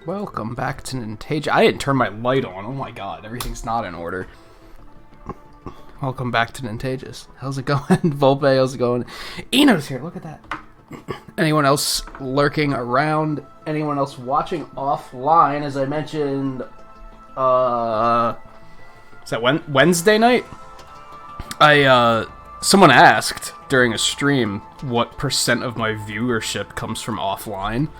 Welcome back to Nintagious. I didn't turn my light on. Oh my god, everything's not in order. Welcome back to Nintagious. How's it going? Volpe, how's it going? Eno's here, look at that. Anyone else lurking around? Anyone else watching offline? As I mentioned, is that Wednesday night? Someone asked during a stream what percent of my viewership comes from offline.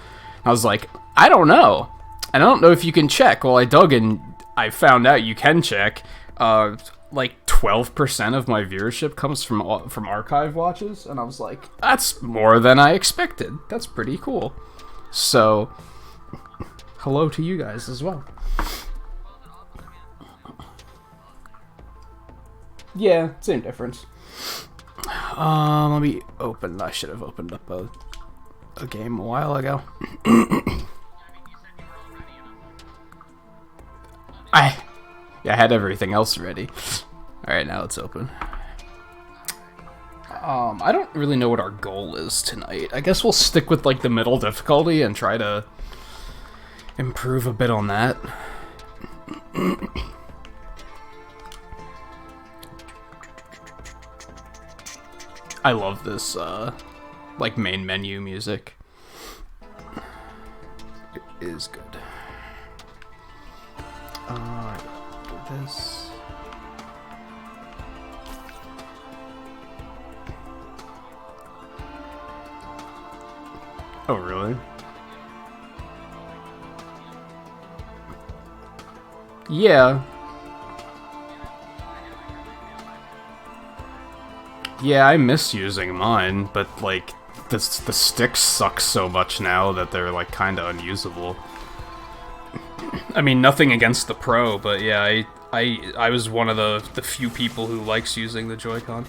I was like, I don't know. And I don't know if you can check. Well, I dug and I found out you can check. Like 12% of my viewership comes from archive watches, and I was like, that's more than I expected. That's pretty cool. So, hello to you guys as well. Yeah, same difference. Let me open. I should have opened up a game a while ago. I had everything else ready. Alright, now it's open. I don't really know what our goal is tonight. I guess we'll stick with, like, the middle difficulty and try to improve a bit on that. I love this, like, main menu music. It is good. Do this. Oh, really? Yeah. Yeah, I miss using mine, but, like, the sticks suck so much now that they're, like, kinda unusable. I mean, nothing against the Pro, but yeah, I was one of the few people who likes using the Joy-Con.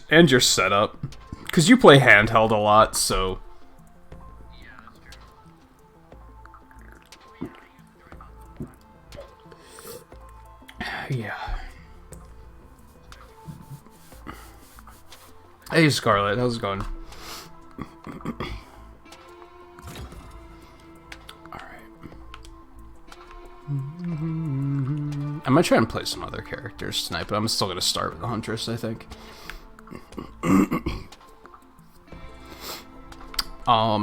and your setup, because you play handheld a lot, so. Yeah. Hey, Scarlett, how's it going? Alright. I might try and play some other characters tonight, but I'm still gonna start with the Huntress, I think.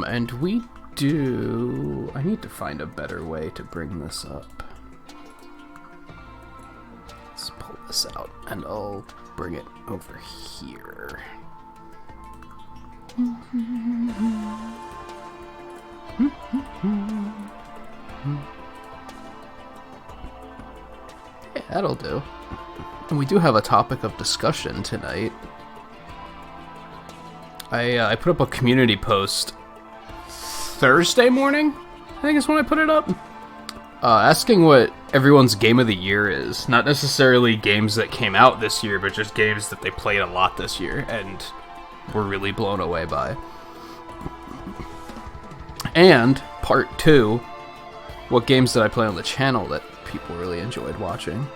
And we do. I need to find a better way to bring this up. Let's pull this out, and I'll bring it over here. Yeah, that'll do. And we do have a topic of discussion tonight. I put up a community post Thursday morning, I think is when I put it up, asking what everyone's game of the year is. Not necessarily games that came out this year, but just games that they played a lot this year and were really blown away by. And part 2, what games did I play on the channel that people really enjoyed watching?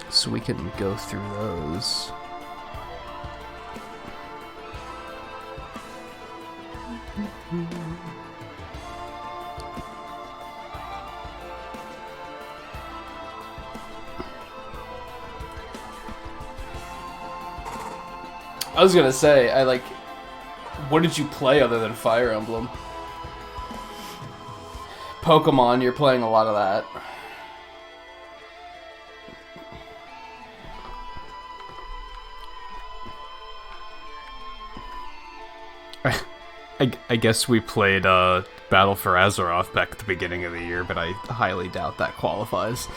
So we can go through those. I was gonna say, what did you play other than Fire Emblem? Pokemon, you're playing a lot of that. I guess we played Battle for Azeroth back at the beginning of the year, but I highly doubt that qualifies.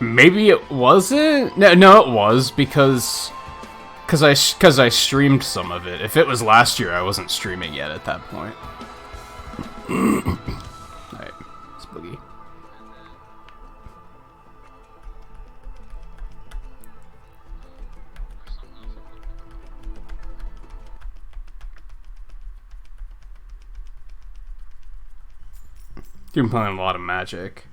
Maybe it wasn't? No, it was, because I streamed some of it. If it was last year, I wasn't streaming yet at that point. Alright, let's boogie. You've been playing a lot of Magic.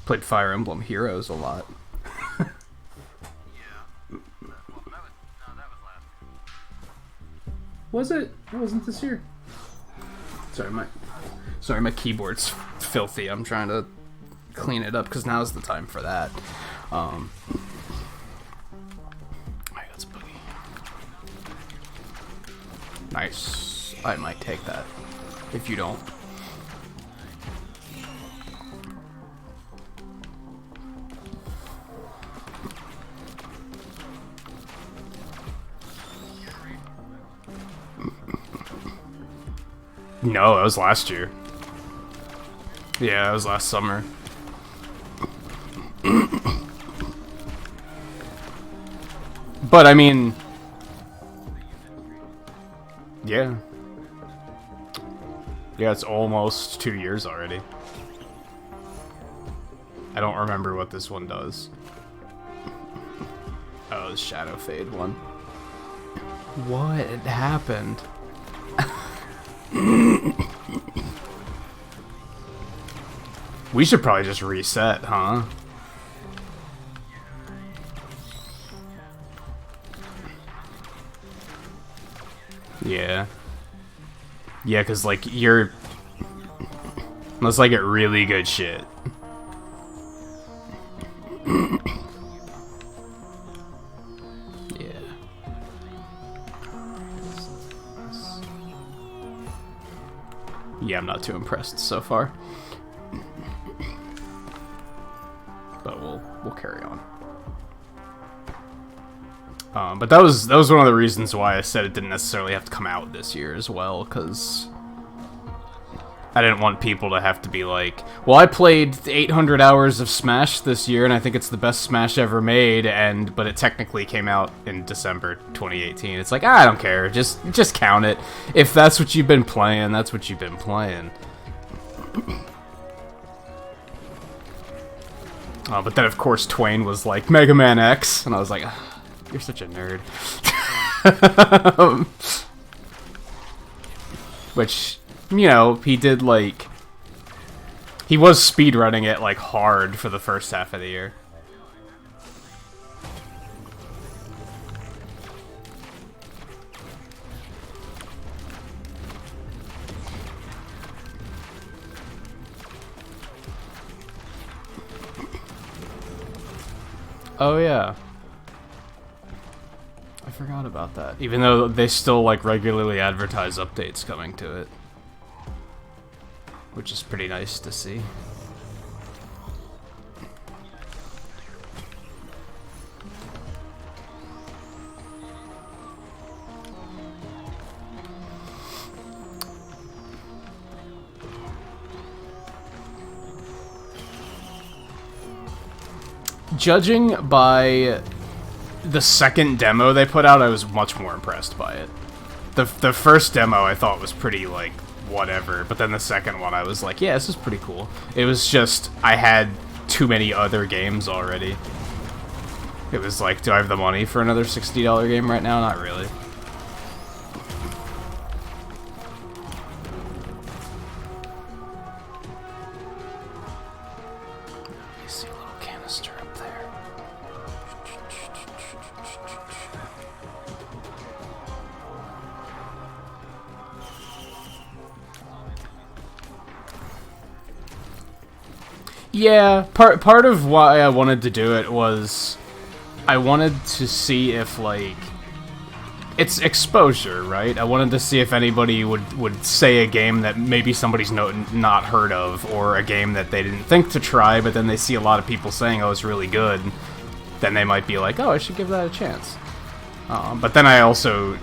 Played Fire Emblem Heroes a lot. Was it? It wasn't this year. Sorry, my keyboard's filthy. I'm trying to clean it up because now's the time for that. I got some boogie. Nice. I might take that if you don't. No, that was last year. Yeah, that was last summer. But I mean, yeah. Yeah, it's almost 2 years already. I don't remember what this one does. Oh, the Shadow Fade one. What happened? We should probably just reset, huh? Yeah. Yeah, because, like, you're... Unless I get really good shit. Yeah. Yeah, I'm not too impressed so far. But we'll carry on. But that was one of the reasons why I said it didn't necessarily have to come out this year as well, because I didn't want people to have to be like, well, I played 800 hours of Smash this year, and I think it's the best Smash ever made, but it technically came out in December 2018. It's like, I don't care, just count it. If that's what you've been playing, that's what you've been playing. But then, of course, Twain was like, Mega Man X, and I was like, you're such a nerd. Which, you know, he did, like... He was speedrunning it, like, hard for the first half of the year. Oh, yeah. I forgot about that. Even though they still, like, regularly advertise updates coming to it. Which is pretty nice to see. Judging by the second demo they put out, I was much more impressed by it. The first demo I thought was pretty, like, whatever, but then the second one I was like, yeah, this is pretty cool. It was just, I had too many other games already. It was like, do I have the money for another $60 game right now? Not really. I see a little canister up there. Yeah, part of why I wanted to do it was I wanted to see if, like, it's exposure, right? I wanted to see if anybody would say a game that maybe somebody's not heard of, or a game that they didn't think to try, but then they see a lot of people saying, oh, it's really good, then they might be like, oh, I should give that a chance. But then I also...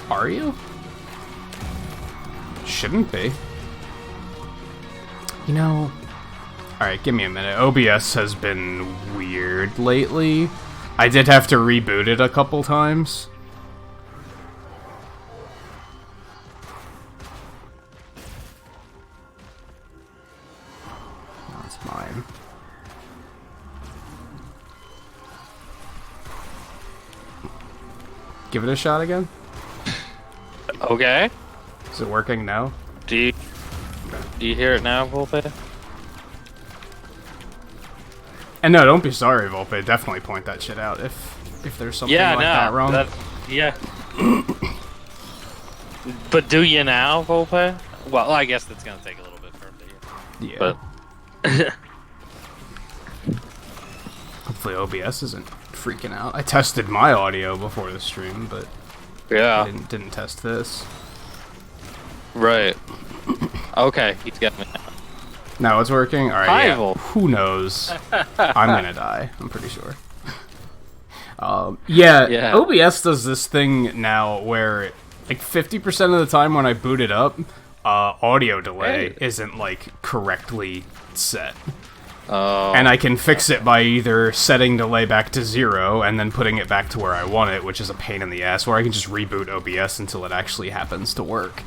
Are you? Shouldn't be. You know... Alright, give me a minute. OBS has been weird lately. I did have to reboot it a couple times. That's mine. Give it a shot again. Okay. Is it working now? Do you hear it now, Volpe? And no, don't be sorry, Volpe. Definitely point that shit out if there's something that wrong. Yeah. But do you now, Volpe? Well, I guess that's gonna take a little bit for him to hear. Yeah. But hopefully OBS isn't freaking out. I tested my audio before the stream, but yeah, I didn't test this. Right. Okay, he's got me now. Now it's working? Alright, Hi, yeah. Vol. Who knows? I'm gonna die. I'm pretty sure. Yeah, OBS does this thing now where, like, 50% of the time when I boot it up, audio delay isn't, like, correctly set. Oh. And I can fix it by either setting delay back to 0 and then putting it back to where I want it, which is a pain in the ass, or I can just reboot OBS until it actually happens to work.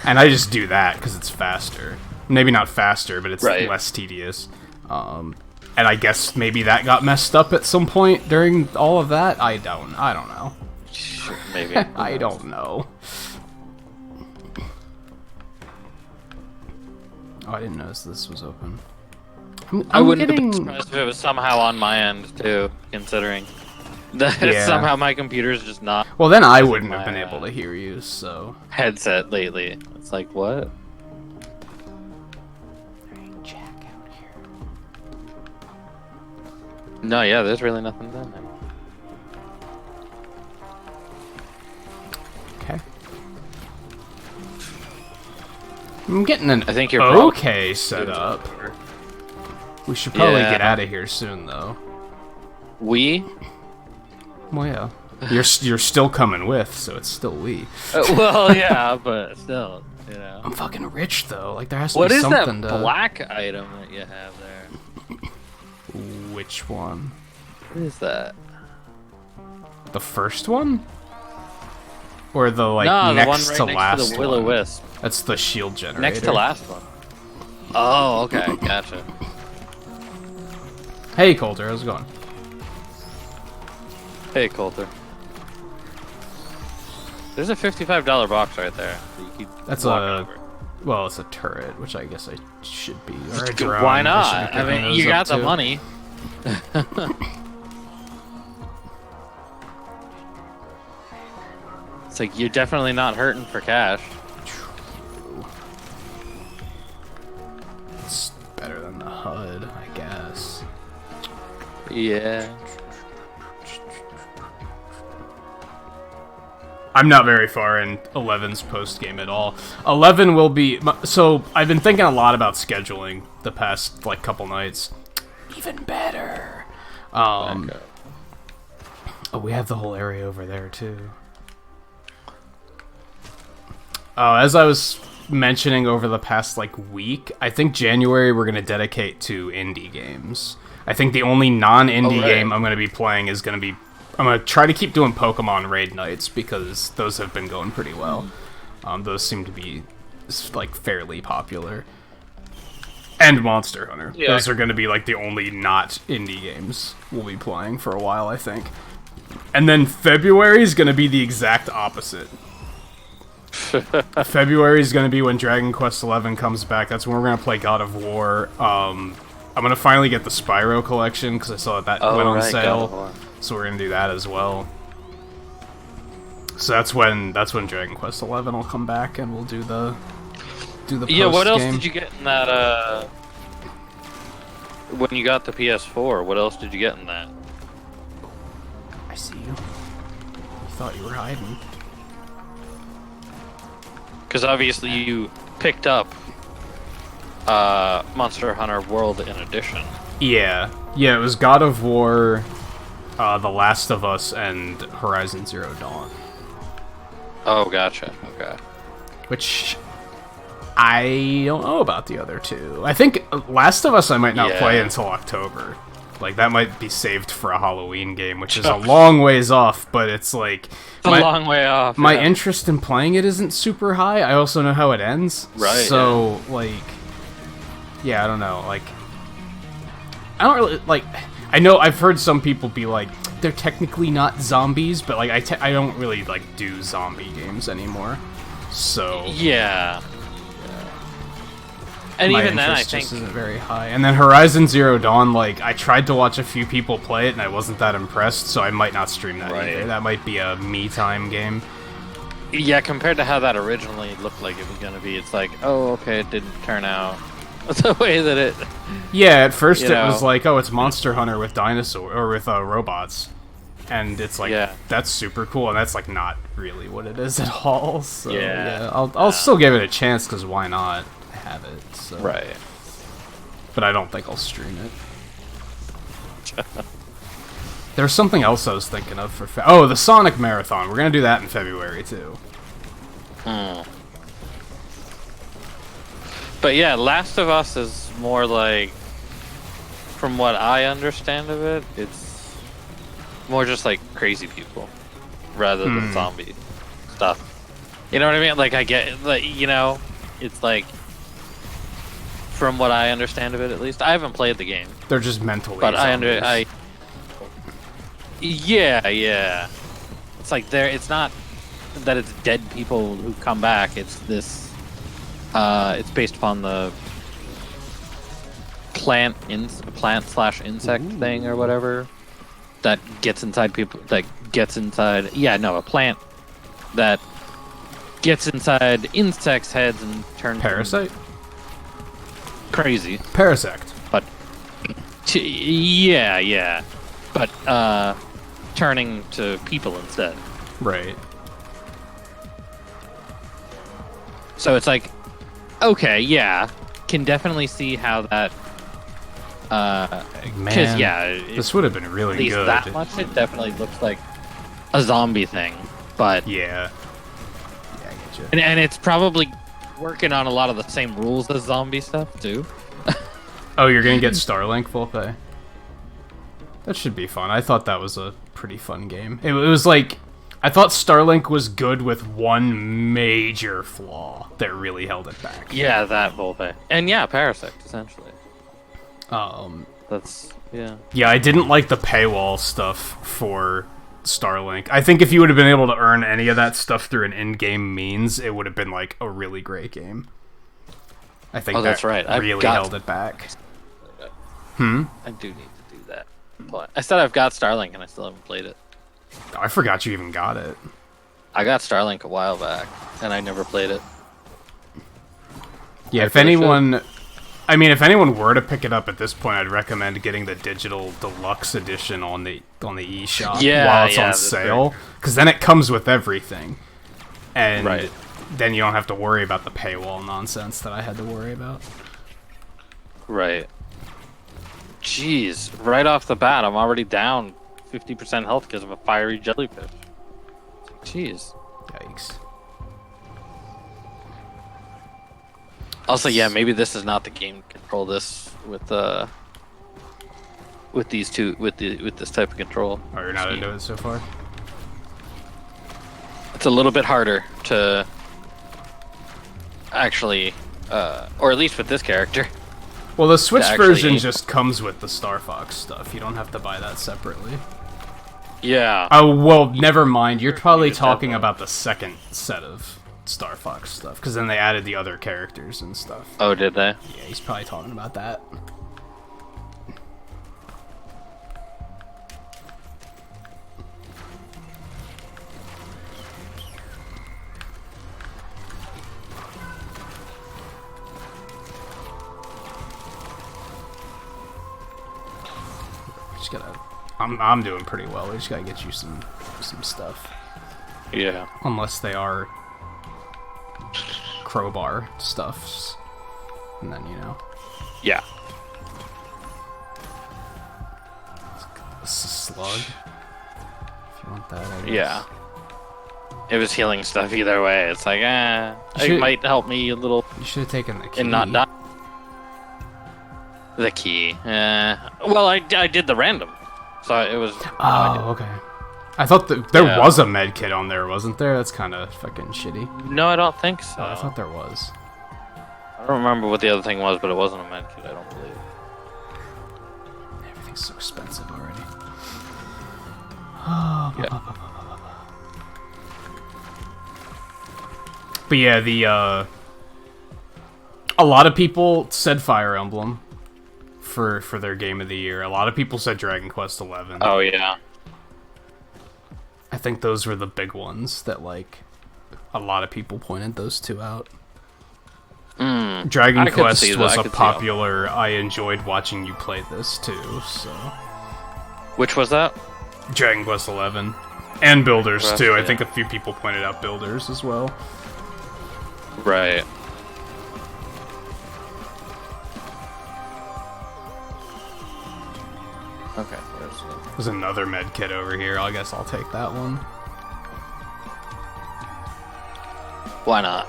And I just do that because it's faster. Maybe not faster, but it's less tedious. And I guess maybe that got messed up at some point during all of that. I don't know. Sure, maybe. I don't know. Oh, I didn't notice this was open. I wouldn't have been surprised if it was somehow on my end too, considering that somehow my computer's just not. Well, then I wouldn't have been able to hear you. So headset lately. It's like what? No, yeah, there's really nothing done there. Okay. I'm getting an okay setup. We should probably get out of here soon, though. We? Well, yeah. You're still coming with, so it's still we. Well, yeah, but still, you know. I'm fucking rich, though. Like, there has to be something What is that black item that you have there? Which one? What is that? The first one? Or the, like, no, next the one right to next last to the Will-O-Wisp. That's the shield generator. Next to last one. Oh, okay, gotcha. Hey, Coulter, how's it going? Hey, Coulter. There's a $55 box right there. That's well, it's a turret, which I guess I should be. Or a drone. Why not? I mean, you got the money. It's like you're definitely not hurting for cash. True. It's better than the HUD, I guess. Yeah. I'm not very far in 11's post-game at all. 11 will be... So, I've been thinking a lot about scheduling the past, like, couple nights. Even better. Oh, we have the whole area over there, too. As I was mentioning over the past, like, week, I think January we're going to dedicate to indie games. I think the only non-indie game I'm going to be playing is going to be... I'm going to try to keep doing Pokemon raid nights because those have been going pretty well. Those seem to be, like, fairly popular. And Monster Hunter. Yeah. Those are going to be, like, the only not indie games we'll be playing for a while, I think. And then February is going to be the exact opposite. February is going to be when Dragon Quest XI comes back. That's when we're going to play God of War. I'm going to finally get the Spyro collection because I saw that went on sale. So we're gonna do that as well. So that's when Dragon Quest XI will come back, and we'll do the yeah. What else did you get in that? When you got the PS4, what else did you get in that? I see you. You thought you were hiding. Because obviously you picked up Monster Hunter World in Edition. Yeah, it was God of War. The Last of Us and Horizon Zero Dawn. Oh, gotcha. Okay. Which I don't know about the other two. I think Last of Us I might not play until October. Like, that might be saved for a Halloween game, which is a long ways off, but it's like... It's a long way off. My interest in playing it isn't super high. I also know how it ends. Right. So, like... Yeah, I don't know. Like... I don't really... Like... I know I've heard some people be like, they're technically not zombies, but like I don't really like do zombie games anymore. So yeah. And my even then, I interest think just isn't very high. And then Horizon Zero Dawn, like I tried to watch a few people play it, and I wasn't that impressed. So I might not stream that either. That might be a me time game. Yeah, compared to how that originally looked like it was gonna be, it's like, oh, okay, it didn't turn out the way that it. Yeah, at first it was like, oh, it's Monster Hunter with dinosaur or with robots, and it's like that's super cool, and that's like not really what it is at all. So yeah, I'll still give it a chance because why not? I have it. So. Right. But I don't think I'll stream it. There's something else I was thinking of for the Sonic Marathon. We're gonna do that in February too. But yeah, Last of Us is more like, from what I understand of it, it's more just like crazy people rather than zombie stuff. You know what I mean? Like I get, like, you know, it's like, from what I understand of it, at least I haven't played the game. They're just mentally. But zombies. Yeah. It's like it's not that it's dead people who come back. It's this. It's based upon the plant/insect thing or whatever that gets inside people. That gets inside. A plant that gets inside insects' heads and turns Parasite. Crazy. Parasect. But yeah. But turning to people instead. Right. So it's like, okay, yeah, can definitely see how that. Because this would have been really at least good. That much, it definitely looks like a zombie thing, but yeah, I get you. And it's probably working on a lot of the same rules as zombie stuff too. Oh, you're gonna get Starlink full pay. That should be fun. I thought that was a pretty fun game. It was like, I thought Starlink was good with one major flaw that really held it back. Yeah, that whole thing. And yeah, Parasect, essentially. Yeah, I didn't like the paywall stuff for Starlink. I think if you would have been able to earn any of that stuff through an in-game means, it would have been like a really great game. I think that's right. Really held it back. I do need to do that. But I said I've got Starlink and I still haven't played it. I forgot you even got it. I got Starlink a while back and I never played it. Yeah, if anyone were to pick it up at this point, I'd recommend getting the digital deluxe edition on the eShop while it's on sale, because then it comes with everything, and then you don't have to worry about the paywall nonsense that I had to worry about. Right. Jeez, right off the bat, I'm already down 50% health because of a fiery jellyfish. Jeez. Yikes. Also, yeah, maybe this is not the game to control this with these two with this type of control. Oh, you're not into it so far? It's a little bit harder to actually, or at least with this character. Well, the Switch version just comes with the Star Fox stuff. You don't have to buy that separately. Yeah. Oh, well, never mind. You're probably talking about the second set of Star Fox stuff, because then they added the other characters and stuff. Oh, did they? Yeah, he's probably talking about that. Just gotta. I'm doing pretty well. We just gotta get you some stuff. Yeah. Unless they are crowbar stuffs, and then Yeah. It's a slug. If you want that, I guess. Yeah. It was healing stuff either way. It's like, it might help me a little. You should have taken the key. And not die. The key. Well, I did the random, so it was. Oh, okay. I thought there was a med kit on there, wasn't there? That's kind of fucking shitty. No, I don't think so. Oh, I thought there was. I don't remember what the other thing was, but it wasn't a med kit, I don't believe. Everything's so expensive already. Yeah. But yeah, a lot of people said Fire Emblem for their game of the year. A lot of people said Dragon Quest XI. Oh yeah. I think those were the big ones that, like, a lot of people pointed those two out. Dragon Quest was a popular. I enjoyed watching you play this too. So. Which was that? Dragon Quest XI. And Builders too. Yeah. I think a few people pointed out Builders as well. Right. Okay. There's another med kit over here. I guess I'll take that one. Why not?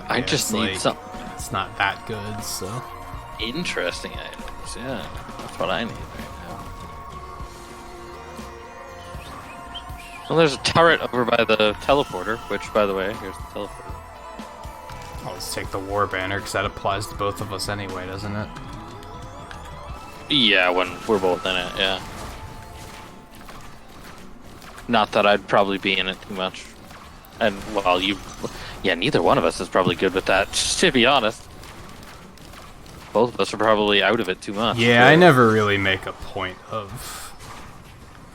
I just need like, some It's not that good, so. interesting items. Yeah, that's what I need right now. Well, there's a turret over by the teleporter, which, by the way, here's the teleporter. I'll just take the war banner, because that applies to both of us anyway, doesn't it? Yeah, when we're both in it, yeah. Not that I'd probably be in it too much. And, well, yeah, neither one of us is probably good with that, to be honest. Both of us are probably out of it too much. Yeah, I never really make a point of,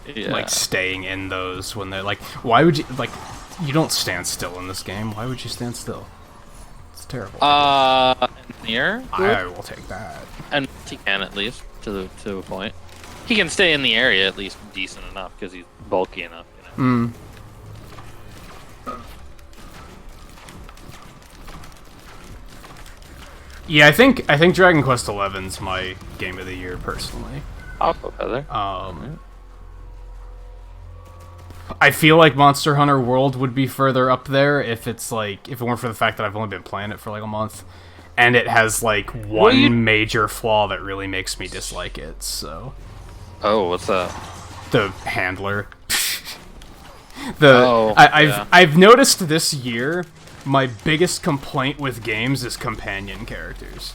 Yeah. like, staying in those when they're, like, why would you, like, you don't stand still in this game. Why would you stand still? It's terrible. Near? I will take that. And he can, at least, to a point. He can stay in the area at least decent enough, because he's bulky enough, you know? Yeah, I think Dragon Quest XI's my game of the year personally. I'll go Heather. I feel like Monster Hunter World would be further up there if it weren't for the fact that I've only been playing it for like a month, and it has like one major flaw that really makes me dislike it. So. Oh, what's that? The handler. I've noticed this year my biggest complaint with games is companion characters.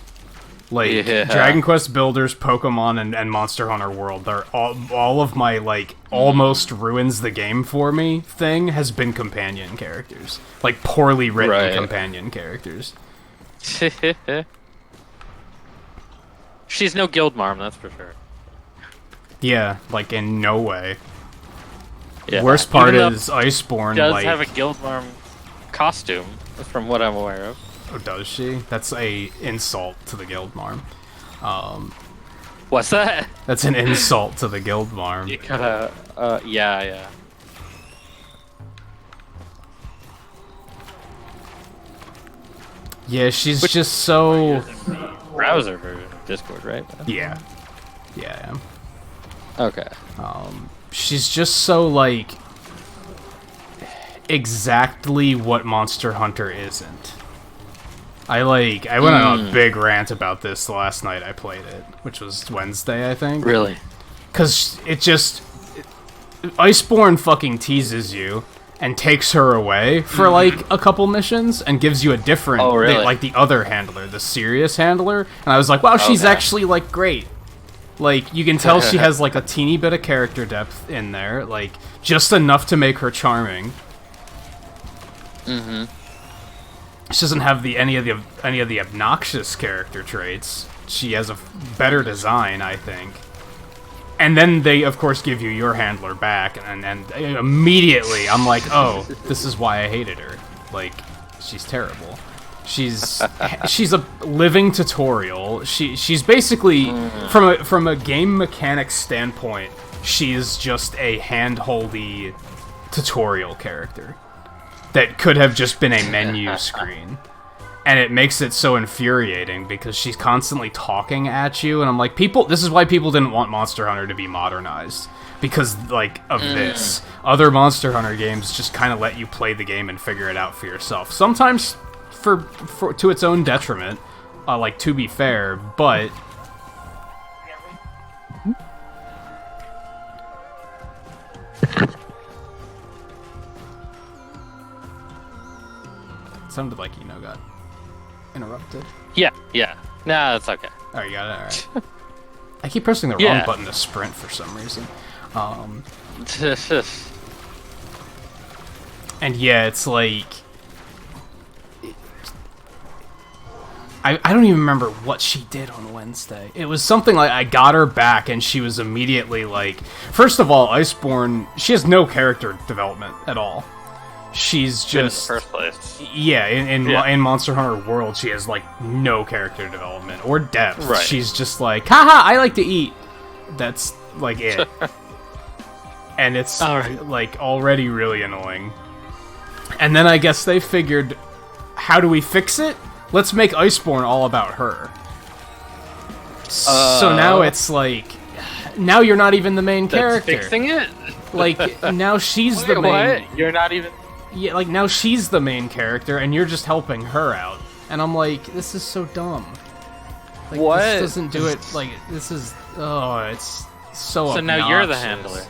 Like, Dragon Quest Builders, Pokemon, and Monster Hunter World, they're all of my, like, almost ruins the game for me thing has been companion characters. Like, poorly written companion characters. She's no guild marm, that's for sure. Yeah, like, in no way. Yeah. Worst part is Iceborne, does like... have a guild marm costume, from what I'm aware of. Oh, does she? That's a insult to the Guildmarm. What's that? That's an insult to the Guildmarm. You gotta, yeah. Yeah, she's just so... Browser version of Discord, right? Yeah. Yeah, I am. Okay. She's just so, like... exactly what Monster Hunter isn't. I went on a big rant about this the last night I played it, which was Wednesday, I think. Really? Because Iceborne fucking teases you and takes her away for, like, a couple missions and gives you a different, like, the other handler, the serious handler. And I was like, wow, she's actually, like, great. Like, you can tell she has, like, a teeny bit of character depth in there, like, just enough to make her charming. She doesn't have any of the obnoxious character traits. She has a better design, I think. And then they, of course, give you your handler back, and immediately I'm like, oh, this is why I hated her. Like, she's terrible. She's a living tutorial. She's basically from a game mechanics standpoint, she's just a handholdy tutorial character that could have just been a menu screen. And it makes it so infuriating because she's constantly talking at you, and I'm like, this is why people didn't want Monster Hunter to be modernized. Because, like, of this. Other Monster Hunter games just kind of let you play the game and figure it out for yourself. Sometimes to its own detriment, like, to be fair, but... Sounded like got interrupted. Yeah. Nah, that's okay. Oh, you got it? Alright. I keep pressing the Yeah. wrong button to sprint for some reason. And yeah, it's like... I don't even remember what she did on Wednesday. It was something like I got her back and she was immediately like... First of all, Iceborne, she has no character development at all. She's just... In the first place. Yeah, in Monster Hunter World, she has, like, no character development or depth. Right. She's just like, haha, I like to eat. That's, like, it. And it's, like, already really annoying. And then I guess they figured, how do we fix it? Let's make Iceborne all about her. So now it's like, now you're not even the main character. Fixing it? Like, now she's the main... What? You're not even... Yeah, like, now she's the main character, and you're just helping her out. And I'm like, this is so dumb. Like, What? This doesn't do it, like, this is... Oh, it's so obnoxious. now you're the handler.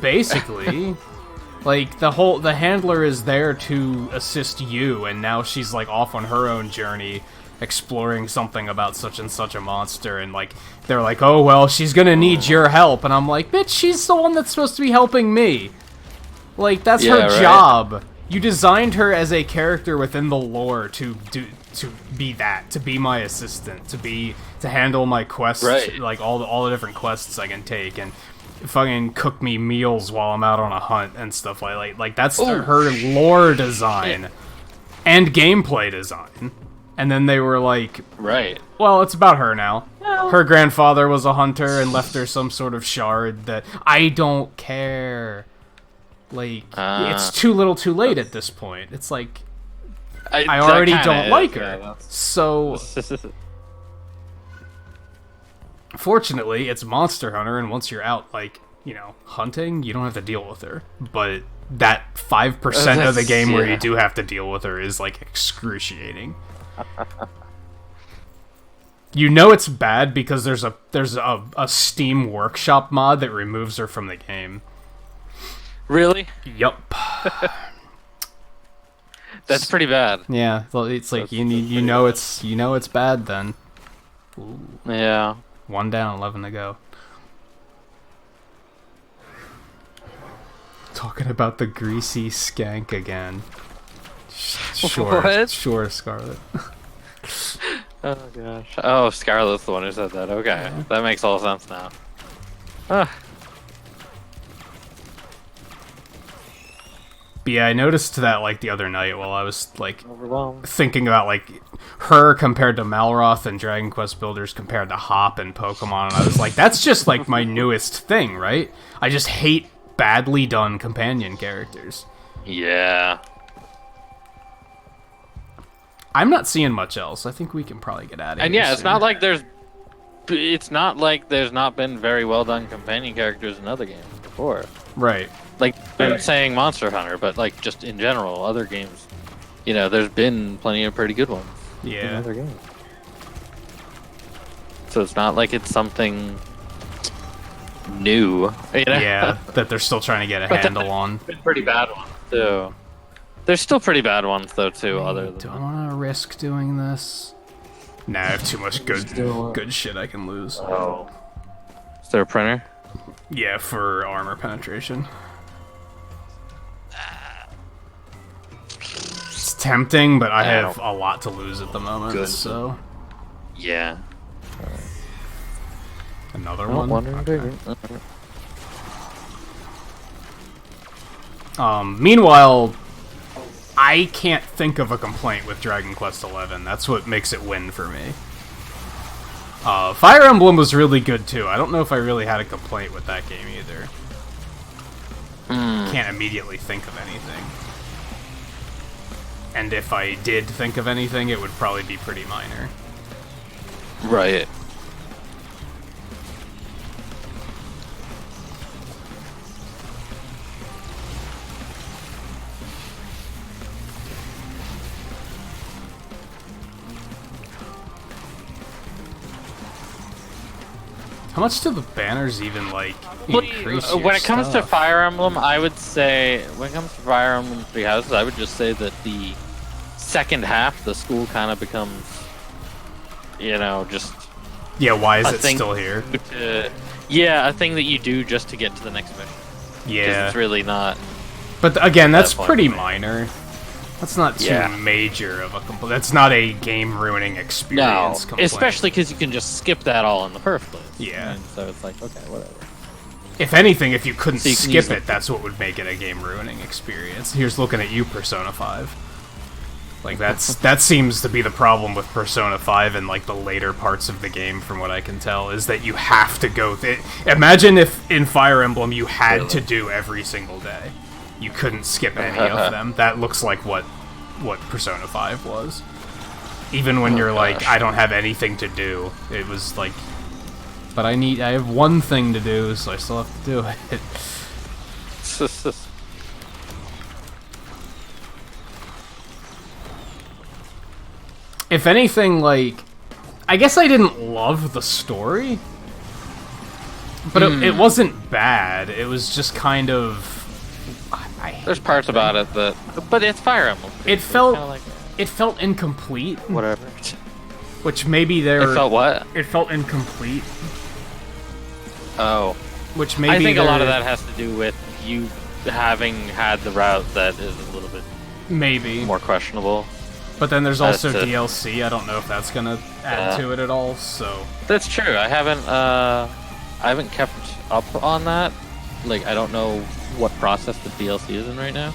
Basically. Like, the handler is there to assist you, and now she's, like, off on her own journey, exploring something about such and such a monster, and, like, they're like, oh, well, she's gonna need your help. And I'm like, bitch, she's the one that's supposed to be helping me. Like, that's her job. You designed her as a character within the lore to be that, to be my assistant, to handle my quests, like all the different quests I can take, and fucking cook me meals while I'm out on a hunt and stuff like that's her lore design and gameplay design. And then they were like, well, it's about her now. Her grandfather was a hunter and left her some sort of shard that I don't care. Like, it's too little too late at this point. It's like, I already don't like her. So, fortunately, it's Monster Hunter, and once you're out, like, you know, hunting, you don't have to deal with her. But that 5% of the game where you do have to deal with her is, like, excruciating. You know it's bad because there's a Steam Workshop mod that removes her from the game. Really? Yup. That's pretty bad. Yeah, it's like you know it's bad then. Ooh. Yeah. 1 down, 11 to go. Talking about the greasy skank again. Sure, what? Sure, Scarlet. Oh gosh. Oh, Scarlet's the one who said that. Okay, that makes all sense now. But yeah, I noticed that, like, the other night while I was, like, Overwhelmed. thinking about, like, her compared to Malroth and Dragon Quest Builders compared to Hop and Pokemon, and I was like, that's just, like, my newest thing, right? I just hate badly done companion characters. Yeah. I'm not seeing much else. I think we can probably get out of here. And yeah, it's soon. not like there's not been very well done companion characters in other games before. Right. Like, I'm saying Monster Hunter, but, like, just in general, other games, you know, there's been plenty of pretty good ones in Yeah. other games. So it's not like it's something new, you know? Yeah, that they're still trying to get a handle on. Been pretty bad ones, too. There's still pretty bad ones, though, too, other than... Do I want to risk doing this? Nah, I have too much good shit I can lose. Oh. Is there a printer? Yeah, for armor penetration. It's tempting, but I have a lot to lose at the moment, so... Yeah. Another one? Okay. Meanwhile, I can't think of a complaint with Dragon Quest XI. That's what makes it win for me. Fire Emblem was really good, too. I don't know if I really had a complaint with that game, either. Can't immediately think of anything. And if I did think of anything, it would probably be pretty minor. Right. How much do the banners even, like, increase your When it comes to stuff? Fire Emblem, I would say, when it comes to Fire Emblem Three Houses, I would just say that the second half, the school kind of becomes, you know, just Yeah, why is a it thing still here? Yeah, a thing that you do just to get to the next mission. 'Cause Yeah. it's really not. But again, that's point. pretty minor. That's not too Yeah. major of a complaint. That's not a game-ruining No, experience complaint. especially because you can just skip that all in the first place. Yeah. And so it's like, okay, whatever. If anything, if you couldn't So you can skip use it, that's what would make it a game-ruining experience. Here's looking at you, Persona 5. Like, that seems to be the problem with Persona 5 and, like, the later parts of the game, from what I can tell, is that you have to go... Imagine if, in Fire Emblem, you had to do every single day. You couldn't skip any of them. That looks like what Persona 5 was. Even when you're like, I don't have anything to do, it was like... But I have one thing to do, so I still have to do it. If anything, like, I guess I didn't love the story, but it wasn't bad. It was just kind of... There's parts about it that... But it's Fire Emblem. It felt incomplete. Whatever. Which maybe there... It felt what? It felt incomplete. Oh. Which maybe I think a lot of that has to do with you having had the route that is a little bit maybe more questionable. But then there's also That's DLC. I don't know if that's gonna add to it at all. So that's true. I haven't kept up on that. Like, I don't know what process the DLC is in right now.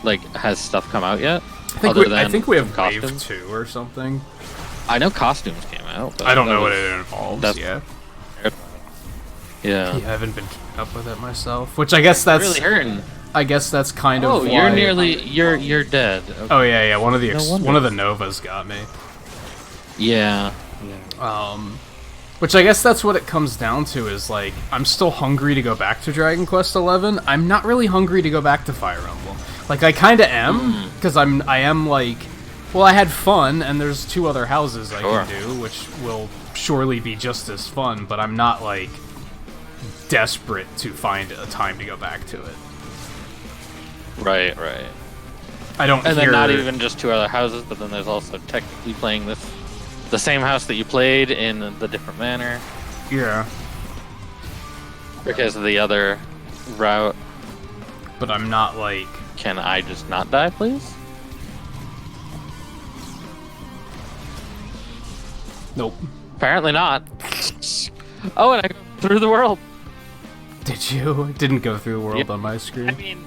Like, has stuff come out yet? I think we have Wave costumes? 2 or something. I know costumes came out. But I don't know what it involves. Yeah. Yeah, I haven't been keeping up with it myself. Which I guess that's really hurting. I guess that's kind of. Oh, you're nearly you're dead. Okay. Oh yeah. One of the Novas got me. Yeah. Which I guess that's what it comes down to, is like, I'm still hungry to go back to Dragon Quest XI. I'm not really hungry to go back to Fire Emblem. Like, I kind of am, because I am like, well, I had fun, and there's 2 other houses I can do, which will surely be just as fun, but I'm not, like, desperate to find a time to go back to it. Right. I don't And then not even just 2 other houses, but then there's also technically playing the same house that you played in the different manner. Yeah. Because of the other route. But I'm not like... Can I just not die, please? Nope. Apparently not. Oh, and I go through the world. Did you? It didn't go through the world on my screen. I mean,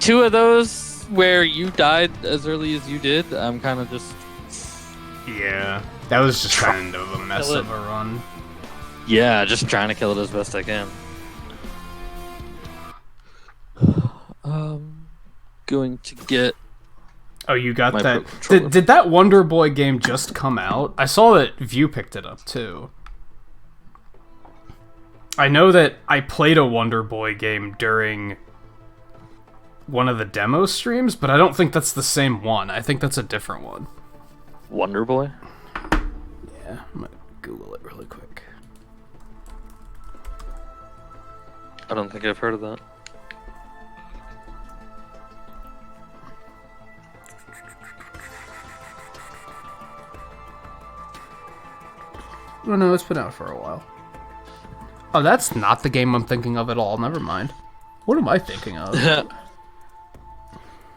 2 of those where you died as early as you did, I'm kind of just... Yeah. That was just kind of a mess of a run. Yeah, just trying to kill it as best I can. Going to get... Oh, you got that? Did that Wonder Boy game just come out? I saw that View picked it up, too. I know that I played a Wonder Boy game during one of the demo streams, but I don't think that's the same one. I think that's a different one. Wonder Boy? Yeah, I'm gonna Google it really quick. I don't think I've heard of that. Oh no, it's been out for a while. Oh, that's not the game I'm thinking of at all. Never mind. What am I thinking of?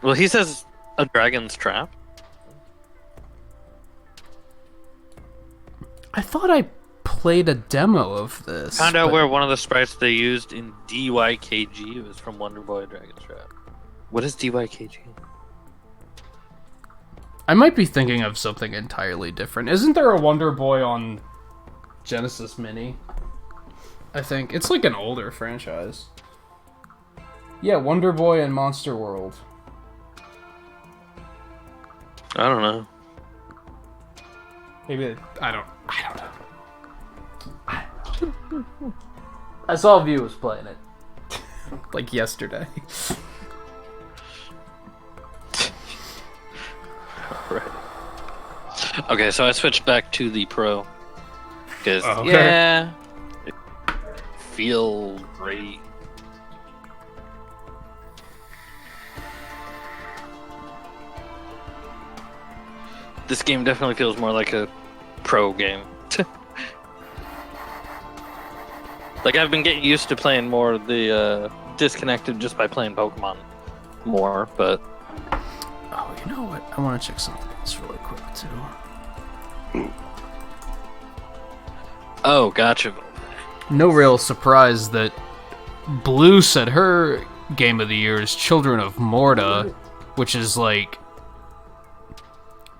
Well, he says a dragon's trap. I thought I played a demo of this. Found out where one of the sprites they used in DYKG was from Wonder Boy Dragon's Trap. What is DYKG? I might be thinking of something entirely different. Isn't there a Wonder Boy on Genesis Mini? I think. It's like an older franchise. Yeah, Wonder Boy and Monster World. I don't know. Maybe I don't know. I saw View was playing it. Like yesterday. Right. Okay, so I switched back to the Pro. Because, okay. yeah, it feel great. This game definitely feels more like a Pro game. Like, I've been getting used to playing more of the disconnected just by playing Pokemon more, but... Oh, you know what? I want to check something else really quick, too. Oh, gotcha. No real surprise that Blue said her game of the year is Children of Morta, which is like...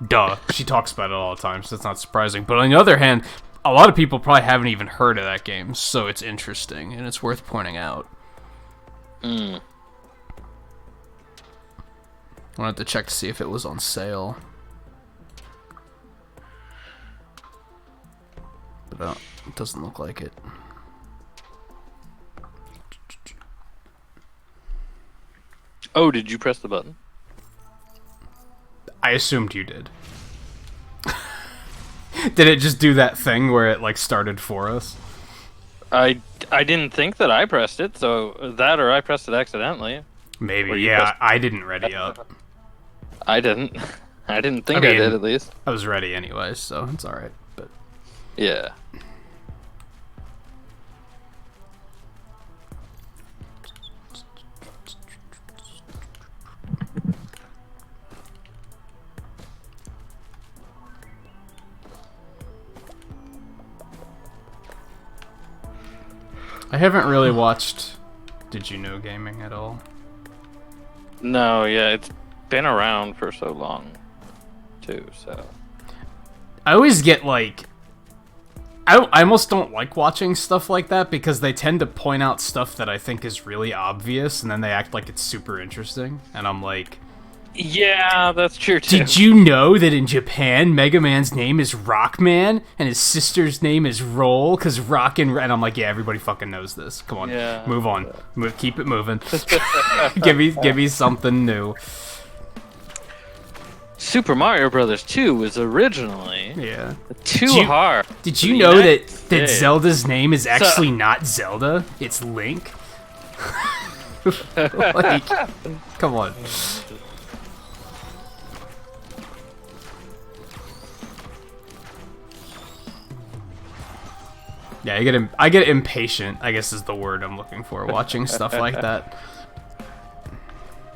Duh. She talks about it all the time, so it's not surprising. But on the other hand, a lot of people probably haven't even heard of that game, so it's interesting, and it's worth pointing out. Hmm. I wanted to check to see if it was on sale. But it doesn't look like it. Oh, did you press the button? I assumed you did. Did it just do that thing where it like started for us? I didn't think that I pressed it, so that or I pressed it accidentally. Maybe, yeah. I didn't ready up. I didn't. I didn't think I did, at least. I was ready anyway, so it's alright. But yeah. I haven't really watched Did You Know Gaming at all. No, yeah, it's been around for so long, too, so... I always get, like... I almost don't like watching stuff like that, because they tend to point out stuff that I think is really obvious, and then they act like it's super interesting, and I'm like... Yeah, that's true, too. Did you know that in Japan, Mega Man's name is Rockman, and his sister's name is Roll? Because Rock and I'm like, yeah, everybody fucking knows this. Come on, yeah. Move on. Keep it moving. give me something new. Super Mario Brothers 2 was originally too hard. Did you know that Zelda's name is actually not Zelda? It's Link. Like, come on. Yeah, I get impatient, I guess is the word I'm looking for, watching stuff like that.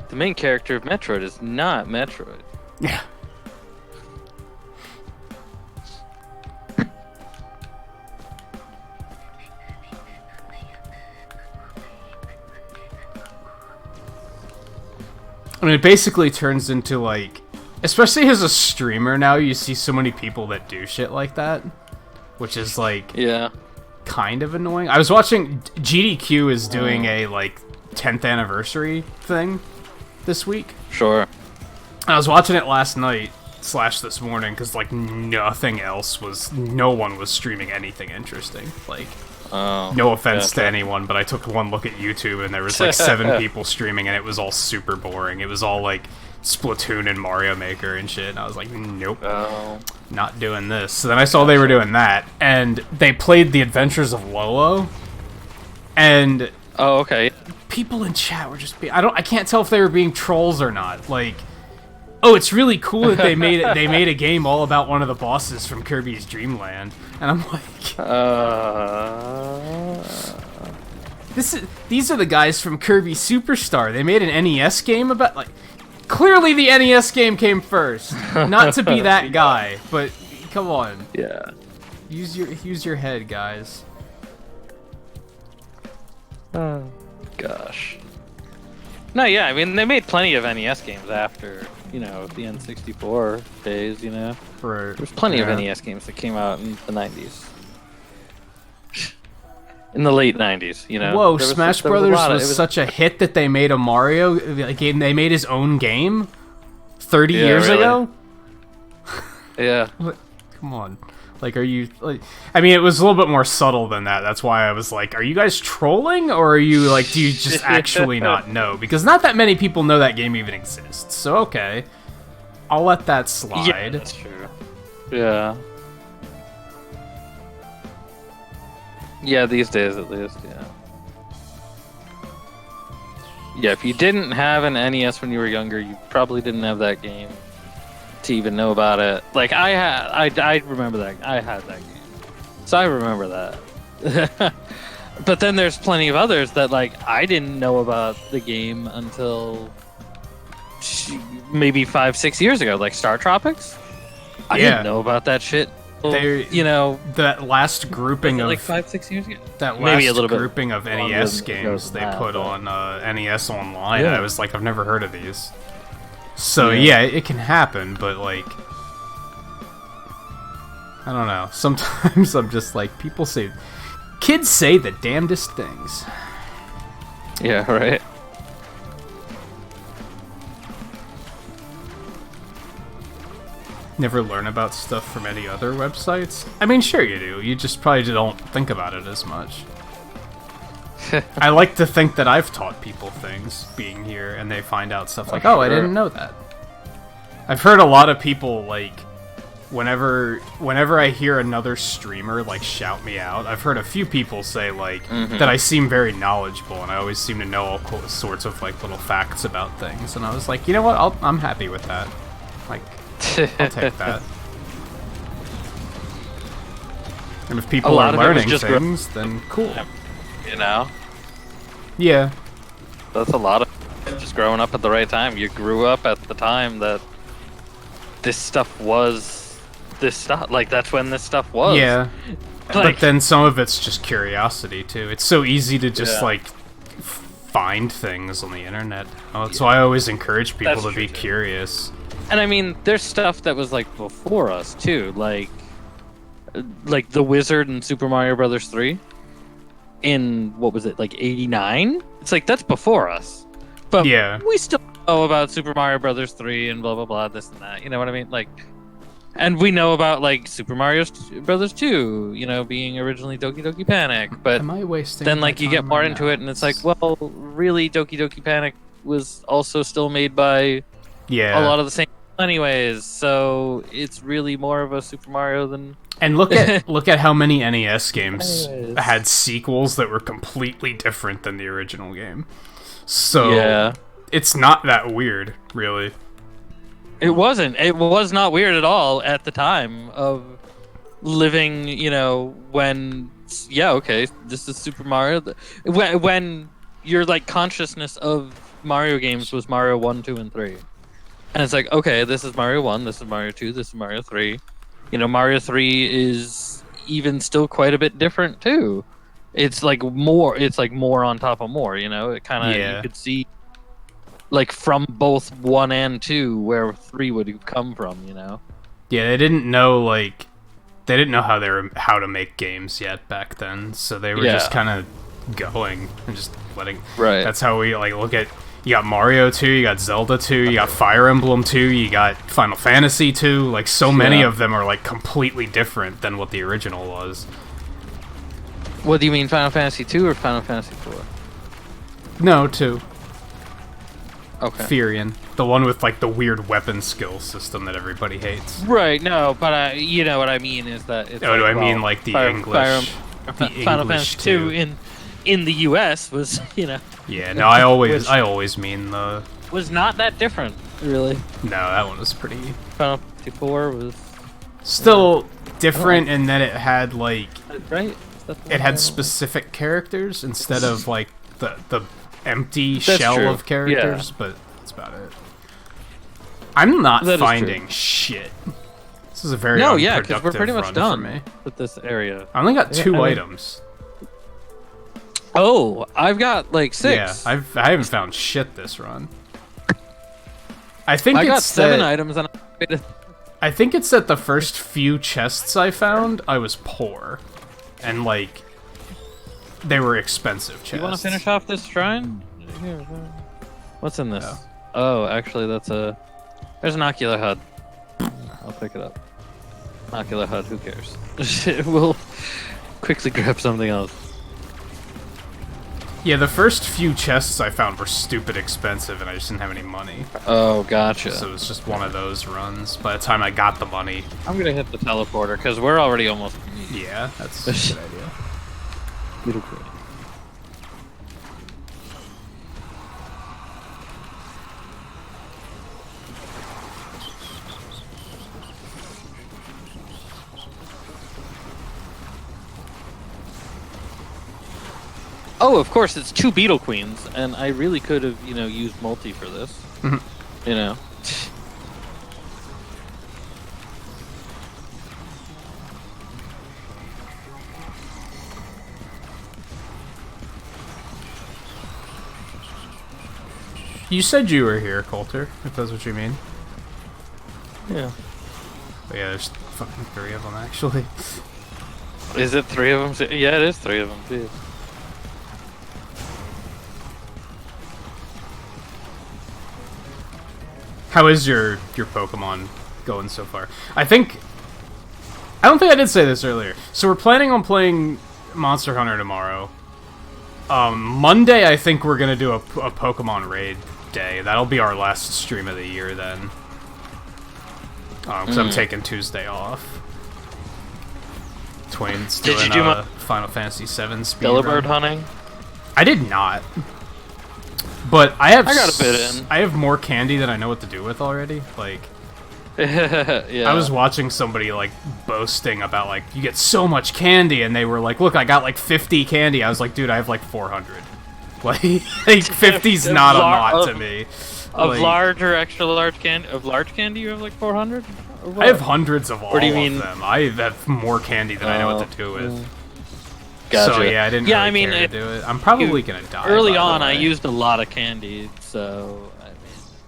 The main character of Metroid is not Metroid. Yeah. I mean, it basically turns into, like... Especially as a streamer now, you see so many people that do shit like that. Which is, like... Yeah. Kind of annoying. I was watching... GDQ is doing a, like, 10th anniversary thing this week. Sure. I was watching it last night / this morning because, like, nothing else was... No one was streaming anything interesting. Like... no offense to anyone, but I took one look at YouTube and there was like 7 people streaming and it was all super boring. It was all like Splatoon and Mario Maker and shit, and I was like, nope, not doing this. So then I saw they were doing that, and they played The Adventures of Lolo, and okay, people in chat were just I can't tell if they were being trolls or not. Like, oh, it's really cool that they made a game all about one of the bosses from Kirby's Dream Land, and I'm like, these are the guys from Kirby Superstar. They made an NES game about, like, clearly the NES game came first. Not to be that guy, but come on. Yeah. Use your head, guys. Oh, gosh. No, yeah, I mean, they made plenty of NES games after, you know, the N64 days, you know? There's plenty of NES games that came out in the 90s. In the late 90s, you know? Whoa, Smash Brothers was such a hit that they made a Mario game. They made his own game 30 years ago? Yeah. Come on. Like, are you, like... I mean, it was a little bit more subtle than that. That's why I was like, are you guys trolling? Or are you, like, do you just actually not know? Because not that many people know that game even exists. So, okay. I'll let that slide. Yeah, that's true. Yeah. Yeah, these days at least, yeah. Yeah, if you didn't have an NES when you were younger, you probably didn't have that game to even know about it. Like, I remember that. I had that game. So I remember that. But then there's plenty of others that like I didn't know about the game until maybe 5-6 years ago, like Star Tropics. I didn't know about that shit. You know, that last grouping of like 5-6 years ago. That maybe last a little grouping of NES games they put on NES Online, I was like, I've never heard of these. So yeah, it can happen, but like, I don't know. Sometimes I'm just like, kids say the damnedest things. Yeah, right. Never learn about stuff from any other websites? I mean, sure you do. You just probably don't think about it as much. I like to think that I've taught people things being here, and they find out stuff like, oh, I didn't know that. I've heard a lot of people, like, whenever I hear another streamer, like, shout me out, I've heard a few people say, like, that I seem very knowledgeable, and I always seem to know all sorts of, like, little facts about things. And I was like, you know what? I'm happy with that. Like, I'll take that. And if people are learning things, then cool. You know? Yeah. That's a lot of just growing up at the right time. You grew up at the time that this stuff was this stuff. Like, that's when this stuff was. Yeah. Like, but then some of it's just curiosity, too. It's so easy to just, like, find things on the internet. That's why I always encourage people to be curious. And I mean, there's stuff that was like before us too, like the Wizard in Super Mario Brothers 3 in what was it, like 89? It's like that's before us. But we still know about Super Mario Brothers 3 and blah blah blah, this and that. You know what I mean? Like, and we know about like Super Mario Brothers 2, you know, being originally Doki Doki Panic, but am I wasting then like you get more into it and it's like, well, really Doki Doki Panic was also still made by a lot of the same anyways, so it's really more of a Super Mario than. And look at how many NES games had sequels that were completely different than the original game. So it's not that weird, really. It wasn't. It was not weird at all at the time of living. You know, when this is Super Mario. When your like consciousness of Mario games was Mario 1, 2, and 3. And it's like, okay, this is Mario 1, this is Mario 2, this is Mario 3. You know, Mario 3 is even still quite a bit different, too. It's like more on top of more, you know? It kind of, you could see, like, from both 1 and 2, where 3 would have come from, you know? Yeah, they didn't know, like, how to make games yet back then, so they were just kind of going and just letting... Right. That's how we, like, look at... You got Mario 2, you got Zelda 2, you got Fire Emblem 2, you got Final Fantasy 2. Like, so many of them are, like, completely different than what the original was. What do you mean, Final Fantasy 2 or Final Fantasy 4? No, 2. Okay. Furion. The one with, like, the weird weapon skill system that everybody hates. Right, no, but you know what I mean is that it's I mean, like, the English... Final Fantasy 2 in the US was, you know... Yeah, no, I always mean the... Was not that different, really. No, that one was pretty... Final Fantasy 4 was... Still different in that it had, like... Right? It had specific characters instead of, like, the empty shell of characters, but that's about it. I'm not finding shit. This is a very unproductive because we're pretty much done for me. with this area. I only got 2 items. Oh, I've got like 6. Yeah, I haven't found shit this run. I think I got 7 items and I think it's that the first few chests I found, I was poor. And like they were expensive chests. You want to finish off this shrine? Here, what's in this? Oh, actually there's an ocular HUD. I'll pick it up. Ocular HUD, who cares? We'll quickly grab something else. Yeah, the first few chests I found were stupid expensive, and I just didn't have any money. Oh, gotcha. So it was just one of those runs. By the time I got the money... I'm gonna hit the teleporter, because we're already almost... Yeah, that's a good idea. Little cool. Oh, of course, it's 2 Beetle Queens, and I really could have, used multi for this. You know. You said you were here, Coulter, if that's what you mean. Yeah. But yeah, there's fucking 3 of them, actually. Is it 3 of them? Yeah, it is 3 of them, too. How is your Pokemon going so far? I don't think I did say this earlier. So we're planning on playing Monster Hunter tomorrow. Monday, I think we're gonna do a Pokemon raid day. That'll be our last stream of the year then. Because I'm taking Tuesday off. Twain's Did doing you do Final Fantasy VII speed Delibird run. hunting? I did not. But I got a bit in. I have more candy than I know what to do with already. Like, Yeah. I was watching somebody, like, boasting about, like, you get so much candy, and they were like, look, I got, like, 50 candy. I was like, dude, I have, like, 400. Like 50's not a lot to me. Of Like, large or extra large candy? Of large candy, you have, like, 400? I have hundreds of all do you of mean? them. I have more candy than I know what to do with. Gotcha. So, yeah, I didn't really care to do it. I'm probably gonna die. Early by the on, I way. used a lot of candy, so... I mean,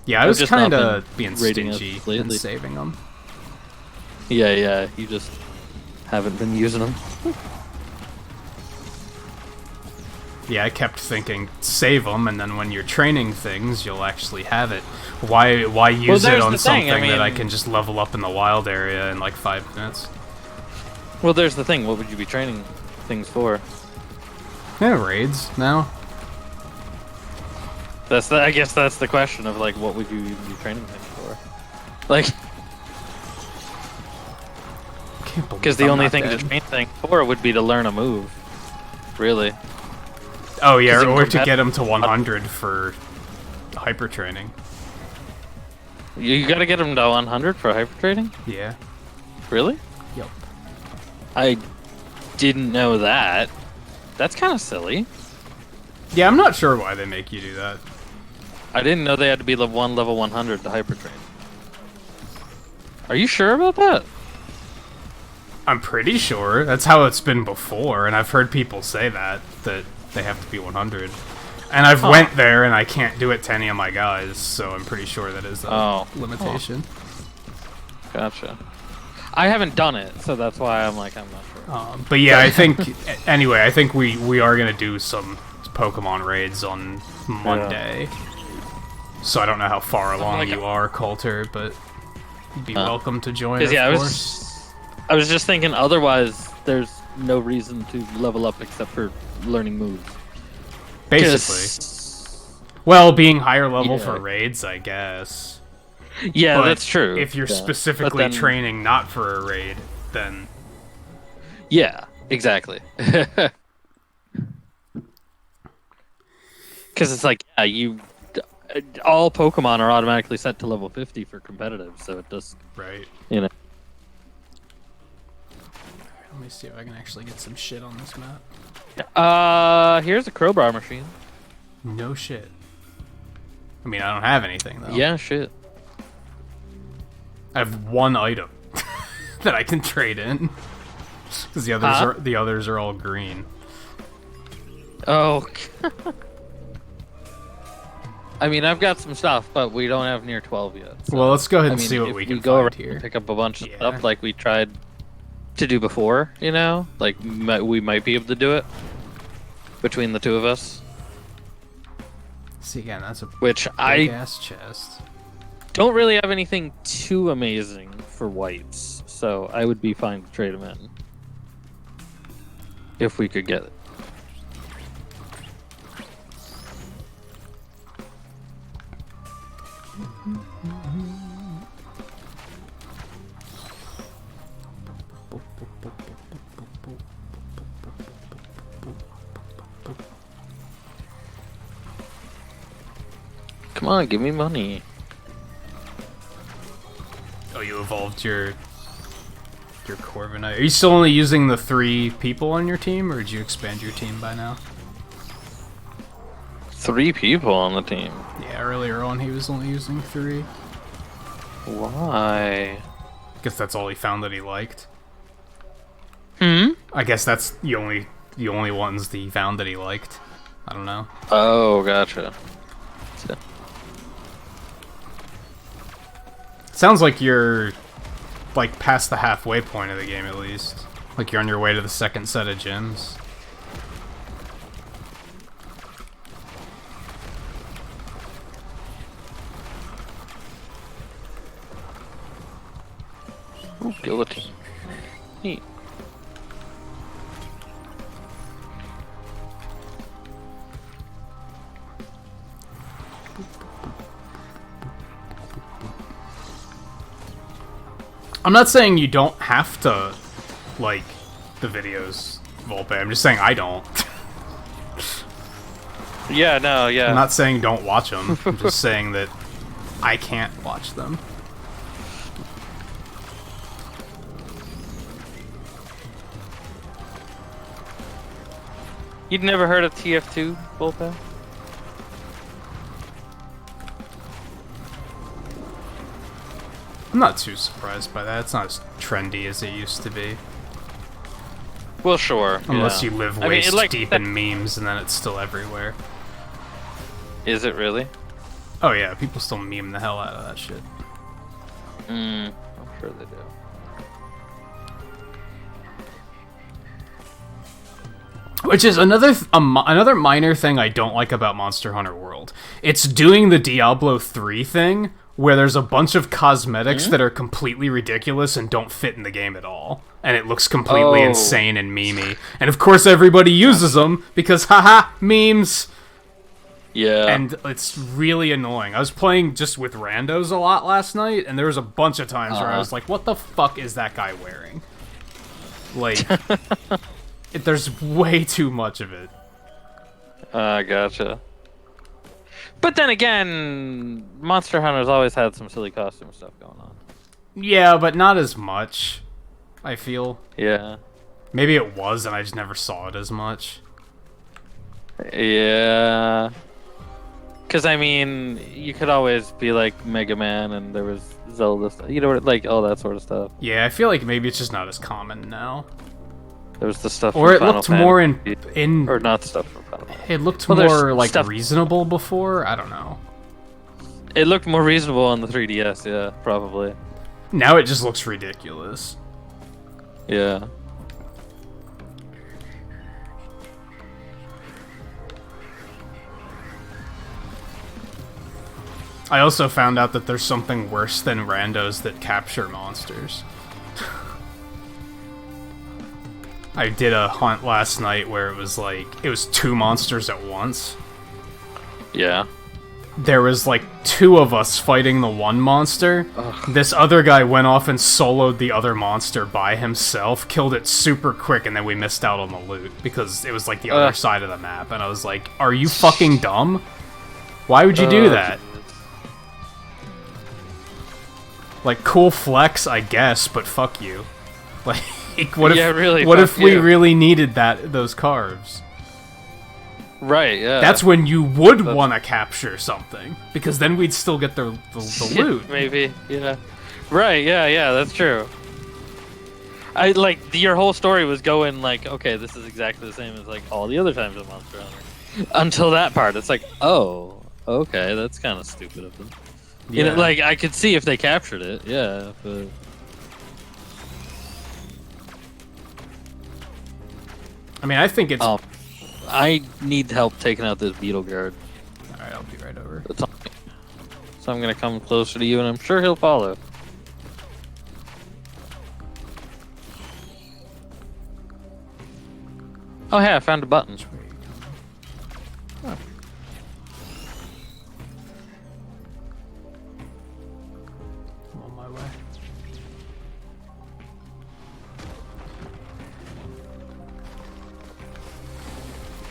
Yeah, I I've was just kind not of been being rating us stingy lately. and saving them. yeah, you just haven't been using them. Yeah, I kept thinking, save them, and then when you're training things, you'll actually have it. Why use it there's on the thing, something that I mean- can just level up in the wild area in like 5 minutes? Well, there's the thing. What would you be training things for? Yeah, raids now. I guess that's the question of, like, what would you even be training things for? Like, Can't believe because the I'm only not thing dead. to train things for would be to learn a move. Really. Oh yeah, 'Cause in or to compet- get him to 100 for hyper training. You gotta get them to 100 for hyper trading? Yeah. Really? Yep. I didn't know that. That's kind of silly. Yeah, I'm not sure why they make you do that. I didn't know they had to be level 100 to hyper train. Are you sure about that? I'm pretty sure that's how it's been before, and I've heard people say that they have to be 100. And I've went there, and I can't do it to any of my guys, so I'm pretty sure that is a limitation. Gotcha. I haven't done it, so that's why I'm not sure. But yeah, I think anyway, I think we are gonna do some Pokemon raids on Monday. So I don't know how far along you are, Coulter, but you'd be welcome to join. Of course. I was just thinking. Otherwise, there's no reason to level up except for learning moves. Basically. Well, being higher level Yeah. for raids, I guess. Yeah, But that's true. If you're Yeah. specifically But then- training not for a raid, then Yeah, exactly. Because it's like, yeah, all Pokemon are automatically set to level 50 for competitive, so it does, right. you know. Let me see if I can actually get some shit on this map. Here's a crowbar machine. No shit. I mean, I don't have anything though. Yeah, shit. I have one item that I can trade in because the others are all green. Oh. I mean, I've got some stuff, but we don't have near 12 yet. So. Well, let's go ahead and I mean, see what if we can go find around here. and pick up a bunch of Yeah. stuff like we tried to do before, you know? Like, we might be able to do it between the two of us. See again, that's a Which big I ass chest. don't really have anything too amazing for whites, so I would be fine to trade them in. If we could get it. Come on, give me money. Oh, you evolved your Corviknight. Are you still only using the 3 people on your team, or did you expand your team by now? 3 people on the team. Yeah, earlier on he was only using 3. Why? Guess that's all he found that he liked. Hmm? I guess that's the only ones that he found that he liked. I don't know. Oh, gotcha. Sounds like you're like past the halfway point of the game at least. Like you're on your way to the second set of gyms. Ooh, guillotine. Neat. I'm not saying you don't have to like the videos, Volpe. I'm just saying I don't. Yeah, no, yeah. I'm not saying don't watch them. I'm just saying that I can't watch them. You'd never heard of TF2, Bullpen? I'm not too surprised by that. It's not as trendy as it used to be. Well, sure. Unless yeah. you live I mean, waist like, deep in memes and then it's still everywhere. Is it really? Oh yeah, people still meme the hell out of that shit. I'm sure they do. Which is another minor thing I don't like about Monster Hunter World. It's doing the Diablo 3 thing, where there's a bunch of cosmetics that are completely ridiculous and don't fit in the game at all. And it looks completely insane and memey. And of course everybody uses them, because haha, memes! Yeah. And it's really annoying. I was playing just with randos a lot last night, and there was a bunch of times where I was like, what the fuck is that guy wearing? Like... There's way too much of it. Gotcha. But then again, Monster Hunter's always had some silly costume stuff going on. Yeah, but not as much, I feel. Yeah. Maybe it was, and I just never saw it as much. Yeah. Because, I mean, you could always be like Mega Man, and there was Zelda stuff. You know, like all that sort of stuff. Yeah, I feel like maybe it's just not as common now. There was the stuff or from it Final looked Fantasy, more in or not stuff from Final Fantasy. It looked Well, more like stuff... reasonable before. I don't know. It looked more reasonable on the 3DS, yeah, probably. Now it just looks ridiculous. Yeah. I also found out that there's something worse than randos that capture monsters. I did a hunt last night where it was 2 monsters at once. Yeah. There was 2 of us fighting the one monster. Ugh. This other guy went off and soloed the other monster by himself, killed it super quick, and then we missed out on the loot because it was the other side of the map. And I was like, are you fucking dumb? Why would you do that? Cool flex, I guess, but fuck you. What if we really needed those carbs? Right, yeah. That's when you would want to capture something, because then we'd still get the loot. Maybe, yeah. Right, yeah, that's true. Your whole story was going okay, this is exactly the same as all the other times in Monster Hunter. Until that part, it's oh, okay, that's kind of stupid of them. Yeah. You know, I could see if they captured it, yeah, but... I mean, I think it's... I need help taking out this beetle guard. Alright, I'll be right over. So I'm gonna come closer to you, and I'm sure he'll follow. Oh, hey, I found a button. Oh. I'm on my way.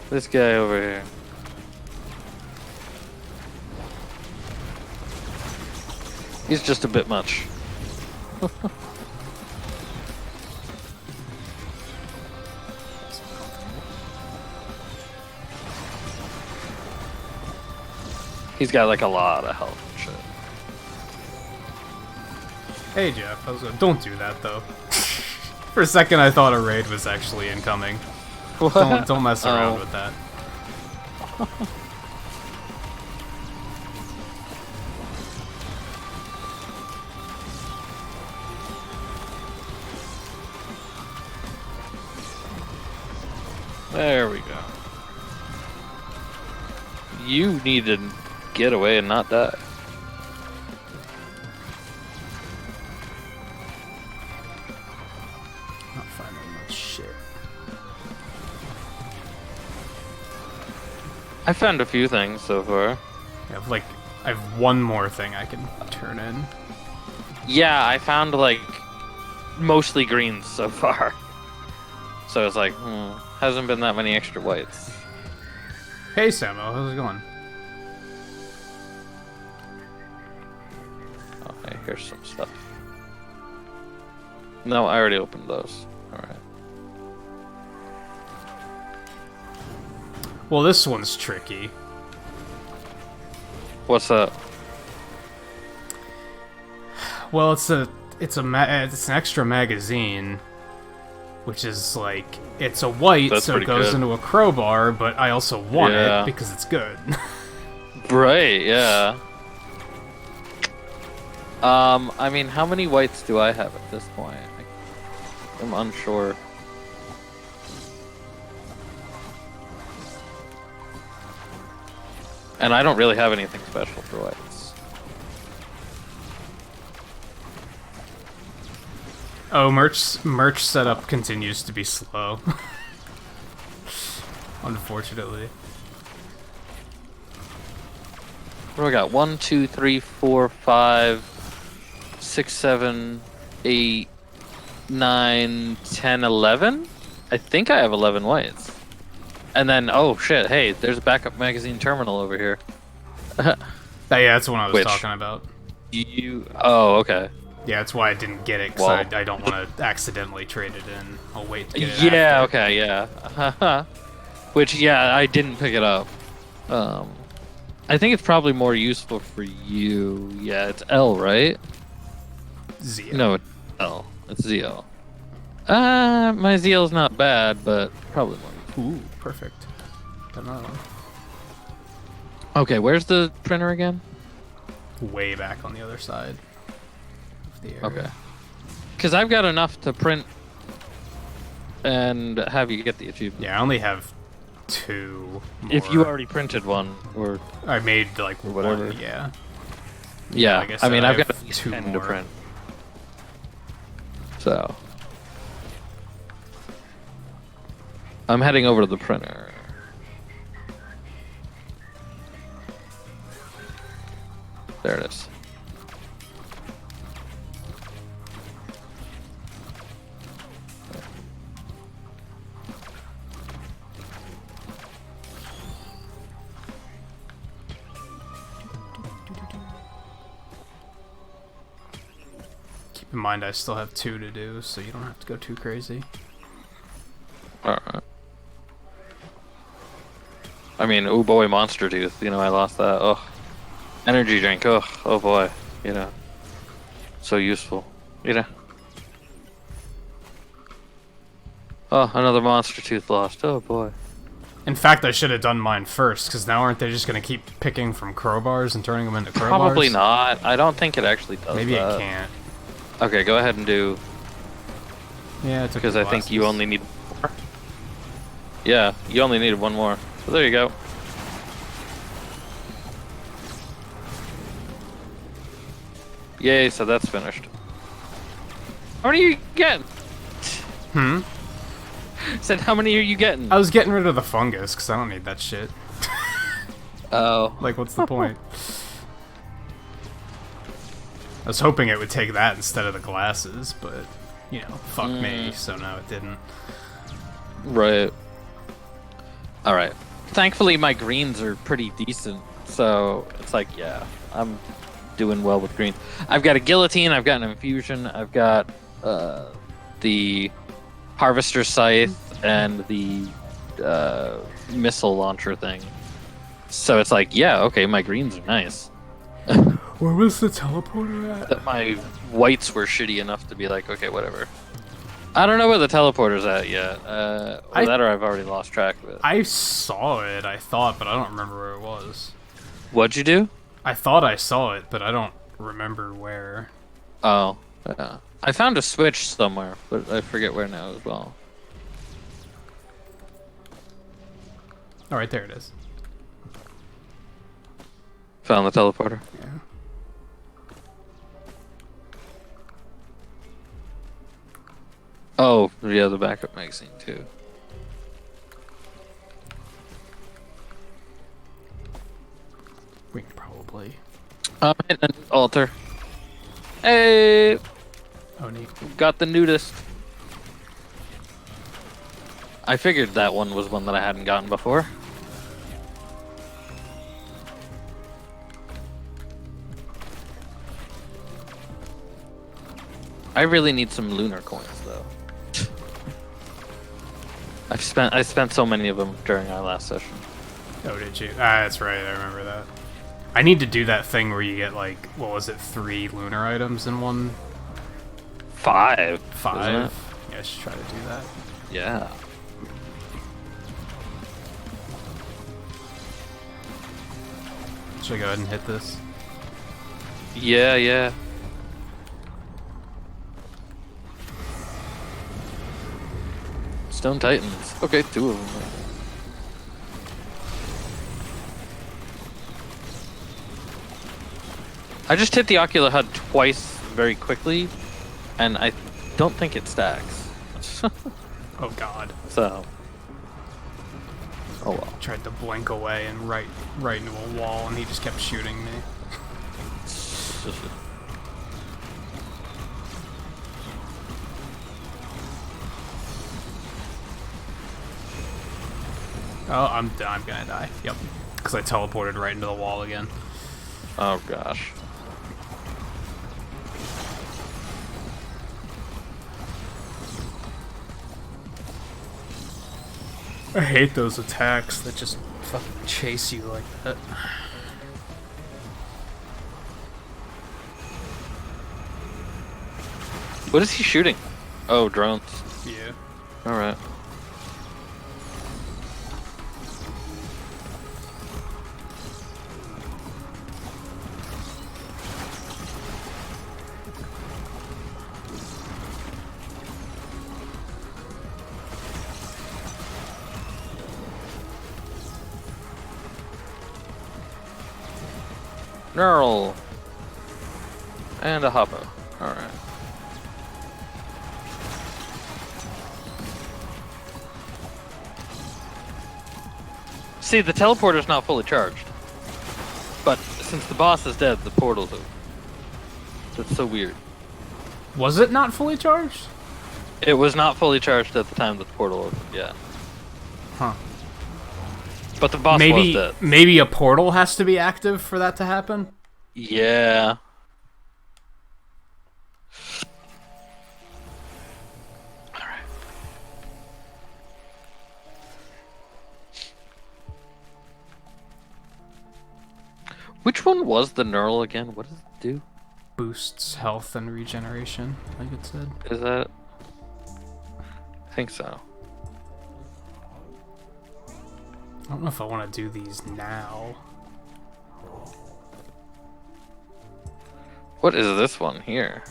This guy over here. He's just a bit much. He's got like a lot of health and shit. Hey Jeff, don't do that though. For a second I thought a raid was actually incoming. Don't mess around with that. There we go. You need to get away and not die. Not finding much shit. I found a few things so far. I have one more thing I can turn in. Yeah, I found like mostly greens so far. So it's like, hasn't been that many extra whites. Hey Samo, how's it going? Okay, here's some stuff. No, I already opened those. Alright. Well, this one's tricky. What's that? Well, it's an extra magazine, which is like it's a white, That's so it goes good. into a crowbar. But I also want Yeah. it because it's good. Right, yeah. I mean, how many whites do I have at this point? I'm unsure. And I don't really have anything special for whites. Oh, merch setup continues to be slow. Unfortunately. What do I got? 1, 2, 3, 4, 5, 6, 7, 8, 9, 10, 11? I think I have 11 whites. And then, oh shit, hey, there's a backup magazine terminal over here. Yeah, that's what I was Which? talking about. Oh, okay. Yeah, that's why I didn't get it, because Well- I don't want to accidentally trade it in. I'll wait to get it Yeah, after. okay, yeah. Which, yeah, I didn't pick it up. I think it's probably more useful for you. Yeah, it's L, right? Zia. No, it's L. It's ZL. My ZL's not bad, but probably more. Ooh, perfect. Don't know. Okay, where's the printer again? Way back on the other side of the area. Okay. Because I've got enough to print and have you get the achievement. Yeah, I only have 2 more. If you already printed one, or I made like whatever. one, yeah. yeah, like I I said, mean, I I've have got at least 2 10 to more. print. So I'm heading over to the printer. There it is. Keep in mind I still have 2 to do, so you don't have to go too crazy. Alright. I mean, oh boy, Monster Tooth. You know, I lost that. Oh, energy drink. Oh boy. You know, so useful. You know. Oh, another Monster Tooth lost. Oh boy. In fact, I should have done mine first, because now aren't they just going to keep picking from crowbars and turning them into crowbars? Probably not. I don't think it actually does. Maybe that. it can't. Okay, go ahead and do. Yeah, it took Because the I think you glasses. only need more. Yeah, you only needed one more. So there you go. Yay, so that's finished. How many are you getting? Hmm? Said, how many are you getting? I was getting rid of the fungus, because I don't need that shit. Oh. Like, what's the point? I was hoping it would take that instead of the glasses, but, you know, fuck me, so no, it didn't. Right. Alright. Thankfully, my greens are pretty decent, so it's like, yeah, I'm doing well with greens. I've got a guillotine, I've got an infusion, I've got the harvester scythe, and the missile launcher thing. So it's like, yeah, okay, my greens are nice. Where was the teleporter at? That my whites were shitty enough to be like, okay, whatever. I don't know where the teleporter's at yet. Or that or I've already lost track of it. I saw it, I thought, but I don't remember where it was. What'd you do? I thought I saw it, but I don't remember where. Oh, yeah. I found a switch somewhere, but I forget where now as well. All right, there it is. Found the teleporter. Yeah. Oh, yeah, the backup magazine too. We can probably. Hit an altar. Hey, Oh, neat. got the nudist. I figured that one was one that I hadn't gotten before. I really need some lunar coins though. I spent so many of them during our last session. Oh, did you? Ah, that's right. I remember that. I need to do that thing where you get like, what was it, 3 lunar items in one? 5. 5. Isn't it? Yeah, I should try to do that. Yeah. Should I go ahead and hit this? Yeah, yeah. Stone Titans. Okay, 2 of them. I just hit the Ocular HUD twice very quickly, and I don't think it stacks. Oh god. So. Oh well. Tried to blink away and right into a wall, and he just kept shooting me. Oh, I'm gonna die. Yep. Because I teleported right into the wall again. Oh gosh. I hate those attacks that just fucking chase you like that. What is he shooting? Oh, drones. Yeah. Alright. Knurl. And a hoppo. Alright. See, the teleporter's not fully charged. But since the boss is dead, the portal's open. That's so weird. Was it not fully charged? It was not fully charged at the time that the portal opened, yeah. Huh. But the boss was dead. Maybe a portal has to be active for that to happen? Yeah. Alright. Which one was the knurl again? What does it do? Boosts health and regeneration, like it said. Is that? I think so. I don't know if I want to do these now. What is this one here?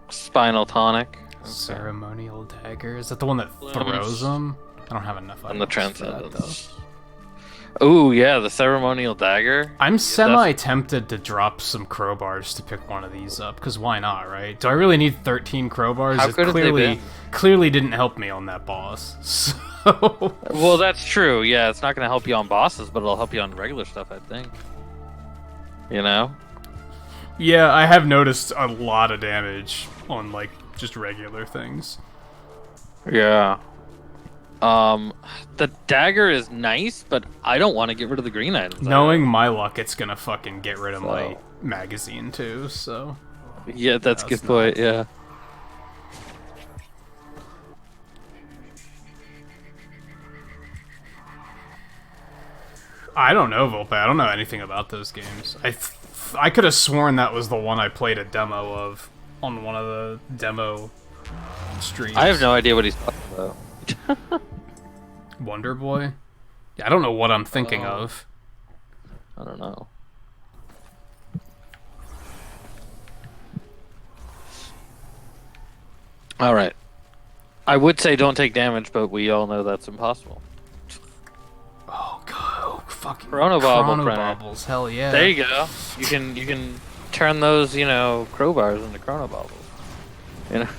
Spinal tonic. Okay. Ceremonial dagger. Is that the one that throws them? I don't have enough And the items for that, though. transcendence. Oh yeah, the ceremonial dagger. I'm semi-tempted to drop some crowbars to pick one of these up, because why not, right? Do I really need 13 crowbars? How It good have they been? clearly didn't help me on that boss. So Well, that's true. Yeah, it's not going to help you on bosses, but it'll help you on regular stuff, I think. You know? yeah, I have noticed a lot of damage on like just regular things. Yeah. The dagger is nice, but I don't want to get rid of the green items. Knowing my luck, it's gonna fucking get rid of So. my magazine too, so... Yeah, that's a good That's point, yeah. I don't know, Volpe. I don't know anything about those games. I could have sworn that was the one I played a demo of on one of the demo streams. I have no idea what he's talking about. Wonder Boy? Yeah, I don't know what I'm thinking of. I don't know. Alright. I would say don't take damage, but we all know that's impossible. Oh, God. Fucking Chronobaubles, hell yeah. There you go. You can turn those, crowbars into Chronobaubles. You know?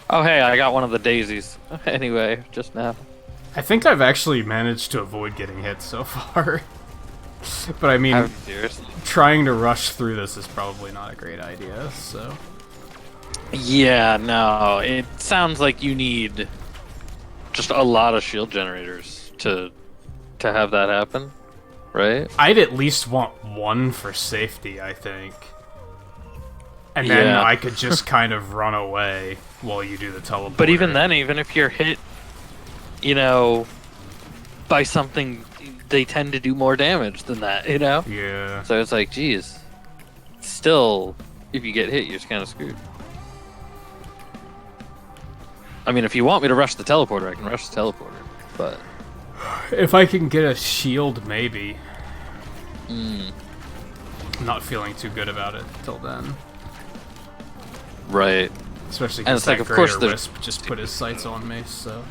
Oh hey, I got one of the daisies. Anyway, just now. I think I've actually managed to avoid getting hit so far. But I mean, trying to rush through this is probably not a great idea, so... Yeah, no, it sounds like you need just a lot of shield generators to have that happen, right? I'd at least want one for safety, I think. And then I could just kind of run away while you do the teleport. But even then, even if you're hit, by something, they tend to do more damage than that, Yeah. So it's like, geez. Still, if you get hit, you're just kind of screwed. I mean, if you want me to rush the teleporter, I can rush the teleporter, but... If I can get a shield, maybe. I'm not feeling too good about it till then. Right. Especially because that of course, Wisp just put his sights on me, so...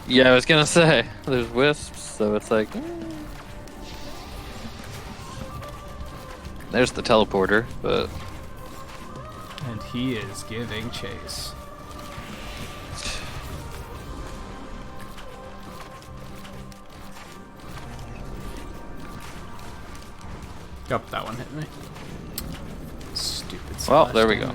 Yeah, I was gonna say, there's wisps, so it's like... There's the teleporter, but... And he is giving chase. Oh, that one hit me. Stupid. Well, there we go.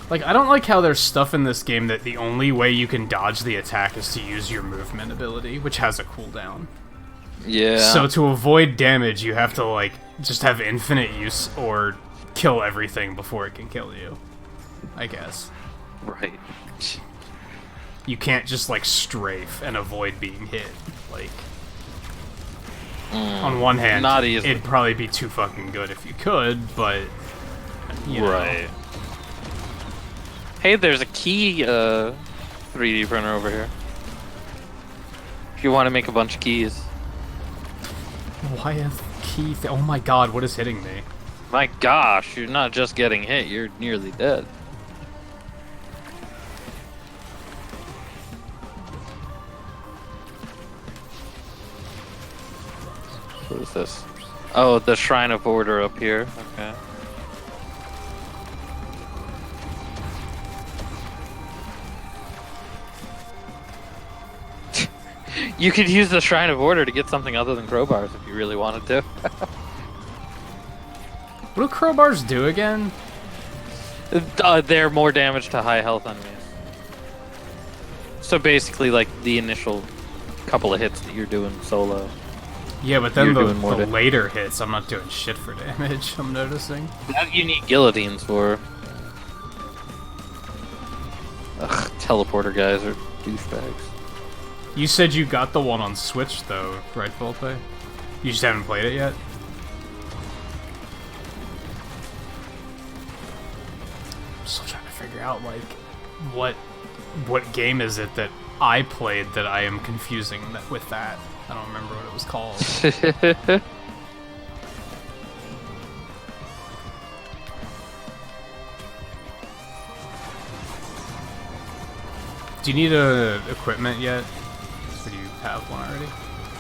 Like, I don't like how there's stuff in this game that the only way you can dodge the attack is to use your movement ability, which has a cooldown. Yeah. So to avoid damage, you have to, like, just have infinite use or kill everything before it can kill you. I guess. Right. You can't just, like, strafe and avoid being hit. Like, on one hand, not easily. It'd probably be too fucking good if you could, but, you know. Right. Hey, there's a key 3D printer over here. If you want to make a bunch of keys. Why a key? Oh my god, what is hitting me? My gosh, you're not just getting hit, you're nearly dead. What is this? Oh, the Shrine of Order up here. Okay. You could use the Shrine of Order to get something other than crowbars if you really wanted to. What do crowbars do again? They're more damage to high health enemies. So basically, like, the initial couple of hits that you're doing solo. Yeah, but then the later hits, I'm not doing shit for damage, I'm noticing. That you need guillotines for. Ugh, teleporter guys are douchebags. You said you got the one on Switch, though, right, Volpe? You just haven't played it yet? I'm still trying to figure out, like, what game is it that I played that I am confusing with that? I don't remember what it was called. Do you need equipment yet? Or do you have one already?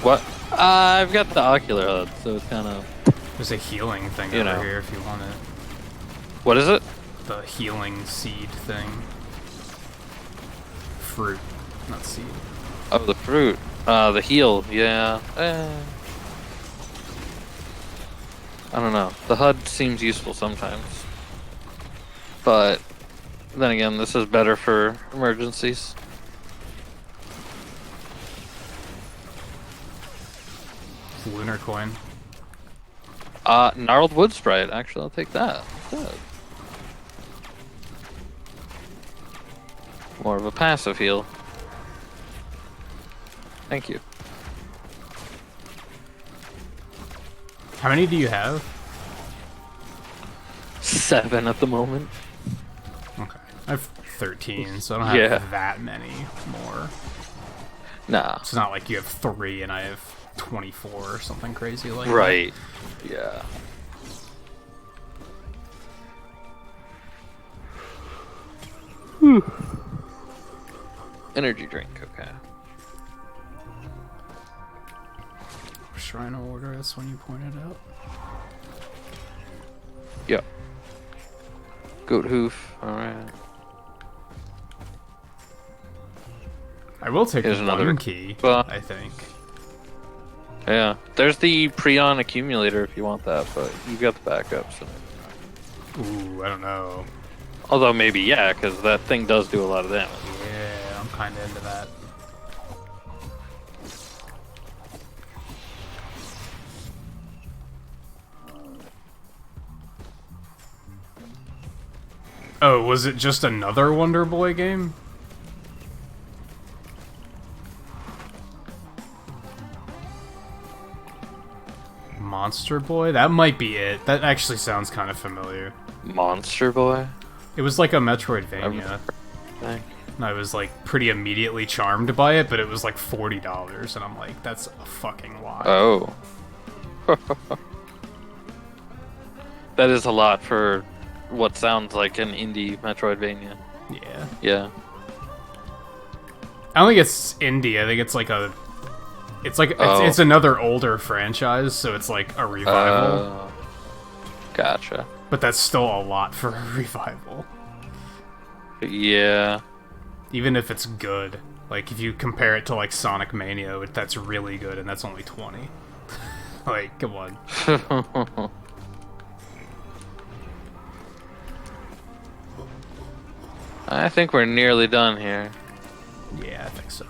What? I've got the ocular HUD, so it's kind of... There's a healing thing over here if you want it. What is it? The healing seed thing. Fruit, not seed. Oh, the fruit. The heal. Yeah. I don't know. The HUD seems useful sometimes. But then again, this is better for emergencies. Lunar coin. Gnarled wood sprite. Actually, I'll take that. Good. More of a passive heal. Thank you. How many do you have? 7 at the moment. Okay. I have 13, so I don't have that many more. Nah. It's not like you have 3 and I have 24 or something crazy like that. Right. Yeah. Energy drink, okay. Shrine of Order, that's when you pointed out. Yep. Goat hoof, alright. I will take Here's another another key, well, I think. Yeah. There's the Prion accumulator if you want that, but you've got the backup, so. Ooh, I don't know. Although maybe, yeah, because that thing does do a lot of damage. Yeah, I'm kind of into that. Oh, was it just another Wonder Boy game? Monster Boy? That might be it. That actually sounds kind of familiar. Monster Boy? It was like a Metroidvania. And I was like pretty immediately charmed by it, but it was like $40, and I'm like, that's a fucking lot. Oh. That is a lot for what sounds like an indie Metroidvania. Yeah. Yeah. I don't think it's indie. I think it's like a... It's another older franchise, so it's like a revival. Gotcha. But that's still a lot for a revival. Yeah. Even if it's good. Like, if you compare it to, like, Sonic Mania, that's really good, and that's only 20. Like, come on. I think we're nearly done here. Yeah, I think so.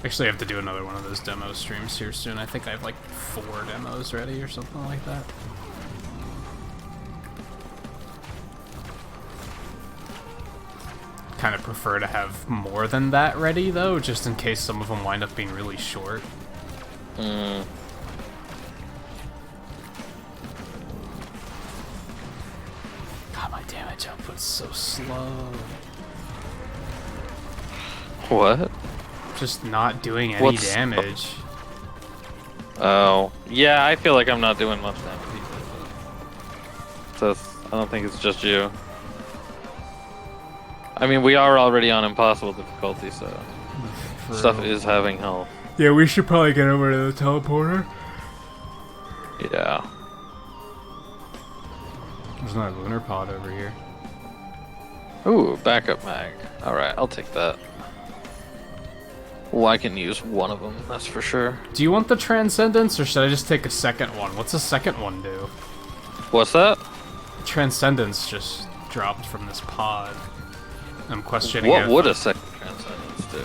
Actually, I have to do another one of those demo streams here soon. I think I have like 4 demos ready or something like that. Kind of prefer to have more than that ready, though, just in case some of them wind up being really short. Mm. God, my damage output's so slow. What? Just not doing any damage. Oh. Yeah, I feel like I'm not doing much damage. So I don't think it's just you. I mean, we are already on impossible difficulty, so stuff is having health. Yeah, we should probably get over to the teleporter. Yeah. There's another lunar pod over here. Ooh, backup mag. Alright, I'll take that. Well, I can use one of them, that's for sure. Do you want the Transcendence, or should I just take a second one? What's the second one do? What's that? Transcendence just dropped from this pod. I'm questioning what would a second Transcendence do?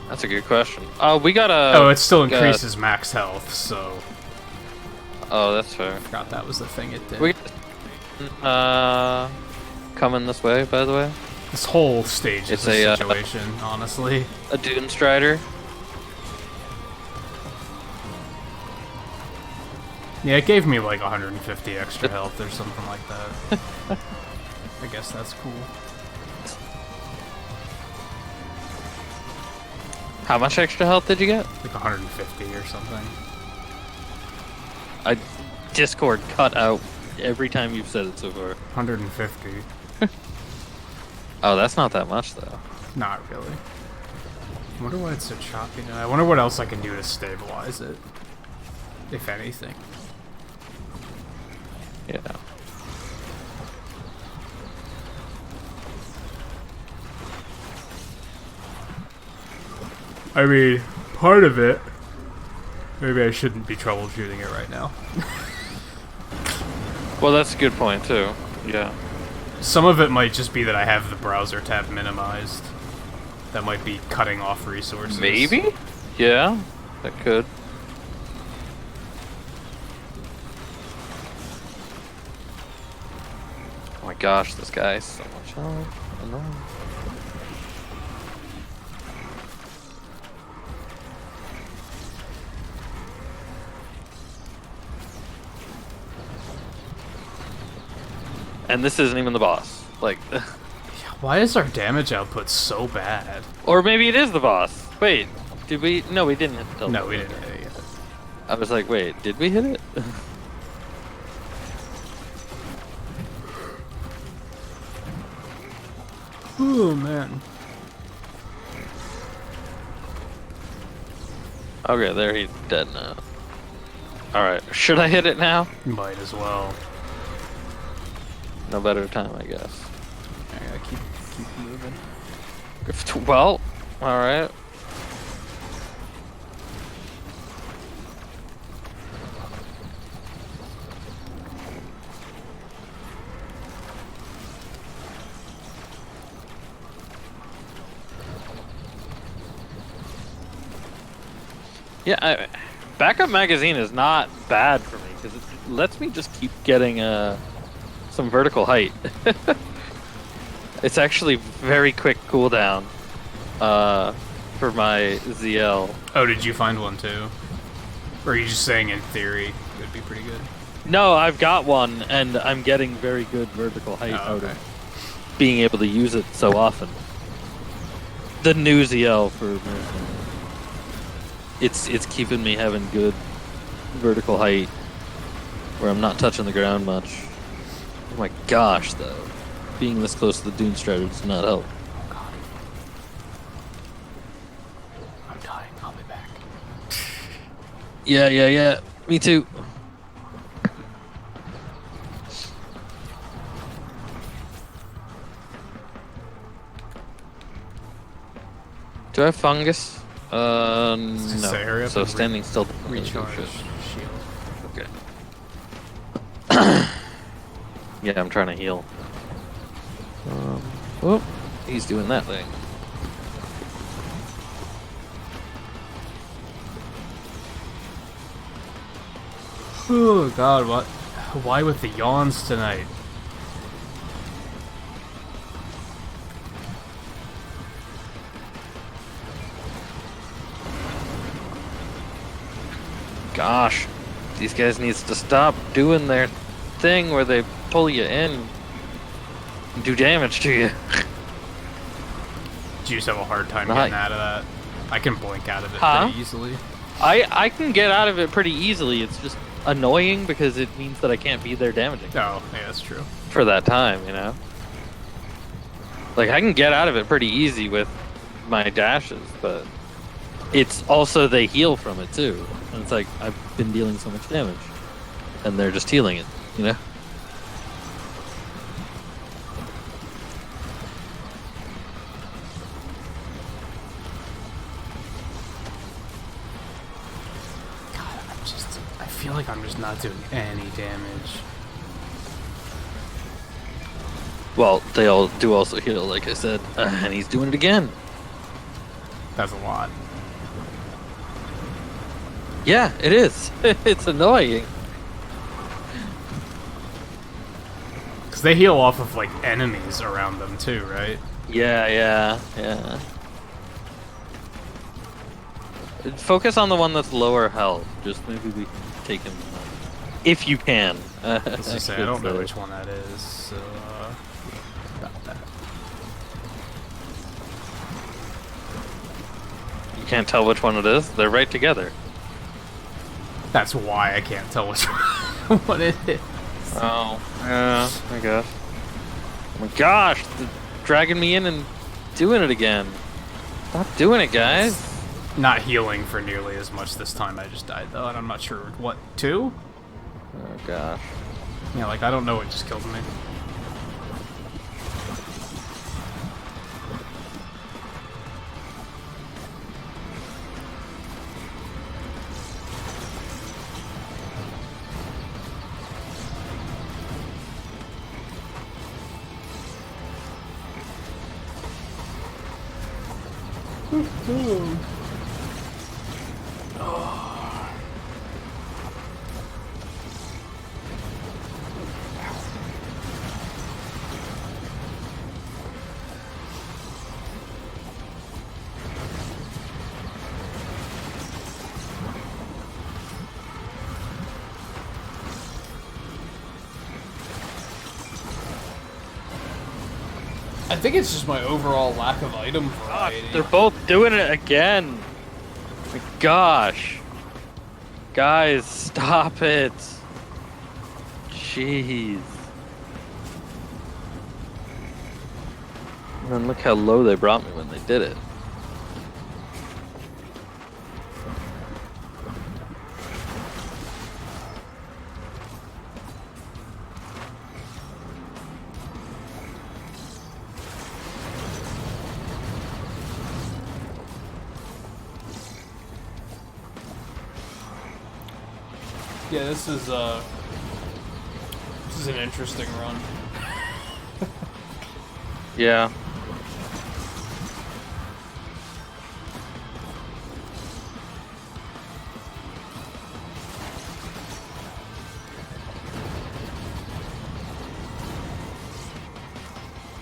That's a good question. We gotta... Oh, it still increases max health, so... Oh, that's fair. I forgot that was the thing it did. We coming this way, by the way. This whole stage It's is a situation, honestly. A Dune Strider. Yeah, it gave me like 150 extra health or something like that. I guess that's cool. How much extra health did you get? Like 150 or something. Discord cut out every time you've said it so far. 150. Oh, that's not that much, though. Not really. I wonder why it's so choppy now. I wonder what else I can do to stabilize it. if anything. Yeah. I mean, part of it... Maybe I shouldn't be troubleshooting it right now. Well, that's a good point, too. Yeah. Some of it might just be that I have the browser tab minimized. That might be cutting off resources. Maybe? Yeah, that could. Oh my gosh, this guy's so much help. Annoying. And this isn't even the boss. Like, why is our damage output so bad? or maybe it is the boss. Wait, did we? No, we didn't hit the teleport. No, we didn't hit it yet. I was like, wait, did we hit it? Oh man. Okay, there, he's dead now. Alright, should I hit it now? Might as well. No better time, I guess. I gotta keep moving. Well, alright. Yeah, backup magazine is not bad for me because it lets me just keep getting some vertical height. It's actually very quick cooldown for my ZL. Oh, did you find one too? Or are you just saying in theory it would be pretty good? No, I've got one, and I'm getting very good vertical height out of being able to use it so often. The new ZL for it's keeping me having good vertical height where I'm not touching the ground much. Oh my gosh, though. Being this close to the Dune Strider does not help. Oh god. I'm dying. I'll be back. Yeah. Me too. Do I have fungus? No. So standing still. Recharge shield. Okay. Yeah, I'm trying to heal. Oh, he's doing that thing. Oh god, what? Why with the yawns tonight? Gosh, these guys needs to stop doing their thing where they pull you in and do damage to you. Do you just have a hard time getting out of that? I can blink out of it pretty easily. I can get out of it pretty easily. It's just annoying because it means that I can't be there damaging. Oh, yeah, that's true. For that time, you know? Like, I can get out of it pretty easy with my dashes, but it's also they heal from it too. And it's like, I've been dealing so much damage. And they're just healing it, you know? God, I feel like I'm just not doing any damage. Well, they all do also heal, like I said. And he's doing it again. That's a lot. Yeah, it is. It's annoying. Because they heal off of, like, enemies around them, too, right? Yeah. Focus on the one that's lower health. Just maybe we can take him if you can. Let's just say, I don't know which one that is, so, about that. You can't tell which one it is? They're right together. That's why I can't tell which one it is. Oh, yeah, I guess. Oh my gosh, they're dragging me in and doing it again. Stop doing it, guys. not healing for nearly as much this time. I just died though, and I'm not sure what 2. Oh gosh. Yeah, like I don't know what just killed me. I think it's just my overall lack of item variety. They're both doing it again. My gosh. Guys, stop it. Jeez. And look how low they brought me when they did it. Yeah, this is an interesting run. Yeah.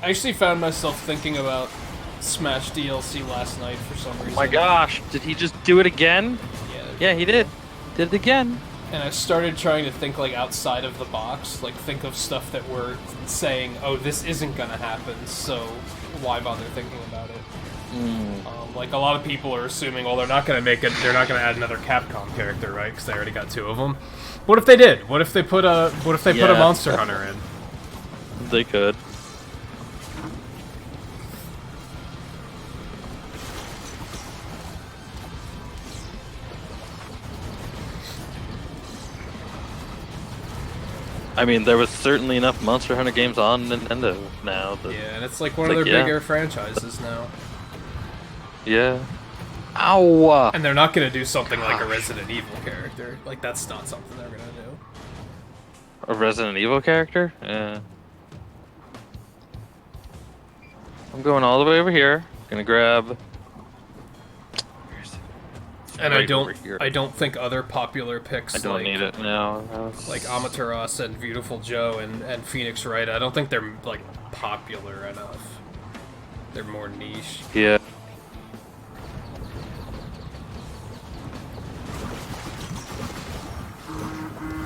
I actually found myself thinking about Smash DLC last night for some reason. Oh my gosh, did he just do it again? Yeah, he did. Did it again. And I started trying to think like outside of the box, like think of stuff that we're saying, oh, this isn't gonna happen, so why bother thinking about it? Like a lot of people are assuming, well, they're not gonna add another Capcom character, right? Because they already got 2 of them. What if they did? What if they put a Monster Hunter in? They could. I mean, there was certainly enough Monster Hunter games on Nintendo now. That, yeah, and it's like one of their bigger franchises now. Yeah. Ow! And they're not going to do something like a Resident Evil character. Like, that's not something they're going to do. A Resident Evil character? Yeah. I'm going all the way over here. Gonna grab... And I don't think other popular picks I don't need it now. Like Amaterasu and Beautiful Joe and Phoenix Wright, I don't think they're like popular enough. They're more niche. Yeah.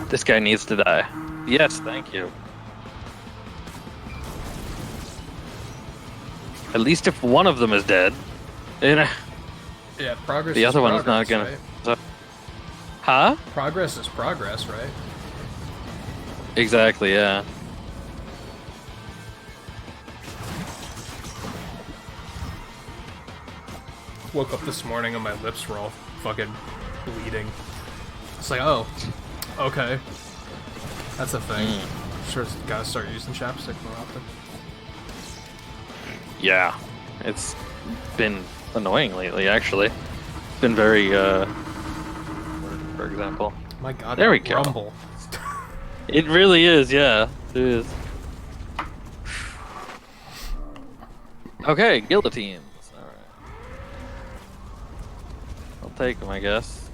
This guy needs to die. Yes, thank you. At least if one of them is dead. Yeah, progress. The other one's not gonna. Right? So, huh? Progress is progress, right? Exactly. Yeah. Woke up this morning and my lips were all fucking bleeding. It's like, oh, okay, that's a thing. Sure, gotta start using chapstick more often. Yeah, it's been annoying lately, actually. It's been very, for example. My god, there we go. Rumble. It really is, yeah. It is. Okay, guillotines. Alright. I'll take them, I guess.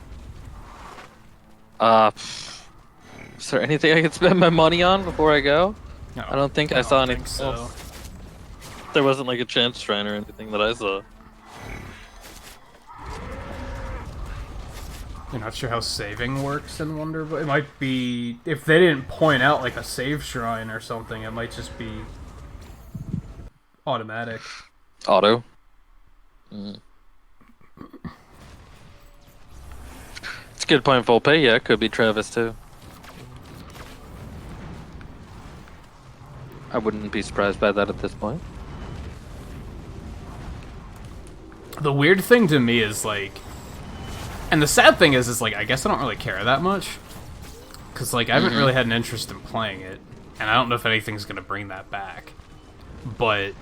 Is there anything I can spend my money on before I go? No, I don't think I saw anything. So. There wasn't like a chance shrine or anything that I saw. I'm not sure how saving works in Wonder, but it might be... If they didn't point out, like, a save shrine or something, it might just be... automatic. Auto? It's a good point, full pay, yeah, it could be Travis, too. I wouldn't be surprised by that at this point. The weird thing to me is, like... And the sad thing is like, I guess I don't really care that much. Because, like, I haven't really had an interest in playing it. And I don't know if anything's going to bring that back. But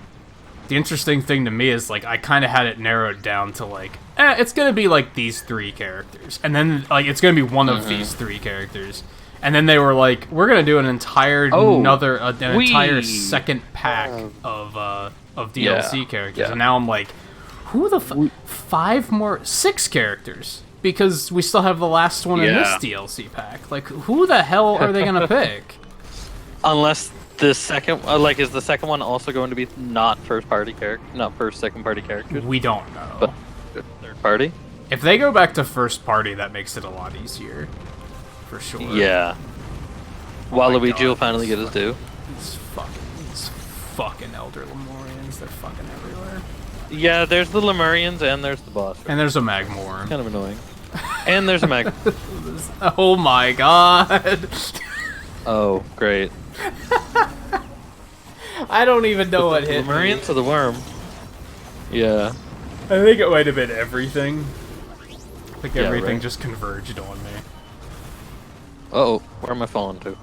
the interesting thing to me is, like, I kind of had it narrowed down to, like, it's going to be, like, these 3 characters. And then, like, it's going to be one of these 3 characters. And then they were like, we're going to do an entire entire second pack of DLC characters. Yeah. And now I'm like, who the 6 characters? Because we still have the last one in this DLC pack. Like, who the hell are they gonna pick? Unless the second, is the second one also going to be not second party characters? We don't know. But third party? If they go back to first party, that makes it a lot easier. For sure. Yeah. Waluigi will finally get his due. These fucking Elder Lemurians, they're fucking everywhere. Yeah, there's the Lemurians and there's the boss. And there's a Magmorn. Kind of annoying. And there's a Mag. Oh my god. Oh, great. I don't even know what hit me. Lemurians or the worm? Yeah. I think it might have been everything. I think everything right. just converged on me. Uh-oh, where am I falling to?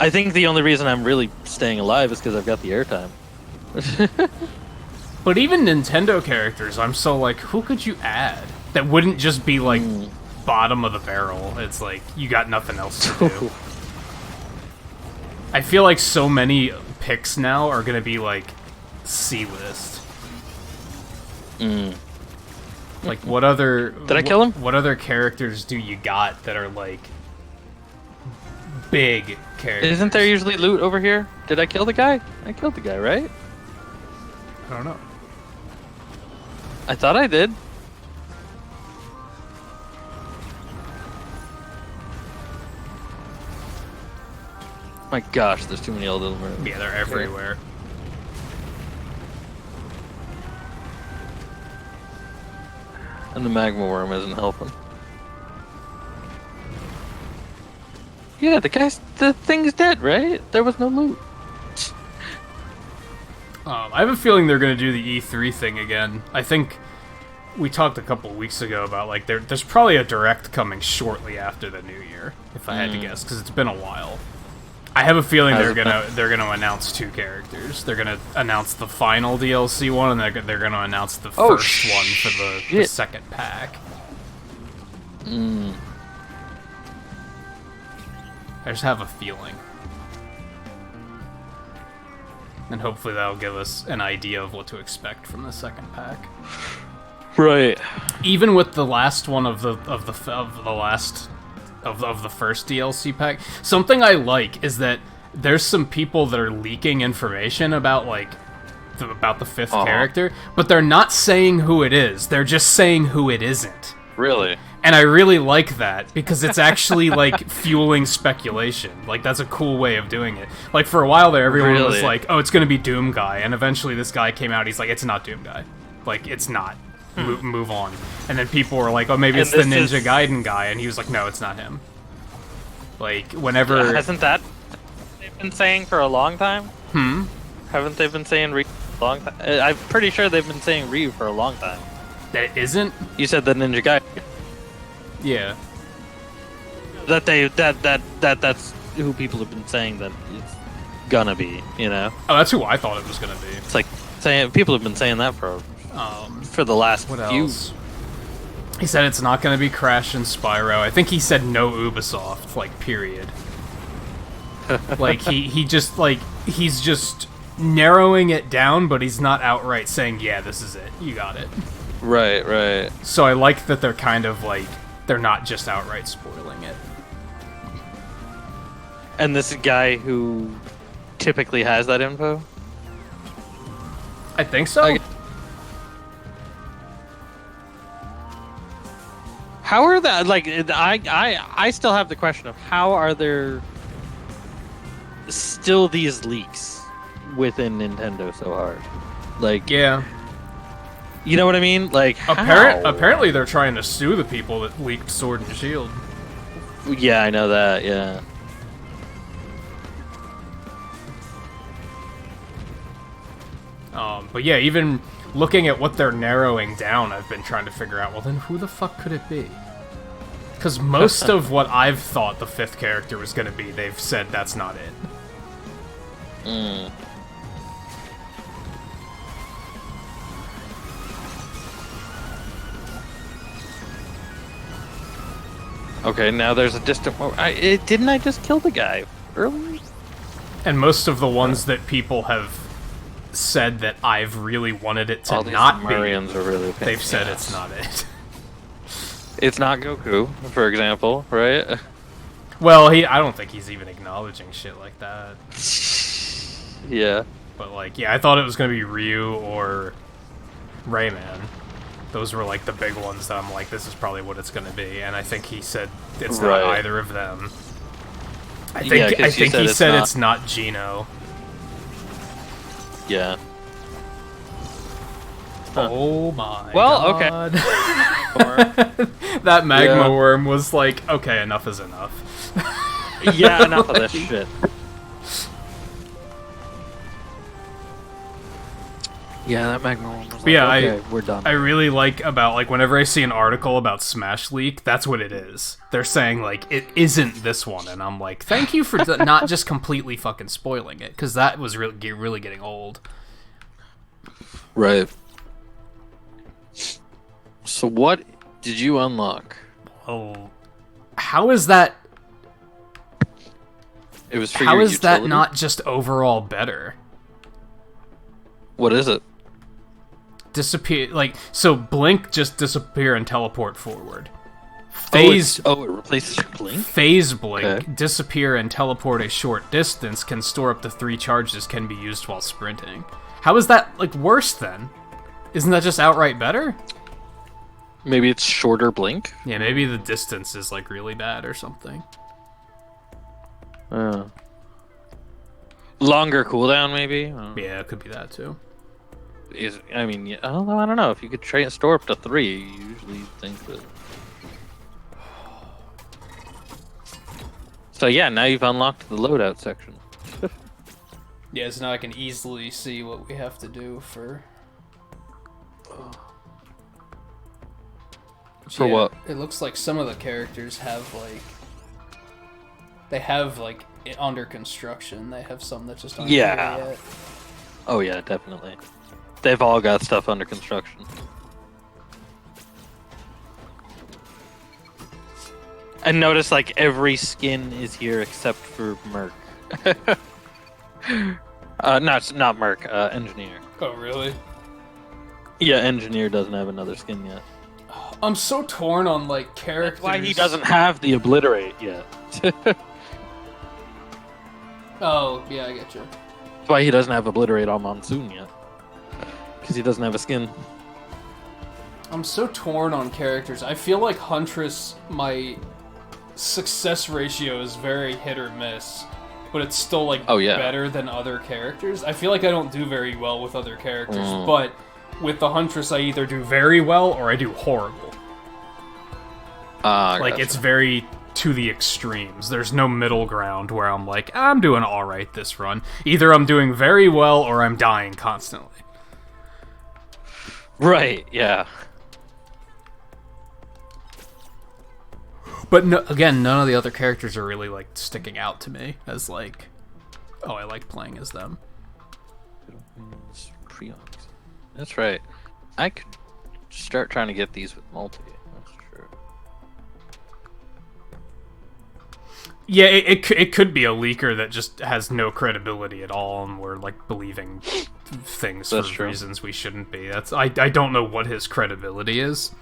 I think the only reason I'm really staying alive is because I've got the airtime. But even Nintendo characters, I'm so like, who could you add that wouldn't just be like bottom of the barrel? It's like you got nothing else to do. I feel like so many picks now are gonna be like C-list. Like what other? Did I kill him? What other characters do you got that are like big characters? Isn't there usually loot over here? Did I kill the guy? I killed the guy, right? I don't know. I thought I did. My gosh, there's too many old little mermaids. Yeah, they're everywhere. And the magma worm isn't helping. Yeah, the thing's dead, right? There was no loot. I have a feeling they're going to do the E3 thing again. I think we talked a couple of weeks ago about like there's probably a direct coming shortly after the new year, if I had to guess, because it's been a while. I have a feeling they're gonna announce 2 characters. They're gonna announce the final DLC one, and they're gonna announce the first one for the second pack. I just have a feeling. And hopefully that'll give us an idea of what to expect from the second pack. Right. Even with the last one of the first DLC pack, something I like is that there's some people that are leaking information about like about the 5th character, but they're not saying who it is. They're just saying who it isn't. Really? And I really like that, because it's actually, like, fueling speculation. Like, that's a cool way of doing it. Like, for a while there, everyone was like, oh, it's gonna be Doom Guy, and eventually this guy came out, he's like, it's not Doom Guy. Like, it's not. Move on. And then people were like, oh, maybe it's the Ninja Gaiden guy, and he was like, no, it's not him. Like, whenever... Yeah, hasn't that they've been saying for a long time? Haven't they been saying Ryu for a long time? I'm pretty sure they've been saying Ryu for a long time. That isn't? You said the Ninja Guy. Yeah. That's who people have been saying that it's gonna be, you know? Oh, that's who I thought it was gonna be. It's like saying people have been saying that for the last what few. Else? He said it's not gonna be Crash and Spyro. I think he said no Ubisoft, like, period. Like, he just, like, he's just narrowing it down, but he's not outright saying, yeah, this is it. You got it. Right. So I like that they're kind of, like, they're not just outright spoiling it. And this guy who typically has that info? I think so. How are that? Like, I still have the question of how are there still these leaks within Nintendo so hard? Like, yeah. You know what I mean? Like, apparently they're trying to sue the people that leaked Sword and Shield. Yeah, I know that, yeah. But yeah, even looking at what they're narrowing down, I've been trying to figure out, well, then who the fuck could it be? Because most of what I've thought the 5th character was going to be, they've said that's not it. Okay, now there's a distant... didn't I just kill the guy earlier? And most of the ones that people have said that I've really wanted it to not be, are really they've said it's not it. It's not Goku, for example, right? Well, I don't think he's even acknowledging shit like that. Yeah. But, like, yeah, I thought it was going to be Ryu or Rayman. Those were, like, the big ones that I'm like, this is probably what it's going to be. And I think he said it's not either of them. I think he said it's not Gino. Yeah. Oh my God. Okay. That magma worm was like, okay, enough is enough. Yeah, enough of this shit. Yeah, that magma worm was like, okay, we're done. I really like about, like, whenever I see an article about Smash Leak, that's what it is. They're saying, like, it isn't this one, and I'm like, thank you for not just completely fucking spoiling it, because that was really getting old. Right. So what did you unlock? Oh, how is that? It was for how your is utility? that not just overall better? What is it? Disappear, like, so Blink just disappear and teleport forward. Phase it replaces Blink? Phase Blink, disappear and teleport a short distance, can store up to 3 charges, can be used while sprinting. How is that, like, worse then? Isn't that just outright better? Maybe it's shorter Blink? Yeah, maybe the distance is, like, really bad or something. Longer cooldown, maybe? Yeah, it could be that, too. I mean, although I don't know. If you could store up to 3, you usually think that... So yeah, now you've unlocked the loadout section. Yeah, so now I can easily see what we have to do for... For what? It looks like some of the characters have, like... They have, like, under construction. They have some that just aren't here yet. Oh yeah, definitely. They've all got stuff under construction. And notice, like, every skin is here except for Merc. Not Merc, Engineer. Oh, really? Yeah, Engineer doesn't have another skin yet. I'm so torn on, like, characters. That's why he doesn't have the Obliterate yet. Oh, yeah, I get you. That's why he doesn't have Obliterate on Monsoon yet. Because he doesn't have a skin. I'm so torn on characters. I feel like Huntress, my success ratio is very hit or miss, but it's still, like, better than other characters. I feel like I don't do very well with other characters, but with the Huntress, I either do very well or I do horrible. Like, gotcha. it's very to the extremes. There's no middle ground where I'm like, I'm doing alright this run. Either I'm doing very well or I'm dying constantly. Right, yeah. But no, again, none of the other characters are really, like, sticking out to me as, like, oh, I like playing as them. That's right. I could start trying to get these with multi. That's true. Yeah, it could be a leaker that just has no credibility at all, and we're, like, believing things for reasons we shouldn't be. I don't know what his credibility is.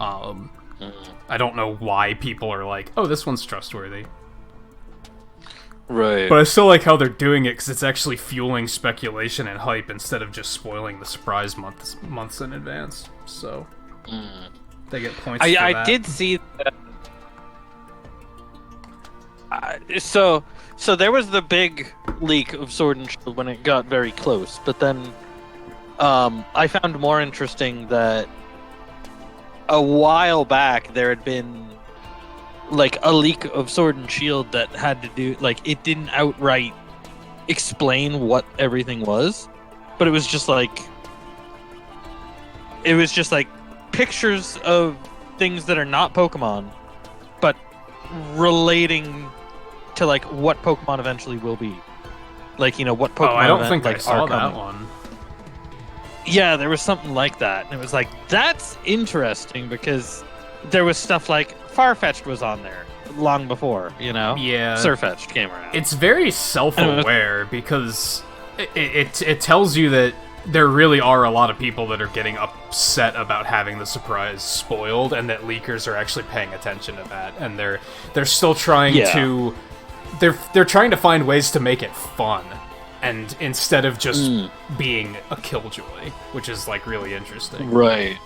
I don't know why people are like, oh, this one's trustworthy. Right. But I still like how they're doing it, because it's actually fueling speculation and hype instead of just spoiling the surprise months in advance. So, they get points for that. I did see that. So there was the big leak of Sword and Shield when it got very close, but then I found more interesting that a while back there had been, like, a leak of Sword and Shield that had to do, like, it didn't outright explain what everything was, but it was just like it was just like pictures of things that are not Pokemon, but relating to like what Pokemon eventually will be. Like, what Pokemon I don't think I saw are that coming. one. Yeah, there was something like that. And it was like, that's interesting because there was stuff like Farfetch'd was on there long before, Yeah. Surfetch'd came around. It's very self-aware because it tells you that there really are a lot of people that are getting upset about having the surprise spoiled, and that leakers are actually paying attention to that, and they're still trying to they're trying to find ways to make it fun, and instead of just being a killjoy, which is like really interesting. Right.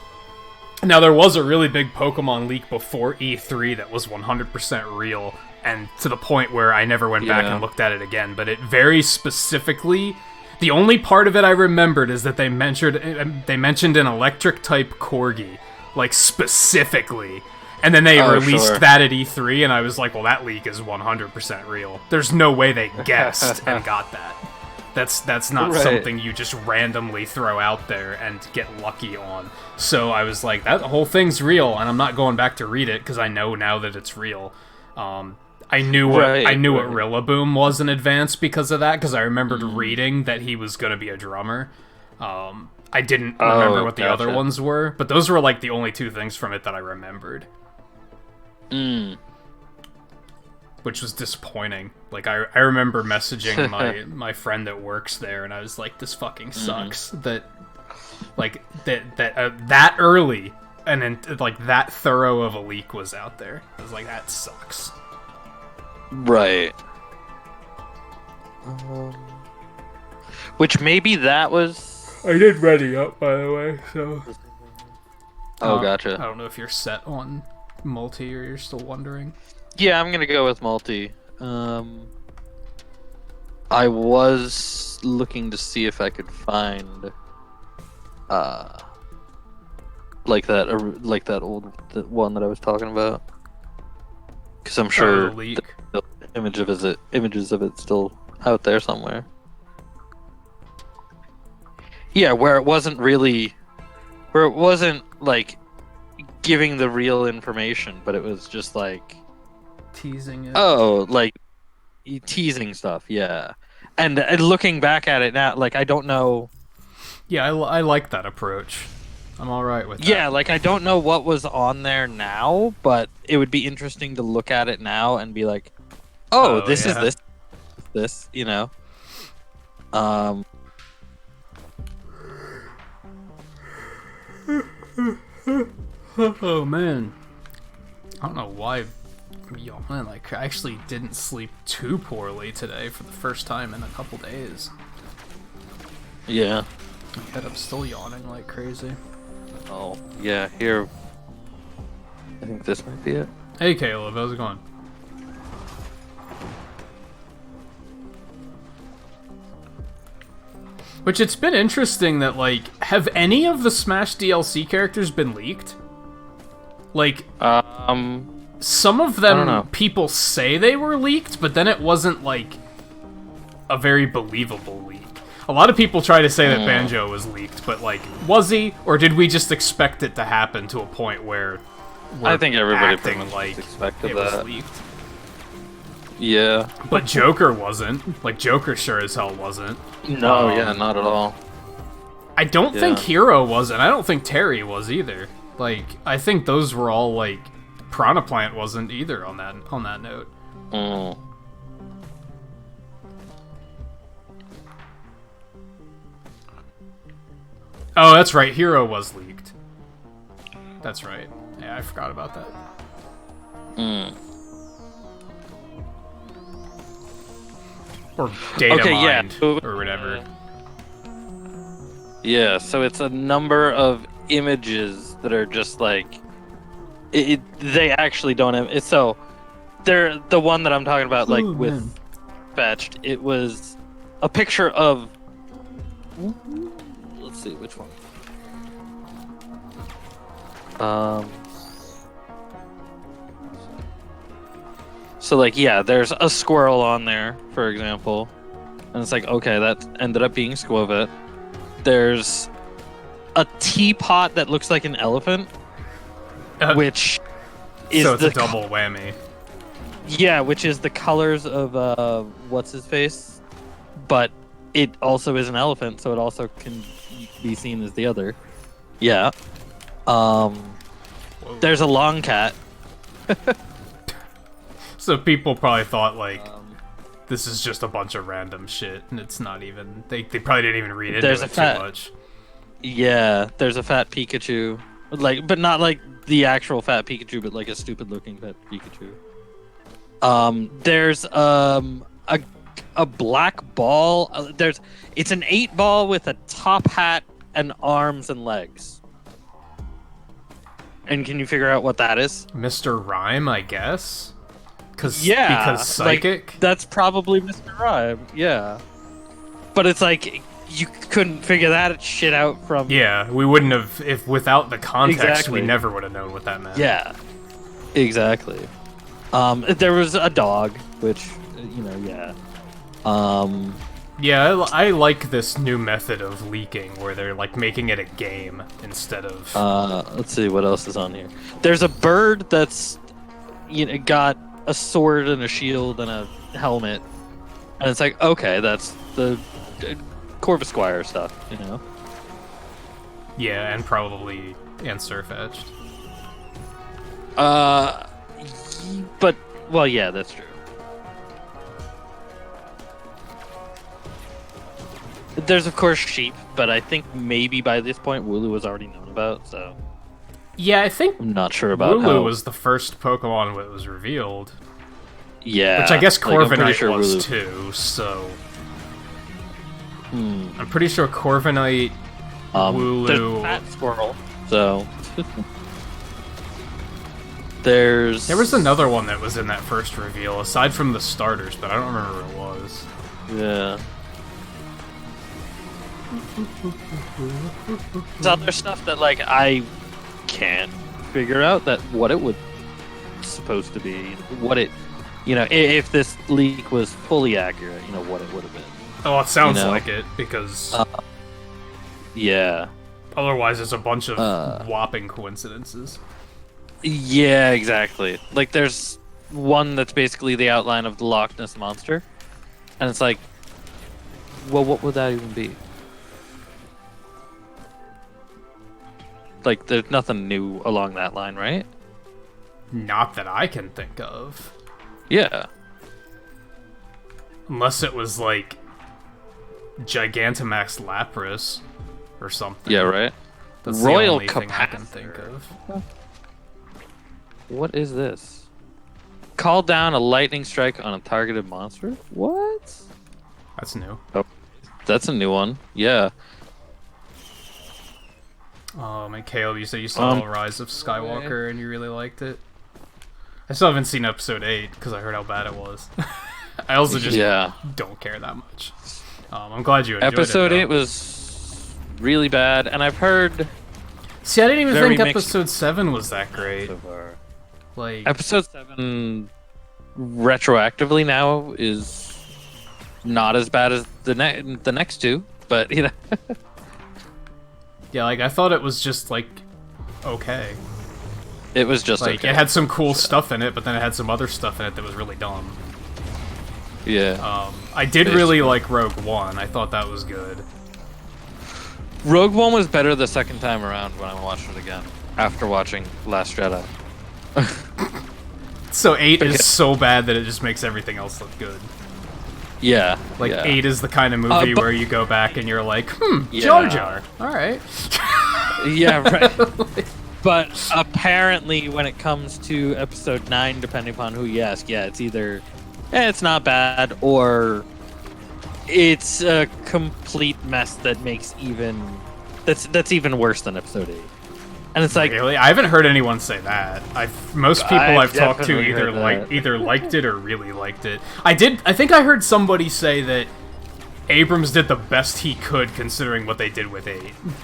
Now, there was a really big Pokemon leak before E3 that was 100% real, and to the point where I never went back and looked at it again, but it very specifically... The only part of it I remembered is that they mentioned an electric-type Corgi, like, specifically, and then they released that at E3, and I was like, well, that leak is 100% real. There's no way they guessed and got that. That's not something you just randomly throw out there and get lucky on. So I was like, that whole thing's real, and I'm not going back to read it because I know now that it's real. I knew what Rillaboom was in advance because of that, because I remembered reading that he was going to be a drummer. I didn't remember what the other ones were, but those were like the only two things from it that I remembered. Which was disappointing. Like, I remember messaging my friend that works there, and I was like, this fucking sucks. That early, and then, like, that thorough of a leak was out there. I was like, that sucks. Right. Which maybe that was... I did ready up, by the way, so... Oh, gotcha. I don't know if you're set on multi or you're still wondering. Yeah, I'm gonna go with multi. I was looking to see if I could find, like that old one that I was talking about, because I'm sure the images of it still out there somewhere. Yeah, where it wasn't like giving the real information, but it was just like teasing it. Oh, like teasing stuff, yeah. And looking back at it now, like, I don't know. Yeah, I like that approach. I'm all right with that. Yeah, like, I don't know what was on there now, but it would be interesting to look at it now and be like, oh, this is this, Oh man, I don't know why. Yo, man, like, I actually didn't sleep too poorly today for the first time in a couple days. Yeah. Yet I'm still yawning like crazy. Oh, yeah, here. I think this might be it. Hey, Caleb, how's it going? Which, it's been interesting that, like, have any of the Smash DLC characters been leaked? Like, some of them, people say they were leaked, but then it wasn't, like, a very believable leak. A lot of people try to say that Banjo was leaked, but, like, was he? Or did we just expect it to happen to a point where I think everybody acting like expected it that. was leaked? Yeah. But Joker wasn't. Like, Joker sure as hell wasn't. No, yeah, not at all. I don't think Hero was, and I don't think Terry was either. Like, I think those were all, like, Piranha Plant wasn't either on that note. Mm. Oh, that's right. Hero was leaked. That's right. Yeah, I forgot about that. Mm. Or data mined, yeah. or whatever. Yeah, so it's a number of images that are just like... they actually don't have... So, they're the one that I'm talking about, like, with Fetched, it was a picture of... Let's see, which one? So, like, yeah, there's a squirrel on there, for example. And it's like, okay, that ended up being Squovet. There's a teapot that looks like an elephant, which is so it's the a double whammy. Yeah, which is the colors of what's his face, but it also is an elephant, so it also can be seen as the other. Yeah. There's a long cat. So people probably thought like this is just a bunch of random shit, and it's not even. They probably didn't even read into it too much. Yeah, there's a fat Pikachu, but not like the actual fat Pikachu, but like a stupid-looking fat Pikachu. There's a black ball. It's an 8-ball with a top hat and arms and legs. And can you figure out what that is? Mr. Rhyme, I guess. Because psychic. Like, that's probably Mr. Rhyme. Yeah, but it's like you couldn't figure that shit out from. Yeah, we wouldn't have if without the context. Exactly. We never would have known what that meant. Yeah, exactly. There was a dog, which yeah. Yeah, I like this new method of leaking where they're like making it a game instead of. Let's see what else is on here. There's a bird that's got a sword and a shield and a helmet, and it's like, okay, that's the Corvusquire stuff, Yeah, and probably Surfetched. But well, yeah, that's true. There's of course sheep, but I think maybe by this point Wooloo was already known about, so. Yeah, I think I'm not sure about Wooloo was the first Pokemon that was revealed. Yeah. Which I guess Corviknight sure was Wooloo. too, so... I'm pretty sure Corviknight, Wooloo... There's a fat squirrel, so... There was another one that was in that first reveal, aside from the starters, but I don't remember what it was. Yeah. There's other stuff that, like, I can't figure out what it would supposed to be. What it, if this leak was fully accurate, what it would have been. Oh, it sounds like it, because... yeah. Otherwise, it's a bunch of whopping coincidences. Yeah, exactly. Like, there's one that's basically the outline of the Loch Ness Monster. And it's like, well, what would that even be? Like, there's nothing new along that line, right? Not that I can think of. Yeah. Unless it was, like, Gigantamax Lapras or something. Yeah, right? That's Royal the only thing I can Capacitor. think of. What is this? Call down a lightning strike on a targeted monster? What? That's new. Oh, that's a new one. Yeah. Man, Caleb, you said you saw Rise of Skywalker and you really liked it. I still haven't seen episode 8 because I heard how bad it was. I also just don't care that much. I'm glad you enjoyed episode it. Episode 8 was really bad, and I've heard. See, I didn't even think mixed episode 7 was that great. So far. Like episode 7, retroactively now, is not as bad as the next two, but yeah, like I thought it was just like okay. It was just like okay. It had some cool stuff in it, but then it had some other stuff in it that was really dumb. Yeah. I did really like Rogue One. I thought that was good. Rogue One was better the second time around when I watched it again after watching Last Jedi. So 8 is so bad that it just makes everything else look good. Yeah. Like 8 is the kind of movie where you go back and you're like, yeah. Jar Jar. All right. Yeah, right. But apparently, when it comes to episode 9, depending upon who you ask, it's either it's not bad or it's a complete mess that makes that's even worse than episode 8. And it's like, really? I haven't heard anyone say that. Most people I've talked to either liked it or really liked it. I think I heard somebody say that Abrams did the best he could considering what they did with 8.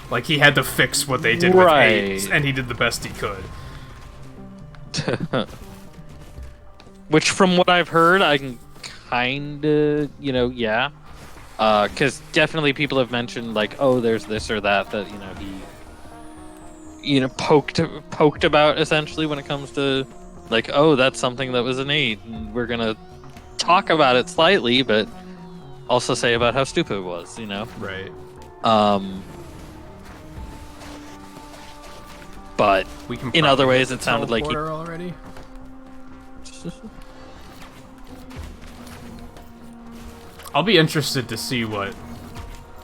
Like he had to fix what they did with 8, and he did the best he could. Which, from what I've heard, I can kinda, because definitely people have mentioned like, oh, there's this or that he poked about essentially when it comes to like, oh, that's something that was innate, and we're gonna talk about it slightly, but also say about how stupid it was, Right. But We can in other probably ways, get it sounded like teleporter already. I'll be interested to see what.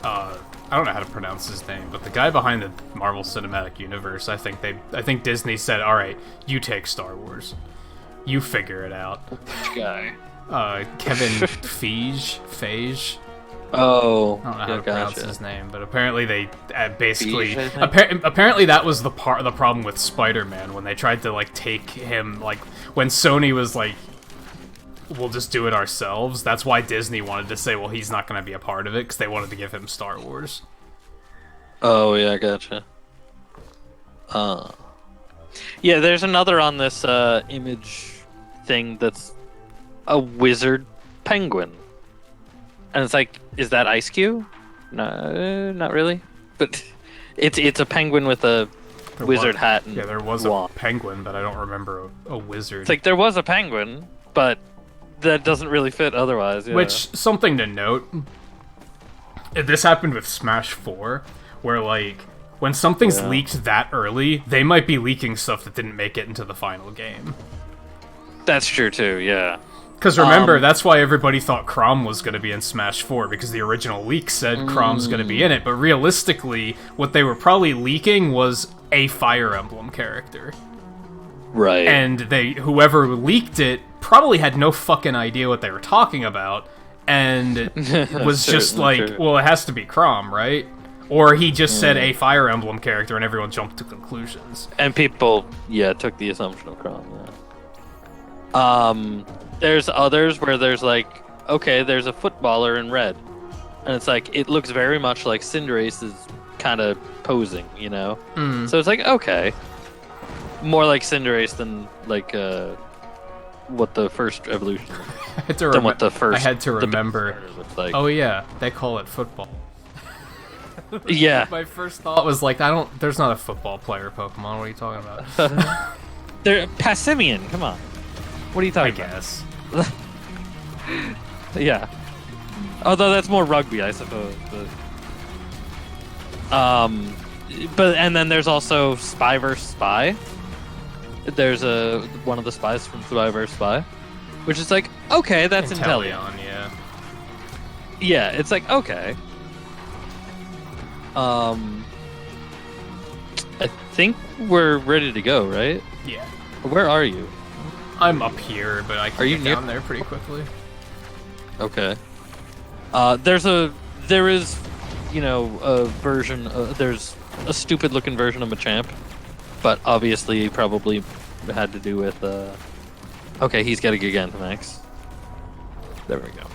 I don't know how to pronounce his name, but the guy behind the Marvel Cinematic Universe, I think Disney said, "All right, you take Star Wars, you figure it out." Which guy? Kevin Feige. Oh, I don't know how to pronounce his name, but apparently they basically Feige, I think? apparently that was the problem with Spider-Man when they tried to like take him, like when Sony was like, we'll just do it ourselves. That's why Disney wanted to say, well, he's not going to be a part of it, because they wanted to give him Star Wars. Oh yeah, gotcha. Yeah, there's another on this image thing that's a wizard penguin. And it's like, is that Ice Cube? No, not really. But it's a penguin with a wizard hat and there was wand. a penguin, but I don't remember a wizard. It's like there was a penguin, but that doesn't really fit otherwise. Yeah. Which, something to note, this happened with Smash 4, where like, when something's leaked that early, they might be leaking stuff that didn't make it into the final game. That's true too, yeah. Because remember, that's why everybody thought Chrom was going to be in Smash 4, because the original leak said Chrom's going to be in it, but realistically, what they were probably leaking was a Fire Emblem character. Right. And whoever leaked it probably had no fucking idea what they were talking about, and was just like, well, it has to be Chrom, right? Or he just said a Fire Emblem character, and everyone jumped to conclusions. And people, took the assumption of Chrom, There's others where there's like, okay, there's a footballer in red. And it's like, it looks very much like Cinderace is kind of posing, So it's like, okay. More like Cinderace than like what the first evolution than what the first. I had to remember. Like. Oh yeah, they call it football. Yeah. My first thought was like, there's not a football player Pokemon. What are you talking about? They're Passimian. Come on. What are you talking about? I guess. Yeah. Although that's more rugby, I suppose. But and then there's also Spy vs. Spy. There's one of the spies from Spy vs. Spy, which is like, okay, that's Inteleon. Yeah. Yeah, it's like, okay. I think we're ready to go, right? Yeah. Where are you? I'm up here, but I can get down there pretty quickly. Okay. There is, a version. There's a stupid-looking version of Machamp, but obviously probably had to do with. Okay, he's got a Gigantamax. There we go.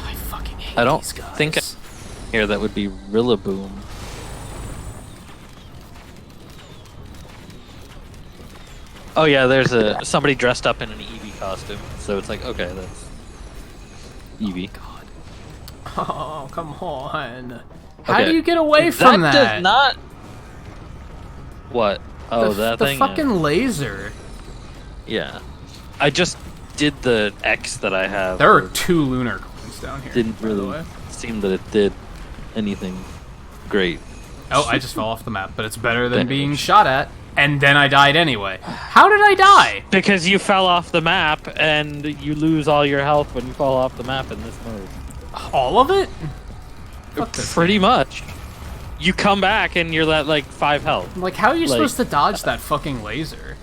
I fucking hate I don't these guys. think here that would be Rillaboom. Oh yeah, there's somebody dressed up in an Eevee costume, so it's like, okay, that's Eevee. God. Oh, come on. How do you get away from that? That does not... What? Oh, that thing? The fucking laser. Yeah. I just did the X that I have. There are 2 lunar coins down here. Didn't really seem that it did anything great. Oh, I just fell off the map, but it's better than being shot at. And then I died anyway. How did I die? Because you fell off the map, and you lose all your health when you fall off the map in this mode. All of it? Pretty much. You come back, and you're at, like, 5 health. Like, how are you supposed to dodge that fucking laser?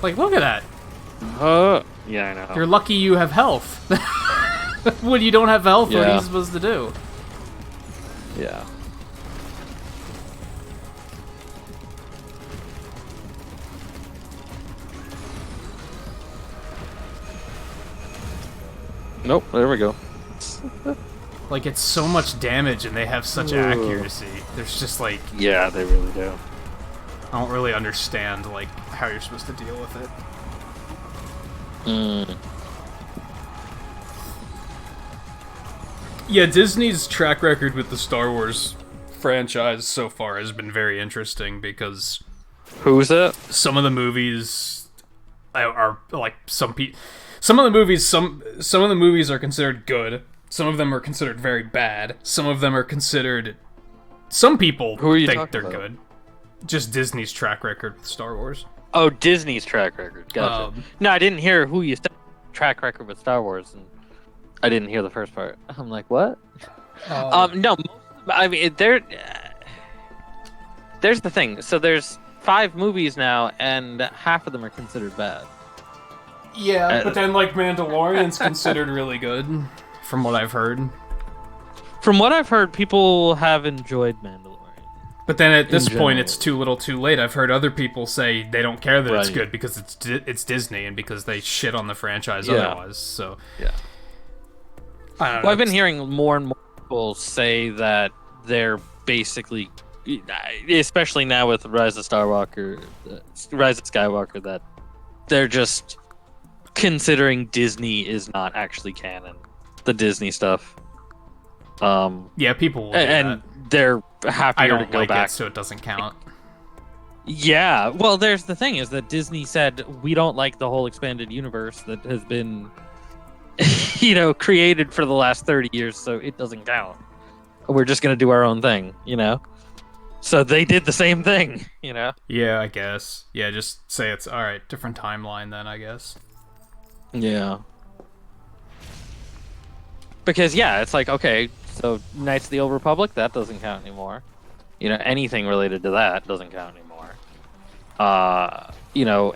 Like, look at that. Yeah, I know. You're lucky you have health. When you don't have health, what are you supposed to do? Yeah. Nope, there we go. Like, it's so much damage and they have such accuracy. There's just like... Yeah, they really do. I don't really understand, like, how you're supposed to deal with it. Yeah, Disney's track record with the Star Wars franchise so far has been very interesting because Who's it? some of the movies are like some of the movies some of the movies are considered good. Some of them are considered very bad. Some of them are considered. Some people Who are you think talking they're about? good. Just Disney's track record with Star Wars. Oh, Disney's track record. Gotcha. No, I didn't hear who you said track record with Star Wars, and I didn't hear the first part. I'm like, what? No, I mean, there's the thing. So there's 5 movies now, and half of them are considered bad. Yeah, but then like Mandalorian's considered really good, from what I've heard. From what I've heard, people have enjoyed Mandalorian. But then at this In point, general. it's too little, too late. I've heard other people say they don't care that it's Right. good because it's Disney and because they shit on the franchise Yeah. otherwise. So Yeah. I don't know. Well, I've been hearing more and more people say that they're basically, especially now with Rise of Skywalker, that they're just considering Disney is not actually canon, the Disney stuff. Yeah, people will do And that. they're happier I to don't go like back. it, so it doesn't count. Yeah, well, there's the thing is that Disney said we don't like the whole expanded universe that has been, created for the last 30 years, so it doesn't count. We're just gonna do our own thing, So they did the same thing, Yeah, I guess. Yeah, just say it's alright, different timeline then, I guess. Yeah. Because it's like, okay, so Knights of the Old Republic, that doesn't count anymore. Anything related to that doesn't count anymore.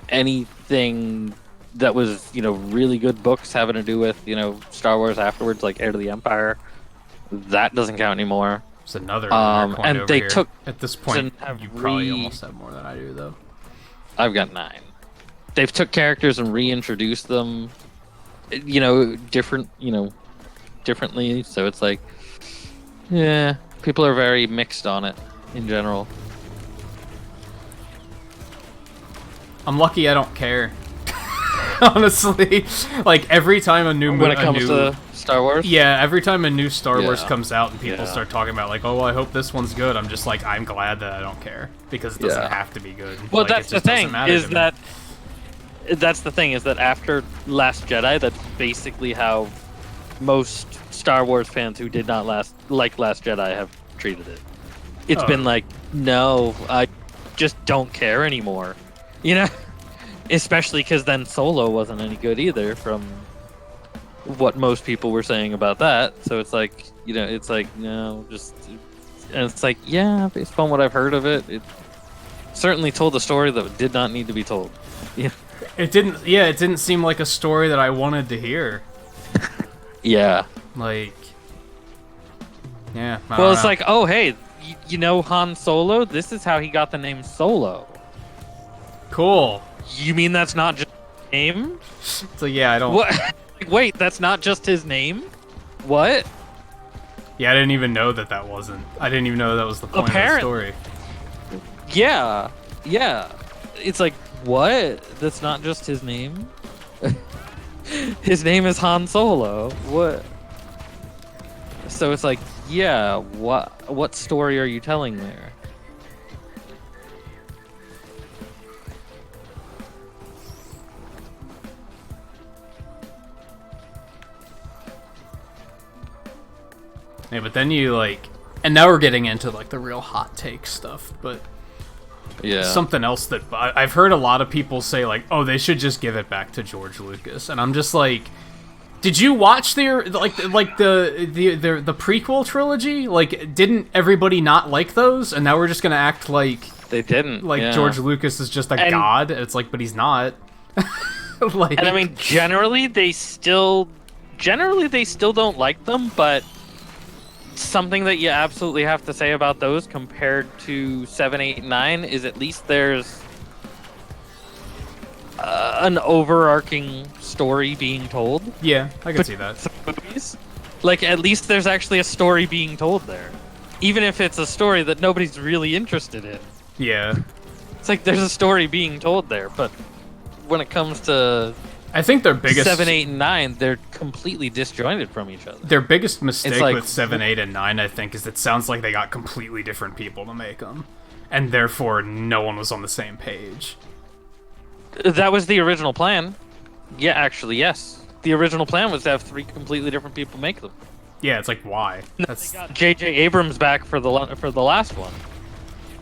Anything that was, really good books having to do with, Star Wars afterwards, like Heir to the Empire, that doesn't count anymore. It's another coin and over they here. took At this point, have you probably almost have more than I do, though. I've got 9. They've took characters and reintroduced them, differently. So it's like, yeah, people are very mixed on it in general. I'm lucky I don't care. Honestly, like every time a new When it comes to Star Wars, Yeah, every time a new Star Wars Yeah. comes out and people Yeah. start talking about like, oh, well, I hope this one's good. I'm just like, I'm glad that I don't care because it doesn't Yeah. have to be good. Well, Like, that's it the just doesn't thing matter is to me. that's the thing is that after Last Jedi, that's basically how most Star Wars fans who did not like Last Jedi have treated it. It's Oh. been like, no, I just don't care anymore, Especially because then Solo wasn't any good either, from what most people were saying about that. So it's like, it's like, no, and it's like, yeah, based upon what I've heard of it, it certainly told a story that did not need to be told. Yeah. It didn't seem like a story that I wanted to hear. Yeah. Like, yeah. I Well, don't it's know. like, oh, hey, you know Han Solo? This is how he got the name Solo. Cool. You mean that's not just his name? So yeah, I don't. What? Wait, that's not just his name? What? Yeah, I didn't even know that wasn't. I didn't even know that was the point of the story. Yeah. It's like, what? That's not just his name? His name is Han Solo. What? So it's like, yeah, what story are you telling there? Yeah, but then you like, and now we're getting into like the real hot take stuff, but Yeah. something else that I've heard a lot of people say like, oh, they should just give it back to George Lucas, and I'm just like, did you watch the prequel trilogy? Like, didn't everybody not like those? And now we're just gonna act like They didn't. like George Lucas is just a god. It's like, but he's not. Like, And I mean, generally they still don't like them, but something that you absolutely have to say about those compared to 7, 8, 9 is at least there's an overarching story being told. yeah, I can see that. Movies. Like, at least there's actually a story being told there. Even if it's a story that nobody's really interested in. Yeah, It's like there's a story being told there, but when it comes to I think their biggest 7, 8, and 9, they're completely disjointed from each other. Their biggest mistake like- with 7, 8, and 9, I think, is it sounds like they got completely different people to make them, and therefore no one was on the same page. That was the original plan. Yeah, actually, yes. The original plan was to have 3 completely different people make them. Yeah, it's like, why? They got J.J. Abrams back for the last one,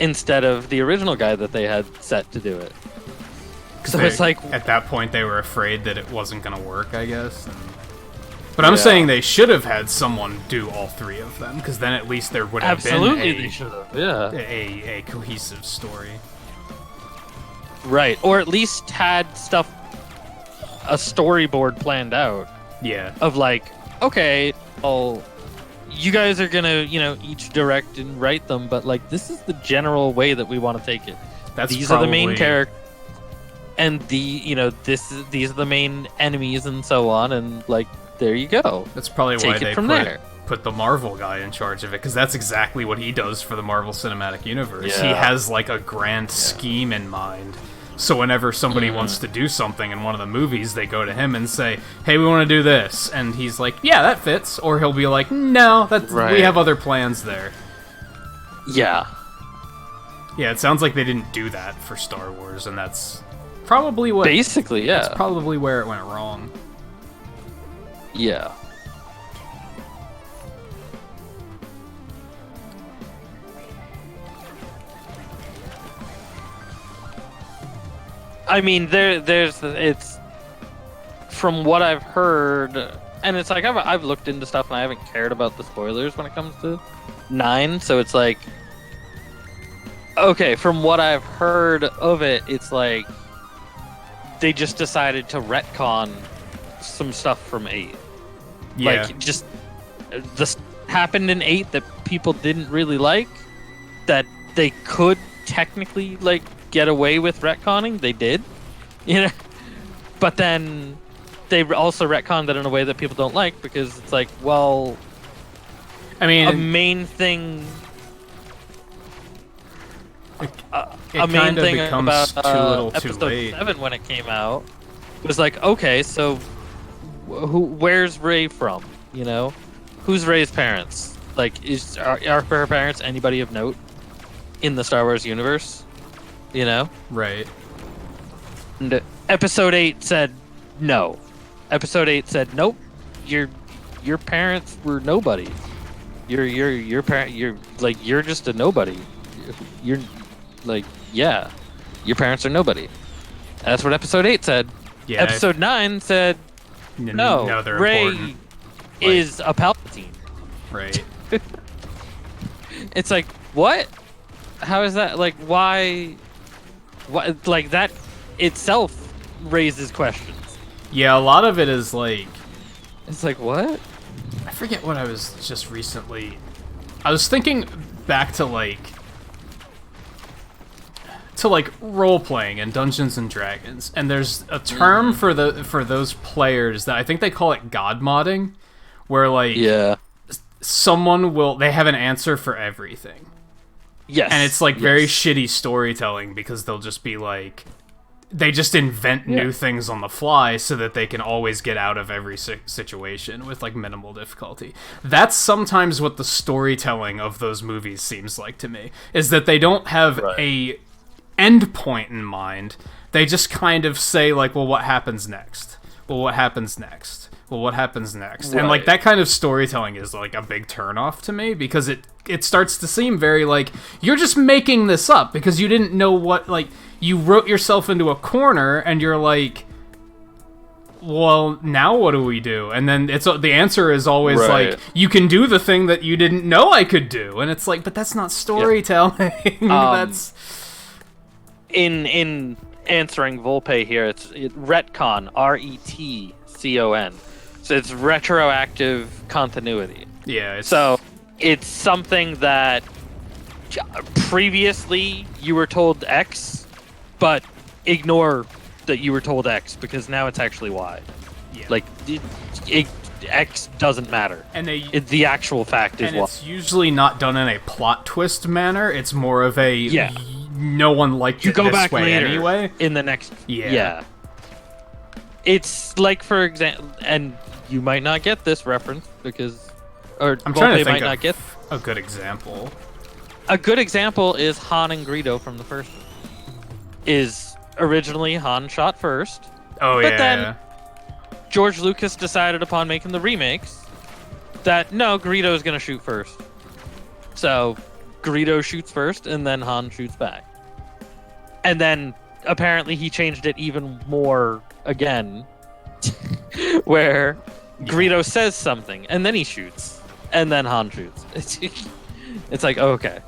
instead of the original guy that they had set to do it. So it's like, at that point they were afraid that it wasn't going to work, I guess. But I'm saying they should have had someone do all 3 of them, because then at least there would have absolutely been they should have. Yeah. a cohesive story. Right, or at least had a storyboard planned out. Yeah. Of like, okay, well, you guys are gonna, each direct and write them, but like, this is the general way that we want to take it. These are the main characters, and these are the main enemies, and so on, and like, there you go. That's probably why they there. Put the Marvel guy in charge of it, because that's exactly what he does for the Marvel Cinematic Universe. Yeah. He has like a grand scheme in mind. So whenever somebody wants to do something in one of the movies, they go to him and say, "Hey, we want to do this," and he's like, "Yeah, that fits," or he'll be like, "No, we have other plans there." Yeah. Yeah, it sounds like they didn't do that for Star Wars, and that's probably what. Basically, yeah. That's probably where it went wrong. Yeah. I mean, it's from what I've heard, and it's like I've looked into stuff and I haven't cared about the spoilers when it comes to 9, so it's like, okay, from what I've heard of it, it's like they just decided to retcon some stuff from 8. Yeah. Like, just this happened in 8 that people didn't really like, that they could technically like get away with retconning. They did, but then they also retconned it in a way that people don't like, because it's like, well, I mean, a main thing kind of becomes about too little too episode late. 7 when it came out was like, okay, so where's Rey from? Who's Rey's parents? Like, are her parents anybody of note in the Star Wars universe? Right. And episode 8 said no. Episode 8 said, nope. Your parents were nobody. Your parent. You're just a nobody. You're like, yeah. Your parents are nobody. That's what episode 8 said. Yeah. Episode 9 said, no. They're Rey important. is a Palpatine. Right. It's like, what? How is that? Like, why? What? Like, that itself raises questions. Yeah, a lot of it is like, It's like, what? I forget what I was just recently. I was thinking back to role playing and Dungeons and Dragons, and there's a term for those players that I think they call it god modding, where like they have an answer for everything. Yes. And it's like very shitty storytelling, because they'll just be like, they just invent new things on the fly so that they can always get out of every situation with like minimal difficulty. That's sometimes what the storytelling of those movies seems like to me, is that they don't have a end point in mind. They just kind of say like, well, what happens next? Well, what happens next? Well, what happens next? And like that kind of storytelling is like a big turnoff to me, because it starts to seem very like you're just making this up because you didn't know what, like, you wrote yourself into a corner and you're like, well, now what do we do? And then the answer is always like, you can do the thing that you didn't know I could do. And it's like, but that's not storytelling. That's in answering Volpe here, it's retcon, RETCON. So it's retroactive continuity. Yeah. So it's something that previously you were told X, but ignore that you were told X, because now it's actually Y. Yeah. Like, X doesn't matter. And the actual fact is Y. Y. It's usually not done in a plot twist manner. It's more of a no one liked you it go this back way later anyway. In the next. Yeah. It's like, for example, and you might not get this reference because, or I'm trying to Volpe might think not get. of a good example. A good example is Han and Greedo from the first one. Is originally Han shot first. Oh, but yeah. then George Lucas decided upon making the remakes that no, Greedo's gonna shoot first. So Greedo shoots first and then Han shoots back. And then apparently he changed it even more again where Greedo says something and then he shoots and then Han shoots. It's like, okay.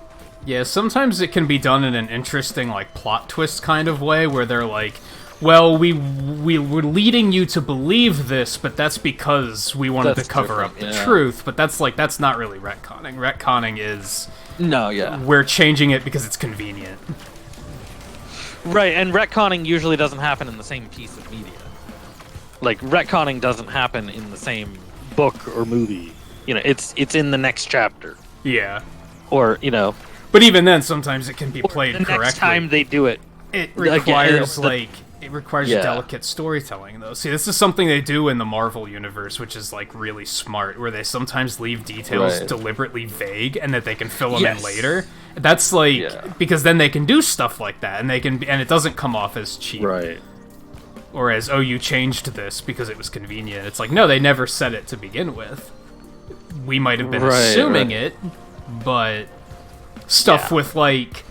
Yeah, sometimes it can be done in an interesting, like, plot twist kind of way, where they're like, well, we were leading you to believe this, but that's because we wanted to cover up the truth. But that's not really retconning. Retconning is... No, yeah. We're changing it because it's convenient. Right, and retconning usually doesn't happen in the same piece of media. Like, retconning doesn't happen in the same book or movie. You know, it's in the next chapter. Yeah. Or, you know... But even then, sometimes it can be played correctly. The next time they do it. It requires, it requires delicate storytelling, though. See, this is something they do in the Marvel universe, which is, like, really smart, where they sometimes leave details deliberately vague, and that they can fill them in later. That's, like, because then they can do stuff like that, and it doesn't come off as cheap. Right. Or as, oh, you changed this because it was convenient. It's like, no, they never said it to begin with. We might have been assuming it, but... Stuff with, like...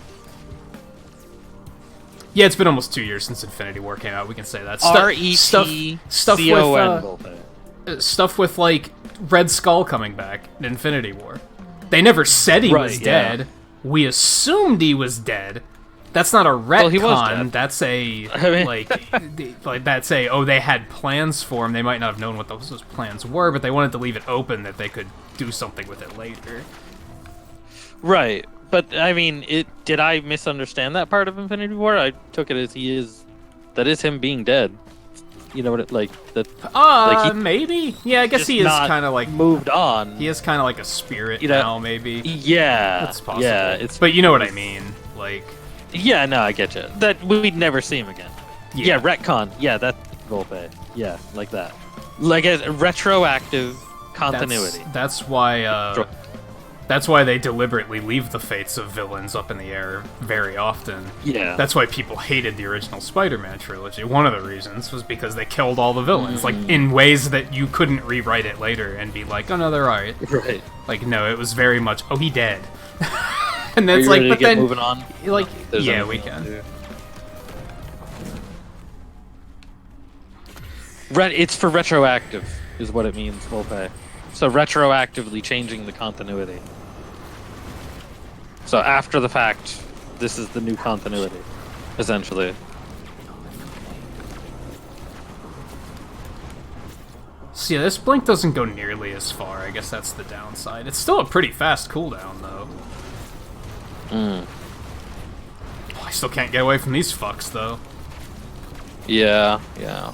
Yeah, it's been almost 2 years since Infinity War came out, we can say that. Stuff with, like, Red Skull coming back in Infinity War. They never said he was dead. We assumed he was dead. That's not a retcon. Well, he was dead. That's a, that's a, oh, they had plans for him. They might not have known what those plans were, but they wanted to leave it open that they could do something with it later. Right. But I mean, did I misunderstand that part of Infinity War? I took it as that is him being dead. You know what it like that? Maybe. Yeah, I guess he is kind of like moved on. He is kind of like a spirit now, maybe. Yeah, that's possible. Yeah, but you know what I mean, like. Yeah, no, I get you. That we'd never see him again. Yeah, retcon. Yeah, that's Volpe. Yeah, like that. Like a retroactive continuity. That's why. That's why they deliberately leave the fates of villains up in the air very often. Yeah. That's why people hated the original Spider-Man trilogy. One of the reasons was because they killed all the villains, like, in ways that you couldn't rewrite it later and be like, oh no, they're alright. Right. Like, no, it was very much, oh, he dead. And that's like, but then, moving on? Like, yeah, we can. It's for retroactive, is what it means, Volpe. So retroactively changing the continuity. So after the fact, this is the new continuity, essentially. See, this blink doesn't go nearly as far. I guess that's the downside. It's still a pretty fast cooldown, though. Oh, I still can't get away from these fucks, though. Yeah, yeah.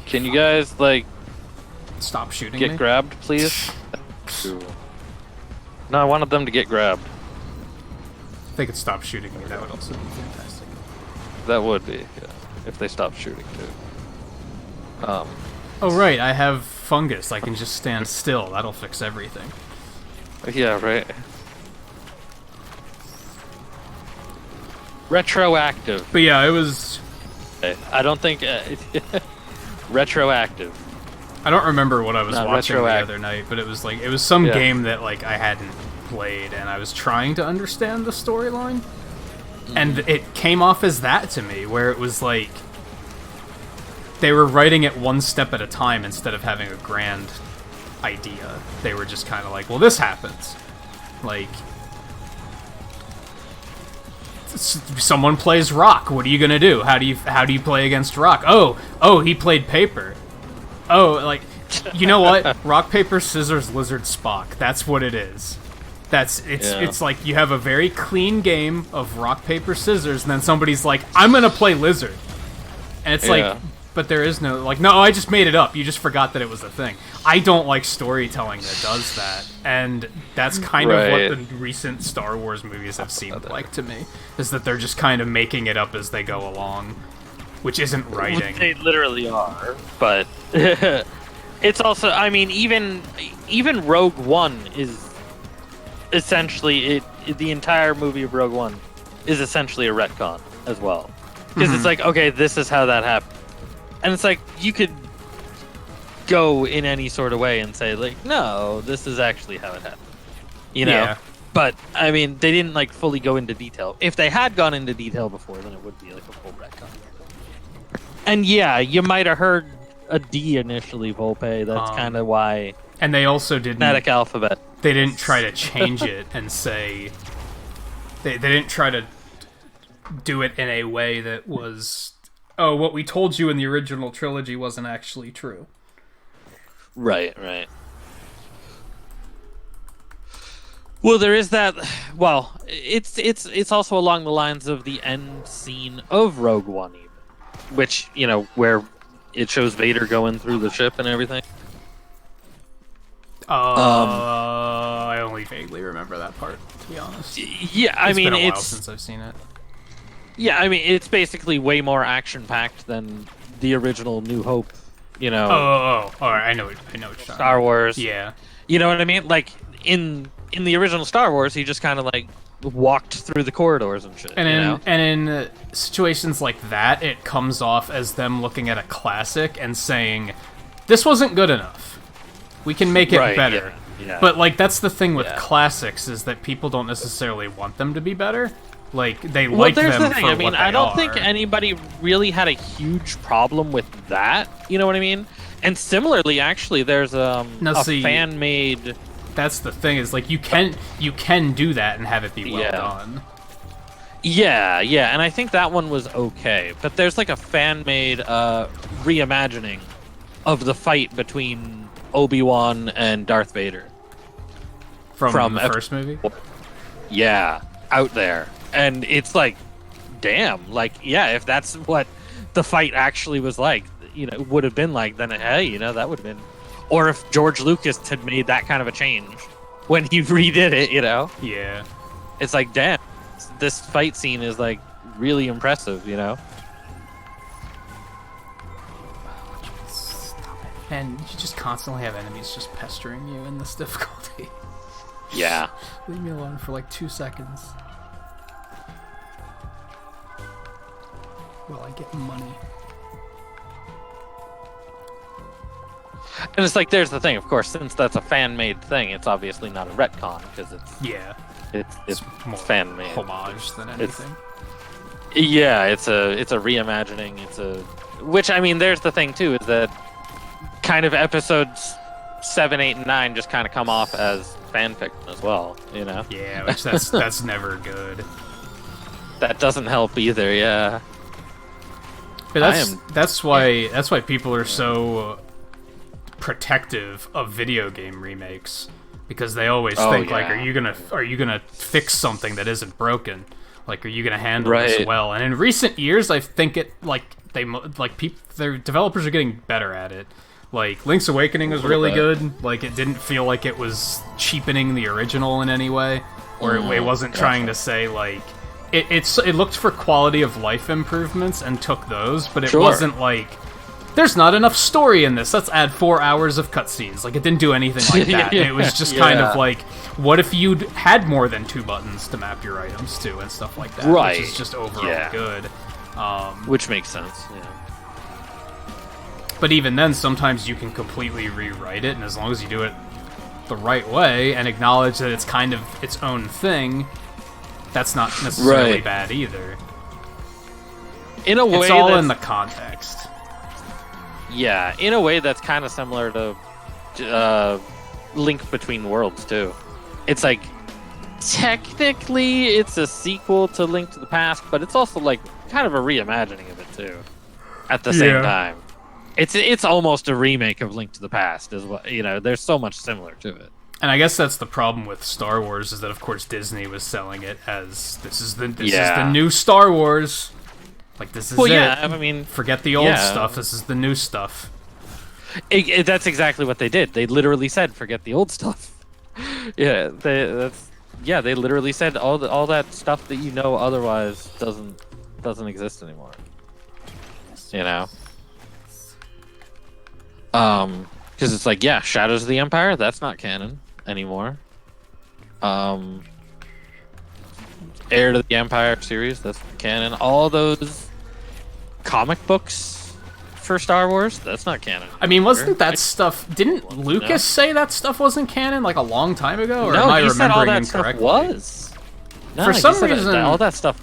Can you guys, like... Stop shooting Get me? grabbed, please? No, I wanted them to get grabbed. If they could stop shooting me, that would also be fantastic. That would be, yeah. If they stopped shooting, too. Oh, right, I have fungus. I can just stand still. That'll fix everything. Yeah, right. Retroactive. But yeah, it was... I don't think... retroactive. I don't remember what I was watching the other night, but it was like, it was some game that, like, I hadn't played, and I was trying to understand the storyline. And it came off as that to me, where it was like, they were writing it one step at a time instead of having a grand idea. They were just kind of like, well, this happens. Like, someone plays rock. What are you gonna do? How do you play against rock? Oh, he played paper. Oh, like, you know what? Rock, paper, scissors, lizard, Spock. That's what it is. It's like you have a very clean game of rock, paper, scissors, and then somebody's like, I'm gonna play lizard. And it's like, but there is no, like, no, I just made it up. You just forgot that it was a thing. I don't like storytelling that does that, and that's kind of what the recent Star Wars movies have seemed like to me, is that they're just kind of making it up as they go along, which isn't writing. They literally are, but it's also, I mean, even Rogue One is essentially, the entire movie of Rogue One is essentially a retcon as well. Because it's like, okay, this is how that happened. And it's like, you could go in any sort of way and say, like, no, this is actually how it happened. You know? Yeah. But, I mean, they didn't, like, fully go into detail. If they had gone into detail before, then it would be, like, a full retcon. And, yeah, you might have heard a D initially, Volpe. That's kind of why... And they also didn't... Phonetic alphabet. They didn't try to change it and say... They didn't try to do it in a way that was... Oh, what we told you in the original trilogy wasn't actually true. Right. Well, there is that. Well, it's also along the lines of the end scene of Rogue One, even, which, you know, where it shows Vader going through the ship and everything. I only vaguely remember that part, to be honest. Yeah, I mean, it's been a while since I've seen it. Yeah, I mean, it's basically way more action-packed than the original New Hope, you know. Oh, all right, I know what you're talking about. Star Wars. Yeah. You know what I mean? Like, in the original Star Wars, he just kind of, like, walked through the corridors and shit, and in situations like that, it comes off as them looking at a classic and saying, this wasn't good enough. We can make it better. Yeah. But, like, that's the thing with classics, is that people don't necessarily want them to be better. Like, they like them for what they are. I mean, I don't think anybody really had a huge problem with that. You know what I mean? And similarly, actually, there's a fan-made... That's the thing, is, like, you can do that and have it be well done. Yeah, and I think that one was okay. But there's, like, a fan-made reimagining of the fight between Obi-Wan and Darth Vader. From the first movie? Yeah, out there. And it's like, damn, like, yeah, if that's what the fight actually was like, you know, would have been like, then, hey, you know, that would have been... Or if George Lucas had made that kind of a change when he redid it, you know? Yeah. It's like, damn, this fight scene is, like, really impressive, you know? Stop it. And you just constantly have enemies just pestering you in this difficulty. Yeah. Leave me alone for, like, 2 seconds. Well, I get money. And it's like, there's the thing, of course, since that's a fan-made thing, it's obviously not a retcon, because it's more fan-made. Homage than anything. It's a reimagining, which, I mean, there's the thing, too, is that kind of episodes 7, 8, and 9 just kind of come off as fanfiction as well, you know? Yeah, which that's never good. That doesn't help either, yeah. But that's why people are so protective of video game remakes, because they always think like, are you gonna fix something that isn't broken? Like, are you gonna handle this well? And in recent years, I think their developers are getting better at it. Like, Link's Awakening was really good. Like, it didn't feel like it was cheapening the original in any way, or it wasn't trying to say like. It looked for quality of life improvements and took those, but it wasn't like, there's not enough story in this, let's add 4 hours of cutscenes. Like, it didn't do anything like that. It was just kind of like, what if you'd had more than 2 buttons to map your items to and stuff like that, which is just overall good. Which makes sense, yeah. But even then, sometimes you can completely rewrite it, and as long as you do it the right way and acknowledge that it's kind of its own thing, that's not necessarily bad either. In a way, it's all in the context. Yeah, in a way that's kind of similar to Link Between Worlds too. It's like, technically it's a sequel to Link to the Past, but it's also like kind of a reimagining of it too. At the same time, it's almost a remake of Link to the Past as well. You know, there's so much similar to it. And I guess that's the problem with Star Wars, is that of course Disney was selling it as this is the new Star Wars. Like, this is Well, it. yeah, I mean, Forget the old stuff. This is the new stuff. That's exactly what they did. They literally said, "Forget the old stuff." Yeah, they literally said all that stuff that you know otherwise doesn't exist anymore. You know, because it's like, yeah, Shadows of the Empire, that's not canon anymore. Heir to the Empire series, that's canon. All those comic books for Star Wars, that's not canon. I mean, wasn't that stuff? Didn't Lucas say that stuff wasn't canon like a long time ago? Or No, am I he said all remembering that stuff incorrectly? was. No, For he some said reason, all that stuff.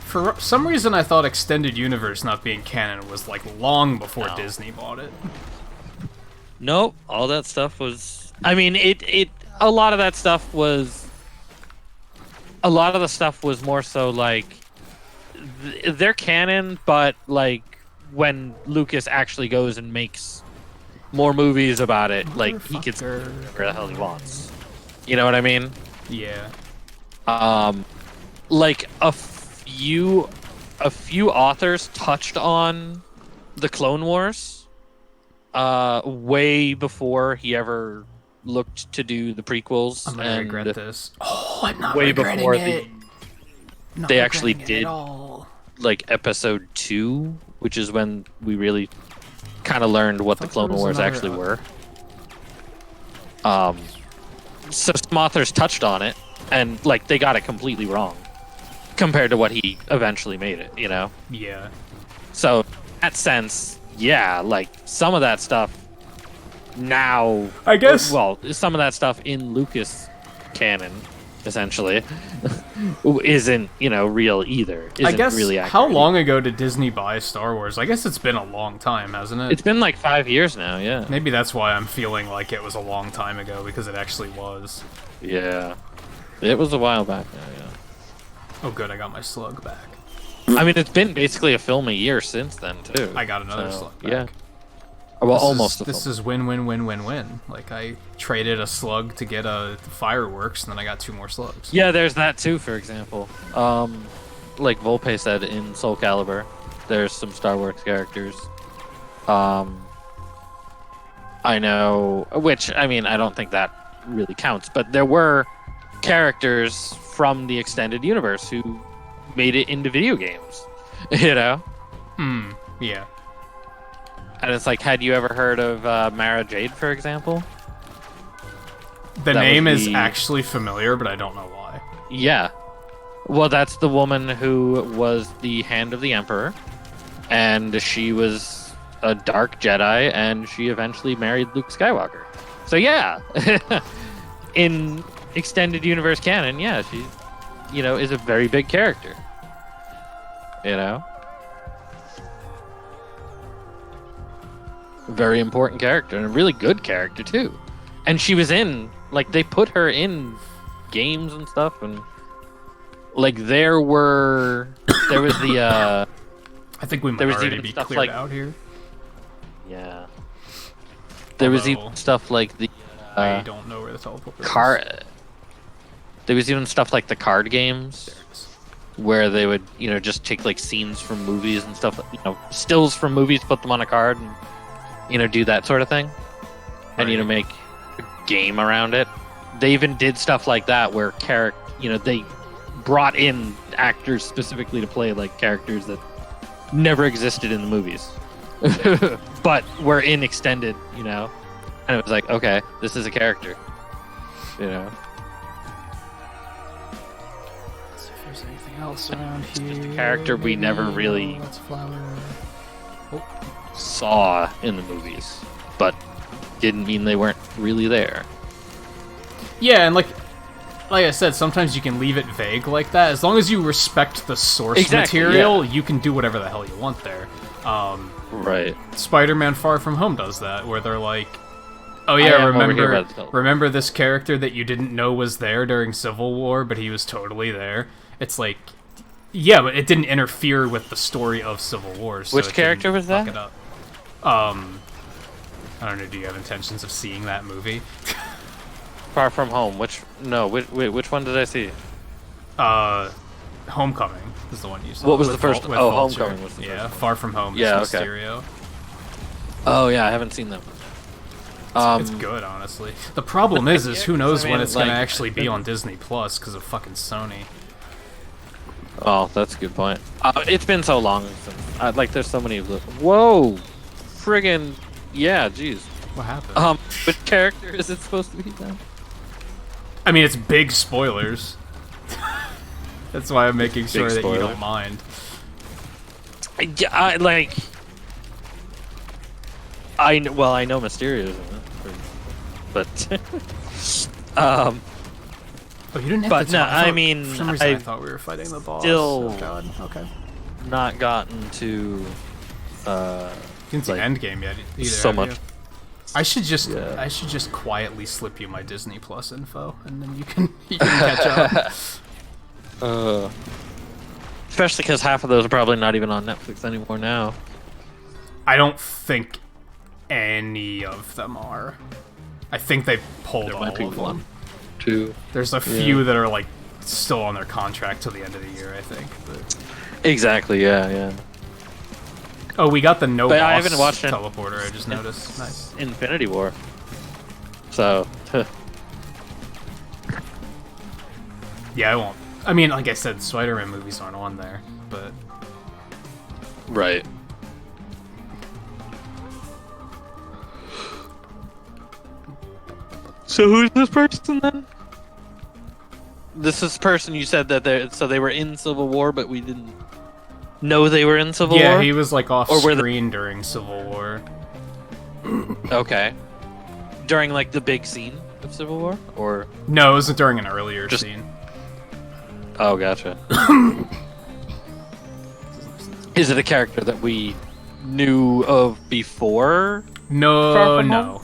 For some reason, I thought Extended Universe not being canon was like long before Disney bought it. Nope, all that stuff was. I mean, a lot of that stuff was. A lot of the stuff was more so like they're canon, but like when Lucas actually goes and makes more movies about it, like he gets whatever the hell he wants. You know what I mean? Yeah. Like a few authors touched on the Clone Wars way before he ever looked to do the prequels. I'm gonna regret this. Oh, I'm not way regretting before it. they actually did like episode 2, which is when we really kind of learned what the Clone Wars actually were. So some authors touched on it, and like they got it completely wrong compared to what he eventually made it, you know? Yeah. So in that sense, yeah, like some of that stuff now, I guess. Well, some of that stuff in Lucas canon, essentially, isn't real either. Isn't I guess. Really accurate. How long ago did Disney buy Star Wars? I guess it's been a long time, hasn't it? It's been like 5 years now. Yeah. Maybe that's why I'm feeling like it was a long time ago, because it actually was. Yeah. It was a while back now. Yeah. Oh, good. I got my slug back. I mean, it's been basically a film a year since then too. I got another slug back. Yeah. Well, This is win-win-win-win-win. Like, I traded a slug to get a fireworks, and then I got 2 more slugs. Yeah, there's that too. For example, like Volpe said in Soul Calibur, there's some Star Wars characters. I know, which I mean, I don't think that really counts, but there were characters from the extended universe who made it into video games. You know? Yeah. And it's like, had you ever heard of Mara Jade, for example? The name is actually familiar, but I don't know why. Yeah. Well, that's the woman who was the Hand of the Emperor, and she was a dark Jedi, and she eventually married Luke Skywalker. So yeah, in extended universe canon, yeah, she, is a very big character. Very important character, and a really good character too. And she was in, like, they put her in games and stuff, and like there was the I think we might already be cleared out here. Yeah. There was even stuff like the I don't know where the teleporter is. There was even stuff like the card games where they would, just take like scenes from movies and stuff, stills from movies, put them on a card and do that sort of thing. Right. And make a game around it. They even did stuff like that where they brought in actors specifically to play like characters that never existed in the movies. But were in extended, and it was like, okay, this is a character. Let's see if there's anything else around here. Just a character we never really saw in the movies, but didn't mean they weren't really there. Yeah, and like I said, sometimes you can leave it vague like that. As long as you respect the source material, you can do whatever the hell you want there. Right. Spider-Man Far From Home does that, where they're like, oh yeah, remember this character that you didn't know was there during Civil War, but he was totally there? It's like, yeah, but it didn't interfere with the story of Civil War. So which character was that? It up. I don't know, do you have intentions of seeing that movie? Far From Home. Which one did I see? Homecoming. is the one you saw. What was with the first? with Oh, Vulture. Homecoming was the first one. Far From Home. Yeah, is okay. Mysterio. Oh yeah, I haven't seen them. It's good, honestly. The problem is Yeah, who knows I mean, when it's like, gonna actually be on Disney Plus because of fucking Sony. Oh, that's a good point. It's been so long since. Like, there's so many. Whoa, friggin' yeah, jeez. What happened? Which character is it supposed to be then? I mean, it's big spoilers. That's why I'm making sure that you don't mind. Yeah, I know Mysterio's in it, but Oh, you didn't have but to no, talk. I mean, for some reason I I've thought we were fighting the boss. still- Oh god. Okay. not gotten to You didn't see like, Endgame yet either. so have much. you? I should just Yeah. I should just quietly slip you my Disney Plus info, and then you can catch up. Especially because half of those are probably not even on Netflix anymore now. I don't think any of them are. I think they pulled There all might be of one, them. two. There's a few that are like still on their contract till the end of the year, I think. But... Exactly. Yeah. Oh, we got the no But boss I haven't watched it. teleporter. I just noticed. Nice. Infinity War. So. Yeah, I won't. I mean, like I said, Spider-Man movies aren't on there, but Right. So who's this person then? This is person you said that they were in Civil War, but we didn't know they were in Civil War. yeah, he was like off Or were they- screen during Civil War. Okay. During like the big scene of Civil War, or No, it was during an earlier Just- scene. oh, gotcha. Is it a character that we knew of before? Far No, From no. Home?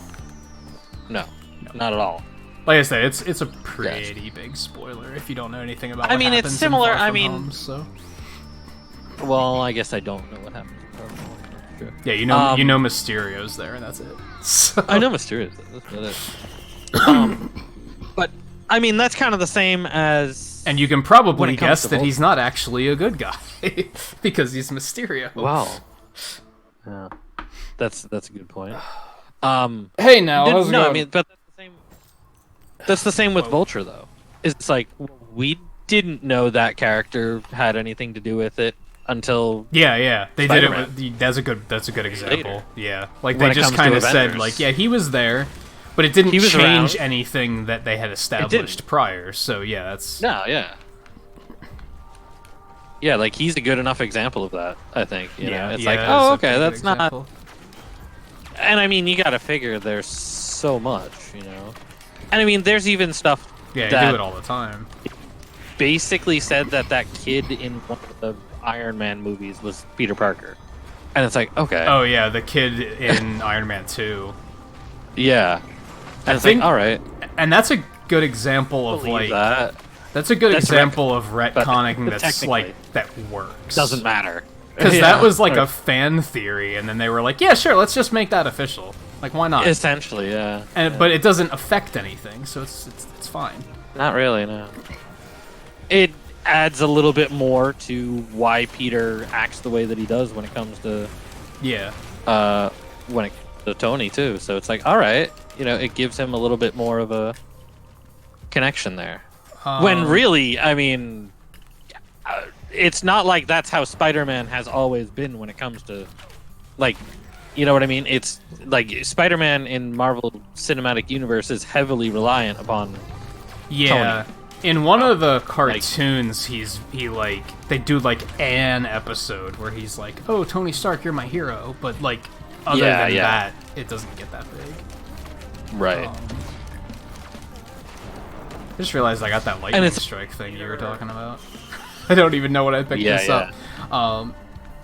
No, not at all. Like I said, it's a pretty big spoiler if you don't know anything about. I what mean, it's happens in similar- Far I From mean- Home, so Well, I guess I don't know what happened. To Far From Home, that's true. yeah, you know Mysterio's there, and that's it. So... I know Mysterious. That's about it. But I mean, that's kind of the same as. And you can When probably it comes guess to that he's not actually a good guy because he's Mysterio. Wow. Yeah, that's a good point. Hey, now how's it no, I going? mean, but that's the same. That's the same with Vulture, though. It's like we didn't know that character had anything to do with it until. Yeah, they did Spider-Man. it. With, that's a good example. Later. Yeah, like When they it just comes to kind of said, Avengers. like, yeah, he was there, but it didn't He was change around. anything that they had established prior. So yeah, that's No, yeah. Yeah, like he's a good enough example of that. I think. You know? It's like, it's oh, a okay, good that's not. example. And I mean, you got to figure there's so much, you know. And I mean, there's even stuff Yeah, you that do it all the time. basically said that kid in one of the Iron Man movies was Peter Parker, and it's like, okay, Oh yeah, the kid in Iron Man 2, yeah, and it's think- like, all right, and that's a good example of believe like that that's a good That's example of retconning but that's technically- like that works. doesn't matter Because Yeah. that was like a fan theory, and then they were like, "Yeah, sure, let's just make that official. Like, why not?" essentially, yeah. And but it doesn't affect anything, so it's fine. Not really, no. It adds a little bit more to why Peter acts the way that he does when it comes to Yeah, when it comes to Tony too. So it's like, all right, you know, it gives him a little bit more of a connection there. When really, I mean, it's not like that's how Spider-Man has always been when it comes to, like, you know what I mean? It's like Spider-Man in Marvel Cinematic Universe is heavily reliant upon. yeah. In one of the cartoons, he they do like an episode where he's like, "Oh, Tony Stark, you're my hero," but like other Yeah, than yeah. that, it doesn't get that big. Right. I just realized I got that lightning it's- strike thing you were talking about. I don't even know what I picked Yeah, this yeah. up.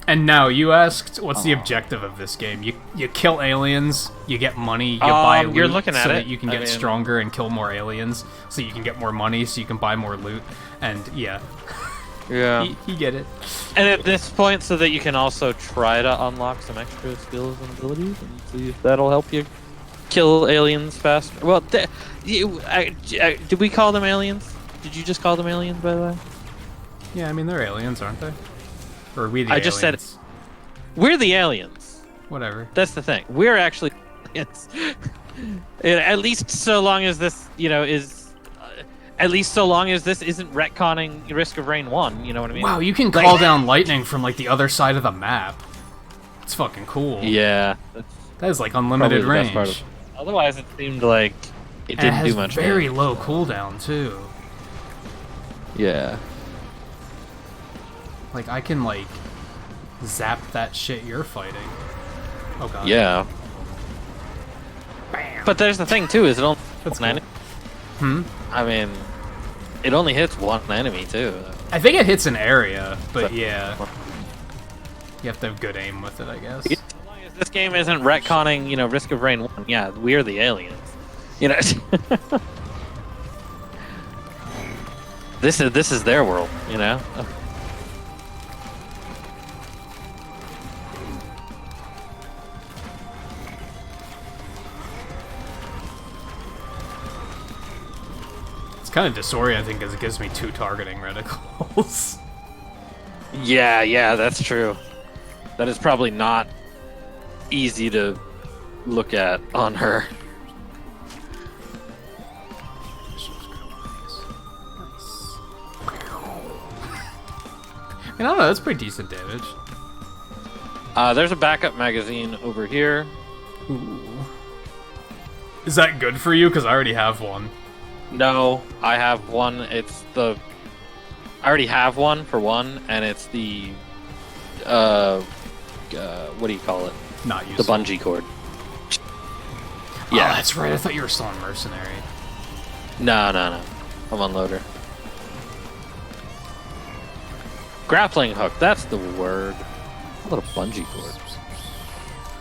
And now you asked, what's the objective of this game? You kill aliens, you get money, you buy loot you're looking at so it. that you can I get mean- stronger and kill more aliens, so you can get more money, so you can buy more loot. And yeah, Yeah. you get it. And at this point, so that you can also try to unlock some extra skills and abilities, and see if that'll help you kill aliens faster. Well, did we call them aliens? Did you just call them aliens, by the way? Yeah, I mean, they're aliens, aren't they? Or are we the I aliens? just said we're the aliens. Whatever. That's the thing. We're actually aliens. At least so long as this, is... at least so long as this isn't retconning Risk of Rain 1, you know what I mean? Wow, you can call down lightning from, like, the other side of the map. It's fucking cool. Yeah. That is, like, unlimited range. Otherwise, it seemed like it didn't do much. It has very low cooldown, too. Yeah. Like, I can, like, zap that shit you're fighting. Oh, God. Yeah. Bam. But there's the thing, too, is it only... That's cool. I mean, it only hits one enemy, too. I think it hits an area, but yeah. You have to have good aim with it, I guess. As long as this game isn't retconning, Risk of Rain 1, yeah, we're the aliens. This is their world, It's kind of disorienting because it gives me 2 targeting reticles. Yeah, that's true. That is probably not easy to look at on her. I don't know, that's pretty decent damage. There's a backup magazine over here. Ooh. Is that good for you? Because I already have one. No, I have one. I already have one for one, and it's the what do you call it? Not useful. The bungee cord. Yeah, that's right. I thought you were still on mercenary. No. I'm on loader. Grappling hook. That's the word. How about a bungee cord?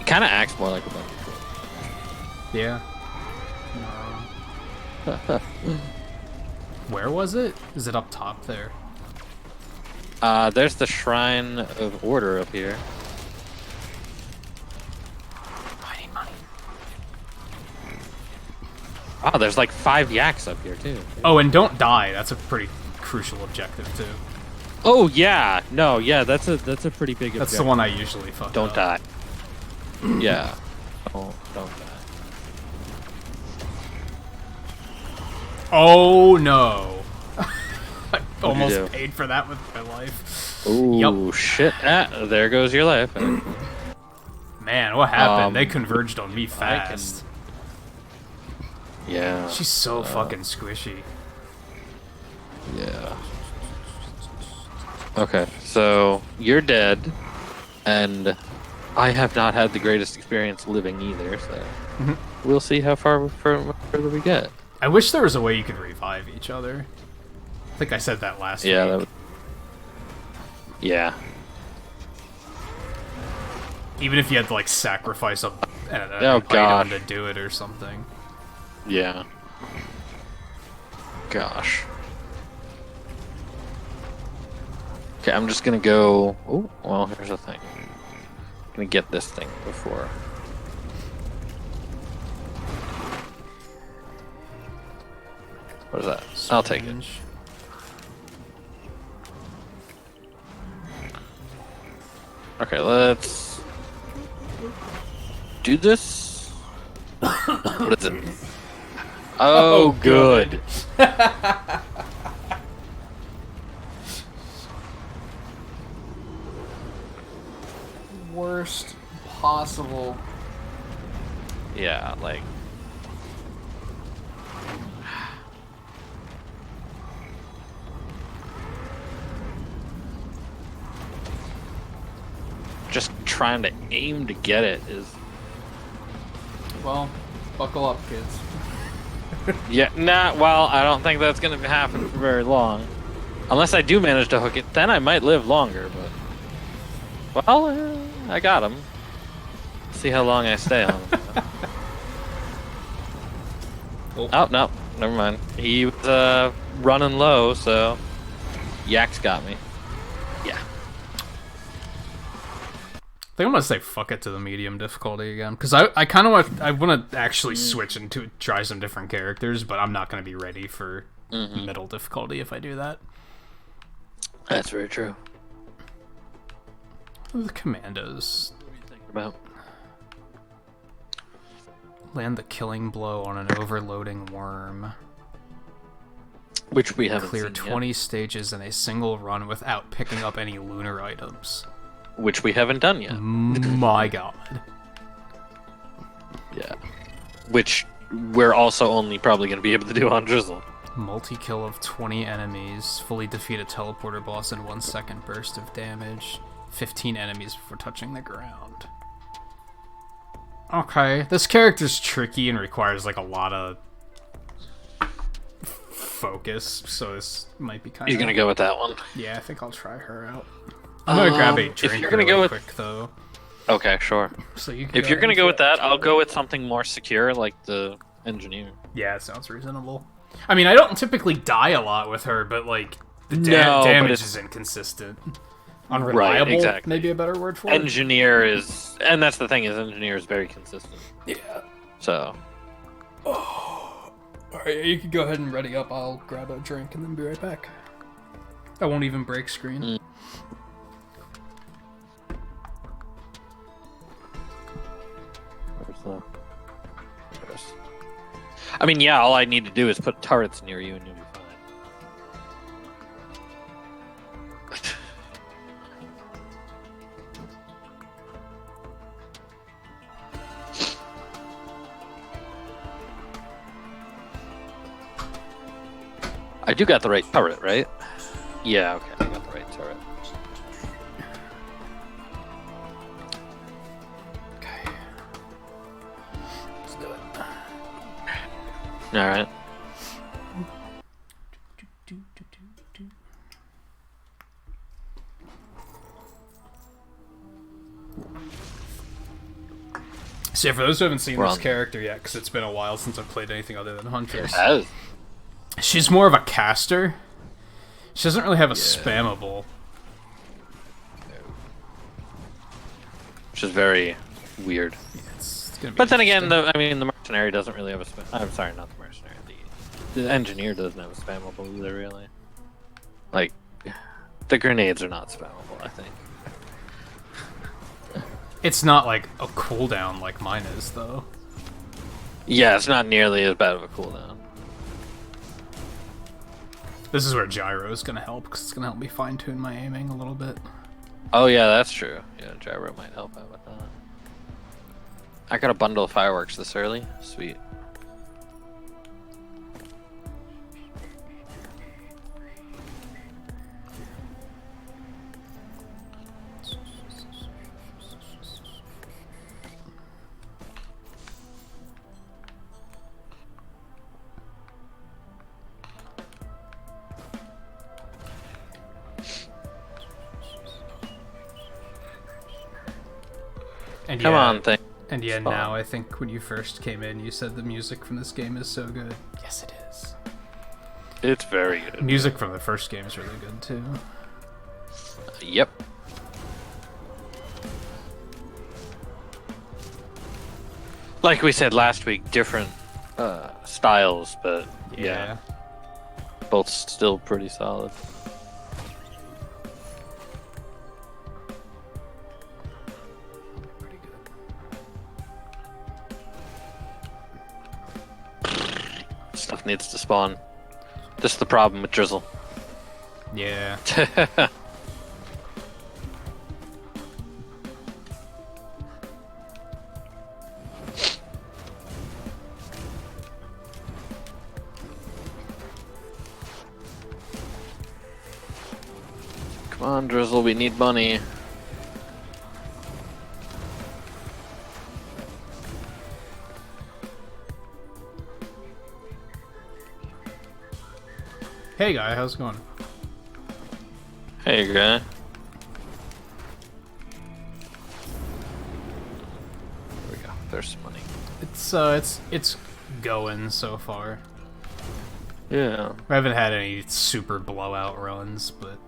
It kind of acts more like a bungee cord. Yeah. Where was it? Is it up top there? There's the Shrine of Order up here. I need money. Oh, there's like 5 yaks up here too. Oh, and don't die. That's a pretty crucial objective too. Oh yeah, no, yeah, that's a pretty big objective. That's the one I usually fuck Don't up. die. Yeah. Don't die. Oh no! I almost do? paid for that with my life. Ooh, shit. There goes your life. Man, what happened? They converged on me fast. Yeah. She's so fucking squishy. Yeah. Okay, so you're dead, and I have not had the greatest experience living either, so we'll see how further we get. I wish there was a way you could revive each other. I think I said that last week. Yeah. Even if you had to, like, sacrifice an Oh, item gosh. to do it or something. Yeah. Gosh. Okay, I'm just gonna go... Oh, well, here's the thing. I'm gonna get this thing before... What is that? I'll take it. Okay, let's... do this? What is it? Oh, good. Worst possible. Yeah, like... just trying to aim to get it is... Well, buckle up, kids. Yeah, well, I don't think that's going to happen for very long. Unless I do manage to hook it, then I might live longer, but... Well, I got him. See how long I stay on him. Oh, no, never mind. He was running low, so... Yak's got me. Yeah. I think I'm gonna say fuck it to the medium difficulty again, because I kind of want to actually switch into try some different characters, but I'm not gonna be ready for middle difficulty if I do that. That's very true. The commandos About land the killing blow on an overloading worm. which we haven't Clear seen 20 stages in a single run without picking up any lunar items. yet. Which we haven't done yet. My god. Yeah. Which we're also only probably going to be able to do on Drizzle. Multi-kill of 20 enemies. Fully defeat a teleporter boss in 1 second burst of damage. 15 enemies before touching the ground. Okay, this character's tricky and requires like a lot of focus, so this might be kind of... You're going to go with that one? Yeah, I think I'll try her out. I'm gonna grab a drink if you're gonna really go with... quick, though. Okay, sure. So you can if you're going to go with that, I'll go with something more secure, like the Engineer. Yeah, it sounds reasonable. I mean, I don't typically die a lot with her, but like, the No, but damage it's- is inconsistent. Unreliable, exactly. maybe a better word for it. Engineer is... And that's the thing, is Engineer is very consistent. Yeah. So... Alright, you can go ahead and ready up. I'll grab a drink and then be right back. I won't even break screen. Where's the... I mean, yeah, all I need to do is put turrets near you and you'll be fine. I do got the right turret, right? Yeah, okay, I got the right turret. Okay. Let's do it. Alright. So yeah, for those who haven't seen We're this on. character yet, because it's been a while since I've played anything other than Hunters, As she's more of a caster. She doesn't really have a spammable. which is very weird. It's gonna be But then again, interesting. the mercenary doesn't really have a spam. I'm sorry, not the mercenary. The engineer doesn't have a spammable either, really. Like, the grenades are not spammable, I think. It's not like a cooldown like mine is, though. Yeah, it's not nearly as bad of a cooldown. This is where gyro is gonna help, because it's gonna help me fine-tune my aiming a little bit. Oh yeah, that's true. Yeah, gyro might help out with that. I got a bundle of fireworks this early. Sweet. And Come yeah, on, thing. And yeah, Spawn. now I think when you first came in, you said the music from this game is so good. Yes, it is. It's very good. Music from the first game is really good, too. Yep. Like we said last week, different styles, but yeah, both still pretty solid. Pretty good. Stuff needs to spawn. This is the problem with Drizzle. Yeah. Come on, Drizzle, we need money. Hey, guy, how's it going? Hey, guy. There we go. There's some money. It's going so far. Yeah. I haven't had any super blowout runs, but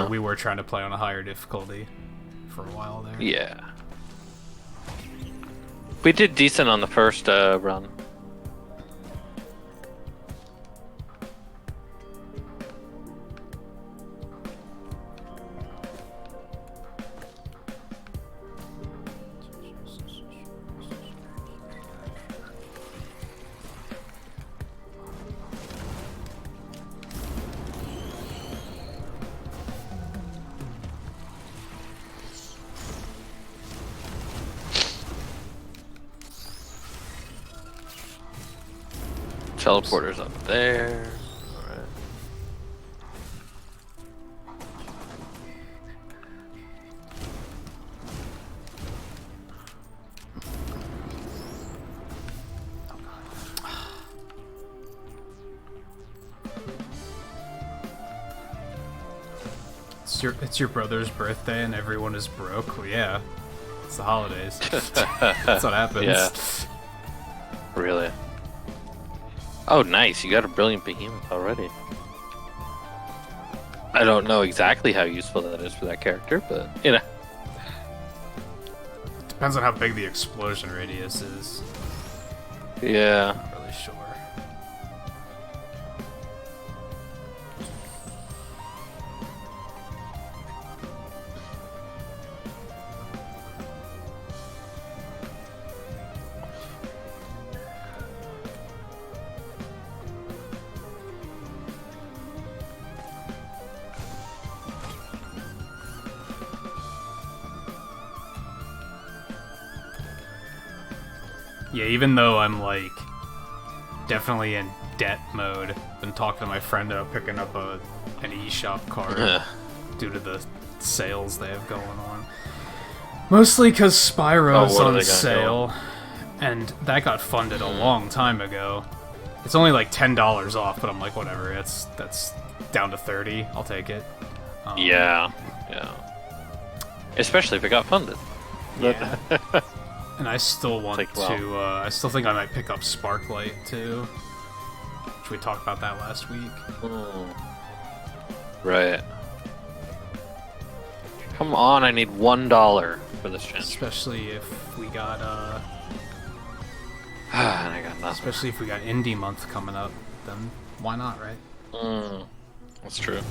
we were trying to play on a higher difficulty for a while there. Yeah. We did decent on the first run. Teleporter's up there. Alright. It's your brother's birthday and everyone is broke. Well, yeah, it's the holidays. That's what happens. Yeah. Really? Oh, nice. You got a brilliant behemoth already. I don't know exactly how useful that is for that character, but, you know. Depends on how big the explosion radius is. Yeah. Not really sure. Yeah, even though I'm, like, definitely in debt mode, been talking to my friend about picking up an eShop card due to the sales they have going on. Mostly because Spyro's on sale, and that got funded a long time ago. It's only like $10 off, but I'm like, whatever, that's down to 30, I'll take it. Yeah. Especially if it got funded. Yeah. And I still want to, I still think I might pick up Sparklight, too. Which we talked about that last week. Right. Come on, I need $1 for this chance. Especially if we got, and I got nothing. Especially if we got Indie Month coming up, then why not, right? That's true.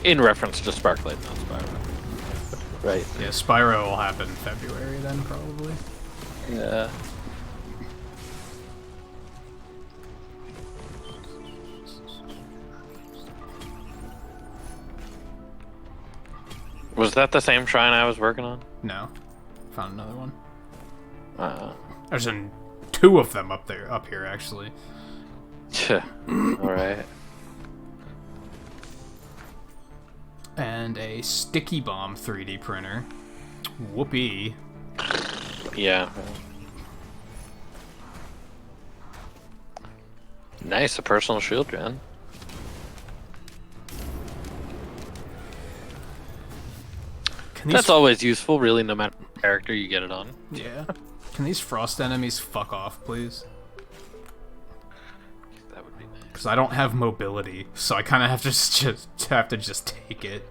In reference to Sparklight, not Spyro. Right. Yeah, Spyro will happen in February then, probably. Yeah. Was that the same shrine I was working on? No. Found another one. There's There's two of them up here, actually. Alright. And a sticky bomb 3D printer. Whoopee. Yeah. Nice, a personal shield gun. That's always useful, really, no matter what character you get it on. Yeah. Can these frost enemies fuck off, please? That would be nice. Because I don't have mobility, so I kind of have to just take it.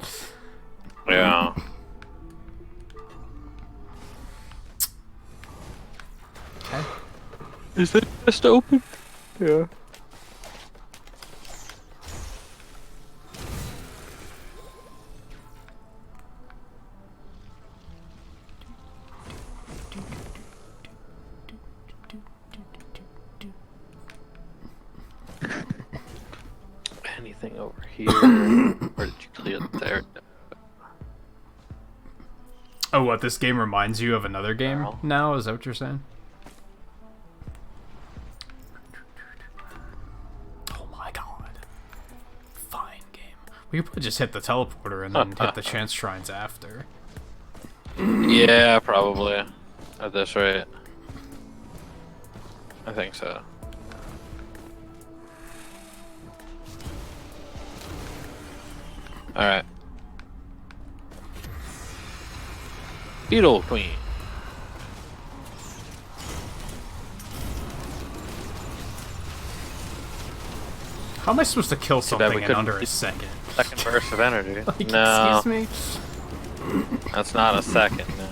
Yeah. Okay. Is the chest open? Yeah. Anything over here? Or did you clear there? Oh, what? This game reminds you of another game now? Is that what you're saying? Oh my god. Fine game. We could probably just hit the teleporter and then hit the chance shrines after. Yeah, probably. At this rate. I think so. Alright. Beetle Queen. How am I supposed to kill something in under a second? Second burst of energy. Like, no. Excuse me? That's not a second, no.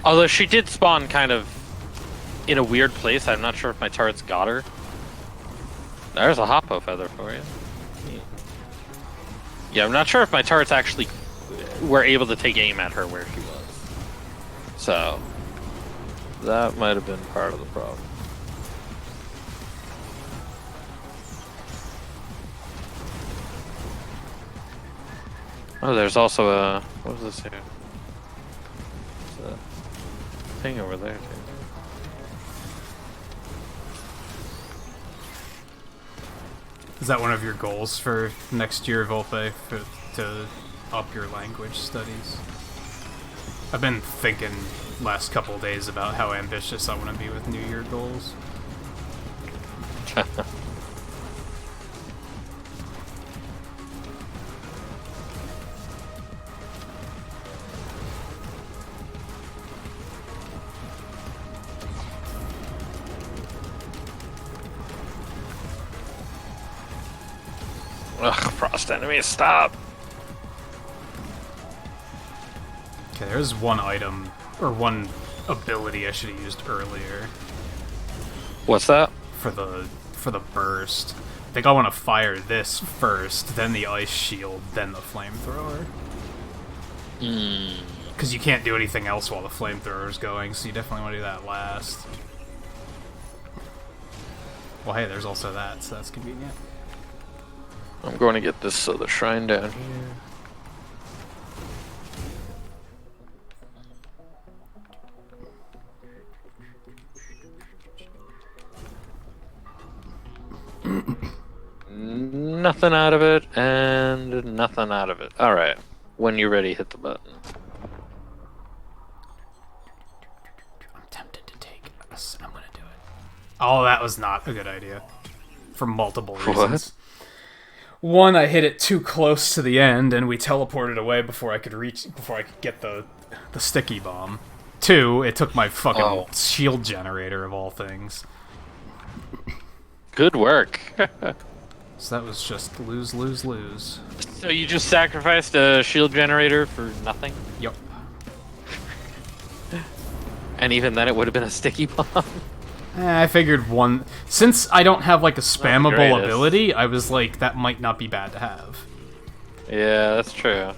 Although she did spawn kind of in a weird place. I'm not sure if my turrets got her. There's a Hoppo feather for you. Yeah, I'm not sure if my turrets actually were able to take aim at her where she was. So, that might have been part of the problem. Oh, there's also a... What was this here? There's a thing over there, too. Is that one of your goals for next year, Volpe, to up your language studies? I've been thinking last couple days about how ambitious I want to be with New Year goals. Ugh, frost enemies, stop! Okay, there's one item, or one ability I should have used earlier. What's that? For the burst. I think I want to fire this first, then the ice shield, then the flamethrower. Because you can't do anything else while the flamethrower's going, so you definitely want to do that last. Well, hey, there's also that, so that's convenient. I'm going to get this other shrine down here. Nothing out of it, and nothing out of it. Alright. When you're ready, hit the button. I'm tempted to take this. I'm gonna do it. Oh, that was not a good idea. For multiple reasons. What? One, I hit it too close to the end, and we teleported away before I could get the sticky bomb. Two, it took my fucking shield generator of all things. Good work. So that was just lose, lose, lose. So you just sacrificed a shield generator for nothing? Yep. And even then it would have been a sticky bomb? I figured one... Since I don't have, like, a spammable greatest. ability, I was like, that might not be bad to have. Yeah, that's true.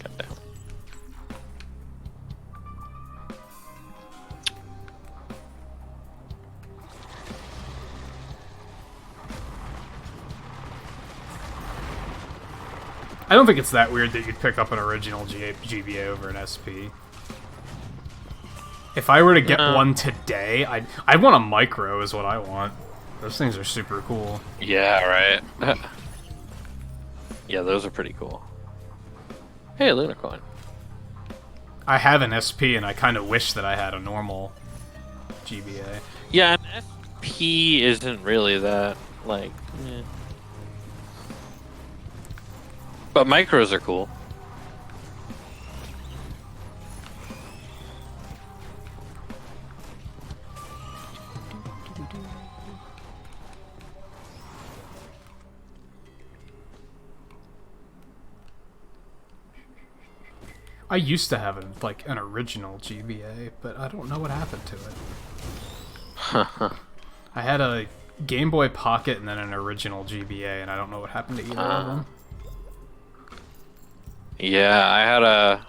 Goddamn. I don't think it's that weird that you'd pick up an original GBA over an SP. If I were to get one today, I'd want a micro is what I want. Those things are super cool. Yeah, right. Yeah, those are pretty cool. Hey, Lunacoin. I have an SP and I kind of wish that I had a normal GBA. Yeah, an SP isn't really that, like... eh. But micros are cool. I used to have an original GBA, but I don't know what happened to it. I had a Game Boy Pocket and then an original GBA, and I don't know what happened to either of them. Yeah, I had a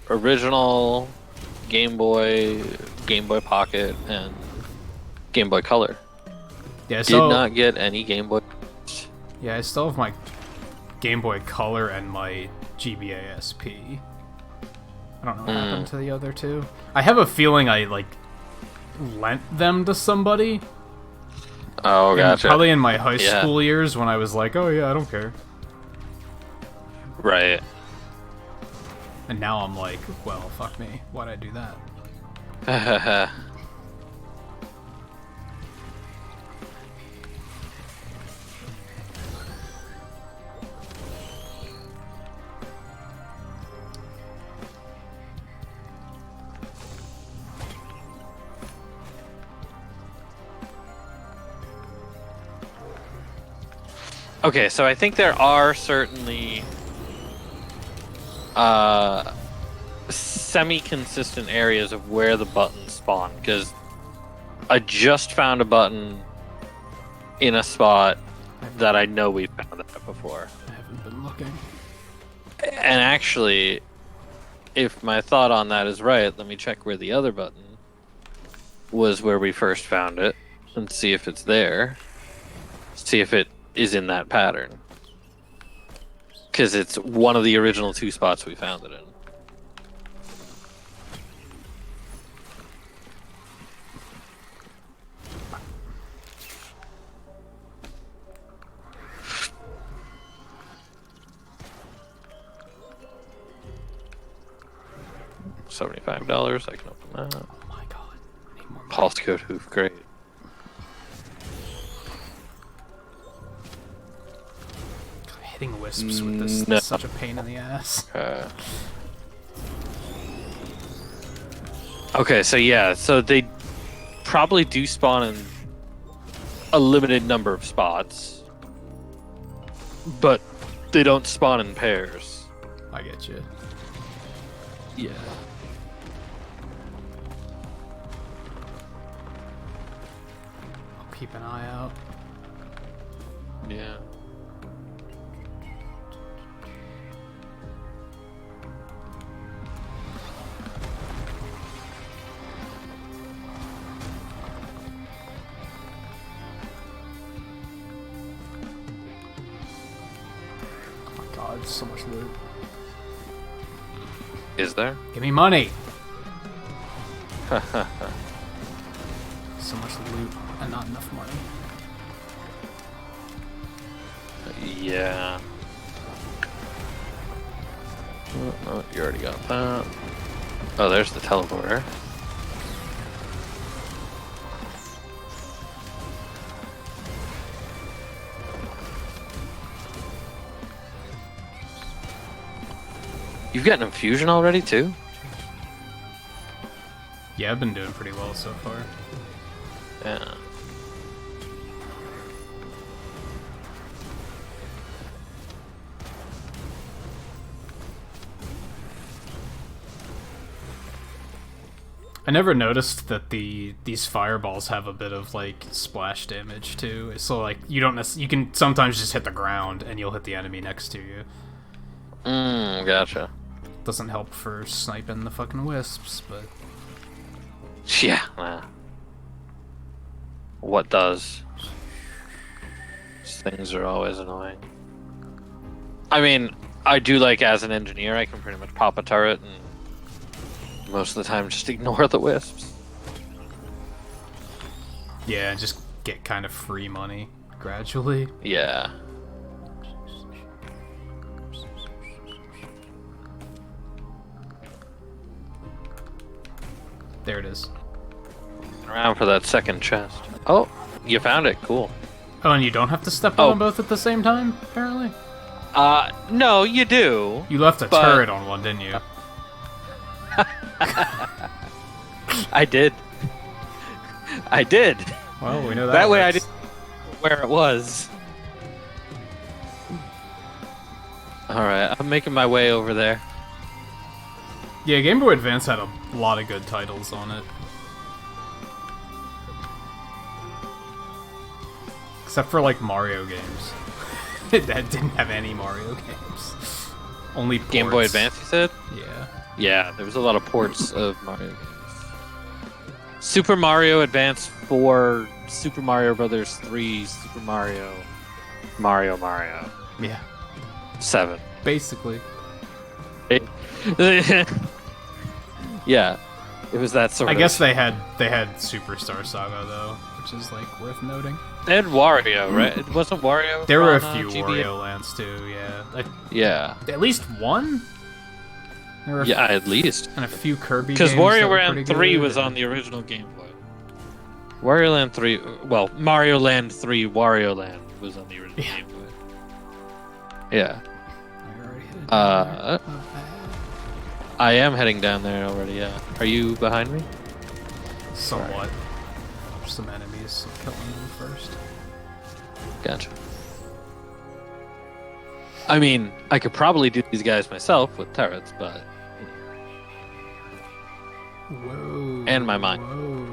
original Game Boy Pocket, and Game Boy Color. Yeah, Did not get any Game Boy. Yeah, I still have my Game Boy Color and my GBA SP. I don't know what happened to the other two. I have a feeling I, lent them to somebody. Oh, gotcha. Probably in my high school years when I was like, oh yeah, I don't care. Right. And now I'm like, well, fuck me. Why'd I do that? Okay, so I think there are certainly semi-consistent areas of where the buttons spawn, because I just found a button in a spot that I know we've found that before. I haven't been looking. And actually, if my thought on that is right, let me check where the other button was where we first found it and see if it's there. See if it is in that pattern. Because it's one of the original 2 spots we found it in. $75. I can open that. Oh my god. I need more money. Pulse code hoof, great. Hitting wisps with this is such a pain in the ass. Okay, so yeah, so they probably do spawn in a limited number of spots, but they don't spawn in pairs. I get you. Yeah. I'll keep an eye out. Yeah. Oh my god, so much loot. Is there? Give me money! So much loot and not enough money. Yeah. Oh, you already got that. Oh, there's the teleporter. You've got an infusion already, too? Yeah, I've been doing pretty well so far. Yeah. I never noticed that these fireballs have a bit of like splash damage too. So like you can sometimes just hit the ground and you'll hit the enemy next to you. Gotcha. Doesn't help for sniping the fucking wisps, but Yeah. What does? These things are always annoying. I mean, I do like as an engineer, I can pretty much pop a turret and most of the time just ignore the wisps. yeah, just get kind of free money gradually. Yeah. There it is. Around for that second chest. Oh, you found it. Cool. Oh, and you don't have to step on them both at the same time, apparently? No, you do. You left a turret on one, didn't you? I did. I did. Well, we know that. That way I works. didn't know where it was. Alright, I'm making my way over there. Yeah, Game Boy Advance had a lot of good titles on it. Except for, like, Mario games. That didn't have any Mario games. Only ports. Game Boy Advance, you said? Yeah. Yeah, there was a lot of ports of Mario games. Super Mario Advance 4, Super Mario Brothers 3, Super Mario, Mario. Yeah. 7. Basically. Yeah, it was that sort I of... guess they had Superstar Saga, though, which is, like, worth noting. They had Wario, right? It wasn't Wario? There were a on, few GBA? Wario lands, too, yeah. Yeah. At least one? There were Yeah, at least. and a few Kirby games Because Wario that were Land pretty 3 good, was and- on the original Game Boy. Wario Land 3... Well, Mario Land 3 Wario Land was on the original Yeah. Game Boy. Yeah. I already hit it. Uh, I am heading down there already, yeah. Are you behind me? Somewhat. Some enemies, so killing them first. Gotcha. I mean, I could probably do these guys myself with turrets, but... Whoa. And my mind. Whoa.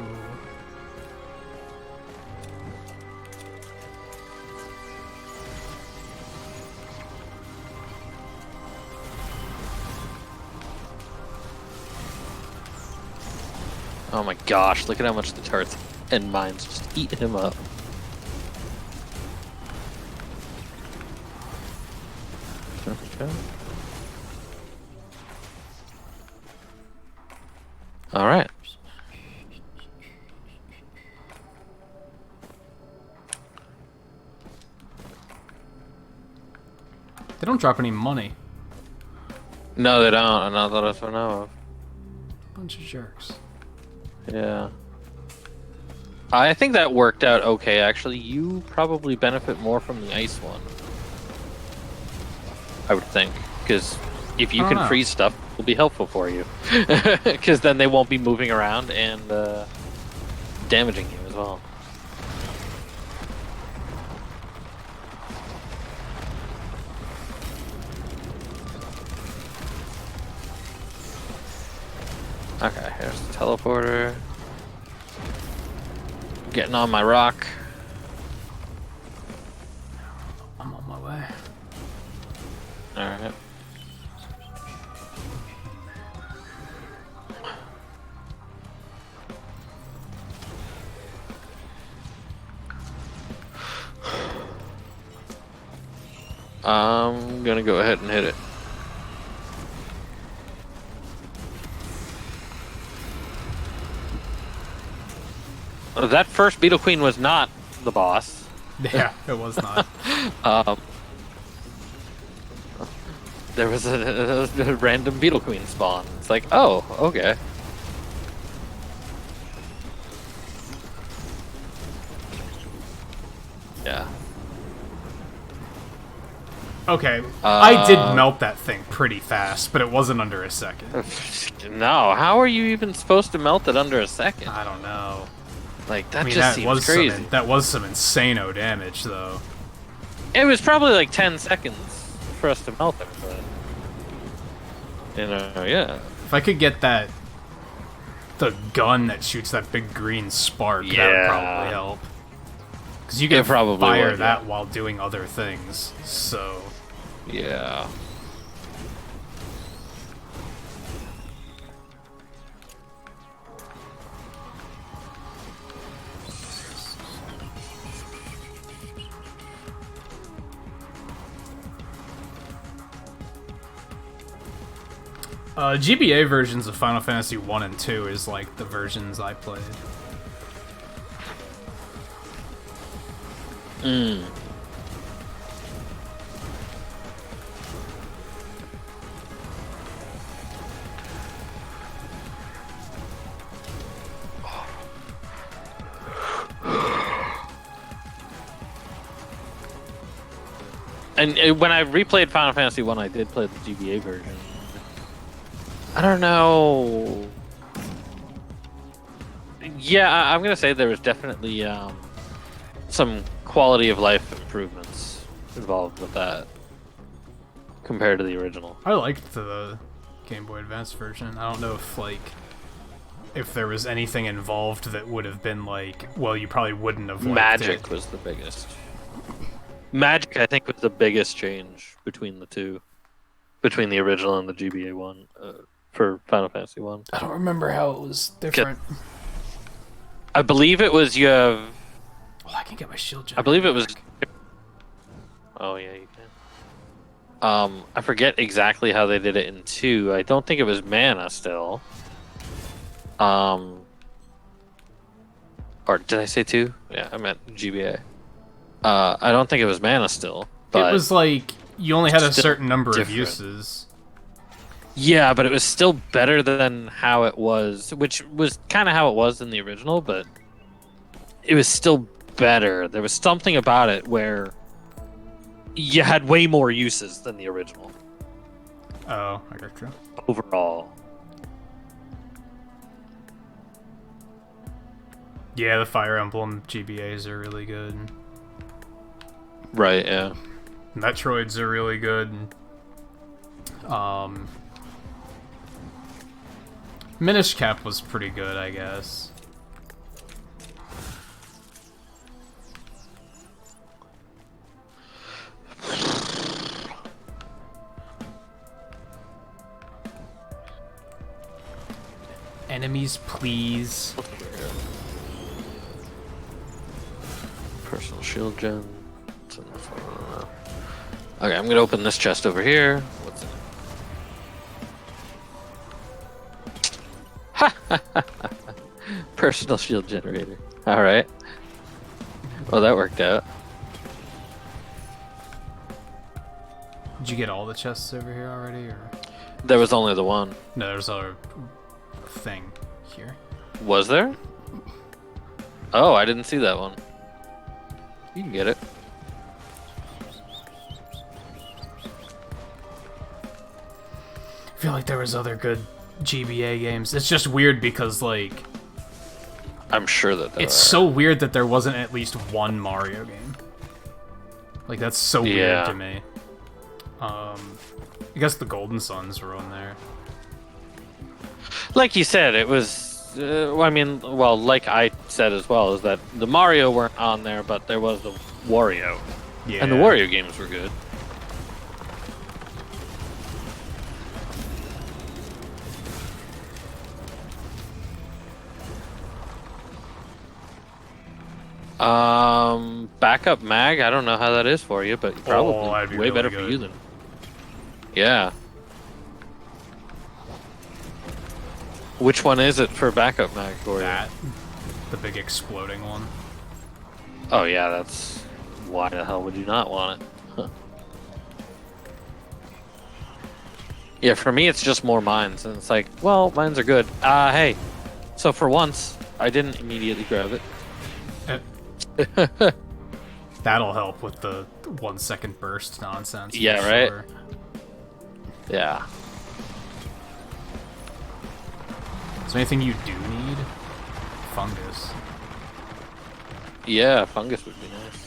Oh my gosh, look at how much the turrets and mines just eat him up. Okay. Alright. They don't drop any money. No, they don't. Not that I know of. Bunch of jerks. Yeah. I think that worked out okay, actually. You probably benefit more from the ice one. I would think. Because if you can freeze stuff, it'll be helpful for you. Because then they won't be moving around and damaging you as well. Okay, here's the teleporter. Getting on my rock. I'm on my way. Alright. I'm gonna go ahead and hit it. That first Beetle Queen was not the boss. Yeah, it was not. There was a random Beetle Queen spawn. It's like, oh, okay. Yeah. Okay, I did melt that thing pretty fast, but it wasn't under a second. No, how are you even supposed to melt it under a second? I don't know. Like, that just seems crazy. That was some insano damage, though. It was probably like 10 seconds for us to melt it, but... You know, yeah. If I could get the gun that shoots that big green spark, that would probably help. Because you can fire that while doing other things, so... Yeah. GBA versions of Final Fantasy 1 and 2 is like the versions I played. Mm. And when I replayed Final Fantasy 1, I did play the GBA version. I don't know. Yeah, I'm gonna say there was definitely some quality of life improvements involved with that compared to the original. I liked the Game Boy Advance version. I don't know if there was anything involved that would have been like, well, you probably wouldn't have liked Magic it. was the biggest. Magic, I think, was the biggest change between the two, between the original and the GBA one. For Final Fantasy 1. I don't remember how it was different. I believe it was you have... Oh, I can get my shield generator. I believe it was... Oh, yeah, you can. I forget exactly how they did it in 2. I don't think it was mana still. Or did I say 2? Yeah, I meant GBA. I don't think it was mana still. But it was like, you only had a certain number of uses. Yeah, but it was still better than how it was, which was kind of how it was in the original, but it was still better. There was something about it where you had way more uses than the original. Oh, I got you. Overall. Yeah, the Fire Emblem GBAs are really good. Right, yeah. Metroids are really good. Minish Cap was pretty good, I guess. enemies, please. Personal shield gen. Okay, I'm gonna open this chest over here. What's in it? Personal shield generator. Alright. Well, that worked out. Did you get all the chests over here already, or? There was only the one. No, there's a thing here. Was there? Oh, I didn't see that one. You can get it. I feel like there was other good GBA games. It's just weird because, like... I'm sure that there It's are. so weird that there wasn't at least one Mario game. Like, that's so weird to me. I guess the Golden Suns were on there. Like you said, it was... I mean, well, like I said as well, is that the Mario weren't on there, but there was the Wario. Yeah. And the Wario games were good. Backup mag, I don't know how that is for you, but probably that'd be way really better good. for you than... Yeah. Which one is it for backup mag for you? That. The big exploding one. Oh yeah, that's... Why the hell would you not want it? Huh. Yeah, for me it's just more mines, and it's like, well, mines are good. Hey, so for once, I didn't immediately grab it. That'll help with the 1 second burst nonsense. Yeah, for right? sure. Yeah. Is there anything you do need? Fungus. Yeah, fungus would be nice.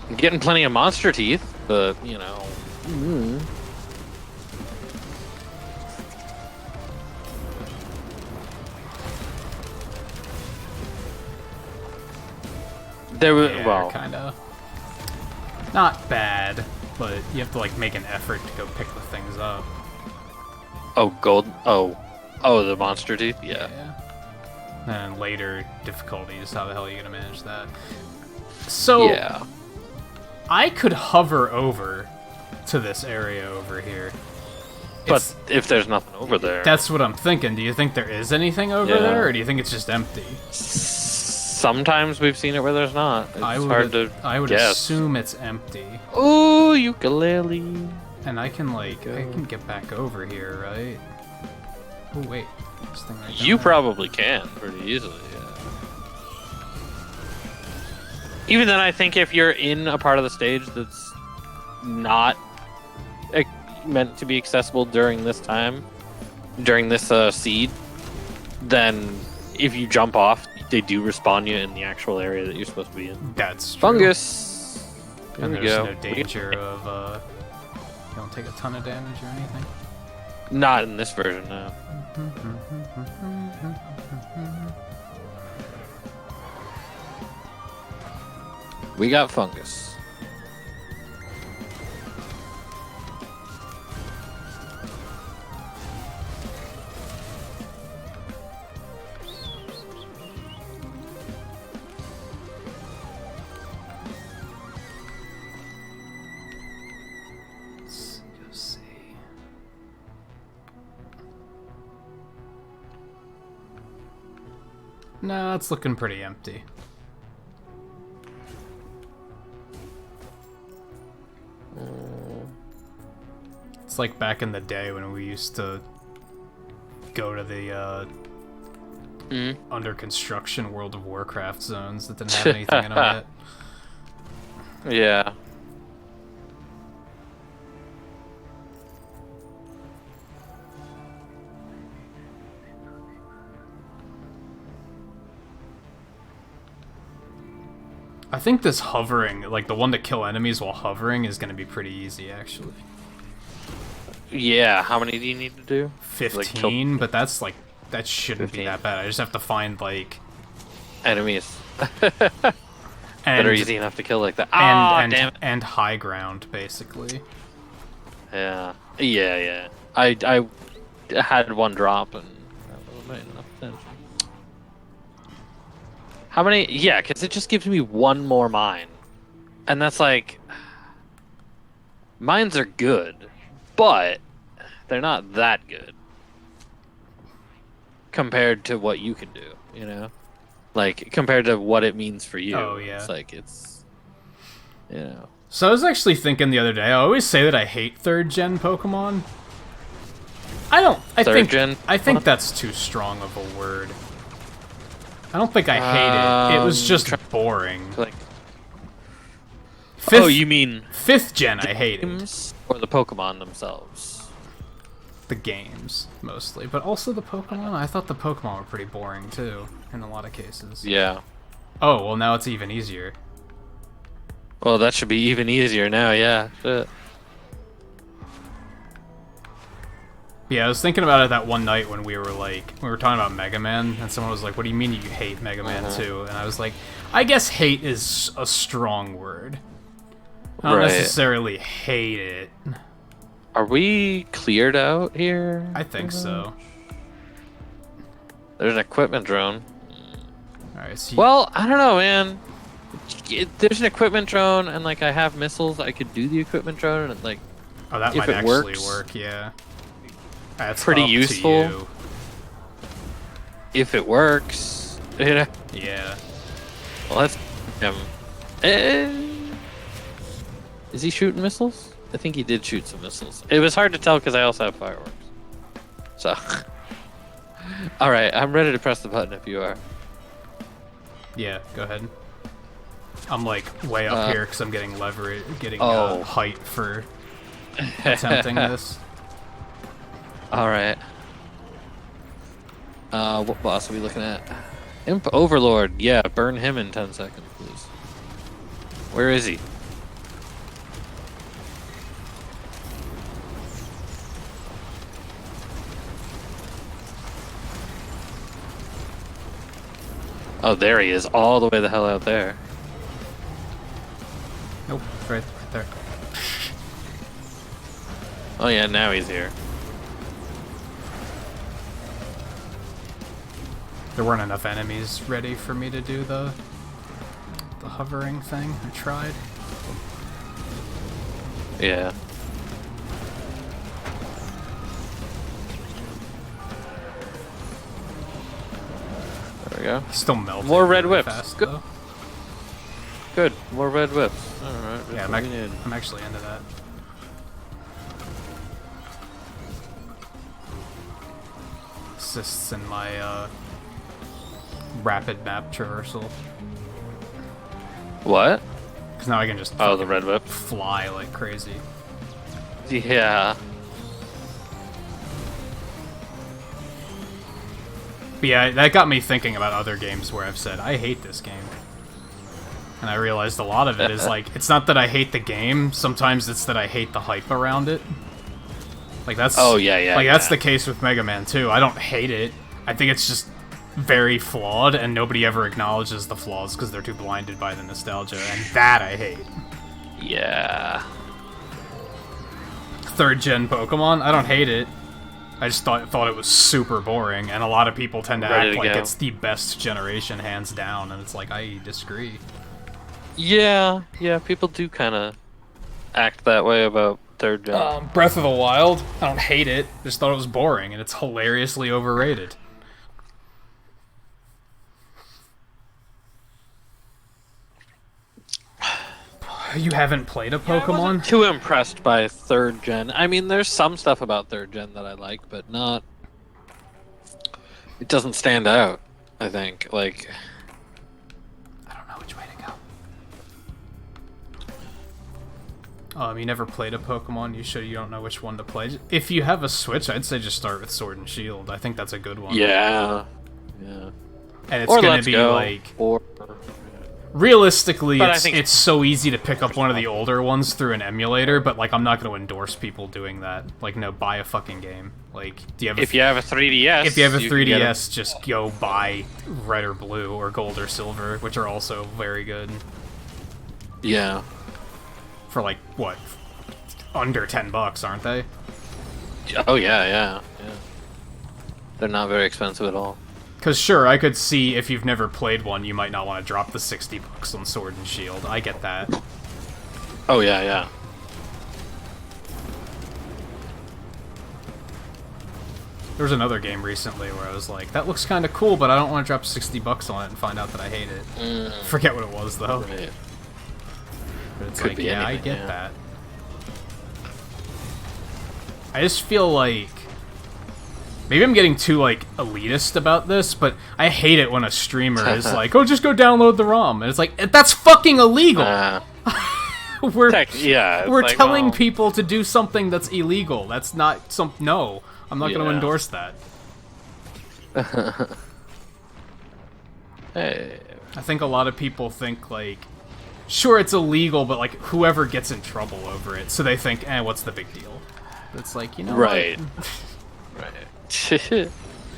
I'm getting plenty of monster teeth, but, you know... There was... Yeah, well... kinda. Not bad, but you have to, like, make an effort to go pick the things up. Oh, gold... Oh, the monster teeth? Yeah. And later difficulties, how the hell are you gonna manage that? So... Yeah. I could hover over to this area over here. But if there's nothing over there... That's what I'm thinking. Do you think there is anything over Yeah. there, or do you think it's just empty? Sometimes we've seen it where there's not. It's hard to I would guess. assume it's empty. Ooh, ukulele. And I can, like, I can get back over here, right? Oh, wait. This thing right down You there. probably can pretty easily, yeah. Even then, I think if you're in a part of the stage that's not meant to be accessible during this time, during this seed, then if you jump off, they do respawn you in the actual area that you're supposed to be in. That's true. Fungus! And There we there's go. no danger of, you don't take a ton of damage or anything. Not in this version, no. We got fungus. Let's go see. No, it's looking pretty empty. It's like back in the day when we used to go to the under construction World of Warcraft zones that didn't have anything in them yet. Yeah. I think this hovering, like the one to kill enemies while hovering, is going to be pretty easy, actually. Yeah, how many do you need to do? 15, but that's like that shouldn't 15. be that bad. I just have to find, like... Enemies. That are easy enough to kill like that. Damn it. And high ground, basically. Yeah. Yeah. I had one drop and that wasn't right enough attention. How many? Yeah, because it just gives me one more mine. And that's like... Mines are good, but they're not that good. Compared to what you can do, you know? Like, compared to what it means for you. Oh, yeah. It's like, it's... You know. So I was actually thinking the other day, I always say that I hate 3rd gen Pokemon. I think that's too strong of a word. I don't think I hate it. It was just boring. Like, Fifth, you mean 5th gen I hate it. or the Pokemon themselves? The games, mostly. But also the Pokemon? I thought the Pokemon were pretty boring, too, in a lot of cases. Yeah. Oh, well now it's even easier. Well, that should be even easier now, yeah. Shit. Yeah, I was thinking about it that one night when we were talking about Mega Man, and someone was like, what do you mean you hate Mega Man 2? And I was like, I guess hate is a strong word. I don't necessarily hate it. Are we cleared out here? I think so. There's an equipment drone. Alright, so well, I don't know, man. There's an equipment drone, and like I have missiles. I could do the equipment drone, and like, oh, that might actually work. Yeah, that's pretty up useful. To you. If it works, you know. Yeah. Well, that's him. Is he shooting missiles? I think he did shoot some missiles. It was hard to tell because I also have fireworks. So, all right, I'm ready to press the button if you are. Yeah, go ahead. I'm like way up here because I'm getting height for attempting this. All right. What boss are we looking at? Imp Overlord. Yeah, burn him in 10 seconds, please. Where is he? Oh, there he is, all the way the hell out there. Nope, right there. Oh yeah, now he's here. There weren't enough enemies ready for me to do the hovering thing. I tried. Yeah. There we go. Still melting. More red really whips. Fast, Good. though. Good. More red whips. All right. Yeah, I'm actually into that. Assists in my rapid map traversal. What? Because now I can just the red whip fly like crazy. Yeah. But yeah, that got me thinking about other games where I've said, I hate this game. And I realized a lot of it is like, it's not that I hate the game, sometimes it's that I hate the hype around it. Like that's that's the case with Mega Man 2. I don't hate it. I think it's just very flawed, and nobody ever acknowledges the flaws because they're too blinded by the nostalgia, and that I hate. Yeah. 3rd gen Pokemon, I don't hate it. I just thought it was super boring, and a lot of people tend to act like it's the best generation, hands down, and it's like, I disagree. Yeah, people do kind of act that way about 3rd gen. Breath of the Wild, I don't hate it, just thought it was boring, and it's hilariously overrated. You haven't played a Pokemon? I wasn't too impressed by 3rd gen. I mean, there's some stuff about 3rd gen that I like, but not... It doesn't stand out, I think. Like... I don't know which way to go. You never played a Pokemon? You don't know which one to play? If you have a Switch, I'd say just start with Sword and Shield. I think that's a good one. Yeah. And it's going to be like... Realistically, But I think- it's so easy to pick up one of the older ones through an emulator, but like I'm not going to endorse people doing that. Like, no, buy a fucking game. Like, do you have If you have a 3DS, if you have a you can get 3DS, just go buy red or blue or gold or silver, which are also very good Yeah. for like what, under $10, aren't they? Oh yeah. They're not very expensive at all. Because sure, I could see if you've never played one, you might not want to drop the $60 on Sword and Shield. I get that. Oh yeah. There was another game recently where I was like, that looks kind of cool, but I don't want to drop $60 on it and find out that I hate it. Forget what it was, though. Right. But it's Could like, be yeah, anything, I get yeah. that. I just feel like... Maybe I'm getting too, like, elitist about this, but I hate it when a streamer is like, oh, just go download the ROM. And it's like, that's fucking illegal! We're It's telling well, people to do something that's illegal. That's not some... No, I'm not going to Yeah. endorse that. Hey. I think a lot of people think, like, sure, it's illegal, but, like, whoever gets in trouble over it, so they think, what's the big deal? But it's like, you know Right. what? Right.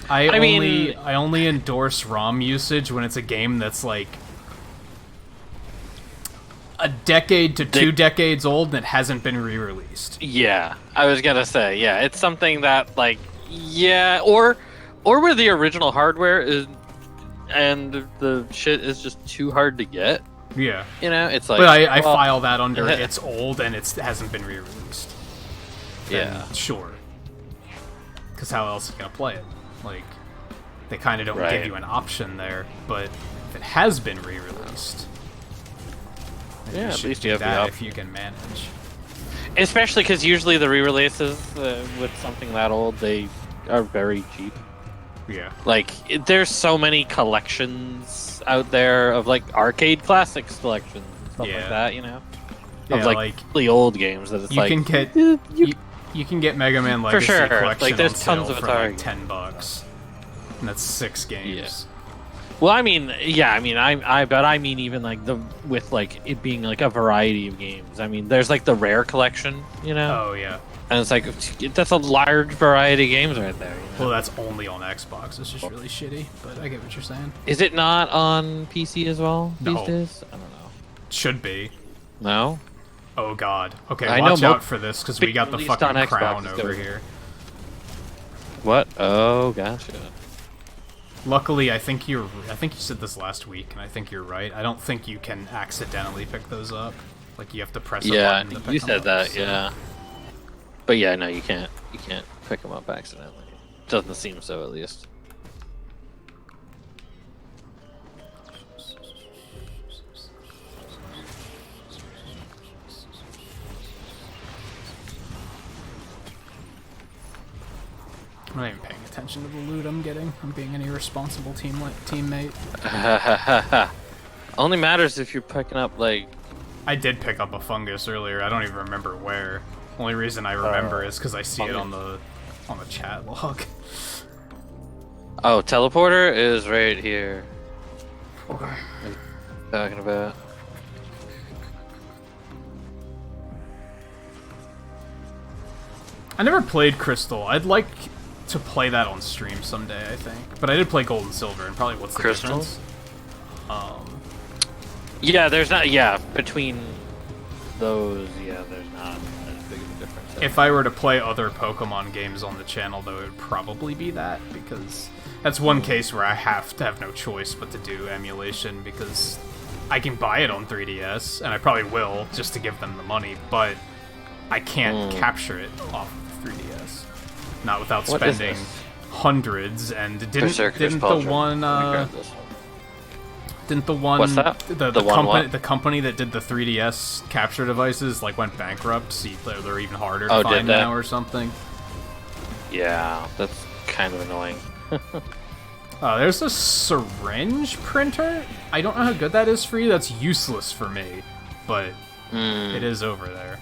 I mean- only endorse ROM usage when it's a game that's, like, a decade to 2 decades old and it hasn't been re-released. Yeah, I was gonna say, yeah, it's something that, like, yeah, or where the original hardware is, and the shit is just too hard to get. Yeah. You know, it's like. But I well, file that under it's old and it hasn't been re-released. Then Yeah. sure. Because how else are you gonna play it? Like, they kind of don't Right. give you an option there. But if it has been re-released, then Yeah, you at should least do you have the that if option. you can manage. Especially because usually the re-releases with something that old, they are very cheap. Yeah. Like, there's so many collections out there of, like, arcade classics collections and stuff Yeah. like that, you know? Yeah, Of, like, the old games that it's you like... can get you can get Mega Man Legacy sure. Collection Like, there's on sale tons of for Atari like $10, and that's 6 games. Well, I mean, yeah, I mean, I bet I mean even, like, with, like, it being, like, a variety of games. I mean, there's, like, the Rare collection, you know? Oh yeah. And it's like, that's a large variety of games right there, you know? Well, that's only on Xbox. It's just really shitty, but I get what you're saying. Is it not on PC as well these No. days? I don't know. Should be. No? Oh god. Okay, I know watch mo- out for this because we got the released fucking on Xbox crown is over gonna- here. What? Oh, gotcha. Luckily, I think you said this last week, and I think you're right. I don't think you can accidentally pick those up. Like you have to press a Yeah, button to pick you them said up, that, so- yeah. But yeah, no, you can't pick them up accidentally. Doesn't seem so, at least. I'm not even paying attention to the loot I'm getting. I'm being an irresponsible teammate. Only matters if you're picking up, like... I did pick up a fungus earlier. I don't even remember where. Only reason I remember is because I see it on the chat log. Oh, teleporter is right here. Okay. Talking about... I never played Crystal. I'd like to play that on stream someday, I think. But I did play Gold and Silver, and probably what's the Crystal? difference? Yeah, there's not... Yeah, between those, yeah, there's not as big of a difference. If I were to play other Pokemon games on the channel, though, it would probably be that, because that's one case where I have to have no choice but to do emulation, because I can buy it on 3DS, and I probably will, just to give them the money, but I can't capture it off of 3DS. Not without What is spending this? hundreds, and didn't Berserker's the Pauldron. one, Let me grab this one. didn't the one, What's that? the The one company, what? the company that did the 3DS capture devices, like, went bankrupt, so they're even harder to Oh, did find they? now or something. Yeah, that's kind of annoying. There's a syringe printer. I don't know how good that is for you. That's useless for me, but it is over there.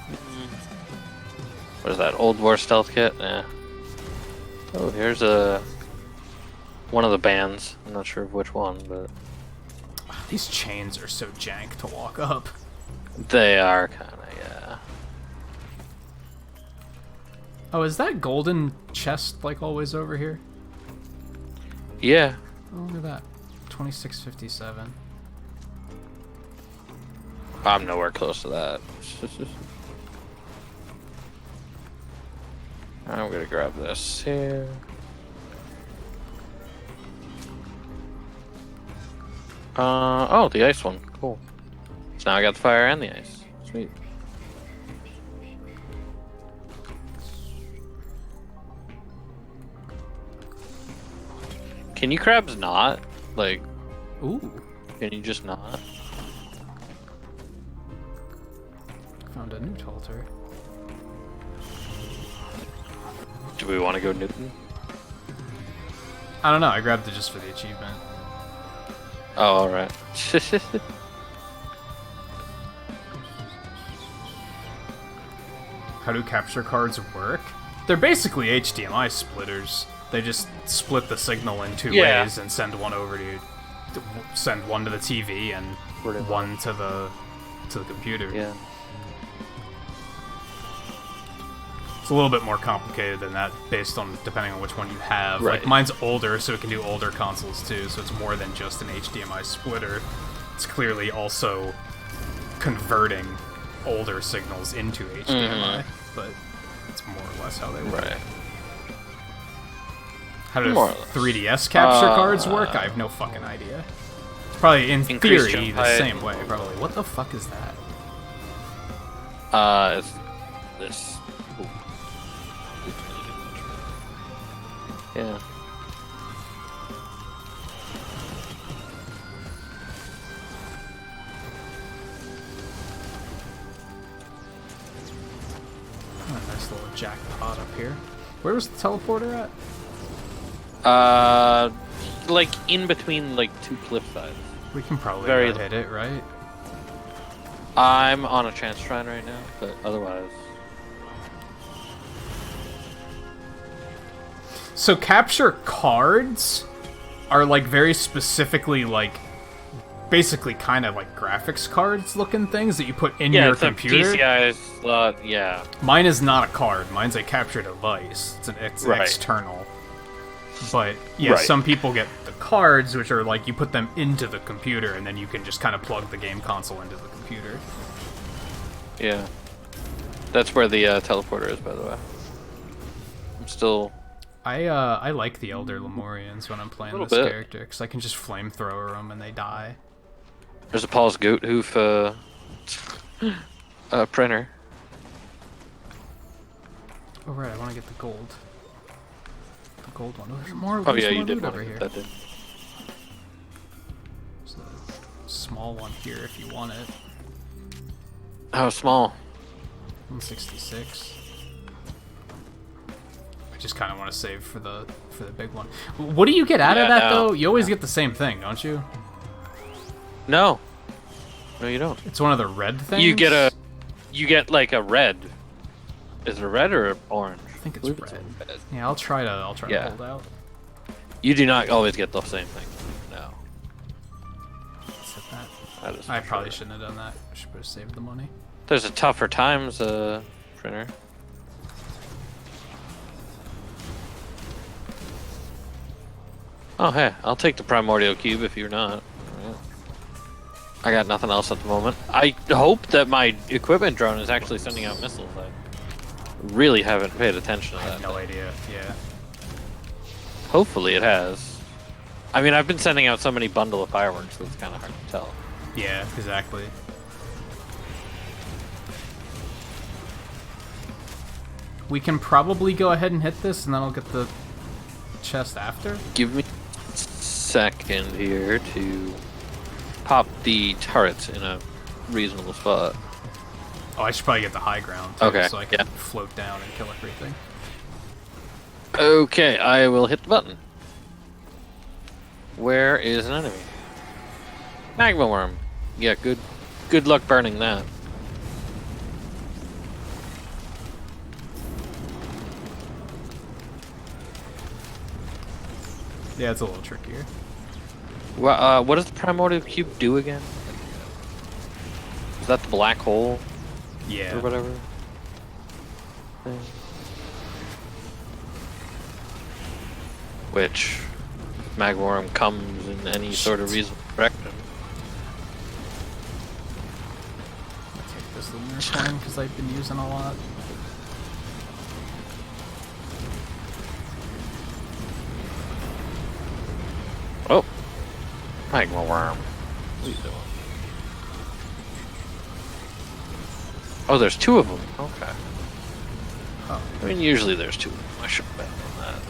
What is that? Old War stealth kit? Yeah. Oh, here's one of the bands. I'm not sure of which one, but These chains are so jank to walk up. They are kind of, yeah. Oh, is that golden chest like always over here? Yeah. Oh, look at that. 2657. I'm nowhere close to that. I'm gonna grab this here. Oh, the ice one. Cool. So now I got the fire and the ice. Sweet. Can you crabs not? Like, Ooh. can you just not? Found a new altar. Do we want to go Newton? I don't know, I grabbed it just for the achievement. Oh, alright. How do capture cards work? They're basically HDMI splitters. They just split the signal in two ways and send one over to send one to the TV and one to the computer. Yeah. It's a little bit more complicated than that, based on depending on which one you have. Right. Like mine's older, so it can do older consoles too. So it's more than just an HDMI splitter. It's clearly also converting older signals into HDMI, but it's more or less how they work. Right. How do More or less. 3DS capture cards work? I have no fucking idea. It's probably in Increased theory jump the height. same way. Probably. What the fuck is that? It's this. Ooh. Yeah. Oh, a nice little jackpot up here. Where was the teleporter at? Like in between like two cliff sides. We can probably Very hit it, right? I'm on a chance shrine right now, but otherwise. So capture cards are like very specifically like basically kind of like graphics cards looking things that you put in your it's computer. a PCI slot, yeah. Mine is not a card. Mine's a capture device. It's Right. external. But yeah, Right. some people get the cards, which are like you put them into the computer, and then you can just kind of plug the game console into the computer. Yeah. That's where the teleporter is, by the way. I'm still... I like the Elder Lemurians when I'm playing this Little bit. character, because I can just flamethrower them and they die. There's a Paul's Goat Hoof printer. Oh right, I want to get the gold. The gold one. Oh, there's more. Oh There's yeah, more you did loot want over to here. get that, didn't There's a small one here if you want it. How small? 166. I just kind of want to save for the big one. What do you get out of Yeah, that no. though? You always get the same thing, don't you? No. No, you don't. It's one of the red things. You get like a red. Is it a red or an orange? I think it's believe red. red. Yeah, I'll try to Yeah. hold out. You do not always get the same thing. No. Let's hit that. That is I for probably sure. shouldn't have done that. I should have saved the money. There's a tougher times printer. Oh hey, I'll take the primordial cube if you're not. Alright. I got nothing else at the moment. I hope that my equipment drone is actually sending out missiles. I really haven't paid attention to I that. have no idea. Yeah. Hopefully it has. I mean, I've been sending out so many bundle of fireworks that it's kind of hard to tell. Yeah, exactly. We can probably go ahead and hit this, and then I'll get the chest after. Give me a second here to pop the turrets in a reasonable spot. Oh, I should probably get the high ground, too, Okay, so I can yeah. float down and kill everything. Okay, I will hit the button. Where is an enemy? Magma worm. Yeah, good luck burning that. Yeah, it's a little trickier. Well, what does the primordial cube do again? Is that the black hole Yeah. or whatever? Thing? Which Magworm comes in any sort of reasonable direction. I'll take this lunar coin because I've been using a lot. Oh, Magworm. What are you doing? Oh, there's two of them. Okay. Oh. I mean, usually there's two of them. I should bet on that.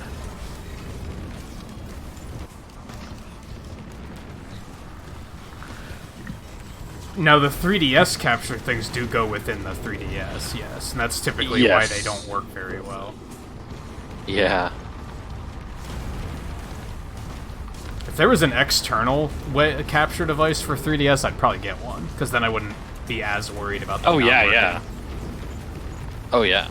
Now, the 3DS capture things do go within the 3DS, yes, and that's typically why they don't work very well. Yeah. If there was an external capture device for 3DS, I'd probably get one, because then I wouldn't be as worried about them Oh, not yeah, working. yeah. Oh, yeah.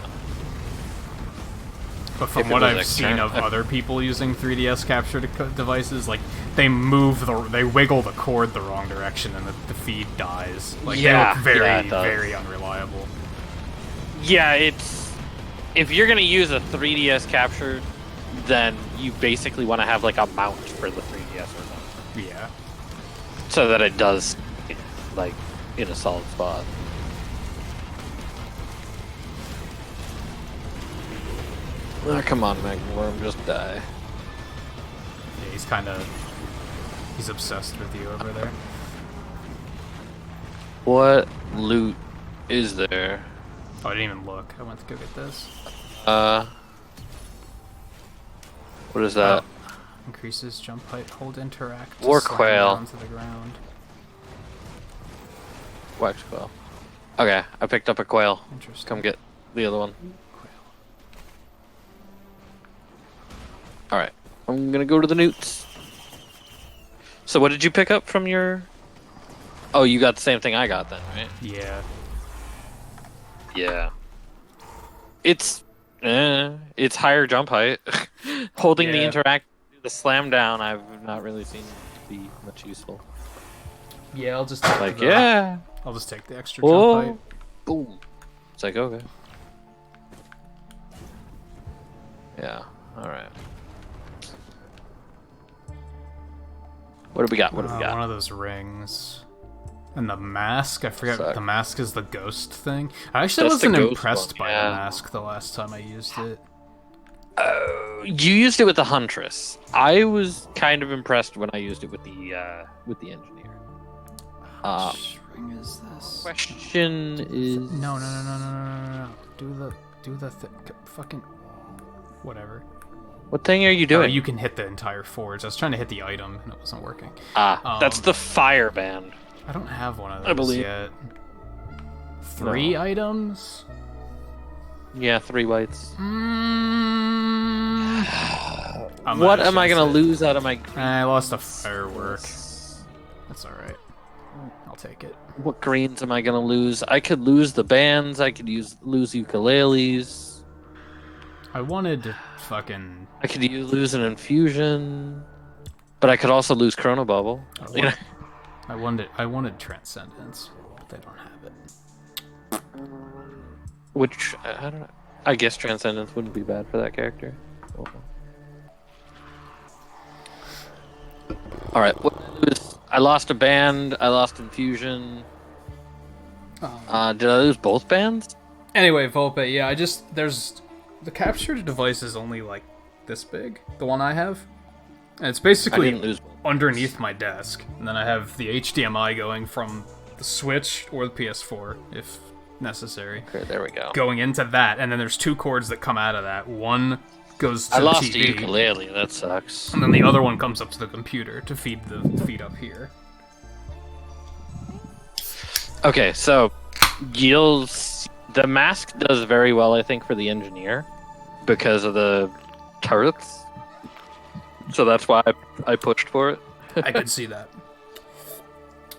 But from If it what was I've external- seen of other people using 3DS capture devices, like, they wiggle the cord the wrong direction and the feed dies. Like, Yeah, they look yeah, it does. very unreliable. Yeah, it's... If you're going to use a 3DS capture, then you basically want to have, like, a mount for the 3DS or something. Yeah. So that it does, like, in a solid spot. Oh, come on, Magworm, just die. Yeah, he's obsessed with you over there. What loot is there? Oh, I didn't even look. I went to go get this. What is that? Increases jump height, hold interact. to War slam quail. down to the ground. Wax quail. Okay, I picked up a quail. Interesting. Come get the other one. Quail. Alright, I'm gonna go to the newts. So what did you pick up from your... Oh, you got the same thing I got then, right? Yeah. Yeah. It's higher jump height. Holding the Yeah. interact, the slam down, I've not really seen to be much useful. Yeah, I'll just take Like, the, yeah. I'll just take the extra Oh, jump height. boom. It's like, okay. Yeah, alright. What do we got? What do we got? One of those rings. And the mask, I forget. Suck. The mask is the ghost thing. I actually That's the wasn't ghost impressed one, by yeah. the mask the last time I used it. You used it with the Huntress. I was kind of impressed when I used it with the engineer. Which ring is this? Question is No. Do the fucking whatever. what thing are you doing? You can hit the entire forge. I was trying to hit the item and it wasn't working. That's the fire band. I don't have one of those I believe. yet. 3 items? Yeah, 3 whites. I'm What not am I sure gonna it's it. lose out of my? I lost a firework. That's alright. I'll take it. What greens am I gonna lose? I could lose the bands. I could lose ukuleles. I wanted fucking... I could lose an infusion, but I could also lose Chrono Bubble. You know? I wanted Transcendence, but they don't have it. Which I don't know. I guess Transcendence wouldn't be bad for that character. All right, what did I lose? I lost a band. I lost infusion. Did I lose both bands? Anyway, Volpe, yeah, there's... The capture device is only, like, this big, the one I have. And it's I basically didn't lose. underneath my desk. And then I have the HDMI going from the Switch or the PS4, if necessary. Okay, there we go. Going into that, and then there's 2 cords that come out of that. One goes to I the lost TV, a ukulele. That sucks. and then the other one comes up to the computer to feed up here. Okay, so the mask does very well, I think, for the engineer because of the turrets. So that's why I pushed for it. I could see that.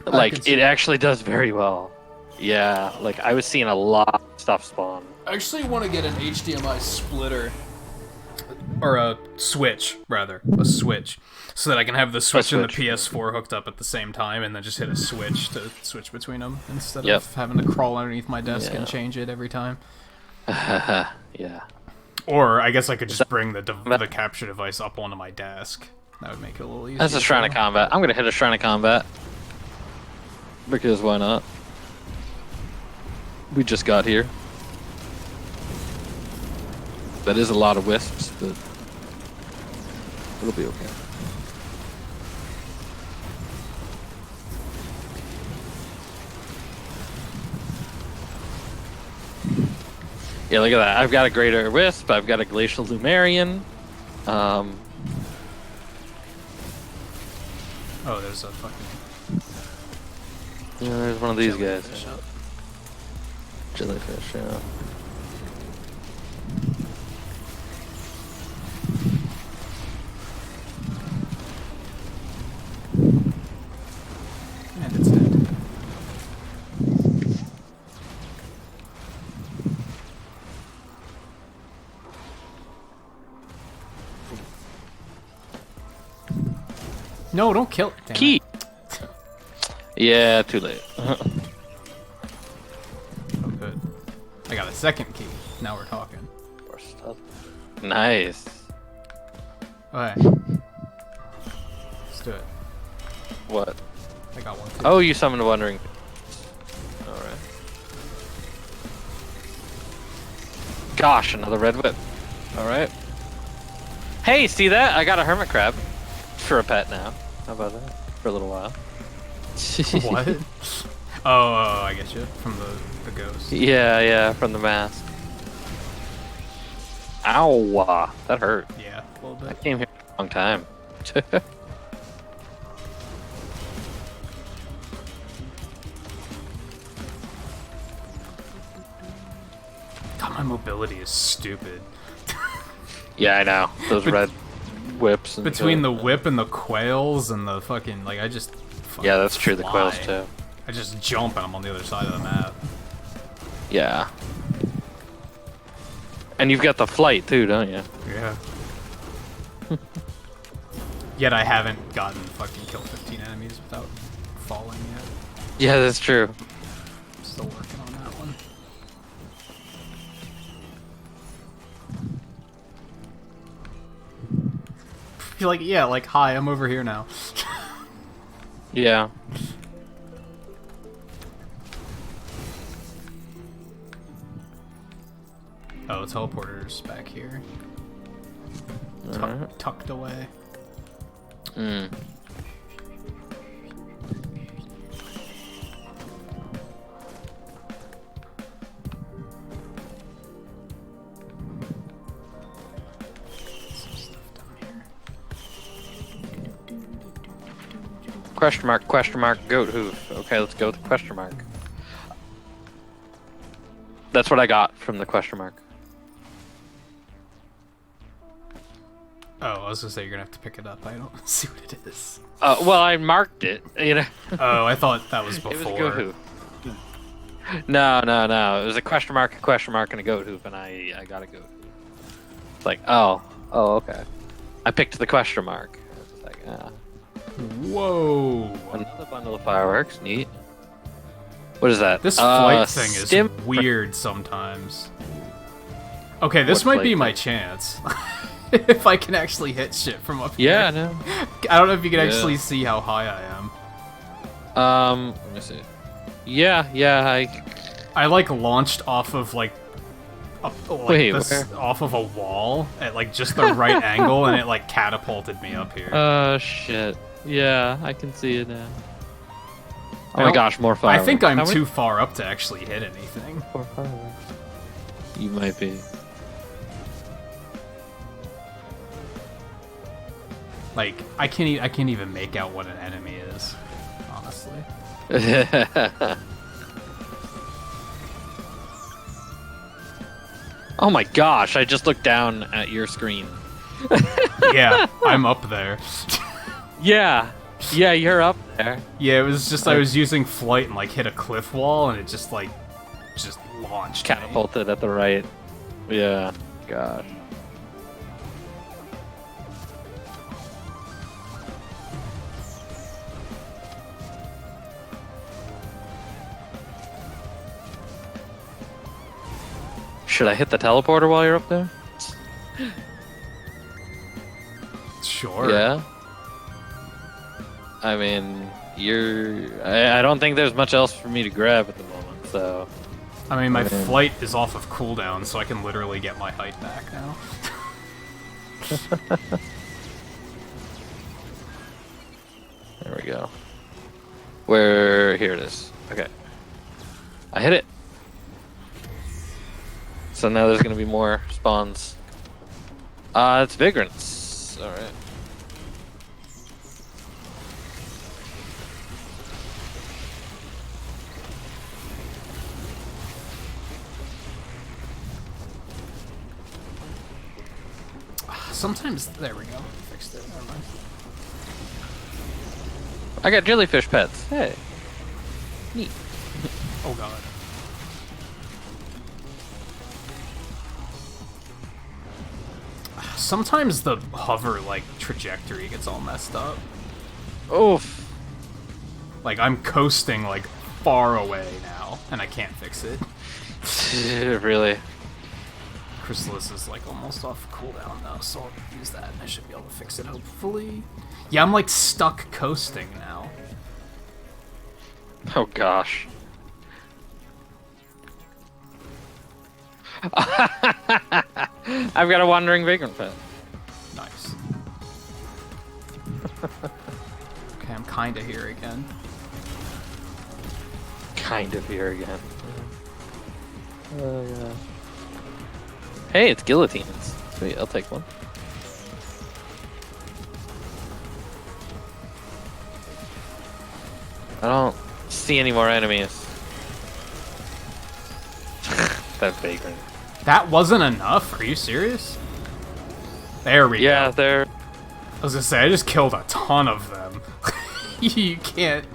Like, it actually does very well. Yeah, like, I was seeing a lot of stuff spawn. I actually want to get an HDMI splitter or a Switch, rather. A Switch. So that I can have the Switch and the PS4 hooked up at the same time, and then just hit a switch to switch between them, instead of having to crawl underneath my desk and change it every time. Yeah. Or, I guess I could just bring the capture device up onto my desk. That would make it a little easier. That's a Shrine of Combat. I'm gonna hit a Shrine of Combat. Because why not? We just got here. That is a lot of wisps, but it'll be okay. Yeah, look at that. I've got a Greater Wisp, I've got a Glacial Lumarian. Oh, there's a fucking... Yeah, there's one of these guys. Jellyfish, yeah. And it's dead. No, don't kill it. Damn Key! It. Yeah, too late. Oh, good. I got a second key. Now we're talking. More stuff. Nice. Okay. Let's do it. What? I got one too. Oh, you summoned Wandering. Alright. Gosh, another red whip. Alright. Hey, see that? I got a hermit crab for a pet now. How about that? For a little while. What? Oh, I get you. From the ghost. Yeah, from the mask. Ow! That hurt. Yeah, a little I bit. came here a long time. God, my mobility is stupid. Yeah, I know. Those red whips. And Between the whip and the quails and the fucking, like, I just fucking Yeah, that's true. The fly. quails too. I just jump and I'm on the other side of the map. Yeah. And you've got the flight too, don't you? Yeah. Yet I haven't gotten fucking killed 15 enemies without falling yet. Yeah, that's true. Still working on that one. You're like, yeah, like, hi, I'm over here now. Yeah. Oh, teleporter's back here. Alright. Tucked away. Mm. Some stuff down here. Question mark, goat hoof. Okay, let's go with the question mark. That's what I got from the question mark. Oh, I was gonna say you're gonna have to pick it up. I don't see what it is. Well, I marked it, you know. Oh, I thought that was before. It was a goat hoof. No. It was a question mark, and a goat hoof, and I got a goat hoof. It's like, oh, okay. I picked the question mark. It's like, Whoa! Another bundle of fireworks. Neat. What is that? This flight thing is weird sometimes. Okay, this might be my chance. If I can actually hit shit from up here. Yeah, no. I don't know if you can actually see how high I am. Let me see. Yeah, I like launched off of like, Wait, off of a wall at like just the right angle, and it like catapulted me up here. Shit. Yeah, I can see it now. Oh my gosh, more fireworks. I think I'm too far up to actually hit anything. More fireworks. You might be. Like, I can't even make out what an enemy is, honestly. Oh my gosh, I just looked down at your screen. Yeah, I'm up there. Yeah, you're up there. Yeah, it was just I was using flight and like hit a cliff wall, and it just launched. Catapulted at the right. Yeah, gosh. Should I hit the teleporter while you're up there? Sure. Yeah. I mean, I don't think there's much else for me to grab at the moment, so. I mean, my flight is off of cooldown, so I can literally get my height back now. There we go. Here it is. Okay. I hit it. So now there's gonna be more spawns. It's Vagrants. Alright. Sometimes, there we go. Fixed it. Never mind. I got jellyfish pets. Hey. Neat. Oh god. Sometimes the hover like trajectory gets all messed up. Oof. Like I'm coasting like far away now, and I can't fix it. Really? Chrysalis is like almost off cooldown now, so I'll use that and I should be able to fix it hopefully. Yeah, I'm like stuck coasting now. Oh gosh. I've got a wandering vagrant pet. Nice. Okay, I'm kinda here again. Kind of here again. Oh yeah. Hey, it's guillotines. Sweet, I'll take one. I don't see any more enemies. That vagrant. That wasn't enough? Are you serious? There we go. Yeah, they're... I was gonna say, I just killed a ton of them. You can't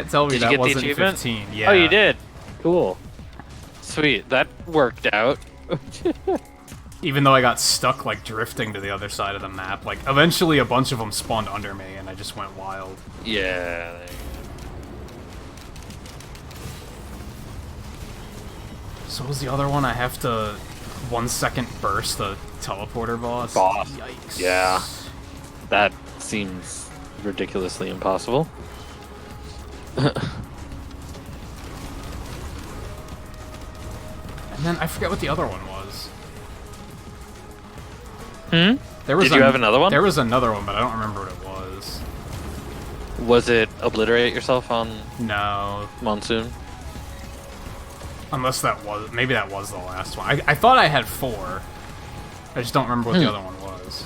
tell me Did you that get the wasn't achievement? 15. Yeah. Oh, you did? Cool. Sweet, that worked out. Even though I got stuck, like, drifting to the other side of the map. Like, eventually a bunch of them spawned under me, and I just went wild. Yeah, there you go. So what was the other one? I have to 1 second burst the teleporter boss? Yikes. Yeah. That seems ridiculously impossible. And then I forget what the other one was. There was Did you have another one? There was another one, but I don't remember what it was. Was it obliterate yourself on No. Monsoon? Unless that was... Maybe that was the last one. I thought I had 4. I just don't remember what the other one was.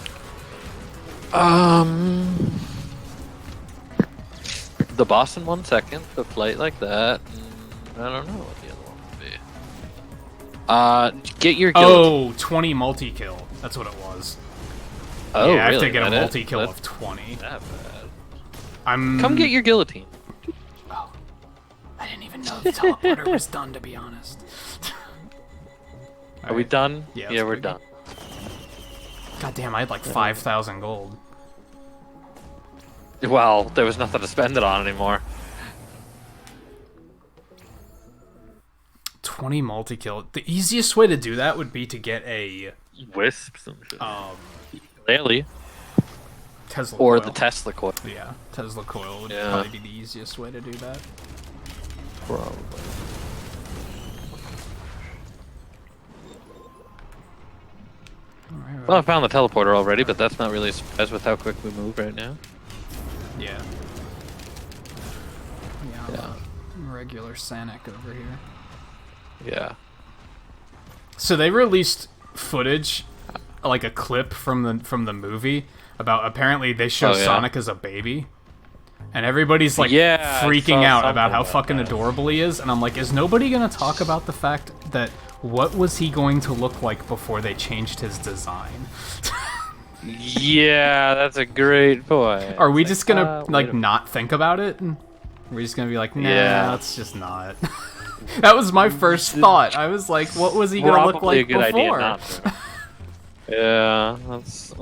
The boss in 1 second, the flight like that. I don't know what the other one would be. Get your guild. Oh, 20 multi-kill. That's what it was. Oh, yeah, I have really? to get a That multi-kill that's of 20. That bad. I'm... Come get your guillotine. Oh. I didn't even know the teleporter was done, to be honest. Are we done? Yeah, Yeah, we're pretty done. God damn, I had like 5,000 gold. Well, there was nothing to spend it on anymore. 20 multi-kill. The easiest way to do that would be to get a... Wisps and shit. Tesla Or coil. the Tesla coil. Yeah, Tesla coil would Yeah. probably be the easiest way to do that. Probably. Alright, Well, I found the teleporter already, but that's not really a surprise with how quick we move right now. Yeah. Yeah, Yeah. I'm a regular Sanic over here. Yeah. So they released footage, like a clip from the movie, about apparently they show Oh, yeah? Sonic as a baby. And everybody's like Yeah, I freaking saw out about how something fucking about that. adorable he is, and I'm like, is nobody gonna talk about the fact that what was he going to look like before they changed his design? Yeah, that's a great point. Are we It's just gonna wait like a- not think about it? We're just gonna be like, nah, Yeah. let's just not. That was my first thought. I was like, what was he gonna look Probably like a good before? idea not to. Yeah, that's...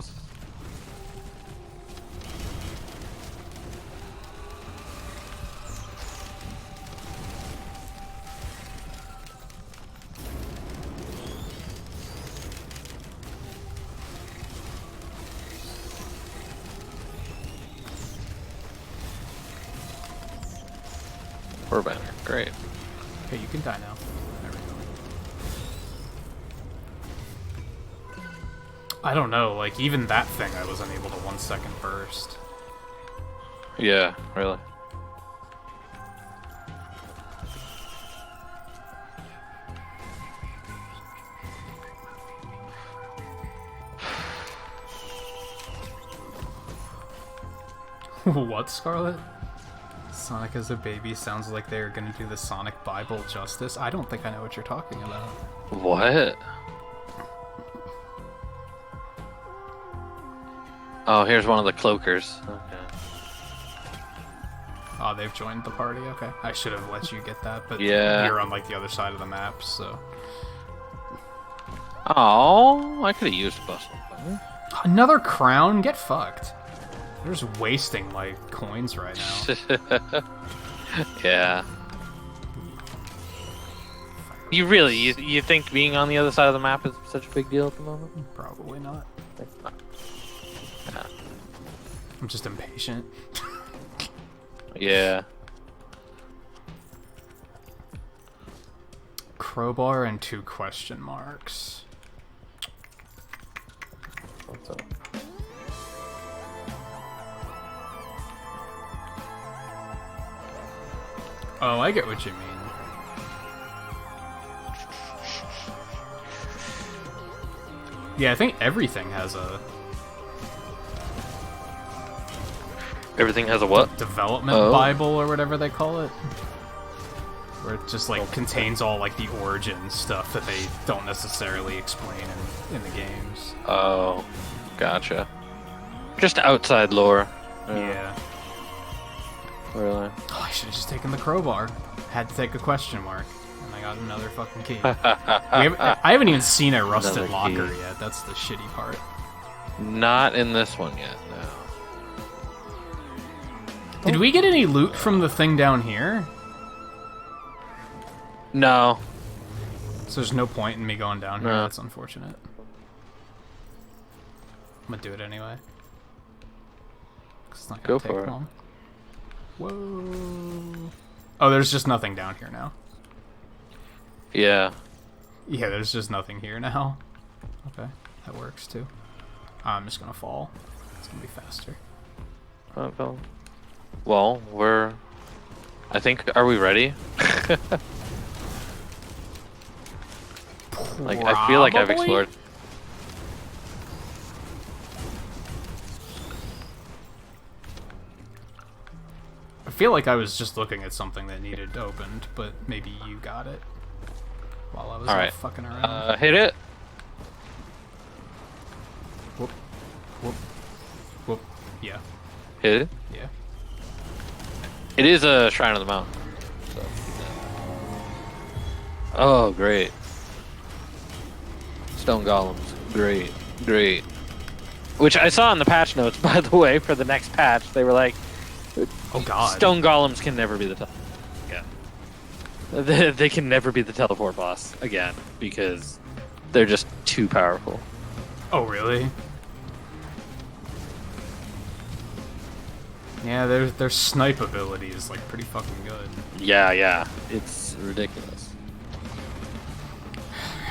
4 banner. Great. Okay, you can die now. There we go. I don't know, like, even that thing I was unable to 1 second burst. Yeah, really. What, Scarlet? Sonic as a baby sounds like they're gonna do the Sonic Bible justice. I don't think I know what you're talking about. What? Oh, here's one of the cloakers. Okay. Oh, they've joined the party? Okay. I should have let you get that, but Yeah. you're on, like, the other side of the map, so... Oh, I could have used bustle. Another crown? Get fucked. They're just wasting my coins right now. Yeah. You think being on the other side of the map is such a big deal at the moment? Probably not. It's not. Yeah. I'm just impatient. Yeah. Crowbar and 2 question marks. What's up? Oh, I get what you mean. Yeah, I think everything has a... Everything has a what? Development Bible or whatever they call it. Where it just, like, contains all, like, the origin stuff that they don't necessarily explain in the games. Oh, gotcha. Just outside lore. Yeah. Really? Oh, I should have just taken the crowbar. Had to take a question mark. And I got another fucking key. I haven't even seen a rusted Another locker key. yet. That's the shitty part. Not in this one yet, no. Did we get any loot from the thing down here? No. So there's no point in me going down here. No. That's unfortunate. I'm gonna do it anyway. 'Cause it's not gonna Go take for it. long. Whoa. Oh, there's just nothing down here now. Yeah. Yeah, there's just nothing here now. Okay, that works too. I'm just gonna fall. It's gonna be faster. Okay. Well, I think, are we ready? Like, I feel like I've Probably? explored. I feel like I was just looking at something that needed opened, but maybe you got it while I was All right. fucking around. Hit it. Whoop. Whoop. Whoop. Yeah. Hit it. Yeah. It is a Shrine of the Mountain. So. Oh, great. Stone golems. Great. Great. Which I saw in the patch notes, by the way, for the next patch. They were like, Oh god. stone golems can never be the they can never be the teleport boss again because they're just too powerful. Oh really? Yeah, their snipe ability is like pretty fucking good. Yeah, it's ridiculous.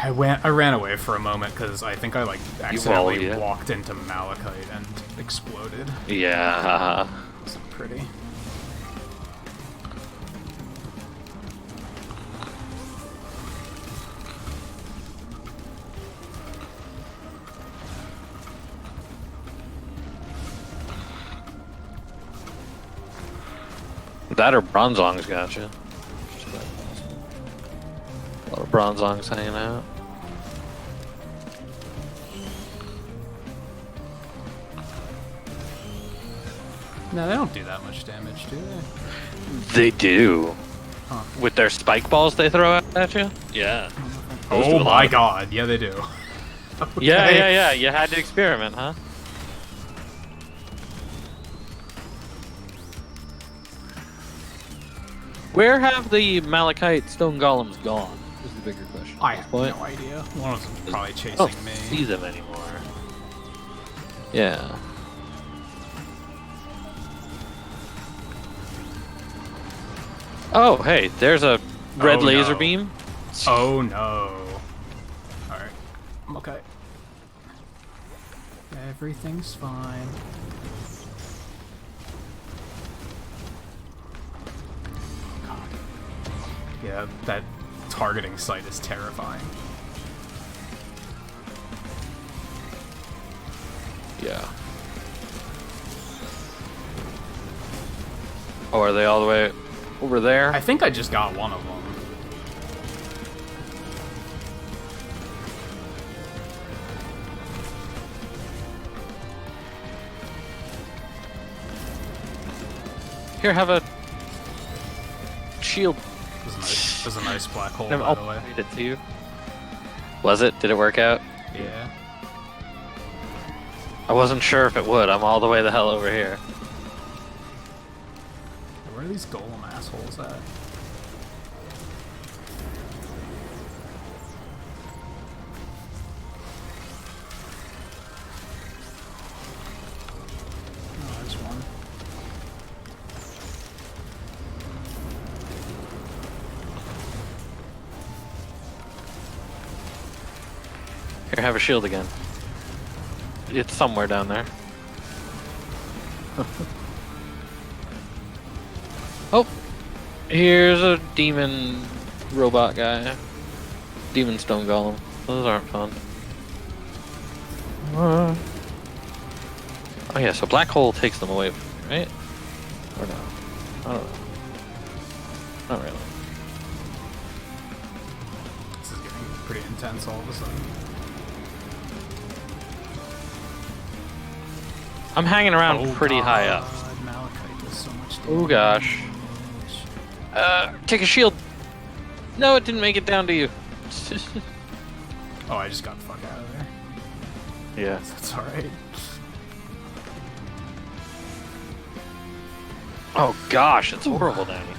I ran away for a moment because I think I like accidentally yeah. walked into Malachite and exploded. Yeah. Wasn't pretty. That or Bronzong's gotcha. A lot of Bronzongs hanging out. No, they don't do that much damage, do they? They do. Huh. With their spike balls they throw at you? Yeah. Those do a Oh lot my of- god, yeah they do. Yeah, Okay. yeah. You had to experiment, huh? Where have the Malachite stone golems gone? Is the bigger question. I at this have point. no idea. One of them's probably I chasing don't me. see them anymore. Yeah. Oh, hey, there's a red Oh, laser no. beam. Oh no. Alright. I'm okay. Everything's fine. God. Yeah, that targeting sight is terrifying. Yeah. Oh, are they all the way over there? I think I just got one of them. Here, have a shield. It was a nice black hole, I'll by the way. read it to you. Was it? Did it work out? Yeah. I wasn't sure if it would. I'm all the way the hell over here. Where are these golem assholes at? Oh, there's one. Here, have a shield again. It's somewhere down there. Oh! Here's a demon robot guy. Demon stone golem. Those aren't fun. Oh yeah, so black hole takes them away from me, right? Or no? I don't know. Not really. This is getting pretty intense all of a sudden. I'm hanging around pretty high up. Malachite does so much damage. Oh gosh. Take a shield. No, it didn't make it down to you. Oh, I just got the fuck out of there. Yeah. That's alright. Oh gosh, it's horrible down here.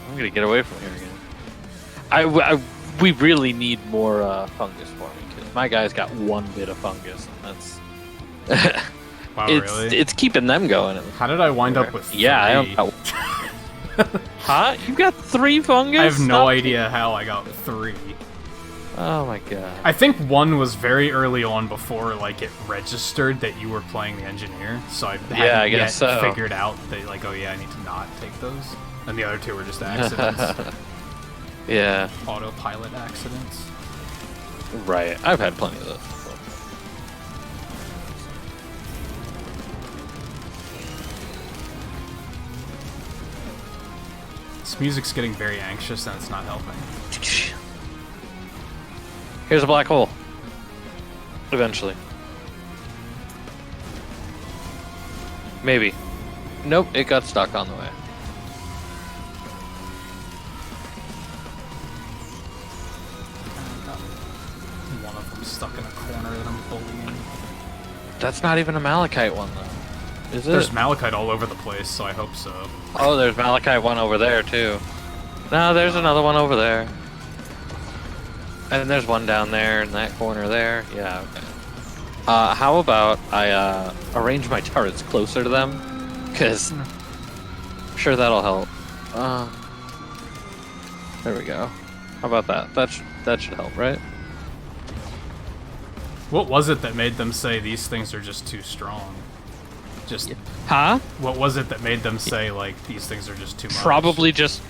I'm gonna get away from here again. We really need more fungus for me because my guy's got one bit of fungus, and that's. Wow, really? It's keeping them going. How did I wind up with 3? Yeah, I don't know. Huh? You got 3 fungus? I have no idea how I got 3. Oh my god. I think 1 was very early on before like it registered that you were playing the engineer, so I hadn't I yet guess so. figured out that like, oh yeah, I need to not take those. And the other 2 were just accidents. Yeah. Autopilot accidents. Right. I've had plenty of those before. This music's getting very anxious and it's not helping. Here's a black hole. Eventually. Maybe. Nope, it got stuck on the way. One of them stuck in a corner that I'm bullying. That's not even a malachite one, though. Is it? There's malachite all over the place, so I hope so. Oh, there's malachite one over there, too. No, there's another one over there. And there's one down there in that corner there. Yeah, okay. How about I arrange my turrets closer to them? Because I'm sure that'll help. There we go. How about that? That should help, right? What was it that made them say these things are just too strong? Just Huh? what was it that made them say like these things are just too much? Probably just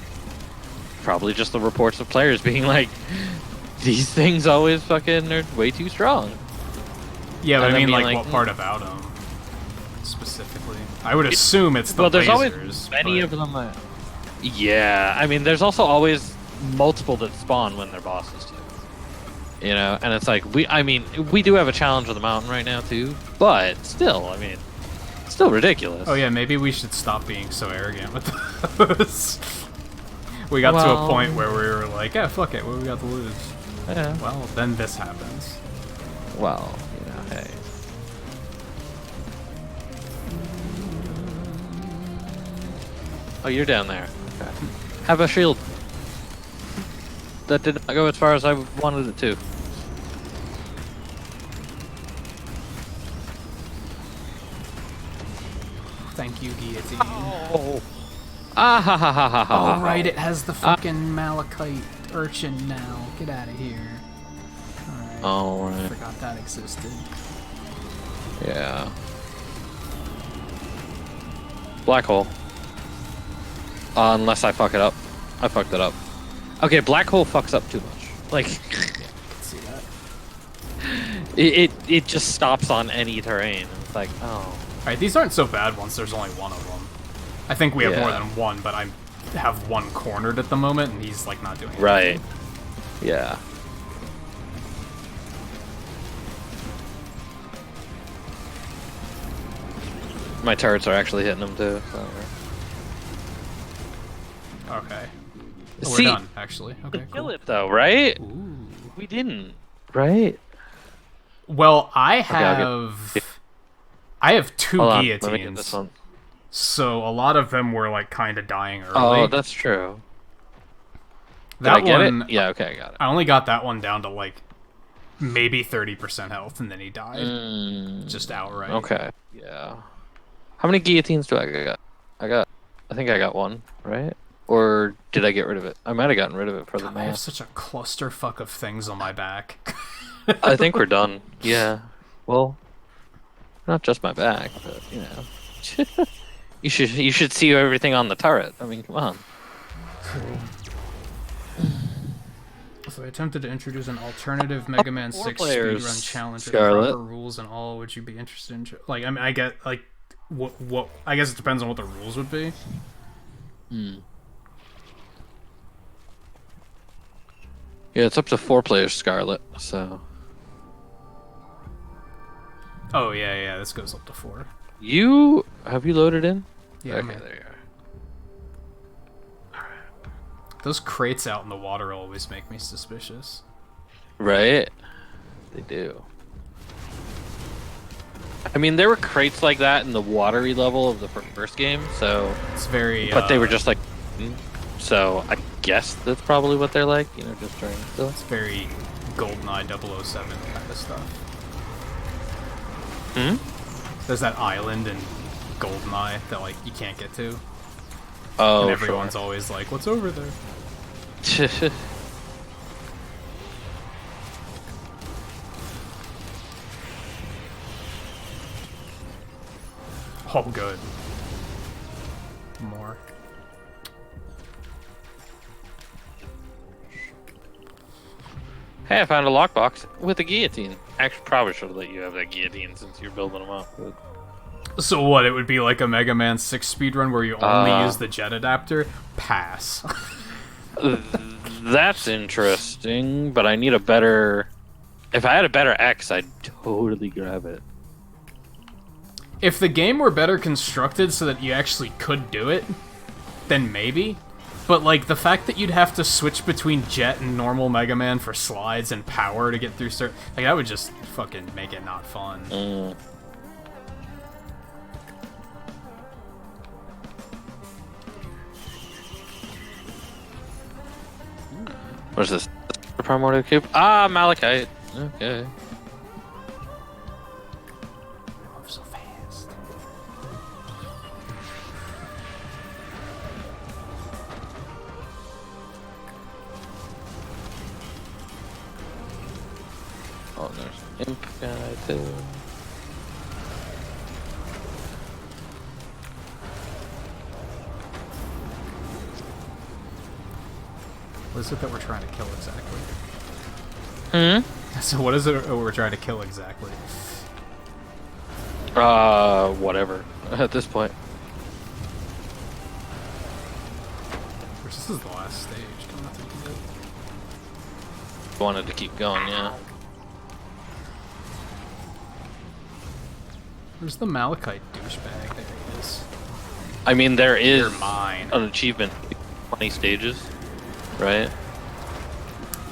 the reports of players being like, these things always fucking are way too strong. Yeah, but And I then mean, being like, like, what part about them specifically? I would assume it's the Well, there's lasers. always many but- of them. Yeah, I mean, there's also always multiple that spawn when they're bosses too. You know, and it's like we do have a challenge on the mountain right now too, but still, I mean, still ridiculous. Oh yeah, maybe we should stop being so arrogant with those. We got to a point where we were like, yeah, fuck it, what do we got to lose? Yeah. Well, then this happens. Well, you know, hey. Oh, you're down there. Okay. Have a shield. That did not go as far as I wanted it to. Thank you, guillotine. Oh. Ah ha ha ha ha ha. Oh, right, it has the fucking malachite urchin now. Get out of here. Alright. All right. Forgot that existed. Yeah. Black hole. Unless I fuck it up. I fucked it up. Okay, black hole fucks up too much. Like, Yeah, I can see that. it just stops on any terrain. It's like, oh. Alright, these aren't so bad once there's only one of them. I think we have more Yeah. than one, but I have one cornered at the moment, and he's, like, not doing anything. Right. Yeah. My turrets are actually hitting them too. So. Okay. Oh, we're See, done, actually. Okay, kill cool. it though, right? Ooh. We didn't, right? Well, I I'll have two Hold on, let me get this guillotines, one. so a lot of them were, like, kind of dying early. Oh, that's true. Did that I get one, it? Yeah, okay, I got it. I only got that one down to, like, maybe 30% health, and then he died. Just outright. Okay. Yeah. How many guillotines do I got? I think I got one, right? Or did I get rid of it? I might have gotten rid of it for the God, I have math. such a clusterfuck of things on my back. I think we're done. Yeah. Well, not just my back, but you know. you should see everything on the turret. I mean, come on. So I attempted to introduce an alternative Mega Man 6 players, speedrun challenge with Scarlet. proper rules and all. Would you be interested in? Like, I mean, I get like, what? I guess it depends on what the rules would be. Yeah, it's up to 4 players, Scarlet. So Oh yeah, this goes up to 4. have you loaded in? Yeah, Okay, man. there you are. Those crates out in the water always make me suspicious. Right? They do. I mean, there were crates like that in the watery level of the first game, so. It's very. But they were just like. So I guess that's probably what they're like, you know, just during still. It's very GoldenEye 007 kind of stuff. There's that island in GoldenEye that like you can't get to, Oh, and everyone's always like, "What's over there?" sure. Oh, good. More. Hey, I found a lockbox with a guillotine. Actually, probably should have let you have that guillotine since you're building them up. But... So what? It would be like a Mega Man 6 speedrun where you only use the jet adapter? Pass. That's interesting, but I need a better... If I had a better X, I'd totally grab it. If the game were better constructed so that you actually could do it, then maybe. But, like, the fact that you'd have to switch between Jet and normal Mega Man for slides and power to get through certain... Like, that would just fucking make it not fun. What is this? Primordial Cube? Ah, Malachite. Okay. Move so fast. Oh, there's Imp guy too. What is it that we're trying to kill exactly? Hmm? So what is it we're trying to kill exactly? Whatever. At this point. This is the last stage. Don't have to do it. Wanted to keep going, yeah. Where's the Malachite douchebag? There he is. I mean, there is You're mine. an achievement. 20 stages, right?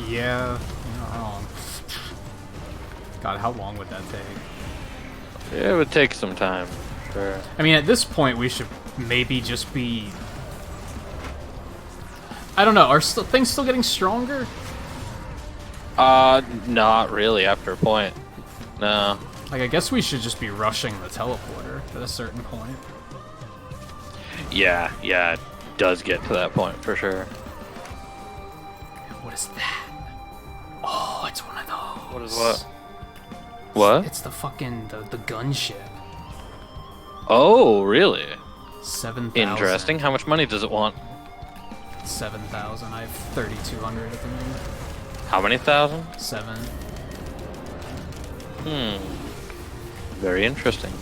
Yeah, you're not wrong. God, how long would that take? It would take some time. Sure. I mean, at this point, we should maybe just be... I don't know, are things still getting stronger? Not really after a point. No. Like, I guess we should just be rushing the teleporter at a certain point. Yeah, does get to that point for sure. What is that? Oh, it's one of those. What is what? What? It's the fucking the gunship. Oh, really? 7,000. Interesting. How much money does it want? 7,000. I have 3,200 at the moment. How many thousand? 7. Very interesting.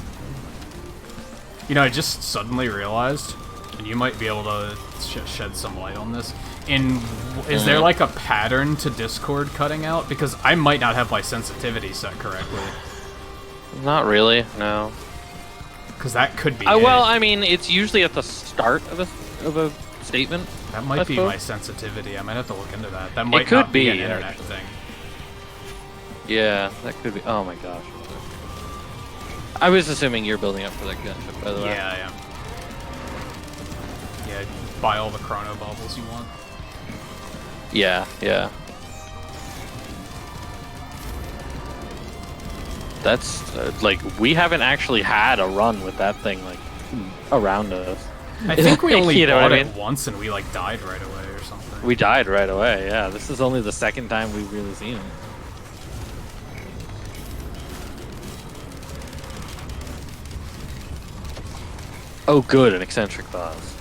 You know, I just suddenly realized, and you might be able to shed some light on this. Is there like a pattern to Discord cutting out? Because I might not have my sensitivity set correctly. Not really, no. Because that could be. Well, I mean, it's usually at the start of a statement. That might be my sensitivity. I might have to look into that. That might could not be an be, internet thing. Yeah, that could be. Oh my gosh. I was assuming you're building up for that gunship, by the way. Yeah, I am. Yeah, buy all the chrono bubbles you want. Yeah, yeah. That's like we haven't actually had a run with that thing like around us. I think we only You know bought what I it mean? once and we like died right away or something. We died right away. Yeah, this is only the second time we've really seen it. Oh, good, an eccentric vase.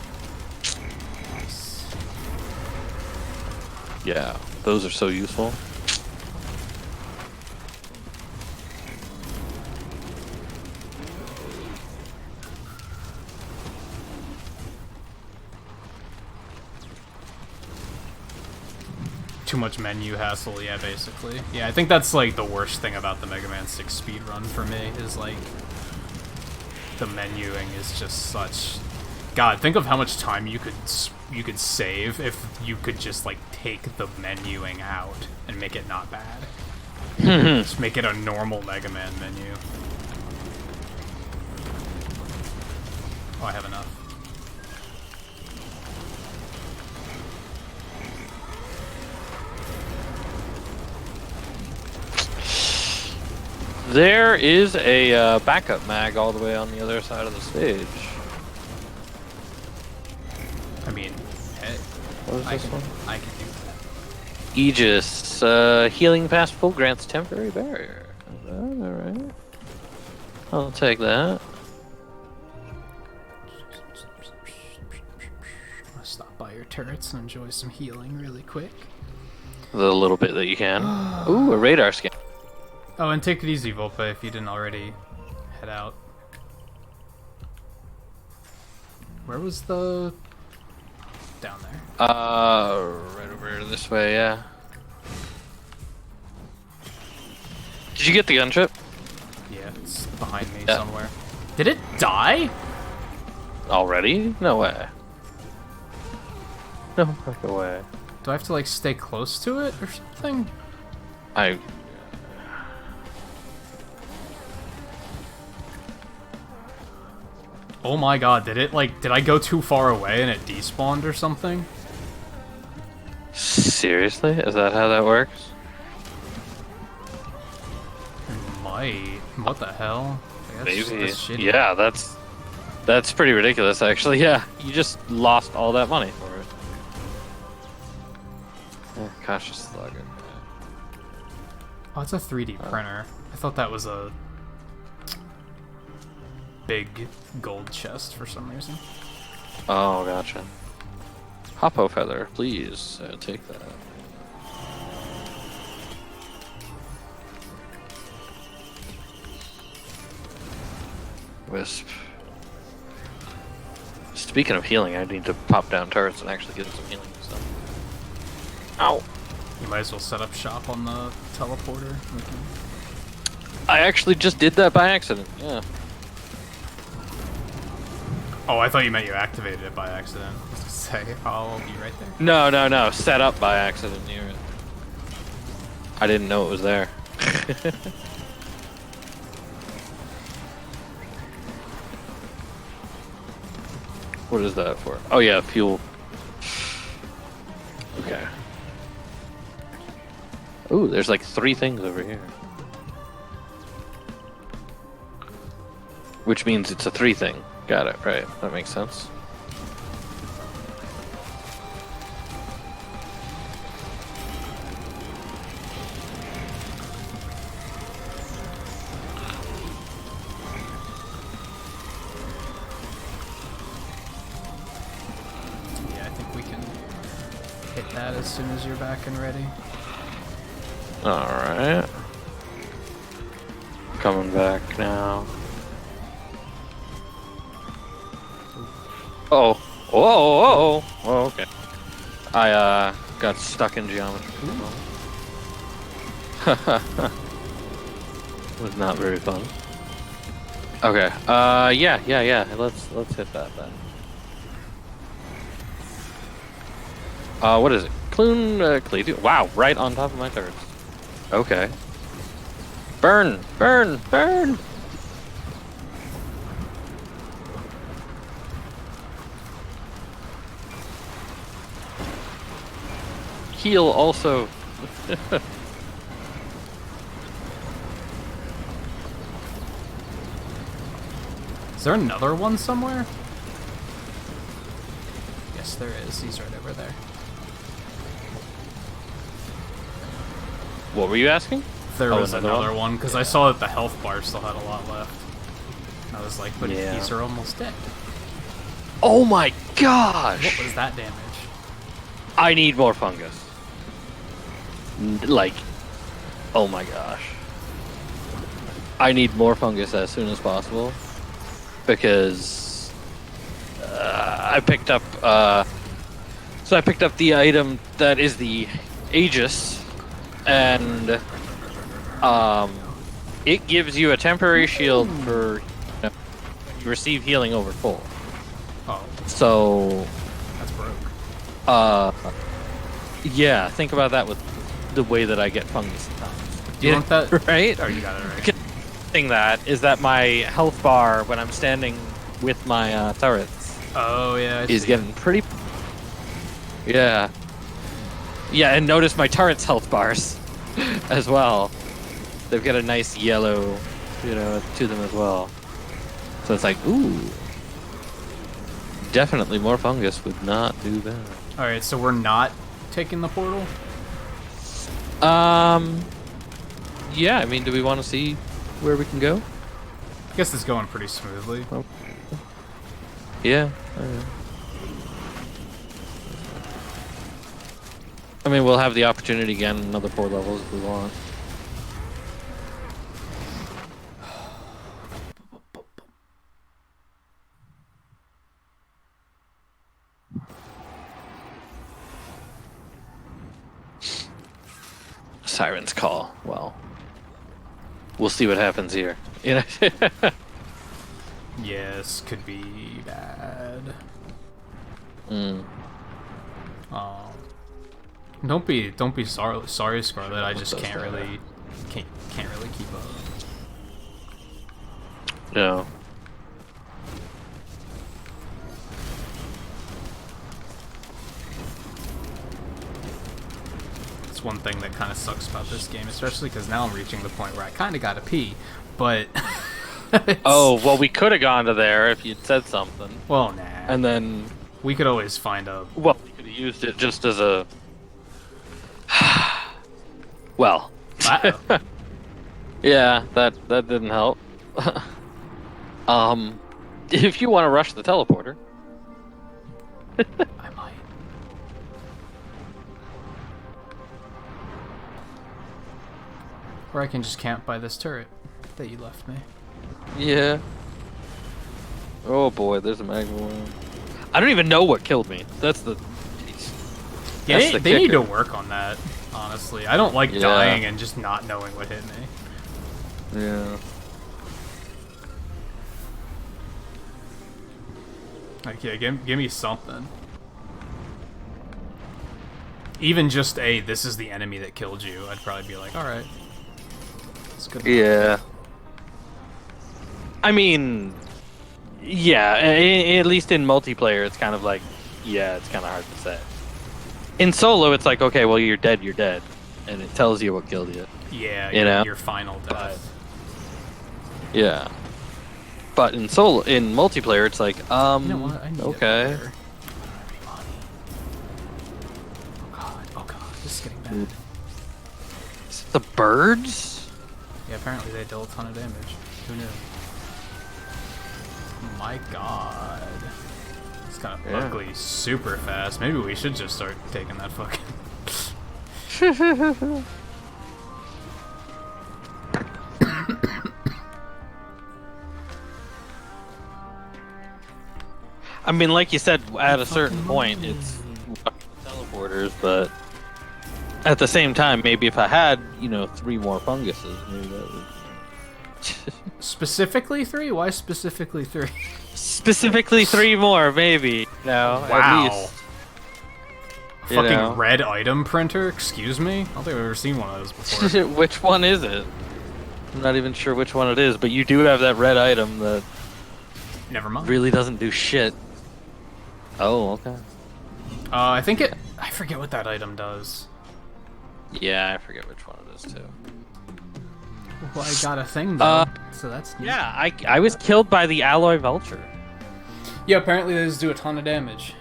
Nice. Yeah, those are so useful. Too much menu hassle, yeah, basically. Yeah, I think that's like the worst thing about the Mega Man 6 speedrun for me, is like the menuing is just such. God, think of how much time you could save if you could just like take the menuing out and make it not bad. Just make it a normal Mega Man menu. Oh, I have enough. There is a backup mag all the way on the other side of the stage. I mean, hey, What is I this can, one? I can do that. Aegis, healing past full grants temporary barrier. Is that alright? I'll take that. I'm gonna stop by your turrets and enjoy some healing really quick. The little bit that you can. Ooh, a radar scan. Oh, and take it easy, Volpe, if you didn't already head out. Where was the... Down there. Right over this way, yeah. Did you get the gunship? Yeah, it's behind me Yeah. somewhere. Did it die? Already? No way. No fucking way. Do I have to, like, stay close to it or something? Oh my god, did I go too far away and it despawned or something? Seriously? Is that how that works? It might. What the hell? Like, that's Maybe. just shitty. Yeah, that's pretty ridiculous, actually. Yeah, you just lost all that money for it. Oh, cautious slugger. Oh, it's a 3D printer. I thought that was a big gold chest for some reason. Oh, gotcha. Hoppo feather, please take that. Wisp. Speaking of healing, I need to pop down turrets and actually get some healing. So. Ow! You might as well set up shop on the teleporter. I actually just did that by accident. Yeah. Oh, I thought you meant you activated it by accident. I was gonna say, I'll be right there. No. Set up by accident. I didn't know it was there. What is that for? Oh yeah, fuel. Okay. Ooh, there's like 3 things over here. Which means it's a 3 thing. Got it, right. That makes sense. that as soon as you're back and ready. Alright. Coming back now. Oh. Whoa, whoa, whoa. Okay. I got stuck in geometry. Was not very fun. Okay. Yeah. Let's hit that then. What is it? Clune, wow, right on top of my turrets. Okay. Burn! Burn! Burn! Heal also. Is there another one somewhere? Yes, there is. He's right over there. What were you asking? There was another one, because I saw that the health bar still had a lot left. I was like, but these are almost dead. Oh my gosh! What was that damage? I need more fungus. Like, oh my gosh. I need more fungus as soon as possible. Because I picked up I picked up the item that is the Aegis, and it gives you a temporary shield for you receive healing over full. Oh, so that's broke. Yeah, think about that with the way that I get fungus sometimes. Do you want that? Right? Oh, you got it right. Thing that is that my health bar when I'm standing with my turrets is getting pretty. Yeah, and notice my turrets' health bars as well. They've got a nice yellow, to them as well. So it's like, ooh, definitely more fungus would not do that. All right, so we're not taking the portal. Yeah. I mean, do we want to see where we can go? I guess it's going pretty smoothly. Oh. Yeah. I mean, we'll have the opportunity again, another 4 levels if we want. Siren's call. Well, we'll see what happens here. Yes, could be bad. Don't be sorry, Scarlet. I just can't really keep up. No. It's one thing that kind of sucks about this game, especially because now I'm reaching the point where I kind of gotta pee, but. Oh, well, we could have gone to there if you'd said something. Well, nah. And then we could always find a. Well, we could have used it just as a. Well. Yeah, that didn't help. If you want to rush the teleporter. I might. Or I can just camp by this turret that you left me. Yeah. Oh boy, there's a magma one. I don't even know what killed me. That's the. Yeah, they need to work on that. Honestly, I don't like dying and just not knowing what hit me. Yeah. Like, yeah, give me something. Even just this is the enemy that killed you. I'd probably be like, all right, it's good. Yeah. I mean, yeah. At least in multiplayer, it's kind of like, it's kind of hard to say. In solo, it's like, okay, well, you're dead, and it tells you what killed you. Yeah, your final death. Yeah. But in multiplayer, it's like, you know what? I need okay. Oh god, this is getting bad. Is it the birds? Yeah, apparently they dealt a ton of damage. Who knew? Oh my god. kind of ugly super fast. Maybe we should just start taking that fucking... I mean, like you said, at a certain point, it's teleporters, but at the same time, maybe if I had, 3 more funguses, maybe that would... Specifically 3? Why specifically 3? Specifically 3 more, maybe. No, wow. at least. Fucking red item printer? Excuse me? I don't think I've ever seen one of those before. Which one is it? I'm not even sure which one it is, but you do have that red item that... Never mind. Really doesn't do shit. Oh, okay. I think it... I forget what that item does. Yeah, I forget which one it is, too. Well, I got a thing, though, so that's neat. Yeah, I was killed by the alloy vulture. Yeah, apparently those do a ton of damage.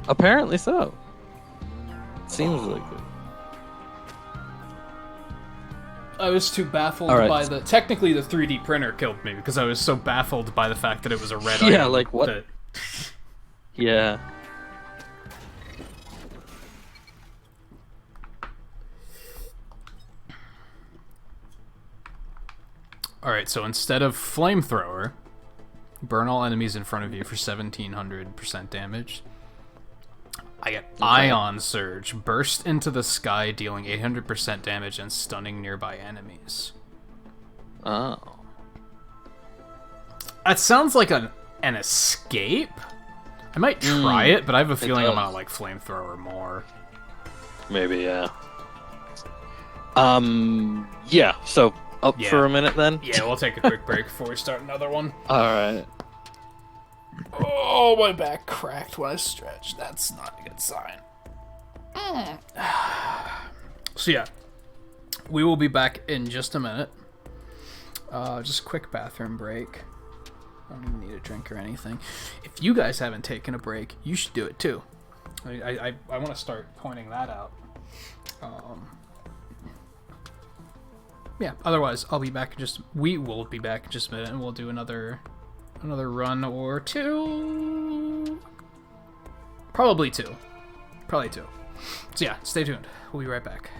Apparently so. Seems like it. I was too baffled by the... Technically, the 3D printer killed me, because I was so baffled by the fact that it was a red item. Yeah, like, what? Yeah. Alright, so instead of flamethrower, burn all enemies in front of you for 1700% damage. I get Ion Surge, burst into the sky, dealing 800% damage and stunning nearby enemies. Oh. That sounds like an escape. I might try it, but I have a feeling I'm gonna like flamethrower more. Maybe, yeah. Yeah, so up for a minute then? Yeah, we'll take a quick break before we start another one. Alright. Oh, my back cracked when I stretched. That's not a good sign. So yeah, we will be back in just a minute. Just a quick bathroom break. I don't even need a drink or anything. If you guys haven't taken a break, you should do it too. I want to start pointing that out. Yeah, otherwise I'll be back in just... We will be back in just a minute and we'll do another run or 2. Probably 2. So yeah, stay tuned. We'll be right back.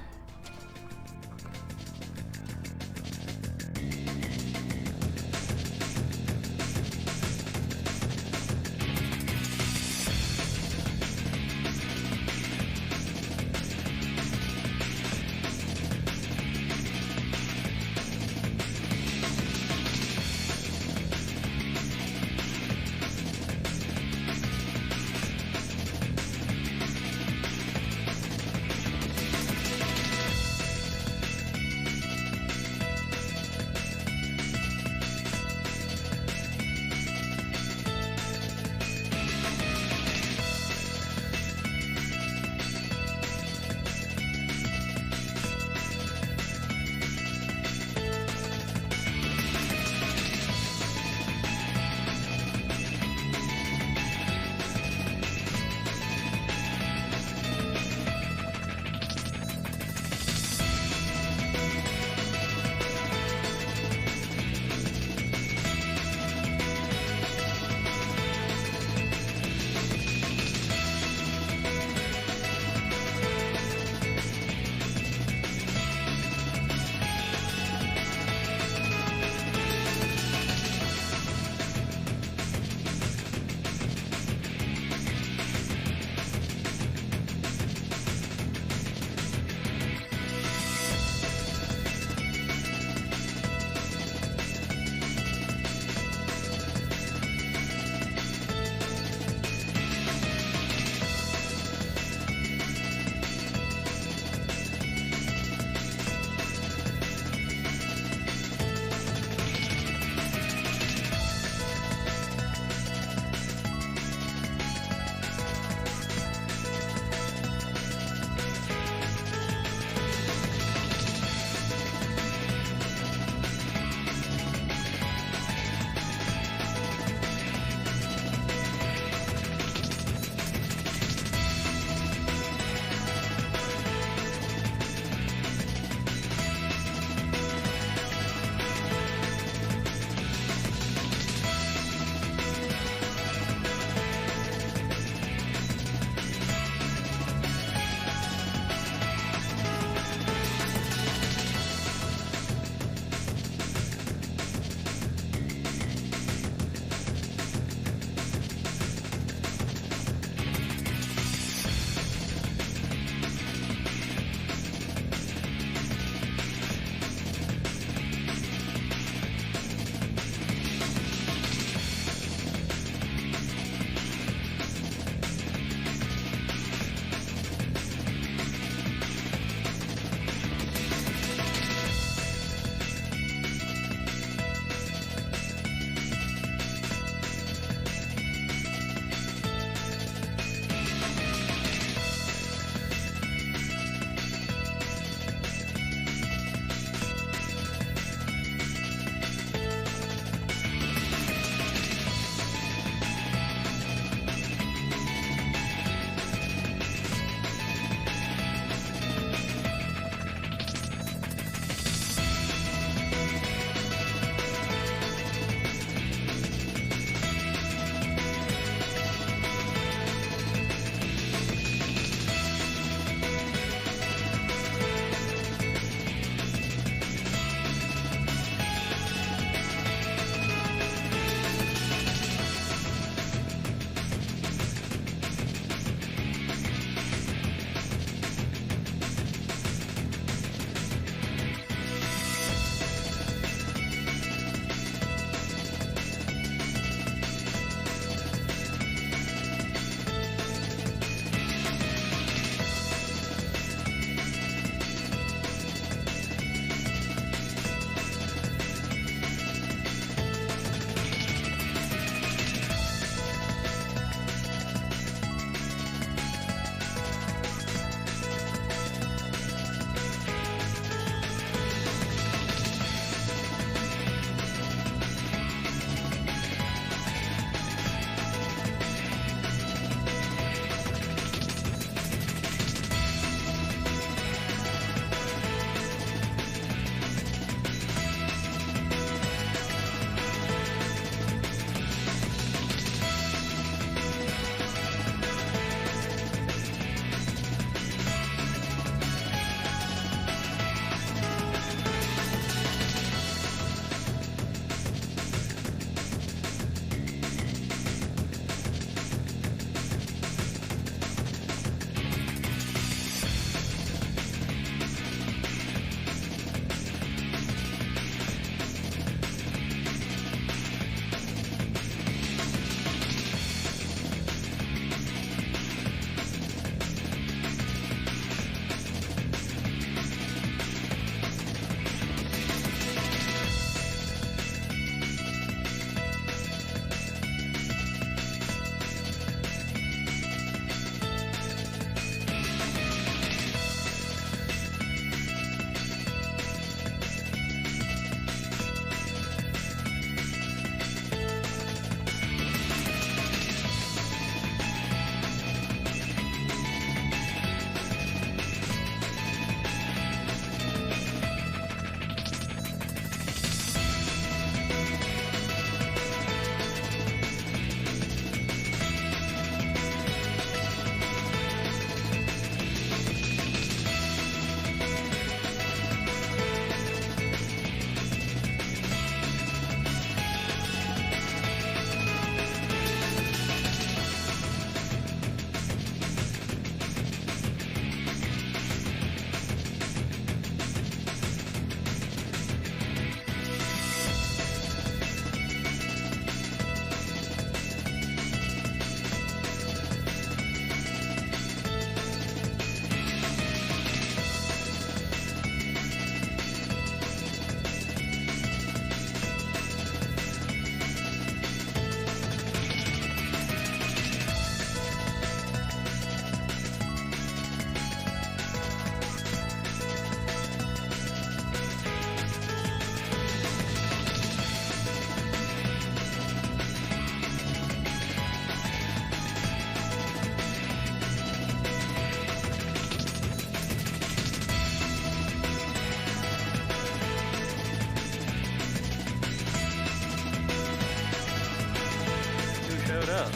Yeah.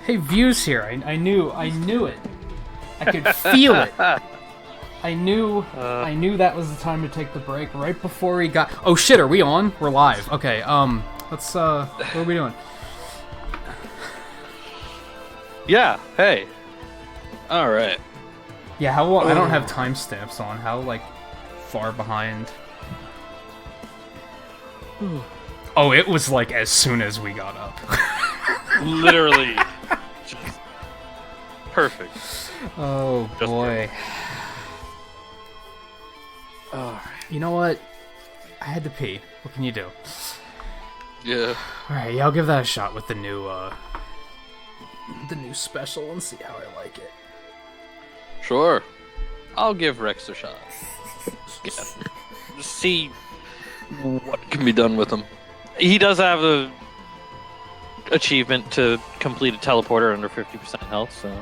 Hey, Views here. I knew it. I could feel it. I knew that was the time to take the break right before we got. Oh shit, are we on? We're live. Okay. Let's. What are we doing? Yeah. Hey. All right. Yeah. How long? I don't have timestamps on. How like far behind? Oh, it was like as soon as we got up. Literally. Just perfect. Oh Just boy. perfect. You know what? I had to pee. What can you do? Yeah. Alright, yeah, I'll give that a shot with the new special and see how I like it. Sure. I'll give Rex a shot. Yeah. See what can be done with him. He does have a achievement to complete a teleporter under 50% health, so...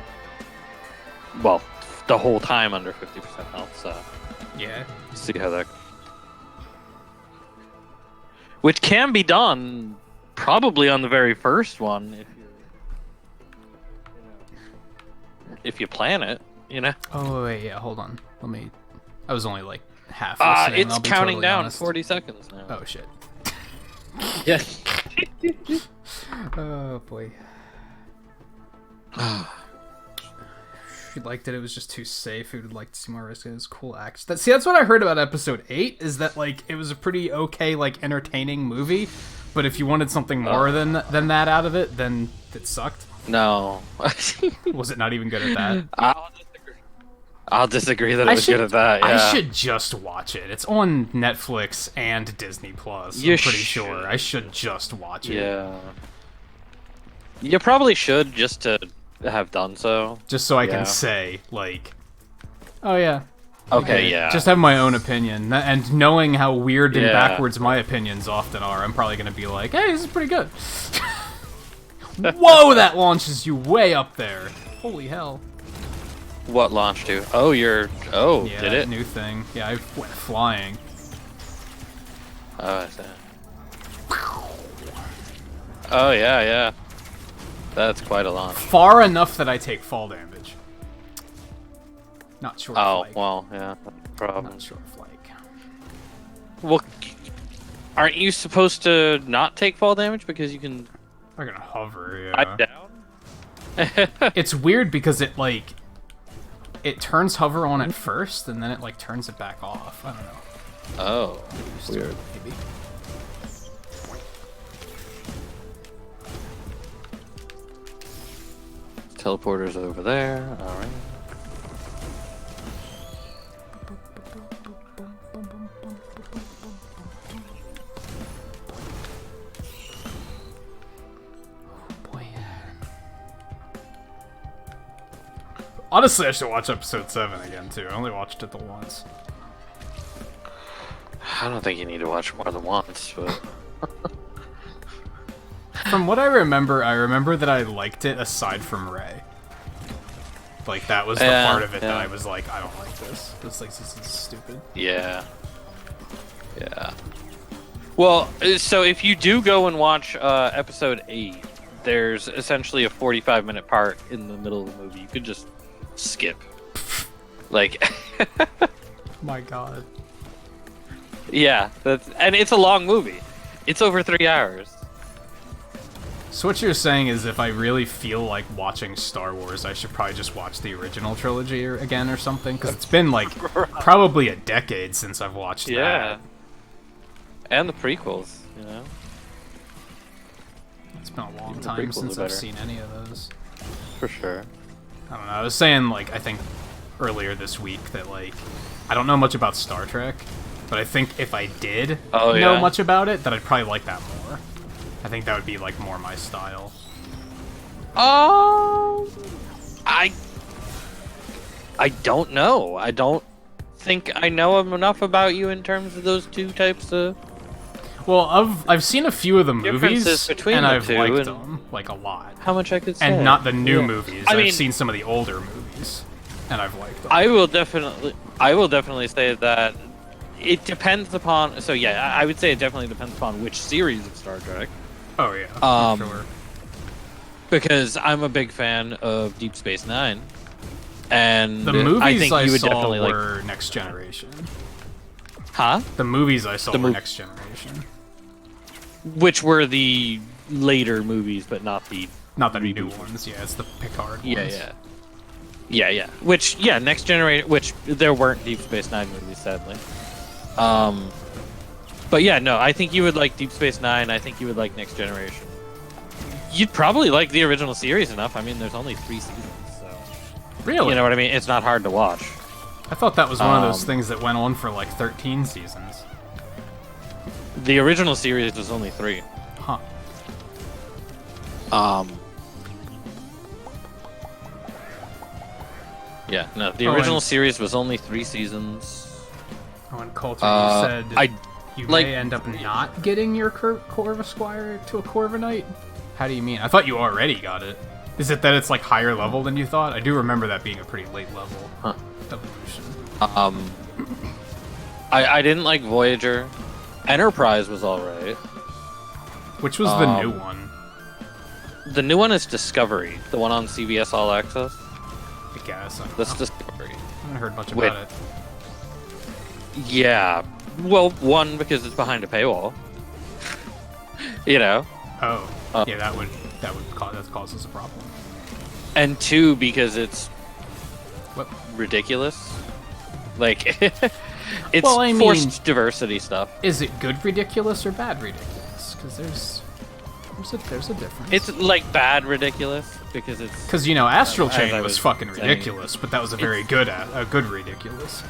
Well, the whole time under 50% health, so... Yeah. See how that... Which can be done probably on the very first one if you plan it, you know. Oh wait, yeah, hold on. Let me. I was only like half listening. It's I'll be counting totally down honest. 40 seconds now. Oh shit. Yes. Oh boy. She liked it. It was just too safe. He would like to see more risk. It was cool acts. That's what I heard about episode 8. Is that like it was a pretty okay, like entertaining movie, but if you wanted something more than that out of it, then it sucked. No. Was it not even good at that? I'll disagree that it was good at that. Yeah. I should just watch it. It's on Netflix and Disney Plus. I'm pretty sure. I should just watch it. Yeah. You probably should just to have done so. Just so I can say, like, oh yeah. Okay, yeah. Just have my own opinion. And knowing how weird and backwards my opinions often are, I'm probably going to be like, hey, this is pretty good. Whoa, that launches you way up there. Holy hell. What launched you? Oh, Oh, Yeah, did it? new thing. Yeah, I went flying. Oh, I see. Oh, yeah. That's quite a launch. Far enough that I take fall damage. Not short flake. Well, yeah. That's a problem. Not short flake. Well, aren't you supposed to not take fall damage because you can... I'm gonna hover, dive down? It's weird because it, like... It turns hover on at first, and then it, like, turns it back off. I don't know. Oh, weird. Maybe. Teleporter's over there. Alright. Boy. Honestly, I should watch episode 7 again, too. I only watched it the once. I don't think you need to watch more than once, but... From what I remember that I liked it aside from Ray. Like, that was the part of it that I was like, I don't like this. This is stupid. Yeah. Yeah. Well, so if you do go and watch episode 8, there's essentially a 45-minute part in the middle of the movie. You could just skip. Like... My god. Yeah, and it's a long movie. It's over 3 hours. So what you're saying is if I really feel like watching Star Wars, I should probably just watch the original trilogy again or something? Because it's been, like, probably a decade since I've watched that. And the prequels, you know? It's been a long time since I've seen any of those. For sure. I don't know, I was saying, like, I think earlier this week that, like, I don't know much about Star Trek, but I think if I did know much about it, that I'd probably like that more. I think that would be, like, more my style. I don't know. I don't think I know enough about you in terms of those two types of... Well, I've seen a few of the movies, between and the I've two, liked them, like, a lot. How much I could say. And not the new movies. I mean, I've seen some of the older movies, and I've liked them. I will definitely say that it depends upon... So yeah, I would say it definitely depends upon which series of Star Trek. Oh yeah, for sure. Because I'm a big fan of Deep Space Nine, and The movies I think you would saw definitely were Next Generation. Huh? The movies I saw were Next Generation. Which were the later movies, but not the new ones. Yeah, it's the Picard ones. Yeah. Which Next Generation. Which there weren't Deep Space Nine movies, sadly. But yeah, no, I think you would like Deep Space Nine. I think you would like Next Generation. You'd probably like the original series enough. I mean, there's only 3 seasons, so Really? you know what I mean. It's not hard to watch. I thought that was one of those things that went on for like 13 seasons. The original series was only 3. Huh. Yeah, no, the original series was only 3 seasons. Oh, and Coulter, you said you like- may end up not getting your Corva Squire to a Corviknight? How do you mean? I thought you already got it. Is it that it's like higher level than you thought? I do remember that being a pretty late level evolution. I didn't like Voyager. Enterprise was alright. Which was the new one? The new one is Discovery, the one on CBS All Access. I guess. That's Discovery. I haven't heard much about it. Yeah. Well, one, because it's behind a paywall. You know. Oh. Yeah, that causes a problem. And 2, because it's What? ridiculous. Like, it's Well, I mean, forced diversity stuff. Is it good ridiculous or bad ridiculous? Because there's a difference. It's like bad ridiculous because it's Because Astral as Chain I was was fucking saying, ridiculous, but that was a very good ridiculous.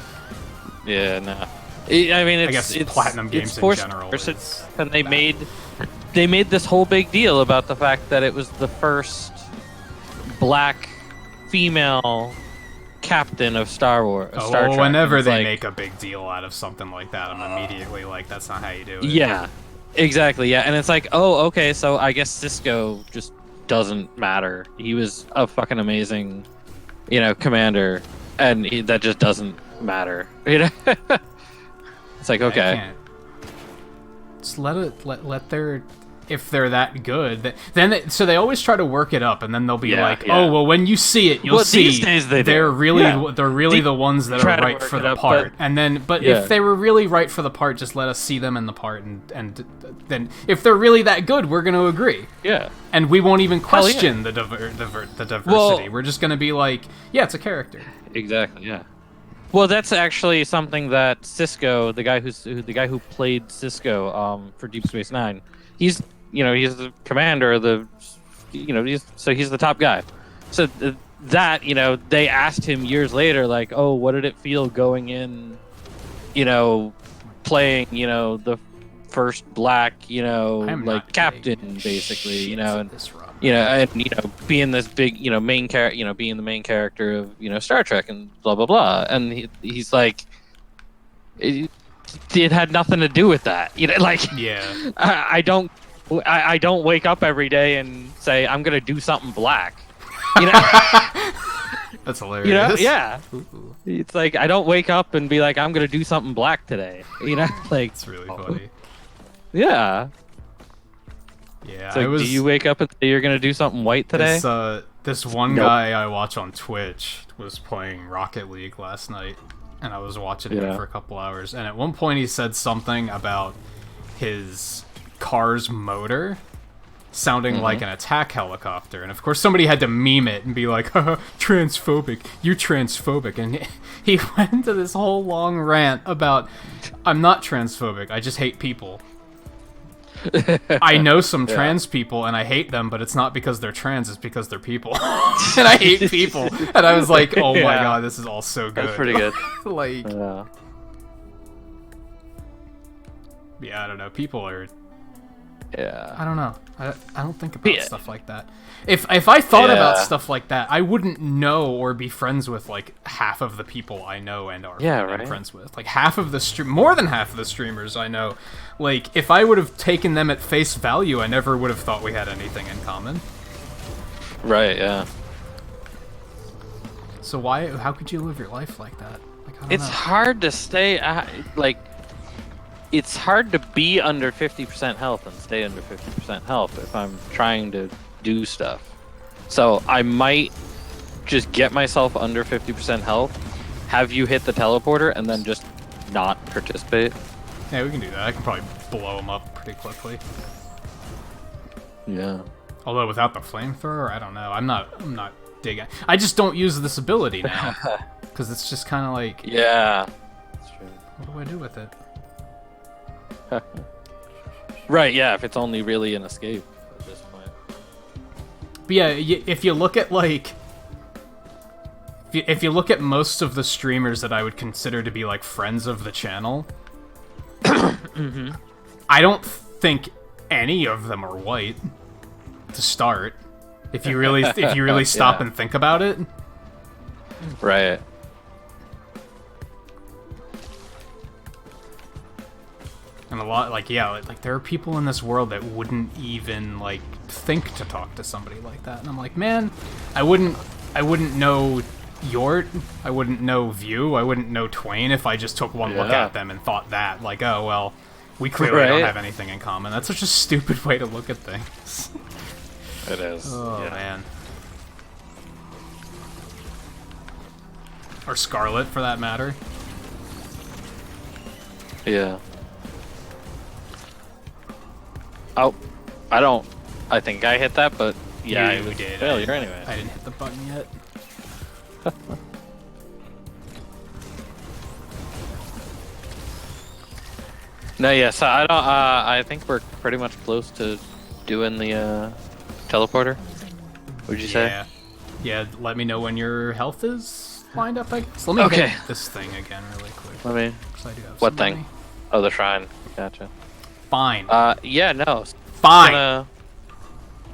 yeah, no. I mean, I guess it's Platinum games it's in forced general diversity, is and they bad. made this whole big deal about the fact that it was the first black female captain of Star Wars. Oh, Star well, Trek. whenever It's they like, make a big deal out of something like that, I'm immediately like, that's not how you do it. yeah, exactly, yeah, and it's like, oh, okay, so I guess Cisco just doesn't matter. He was a fucking amazing, commander, and that just doesn't matter. It's like, I okay. can't. Just let their... If they're that good, then so they always try to work it up, and then they'll be like, yeah. "Oh, well, when you see it, you'll Well, see these days they do. they're really Yeah. they're really the ones that try are to right work for it the up, part." but- And then, but Yeah. if they were really right for the part, just let us see them in the part, and then if they're really that good, we're going to agree, Yeah. and we won't even yeah. question the diversity. Well- We're just going to be like, "Yeah, it's a character." Exactly. Yeah. Well, that's actually something that Cisco, the guy who played Cisco for Deep Space Nine, he's the commander of the, he's the top guy. So that they asked him years later, like, oh, what did it feel going in, playing the first black, I'm like not captain, getting basically, shit and this run. being this big, main character, being the main character of, Star Trek and blah blah blah, and he's like, it had nothing to do with that, like, Yeah. I don't wake up every day and say I'm gonna do something black, That's hilarious. yeah. Ooh. It's like I don't wake up and be like I'm gonna do something black today, like It's really funny. yeah. Yeah, So do you wake up and say you're gonna do something white today? This one Nope. guy I watch on Twitch was playing Rocket League last night, and I was watching him Yeah. for a couple hours, and at one point he said something about his car's motor sounding like an attack helicopter, and of course somebody had to meme it and be like, haha, transphobic, you're transphobic, and he went into this whole long rant about, I'm not transphobic, I just hate people. I know some trans people and I hate them, but it's not because they're trans, it's because they're people. And I hate people. And I was like, oh my Yeah. god, this is all so good. That's pretty good. Like, Yeah. yeah, I don't know. People are, Yeah. I don't know. I don't think about Yeah. stuff like that. If I thought about Yeah. stuff like that, I wouldn't know or be friends with like half of the people I know and are Yeah, I'm right. friends with. Like more than half of the streamers I know. Like if I would have taken them at face value, I never would have thought we had anything in common. Right. Yeah. So how could you live your life like that? Like I don't It's know. hard to stay like it's hard to be under 50% health and stay under 50% health if I'm trying to do stuff. So I might just get myself under 50% health, have you hit the teleporter, and then just not participate. Yeah, we can do that. I can probably blow them up pretty quickly. Yeah. Although without the flamethrower, I don't know. I'm not digging. I just don't use this ability now because it's just kind of like. Yeah. That's true. What do I do with it? Right. Yeah. If it's only really an escape at this point. But yeah, if you look at like. If you look at most of the streamers that I would consider to be like friends of the channel, Mm-hmm. I don't think any of them are white to start. If you really stop Yeah. and think about it, Right. and a lot like there are people in this world that wouldn't even like think to talk to somebody like that, and I'm like, man, I wouldn't know Yort, I wouldn't know View, I wouldn't know Twain if I just took one look Yeah. at them and thought that, like, oh, well, we clearly don't Right. have anything in common. That's such a stupid way to look at things. It is. Oh, yeah. man. Or Scarlet, for that matter. Yeah. Oh, I think I hit that, but yeah, You it was did. a failure anyway. I didn't hit the button yet. No, yeah, so I don't. I think we're pretty much close to doing the teleporter. Would you say? Yeah. Yeah, let me know when your health is lined up, I guess. Let me Okay. hit this thing again really quick. Let me. 'Cause I do have What some thing? money. Oh, the shrine. Gotcha. Fine. Yeah, no. Fine! I'm gonna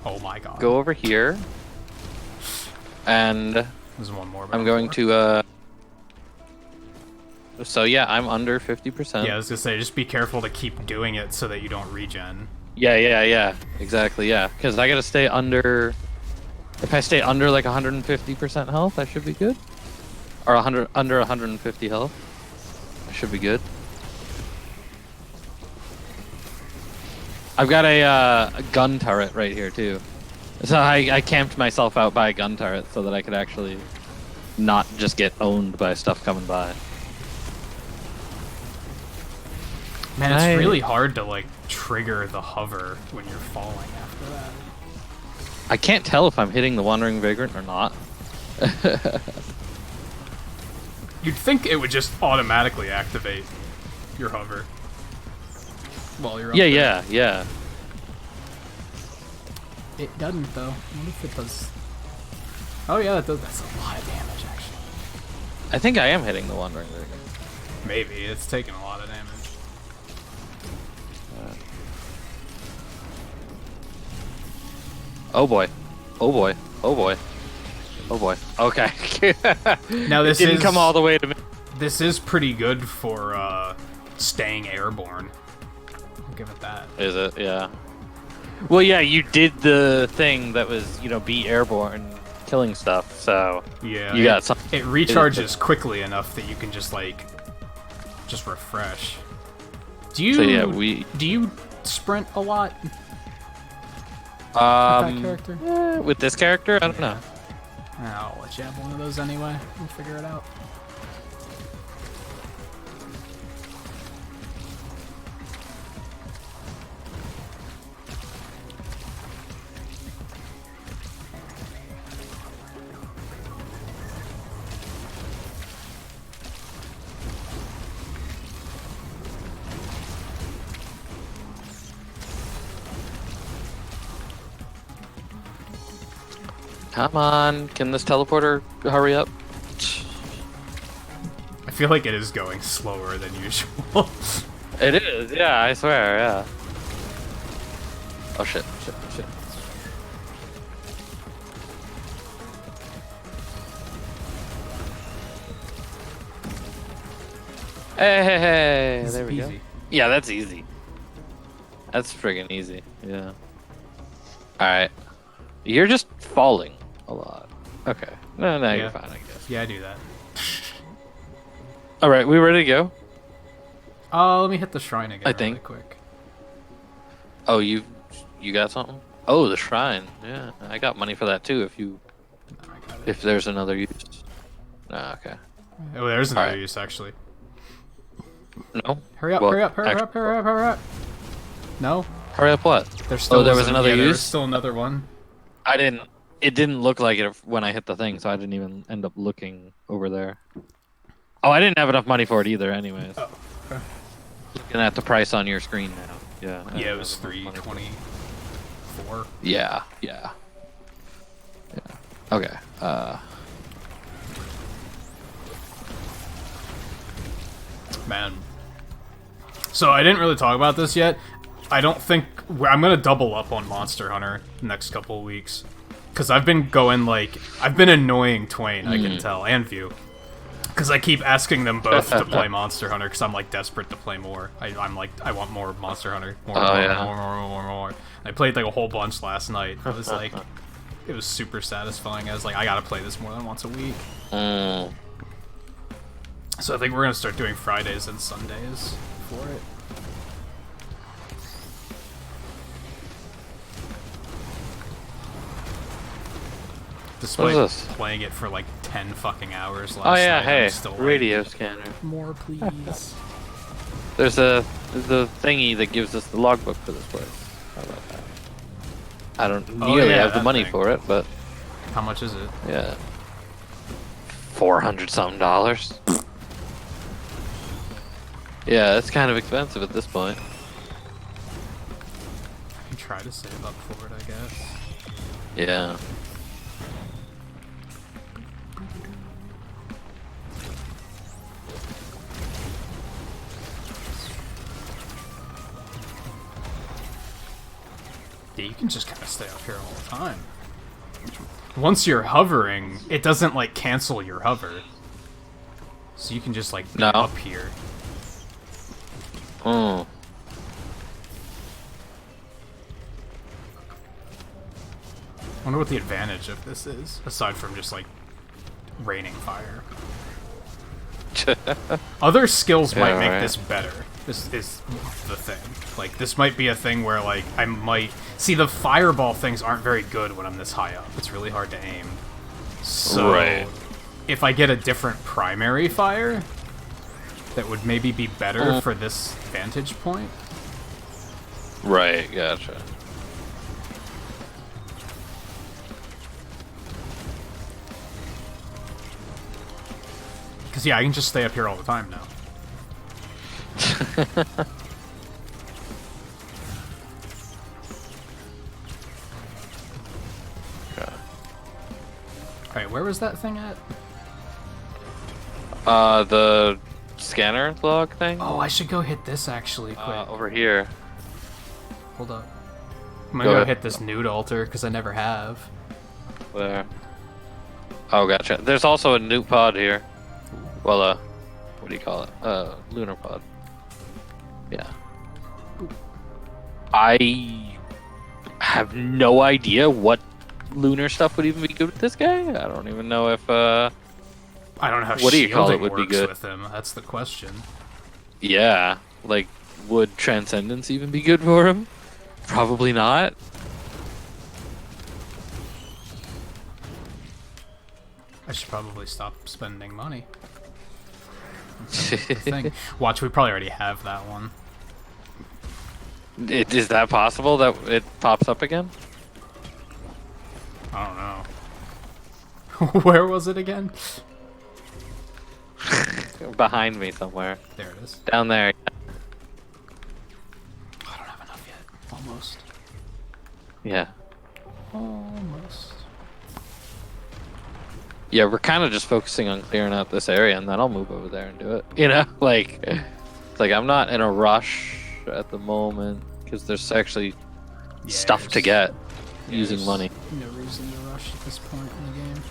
Oh my god. go over here, and There's one more. I'm going to. So yeah, I'm under 50%. Yeah, I was gonna say, just be careful to keep doing it so that you don't regen. Yeah. Exactly. Yeah, because I gotta stay under. If I stay under like 150% health, I should be good. Or under 150 health, I should be good. I've got a gun turret right here too, so I camped myself out by a gun turret so that I could actually not just get owned by stuff coming by. Man, it's really hard to, like, trigger the hover when you're falling after that. I can't tell if I'm hitting the Wandering Vagrant or not. You'd think it would just automatically activate your hover while you're up there. Yeah. It doesn't, though. What if it does? Oh, yeah, it does. That's a lot of damage, actually. I think I am hitting the Wandering Vagrant. Maybe. It's taking a lot of damage. Oh boy. Okay. Now, this Didn't is... come all the way to me. This is pretty good for, staying airborne. I'll give it that. Is it? Yeah. Well, yeah, you did the thing that was, be airborne, killing stuff, so Yeah. you got some. It recharges quickly enough that you can just, like, just refresh. Do you... So, yeah, Do you sprint a lot with that character? With this character? I don't know. I'll let you have one of those anyway. We'll figure it out. Come on, can this teleporter hurry up? I feel like it is going slower than usual. It is, yeah, I swear, yeah. Oh shit. Hey, It's there we go. easy. Yeah, that's easy. That's friggin' easy, yeah. Alright. You're just falling a lot. Okay. No, Yeah. you're fine, I guess. Yeah, I do that. Alright, we ready to go? Let me hit the shrine again I really think. quick. Oh, you got something? Oh, the shrine. Yeah, I got money for that too. I got it. If there's another use. Ah, okay. Oh, there's another Alright. use, actually. No. Hurry up, Well, hurry up, hurry up, hurry up, hurry up. No? Hurry up! What? There's still there was another There was use? still another one. I didn't. It didn't look like it when I hit the thing, so I didn't even end up looking over there. Oh, I didn't have enough money for it either. Anyways. Oh, okay. Looking at the price on your screen now. Yeah. I Yeah, it didn't was have enough money for it. 324. Yeah. Okay. Man. So I didn't really talk about this yet. I don't think I'm gonna double up on Monster Hunter next couple of weeks, because I've been going I've been annoying Twain, I can tell, and View, because I keep asking them both to play Monster Hunter because I'm desperate to play more. I want more Monster Hunter, more. I played a whole bunch last night. It was it was super satisfying. I was I gotta play this more than once a week. So I think we're gonna start doing Fridays and Sundays for it. Despite playing it for 10 fucking hours last night. Oh yeah, hey, I'm still radio scanner. More, please. There's the thingy that gives us the logbook for this place. How about that? I don't nearly have the money for it, but how much is it? Yeah, $400 something. Yeah, it's kind of expensive at this point. I can try to save up for it, I guess. Yeah. Yeah, you can just kind of stay up here all the time. Once you're hovering, it doesn't cancel your hover. So you can just be up here. Oh. I wonder what the advantage of this is, aside from just raining fire. Other skills might make this better. This is the thing. This might be a thing where I might see the fireball things aren't very good when I'm this high up. It's really hard to aim. So if I get a different primary fire, that would maybe be better for this vantage point. Right, gotcha. Because, yeah, I can just stay up here all the time now. Okay. Alright, where was that thing at? The scanner log thing? Oh, I should go hit this actually quick. Over here. Hold up. I'm gonna go hit this nude altar, because I never have. Where? Oh, gotcha. There's also a new pod here. Well, what do you call it? Lunar pod. Yeah. I have no idea what lunar stuff would even be good with this guy. I don't even know if, I don't know how what do you call it shielding would be works good with him. That's the question. Yeah. Would Transcendence even be good for him? Probably not. I should probably stop spending money. That's the thing. Watch, we probably already have that one. Is that possible that it pops up again? I don't know. Where was it again? Behind me somewhere. There it is. Down there. I don't have enough yet. Almost. Yeah. Almost. Yeah, we're kind of just focusing on clearing out this area, and then I'll move over there and do it. You know, it's I'm not in a rush at the moment because there's actually stuff to get using money. No reason to rush at this point in the game.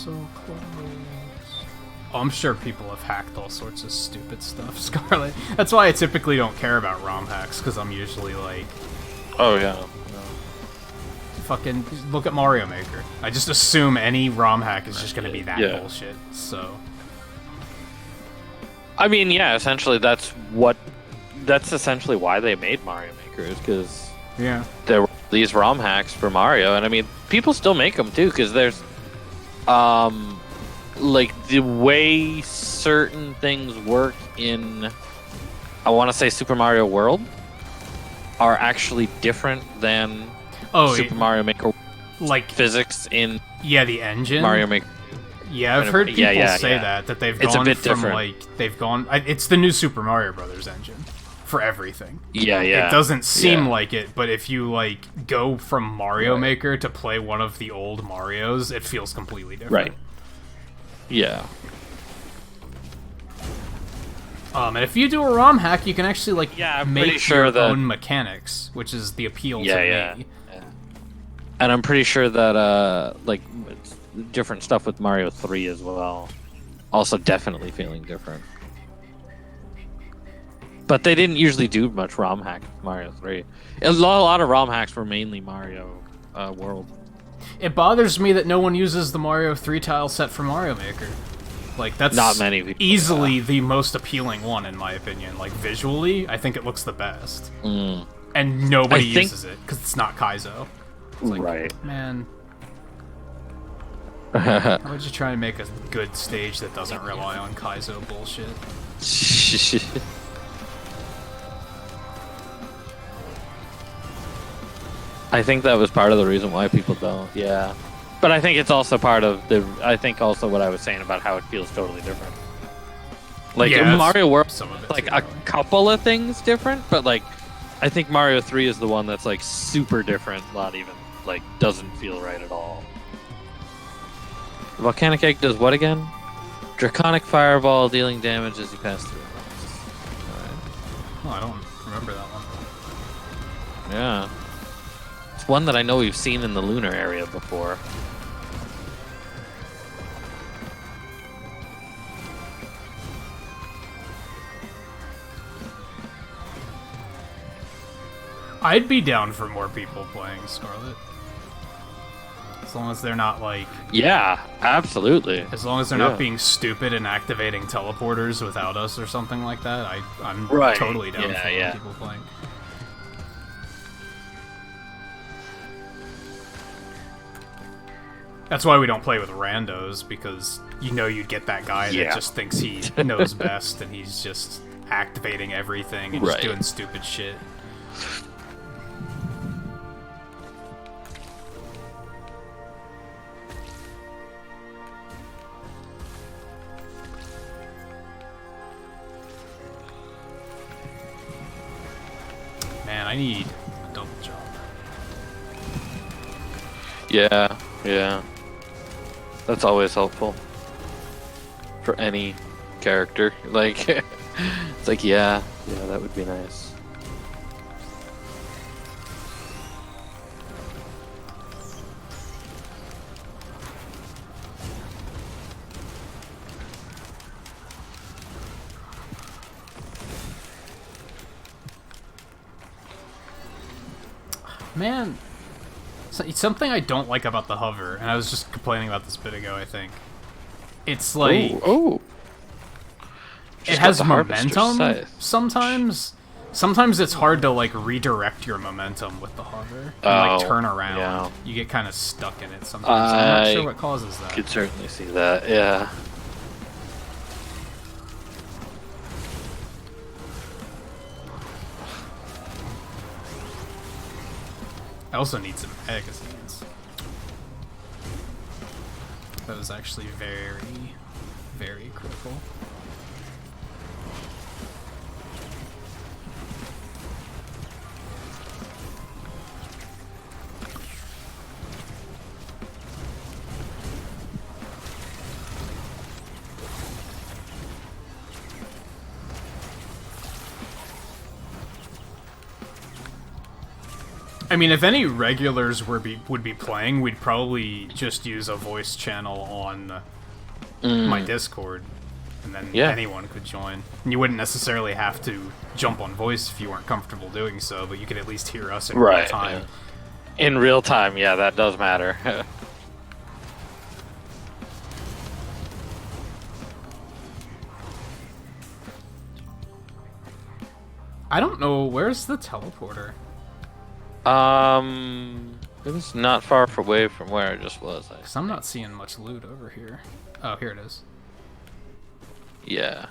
so close. Oh, I'm sure people have hacked all sorts of stupid stuff, Scarlet. That's why I typically don't care about ROM hacks, because I'm usually like... Oh, yeah. Fucking look at Mario Maker. I just assume any ROM hack is just gonna be that bullshit, so... I mean, yeah, essentially that's essentially why they made Mario Maker, is because there were these ROM hacks for Mario, and I mean, people still make them too, because there's, like, the way certain things work in, I want to say Super Mario World, are actually different than Super Mario Maker, like physics in the engine Mario Maker. Yeah, I've heard people say that they've gone from different. Like they've gone. It's the new Super Mario Brothers engine for everything. Yeah. It doesn't seem like it, but if you like go from Mario Maker to play one of the old Marios, it feels completely different. Right. Yeah. And if you do a ROM hack, you can actually like make your own mechanics, which is the appeal to me. Yeah. And I'm pretty sure that like different stuff with Mario 3 as well, also definitely feeling different. But they didn't usually do much ROM hack with Mario 3. A lot of ROM hacks were mainly Mario World. It bothers me that no one uses the Mario 3 tile set for Mario Maker. Like, that's not many people, easily the most appealing one, in my opinion. Like, visually, I think it looks the best. And nobody uses it, because it's not Kaizo. It's like, right. Man. How would you try and make a good stage that doesn't rely on Kaizo bullshit? I think that was part of the reason why people don't. Yeah. But I think it's also part of the... I think also what I was saying about how it feels totally different. Like, Mario World, like, a couple of things different, but, like, I think Mario 3 is the one that's, like, super different, not even, like, doesn't feel right at all. Volcanic Egg does what again? Draconic Fireball, dealing damage as you pass through. Alright. Oh, I don't remember that one. Yeah. It's one that I know we've seen in the lunar area before. I'd be down for more people playing Scarlet. As long as they're not like... Yeah, absolutely. As long as they're not being stupid and activating teleporters without us or something like that, I'm totally down for more people playing. That's why we don't play with randos, because you know you'd get that guy that just thinks he knows best and he's just activating everything and just doing stupid shit. Man, I need a double jump. Yeah. That's always helpful. For any character. Like, it's like, yeah, that would be nice. Man, it's something I don't like about the hover, and I was just complaining about this a bit ago, I think. It's like... It has momentum sometimes. Sometimes it's hard to, like, redirect your momentum with the hover. And, like, turn around. Yeah. You get kind of stuck in it sometimes. I'm not sure what causes that. I could certainly see that, yeah. I also need some magazines. That was actually very, very critical. I mean, if any regulars would be playing, we'd probably just use a voice channel on my Discord, and then anyone could join. And you wouldn't necessarily have to jump on voice if you weren't comfortable doing so, but you could at least hear us in real time. Yeah. In real time, yeah, that does matter. I don't know, where's the teleporter? It was not far away from where it just was. Because I'm not seeing much loot over here. Oh, here it is. Yeah.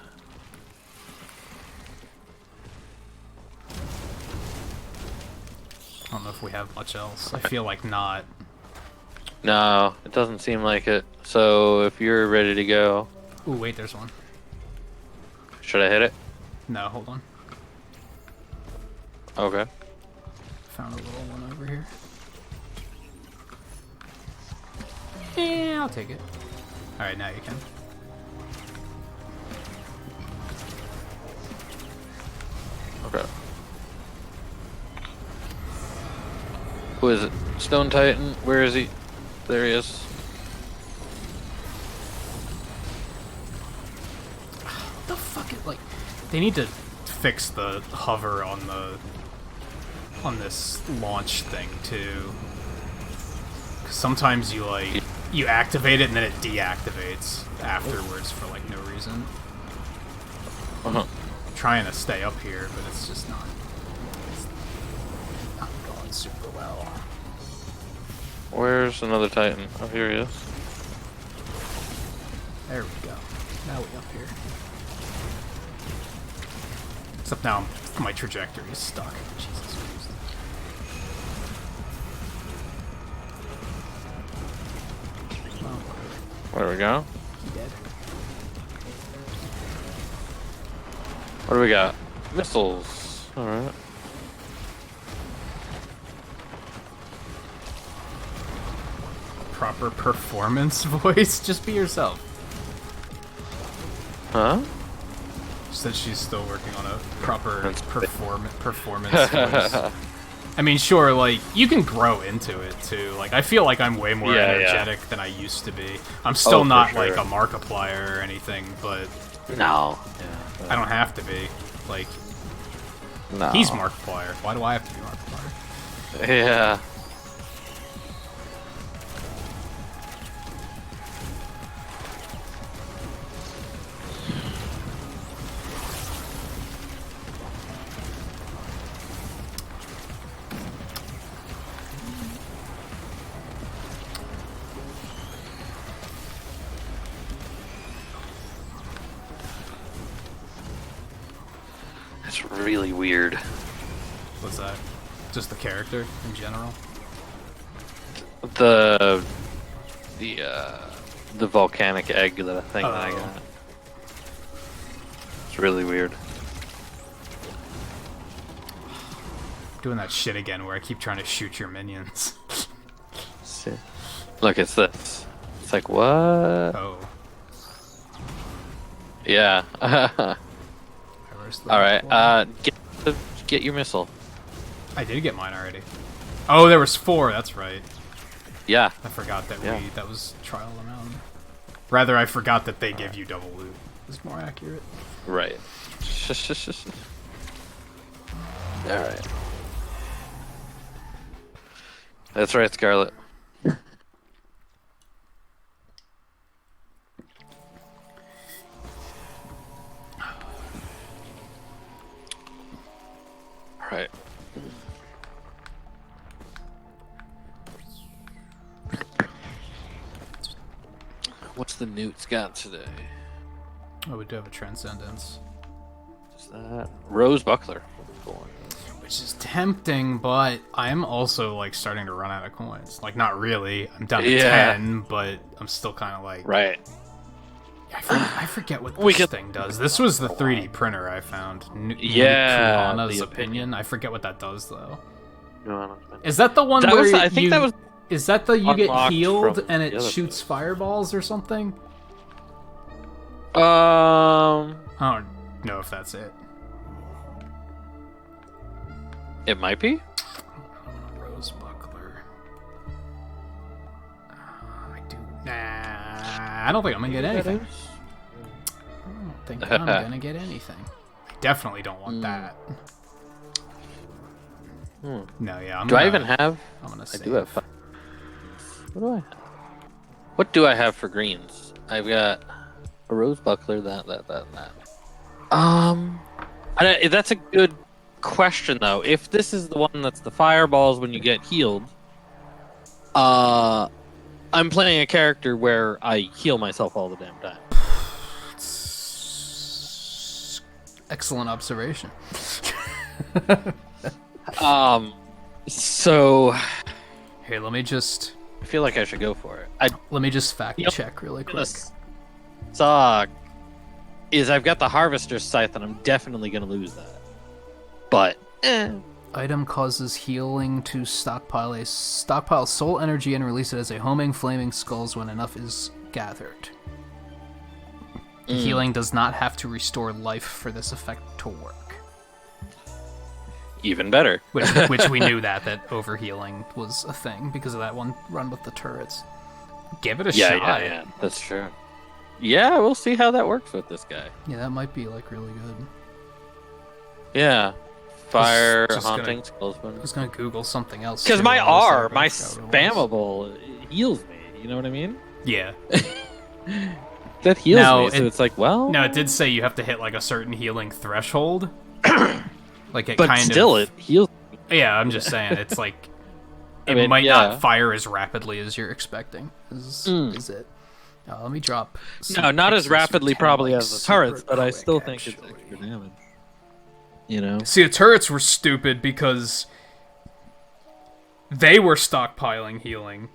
I don't know if we have much else. I feel like not. No, it doesn't seem like it. So if you're ready to go... Ooh, wait, there's one. Should I hit it? No, hold on. Okay. Found a little one over here. Yeah, I'll take it. Alright, now you can. Okay. Who is it? Stone Titan? Where is he? There he is. What the fuck is, like... They need to fix the hover on this launch thing, too. 'Cause sometimes you, like... You activate it and then it deactivates afterwards for, like, no reason. Uh-huh. I'm trying to stay up here, but it's just not... It's not going super well. Where's another Titan? Oh, here he is. There we go. Now we're up here. Except now my trajectory is stuck. Jesus Christ. Oh, There we go. he dead. What do we got? Missiles. Alright. Proper performance voice? Just be yourself. Huh? Said she's still working on a proper performance voice. I mean, sure, like, you can grow into it, too. Like, I feel like I'm way more energetic than I used to be. I'm still not, like, a Markiplier or anything, but... No. I don't have to be. Like, No. he's Markiplier. Why do I have to be Markiplier? Yeah. It's really weird. What's that? Just the character in general? The volcanic egg that thing that I got. It's really weird. Doing that shit again where I keep trying to shoot your minions. Look, it's this. It's like, what? Oh. Yeah. Alright, get your missile. I did get mine already. Oh, there was 4, that's right. Yeah. I forgot that that was trial amount. Rather, I forgot that they give you double loot. It's more accurate. Right. Alright. That's right, Scarlet. Alright. What's the Newt's got today? Oh, we do have a Transcendence. Is that Rose Buckler? Which is tempting, but I'm also, like, starting to run out of coins. Like, not really. I'm down to 10, but I'm still kind of like... Right. I forget what this thing does. This was the 3D printer I found. Kuana's opinion. I forget what that does, though. Is that the one where I think that was... Is that the you get healed and it shoots fireballs or something? I don't know if that's it. It might be. Nah, I don't think I'm gonna get anything. I don't think I'm gonna get anything. I definitely don't want that. No, yeah. Do I even have? I'm gonna I save. do have. What do I have? What do I have for greens? I've got a rose buckler. That. That's a good question though. If this is the one that's the fireballs when you get healed, I'm playing a character where I heal myself all the damn time. Excellent observation. So Here, let me just I feel like I should go for it. let me just fact check really quick. Suck is I've got the harvester's scythe and I'm definitely gonna lose that. But Item causes healing to stockpile soul energy and release it as a homing flaming skulls when enough is gathered. The healing does not have to restore life for this effect to work. even better. Which we knew that overhealing was a thing because of that one run with the turrets. Give it a shot. Yeah, that's true. Yeah, we'll see how that works with this guy. Yeah, that might be like really good. Yeah. Fire, Just haunting, I Skullsman. was gonna Google something else. Because too my while I was R, there, my but I forgot what it was. spammable, heals me. You know what I mean? Yeah. That heals Now, me, so it's like, well... No, it did say you have to hit like a certain healing threshold. Like it but kind still, of... it heals. Yeah, I'm just saying, it's like... I It mean, might yeah. not fire as rapidly as you're expecting, is it. Let me drop... No, not as X's rapidly for 10, probably like, as the turrets, super but I quick, still think it's actually. extra damage. You know? See, the turrets were stupid because they were stockpiling healing.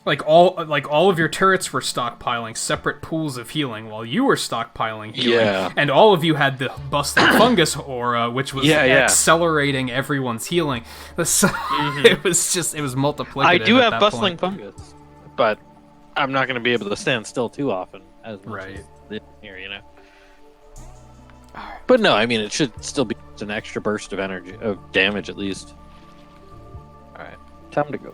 Like all of your turrets were stockpiling separate pools of healing while you were stockpiling healing. Yeah. And all of you had the busting fungus aura, which was accelerating everyone's healing. So it was multiplicative. I do at have that bustling point. fungus, but I'm not going to be able to stand still too often as much Right. as this here, you know. But no, I mean it should still be an extra burst of energy, of damage at least. All right, time to go.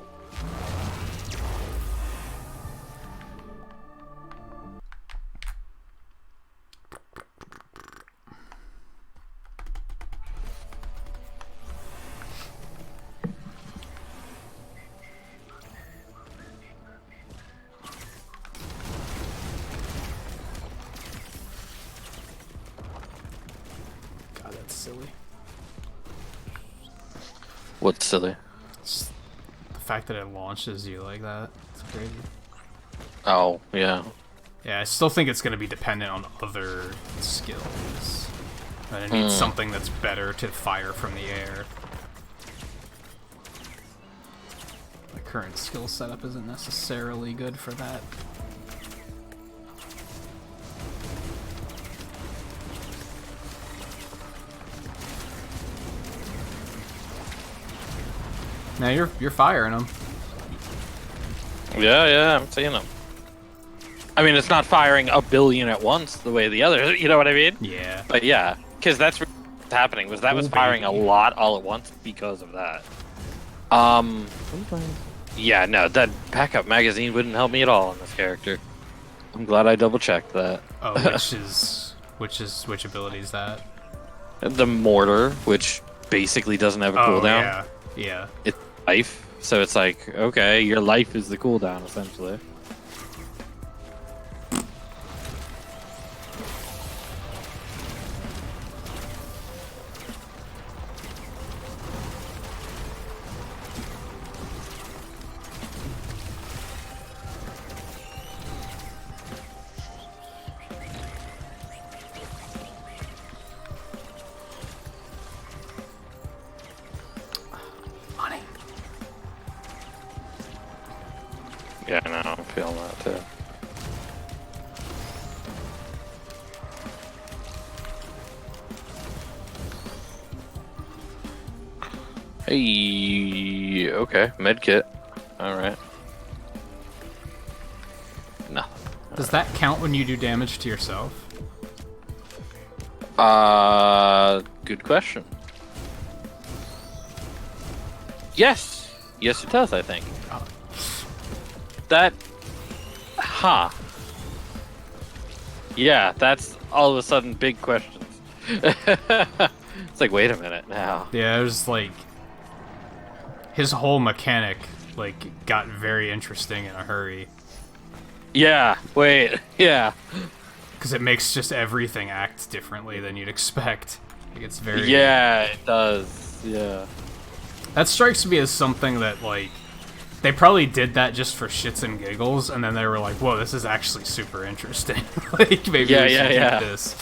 God, that's silly. What's silly? The fact that it launches you like that, it's crazy. Oh yeah. Yeah, I still think it's going to be dependent on other skills. And it needs something that's better to fire from the air. My current skill setup isn't necessarily good for that. Now you're firing them. Yeah, I'm seeing them. I mean, it's not firing a billion at once the way the other. You know what I mean? Yeah. But yeah, because that's what's happening. Was that was firing a lot all at once because of that. Yeah, no, that backup magazine wouldn't help me at all on this character. I'm glad I double checked that. Oh, which ability is that? The mortar, which basically doesn't have a cooldown. Yeah. It's life, so it's like, okay, your life is the cooldown essentially. Money. Yeah, no, I'm feeling that too. Hey, okay, medkit. All right. No. Does that count when you do damage to yourself? Good question. Yes, it does. I think Oh. that Huh. Yeah, that's all of a sudden big questions. It's like, wait a minute now. Yeah, there's like his whole mechanic like got very interesting in a hurry. Yeah, wait, yeah. Because it makes just everything act differently than you'd expect. Like, it's very... Yeah, it does, yeah. That strikes me as something that, like, they probably did that just for shits and giggles, and then they were like, whoa, this is actually super interesting. Like, maybe we should keep this.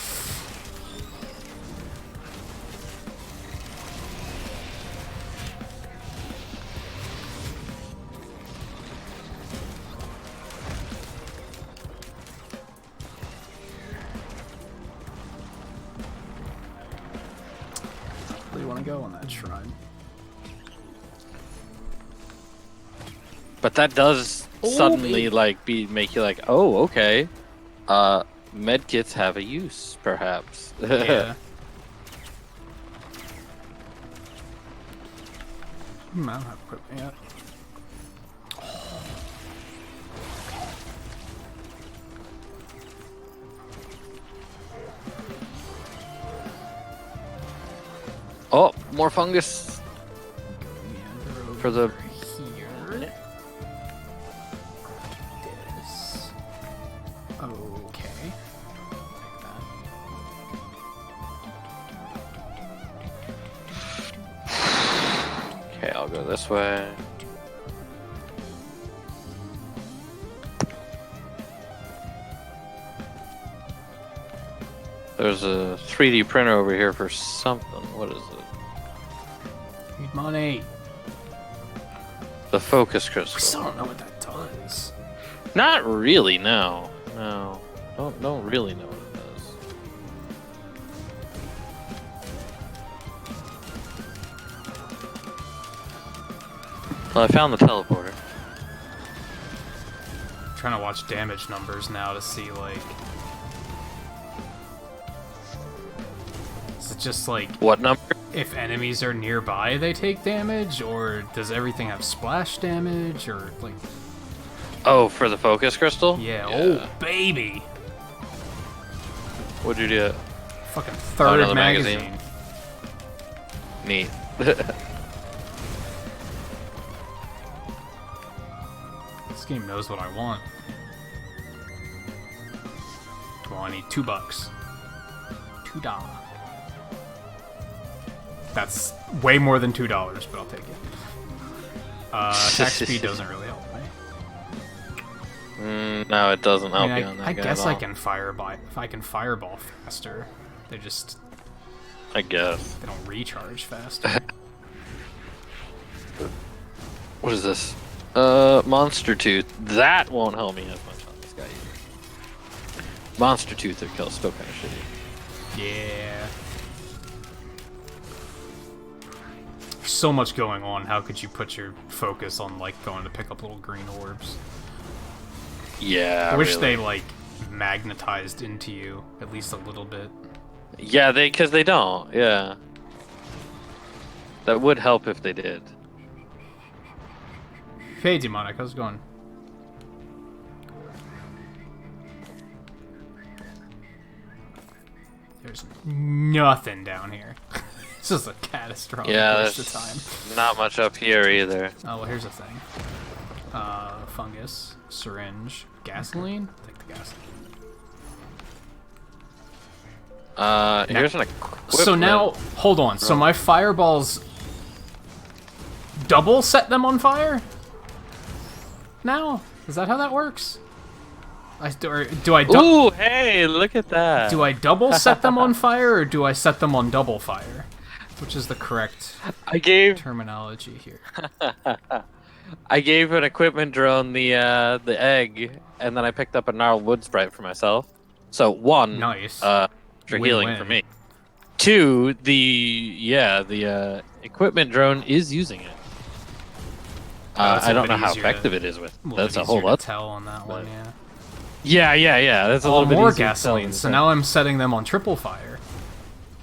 Really want to go on that shrine. But that does suddenly like make you like, oh, okay. Medkits have a use, perhaps. Yeah. I don't have equipment yet. Oh, more fungus for the. Here. This. Okay. Like that. Okay, I'll go this way. There's a 3D printer over here for something. What is it? Need money. The focus I crystal. still don't know what that does. Not really, no. No. Don't really know what it does. Well, I found the teleporter. I'm trying to watch damage numbers now to see, like... Is it just, like... What number? If enemies are nearby, they take damage? Or does everything have splash damage? Or, like... Oh, for the focus crystal? Yeah, oh, baby! What'd you do? Fucking third another magazine. Neat. This game knows what I want. Well, I need $2. $2. That's way more than $2, but I'll take it. Attack speed doesn't really help me. No, it doesn't help I mean, you on that I guy guess at all. I can fireball. If I can fireball faster, they just I guess. they don't recharge faster. What is this? Monster Tooth. That won't help me as much on this guy either. Monster Tooth or kill still kind of shitty. Yeah. There's so much going on. How could you put your focus on like going to pick up little green orbs? Yeah, I wish really. they like magnetized into you at least a little bit. Yeah, because they don't. Yeah, that would help if they did. Hey, Demonic, how's it going? There's nothing down here. This is a catastrophic Yeah, waste of there's time. not much up here either. Oh, well, here's the thing. Fungus, syringe, gasoline? Take the gasoline. Here's an equipment. So now, hold on. So my fireballs double set them on fire? Now? Is that how that works? Do I Ooh, hey, look at that. do I double set them on fire, or do I set them on double fire? Which is the correct I gave terminology here? I gave an equipment drone the egg, and then I picked up a gnarled wood sprite for myself. So one, Nice. for healing Win-win. for me. Two, the equipment drone is using it. That's a I don't bit know how easier to- effective it is with. little That's bit a whole easier to lot. tell on that one, Yeah. yeah. That's a Oh, little bit more easier to tell gasoline. than So that. now I'm setting them on triple fire.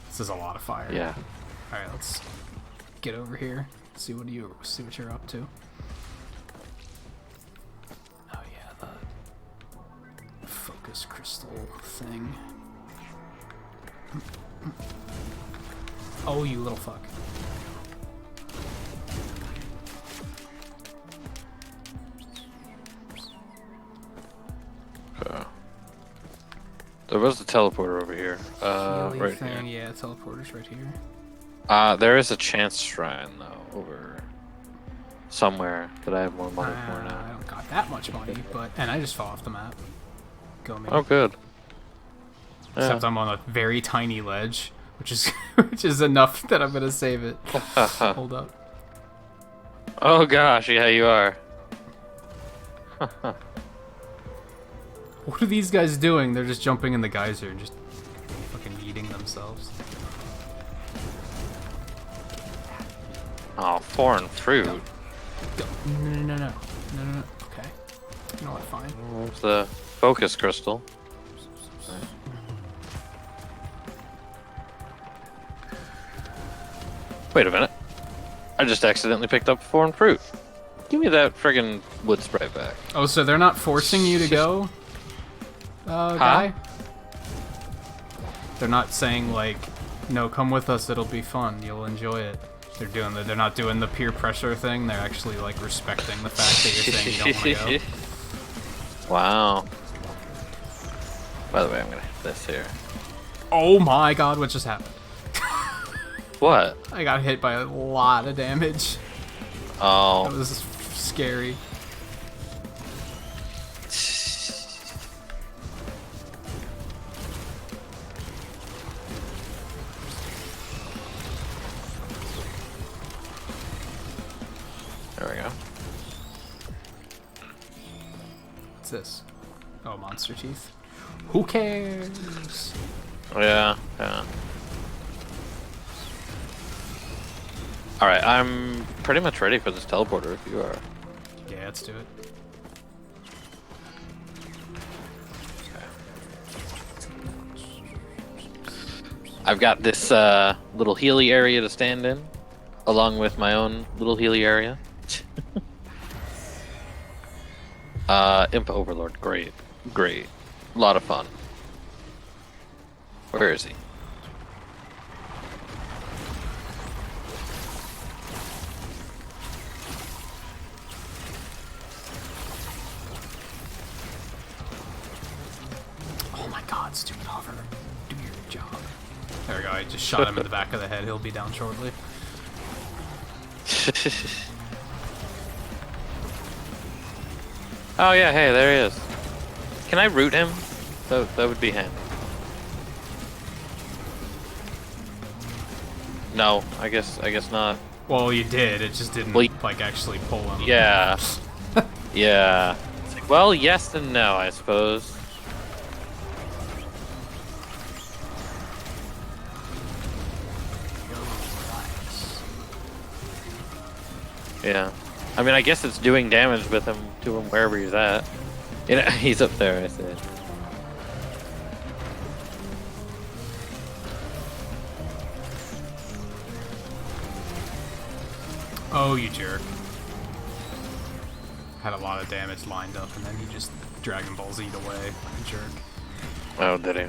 This is a lot of fire. Yeah. All right, let's get over here. See what you're up to. Oh yeah, focus crystal thing. Oh, you little fuck. There was a teleporter over here. Right Thing. here. Yeah, teleporter's right here. There is a chance shrine though over somewhere that I have more money for now. I don't got that much money, and I just fell off the map. Go me. Oh, good. Except I'm on a very tiny ledge, which is enough that I'm gonna save it. Hold up. Oh gosh, yeah, you are. What are these guys doing? They're just jumping in the geyser and just fucking eating themselves. Oh, foreign fruit. Go. No. Okay. You know what? Fine. Where's the focus crystal? Wait a minute. I just accidentally picked up foreign fruit. Give me that friggin' wood spray back. Oh, so they're not forcing you to go, guy? They're not saying like, no, come with us. It'll be fun. You'll enjoy it. They're not doing the peer pressure thing. They're actually like respecting the fact that you're saying you don't want to go. Wow. By the way, I'm gonna hit this here. Oh my god, what just happened? What? I got hit by a lot of damage. Oh. That was scary. There we go. What's this? Oh, monster teeth. Who cares? Yeah. Alright, I'm pretty much ready for this teleporter if you are. Yeah, let's do it. I've got this little Healy area to stand in, along with my own little Healy area. Imp Overlord, great. A lot of fun. Where is he? Oh my god, stupid hover. Do your job. There we go, I just shot him in the back of the head. He'll be down shortly. Oh yeah, hey, there he is. Can I root him? That would be handy. No, I guess not. Well, you did. It just didn't like actually pull him. Yeah. Yeah. It's like, well, yes and no, I suppose. Yeah. I mean, I guess it's doing damage with him to him wherever he's at. You know, he's up there, I said. Oh, you jerk. Had a lot of damage lined up, and then he just Dragon Ball Z'd away. Like a jerk. Oh, did he?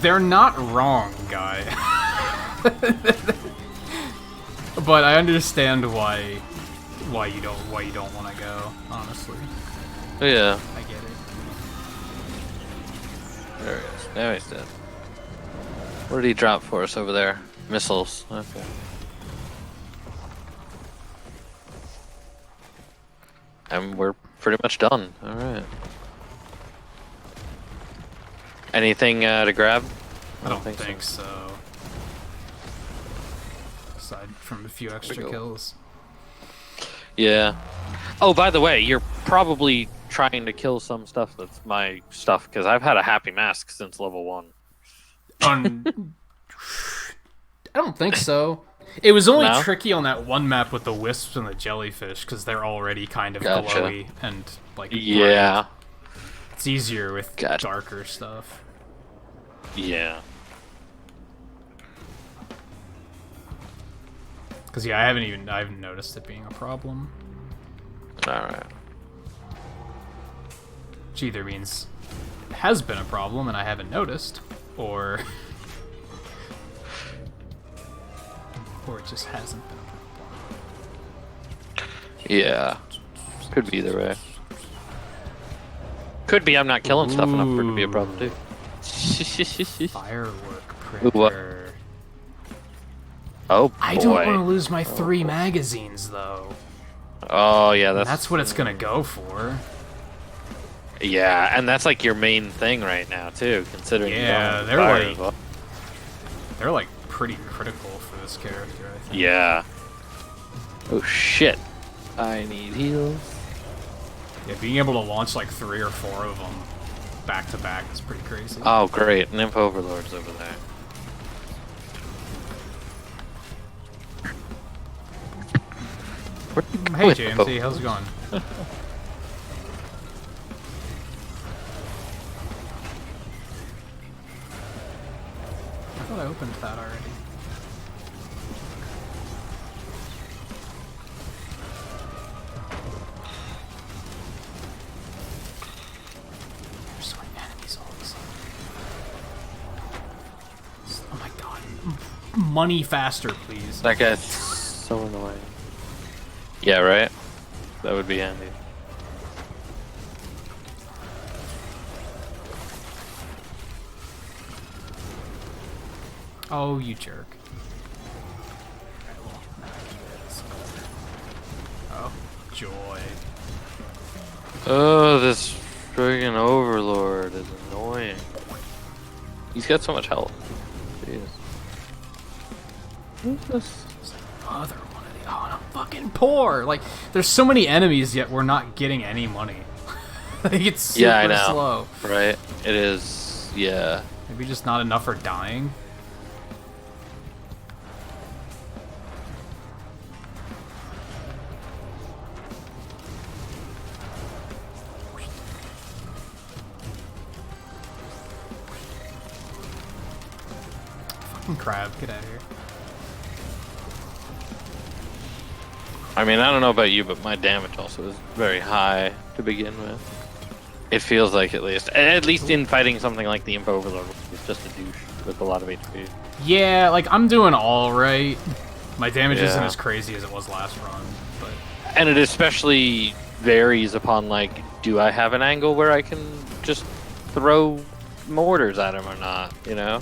They're not wrong, guy. But I understand why you don't want to go, honestly. Yeah. I get it. There he is. Now he's dead. What did he drop for us over there? Missiles. Okay. And we're pretty much done. Alright. Anything to grab? I don't think so. Aside from a few extra kills. Yeah. Oh, by the way, you're probably trying to kill some stuff that's my stuff, because I've had a happy mask since level 1. I don't think so. It was only No? tricky on that one map with the wisps and the jellyfish, because they're already kind of Gotcha. glowy and like Yeah. bright. It's easier with Gotcha. darker stuff. Yeah. Because yeah, I haven't noticed it being a problem. Alright. Which either means it has been a problem and I haven't noticed, or it just hasn't been a problem. Yeah. Could be either way. Could be I'm not killing stuff enough for it to be a problem too. Firework Ooh, what? pricker. Oh boy. I don't want to lose my 3 magazines though. Oh yeah, That's what it's gonna go for. Yeah, and that's like your main thing right now too, considering Yeah, you don't they're fire like as well. they're like pretty critical for this character, I think. Yeah. Oh shit. I need heals. Yeah, being able to launch like 3 or 4 of them back to back is pretty crazy. Oh great, Nymph Overlord's over there. Hey JMC, how's it going? I thought I opened that already. There's so many enemies all of a sudden. Oh my god. Money faster, please. That guy's so annoying. Yeah, right? That would be handy. Oh, you jerk. Oh, joy. Oh, this friggin' Overlord is annoying. He's got so much health. Jeez. Who's this? Another one of the. Oh, and I'm fucking poor. Like, there's so many enemies, yet we're not getting any money. Like, it's super Yeah, I know. slow. Right? It is. Yeah. Maybe just not enough are dying. Fucking crab, get out of here. I mean, I don't know about you, but my damage also is very high to begin with. It feels like, at least in fighting something like the Imp Overlord, it's just a douche with a lot of HP. Yeah, like, I'm doing alright. My damage isn't Yeah. as crazy as it was last run, but... And it especially varies upon, like, do I have an angle where I can just throw mortars at him or not, you know?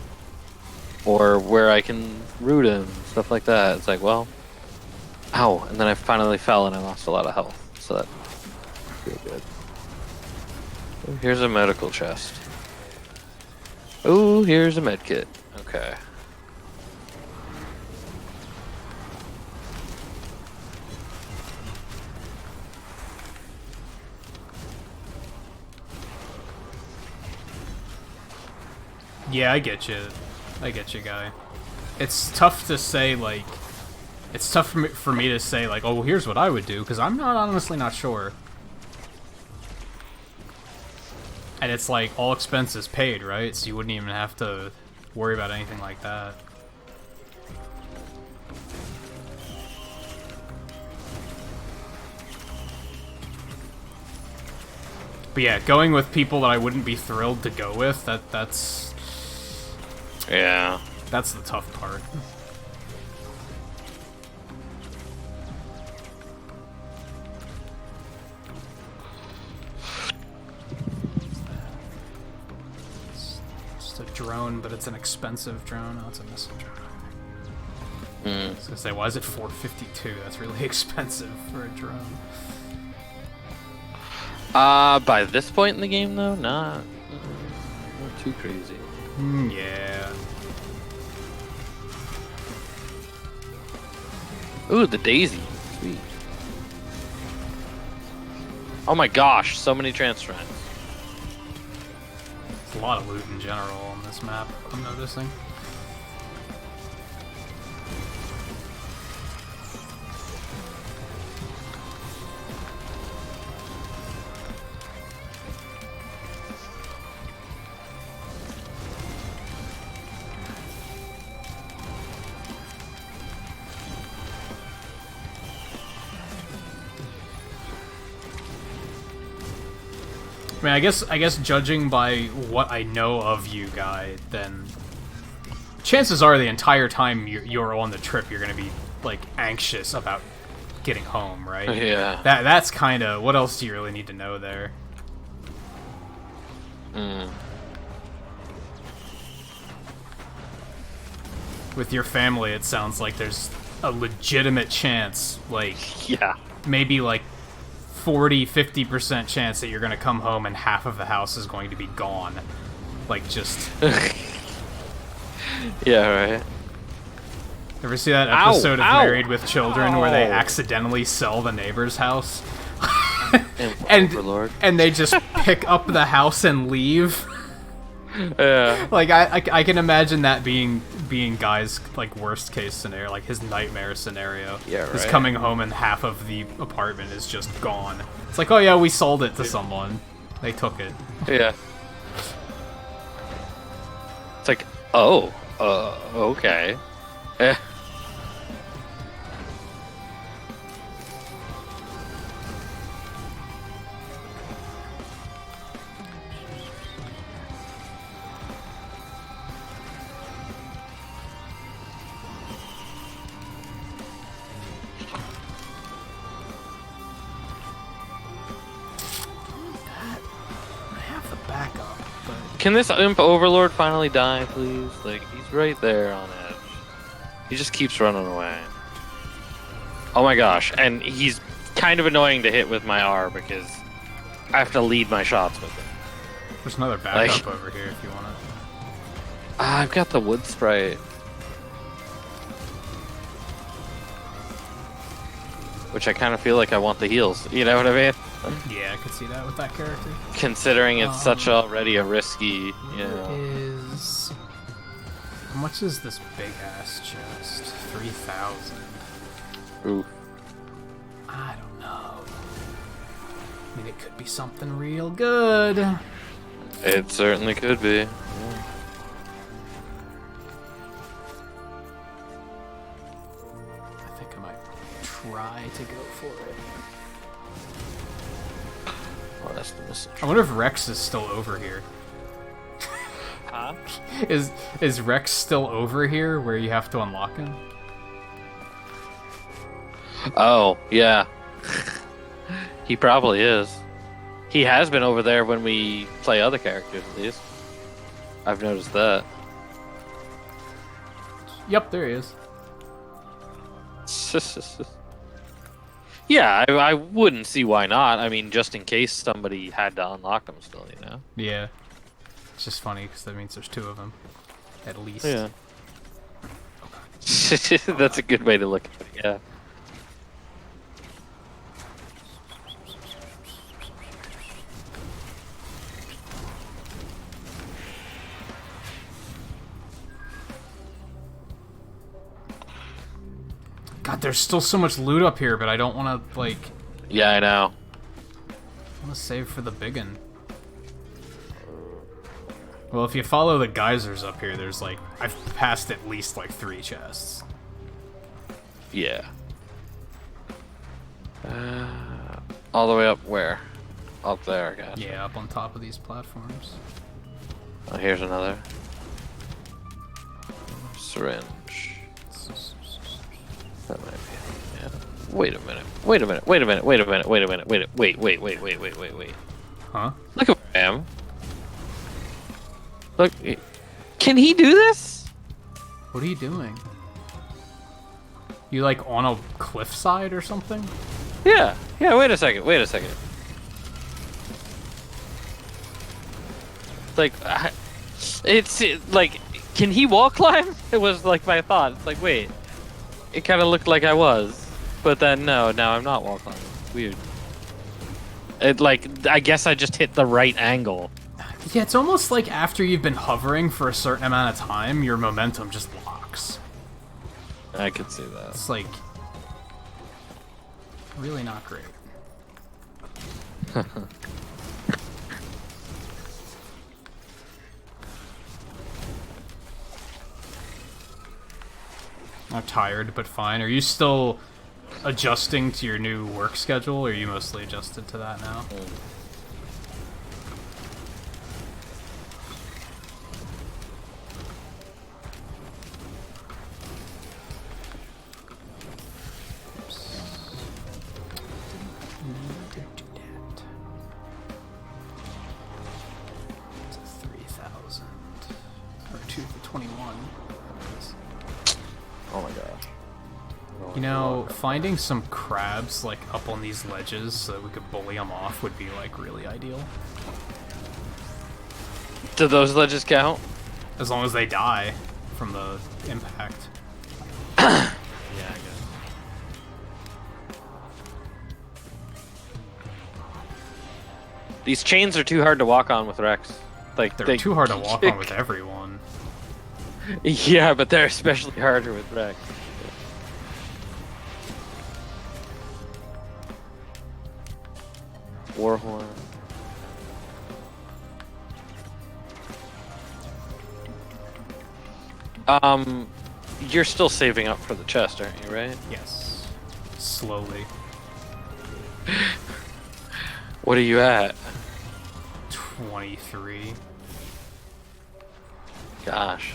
Or where I can root him, stuff like that. It's like, well, ow, and then I finally fell and I lost a lot of health, so that feel good. Oh, here's a medical chest. Oh, here's a med kit. Okay. Yeah, I get you. I get you, guy. It's tough to say, like... It's tough for me to say, like, oh, well, here's what I would do, because I'm honestly not sure. And it's like, all expenses paid, right? So you wouldn't even have to worry about anything like that. But yeah, going with people that I wouldn't be thrilled to go with, that's Yeah. the tough part. It's a drone, but it's an expensive drone. Oh, it's a missile drone. I was gonna say, why is it 452? That's really expensive for a drone. By this point in the game, though, not too crazy. Yeah. Ooh, the daisy. Sweet. Oh my gosh, so many transference. There's a lot of loot in general on this map, I'm noticing. I mean, I guess judging by what I know of you, Guy, then chances are the entire time you're on the trip, you're gonna be like anxious about getting home, right? Yeah. That's kind of what else do you really need to know there? With your family, it sounds like there's a legitimate chance, like Yeah. maybe like 40-50% chance that you're gonna come home and half of the house is going to be gone. Like, just... Yeah, right. Ever see that episode of Ow! Married with Children where they accidentally sell the neighbor's house? and they just pick up the house and leave? Yeah. Like, I can imagine that being Guy's, like, worst case scenario, like his nightmare scenario. Yeah, right. Is coming home and half of the apartment is just gone. It's like, oh yeah, we sold it to someone. They took it. Yeah. It's like, oh, okay. Eh. Can this imp overlord finally die, please? Like, he's right there on edge. He just keeps running away. Oh my gosh, and he's kind of annoying to hit with my R because I have to lead my shots with him. There's another backup over here if you want it. I've got the wood sprite. Which I kind of feel like I want the heals. You know what I mean? Yeah, I could see that with that character. Considering it's such already a risky, you know. How much is this big ass chest? 3,000. Ooh. I don't know. I mean, it could be something real good. It certainly could be. Yeah. I think I might try to go for it. Oh, that's the message. I wonder if Rex is still over here. Huh? Is Rex still over here where you have to unlock him? Oh, yeah. He probably is. He has been over there when we play other characters, at least. I've noticed that. Yep, there he is. Yeah, I wouldn't see why not. I mean, just in case somebody had to unlock them still, you know? Yeah. It's just funny because that means there's two of them. At least. Yeah. That's a good way to look at it, yeah. God, there's still so much loot up here, but I don't want to, like... Yeah, I know. I want to save for the biggin. Well, if you follow the geysers up here, there's, like... I've passed at least, like, 3 chests. Yeah. All the way up where? Up there, I guess. Yeah, up on top of these platforms. Oh, here's another. Syringe. That might be. Yeah. Wait a minute. Wait a minute. Wait a minute. Wait a minute. Wait a minute. Wait. Wait. Huh? Look at where I am. Look. Can he do this? What are you doing? You like on a cliffside or something? Yeah. Yeah. Wait a second. Wait a second. Like, it's like, can he wall climb? It was like my thought. It's like, wait. It kind of looked like I was, but then no, now I'm not wall climbing. Weird. It like, I guess I just hit the right angle. Yeah, it's almost like after you've been hovering for a certain amount of time, your momentum just locks. I could see that. It's like really not great. I'm tired, but fine. Are you still adjusting to your new work schedule, or are you mostly adjusted to that now? You know, finding some crabs, like, up on these ledges so that we could bully them off would be, like, really ideal. Do those ledges count? As long as they die from the impact. Yeah, I guess. These chains are too hard to walk on with Rex. Like They're too hard to walk on with everyone. Yeah, but they're especially harder with Rex. Warhorn. You're still saving up for the chest, aren't you, right? Yes. Slowly. What are you at? 23. Gosh.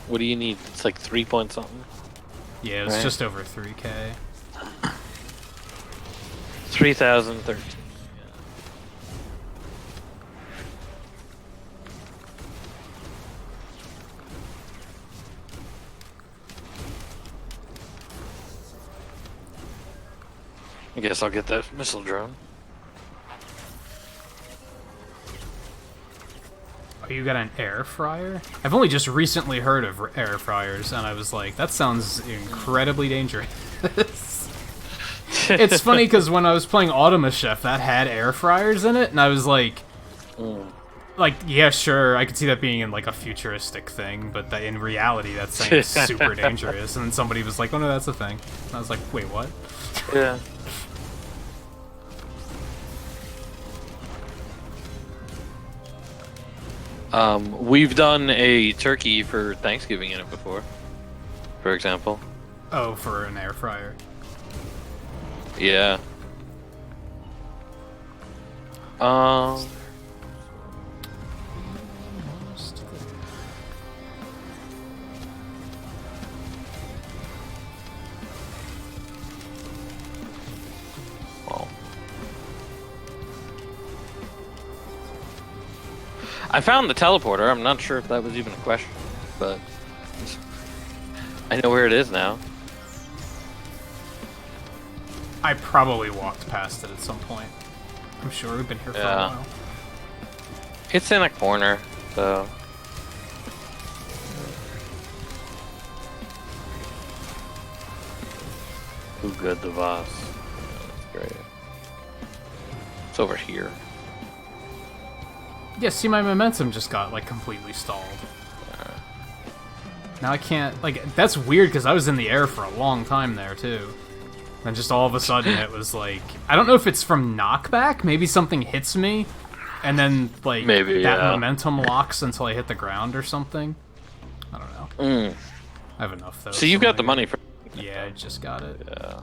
What do you need? It's like 3 point something. Yeah, it was Right. just over 3k. 3,013. I guess I'll get that missile drone. Oh, you got an air fryer? I've only just recently heard of air fryers, and I was like, that sounds incredibly dangerous. It's funny because when I was playing Automa Chef, that had air fryers in it, and I was like, yeah, sure, I could see that being in like a futuristic thing, but that in reality, that thing is super dangerous. And then somebody was like, oh no, that's a thing. And I was like, wait, what? Yeah. We've done a turkey for Thanksgiving in it before, for example. Oh, for an air fryer. Yeah. Well, I found the teleporter. I'm not sure if that was even a question, but I know where it is now. I probably walked past it at some point. I'm sure we've been here for a while. It's in a corner, so. Too good, the boss. That's great. It's over here. Yeah, see, my momentum just got, like, completely stalled. Now I can't, like, that's weird, because I was in the air for a long time there, too. And just all of a sudden it was like, I don't know if it's from knockback, maybe something hits me, and then, like, maybe, that yeah. momentum locks until I hit the ground or something. I don't know. I have enough, though. So you've got the money for... Yeah, I just got it. Yeah.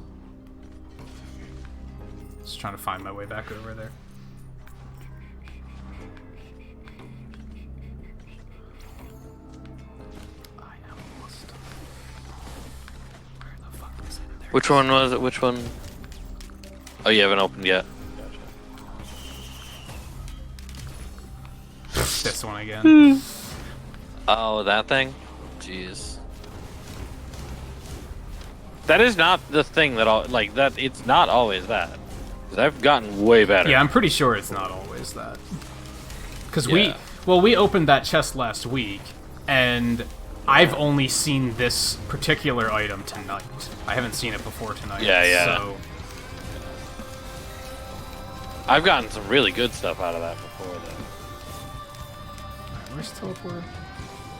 Just trying to find my way back over there. Which one was it? Which one? Oh, you haven't opened yet. Gotcha. This one again. Oh, that thing? Jeez. That is not the thing that all like that. It's not always that. 'Cause I've gotten way better. Yeah, I'm pretty sure it's not always that. Because we opened that chest last week, and I've only seen this particular item tonight. I haven't seen it before tonight. Yeah. So I've gotten some really good stuff out of that before, though. Alright, where's teleport?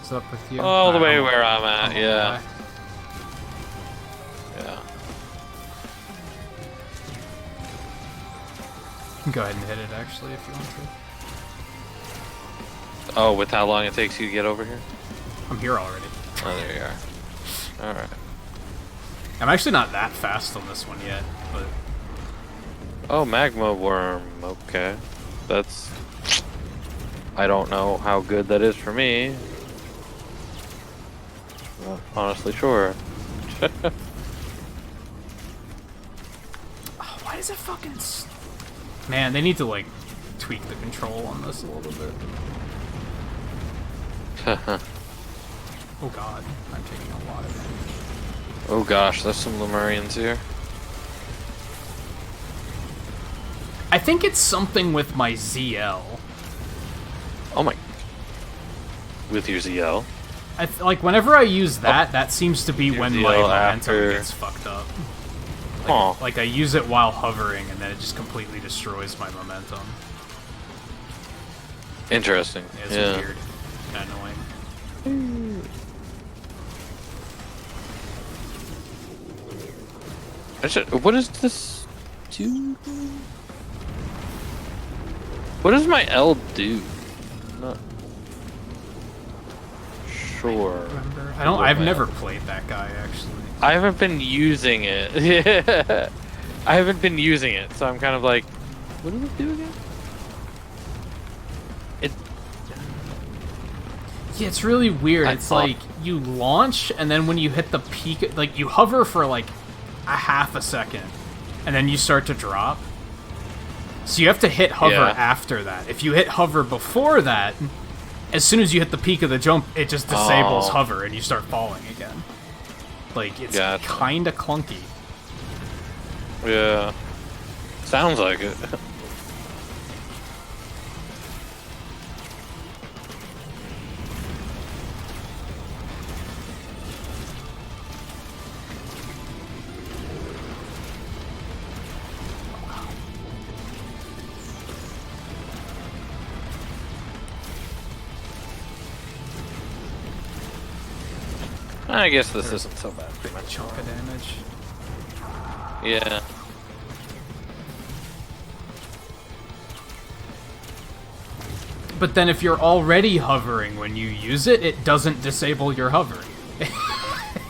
Is it up with you? All the way I'm- where I'm at, I'm yeah. alive. Yeah. You can go ahead and hit it, actually, if you want to. Oh, with how long it takes you to get over here? I'm here already. Oh, there you are. Alright. I'm actually not that fast on this one yet, but... Oh, magma worm. Okay. That's... I don't know how good that is for me. Not honestly sure. Oh, why does it fucking... Man, they need to, like, tweak the control on this a little bit. Oh god, I'm taking a lot of damage. Oh gosh, there's some Lemurians here. I think it's something with my ZL. Oh my. With your ZL? Like, whenever I use that, that seems to be when my ZL momentum after... gets fucked up. Like I use it while hovering, and then it just completely destroys my momentum. Interesting. It's weird. Kind of annoying. What does this do? What does my L do? I'm not sure. I've never played that guy, actually. I haven't been using it. I haven't been using it, so I'm kind of like, what does it do again? Yeah, it's really weird. It's like you launch, and then when you hit the peak, like you hover for like a half a second, and then you start to drop. So you have to hit hover after that. If you hit hover before that, as soon as you hit the peak of the jump, it just disables hover, and you start falling again. Like, it's kind of clunky. Yeah. Sounds like it. I guess this isn't so bad. Pretty much chunk of damage. Yeah. But then if you're already hovering when you use it, it doesn't disable your hovering.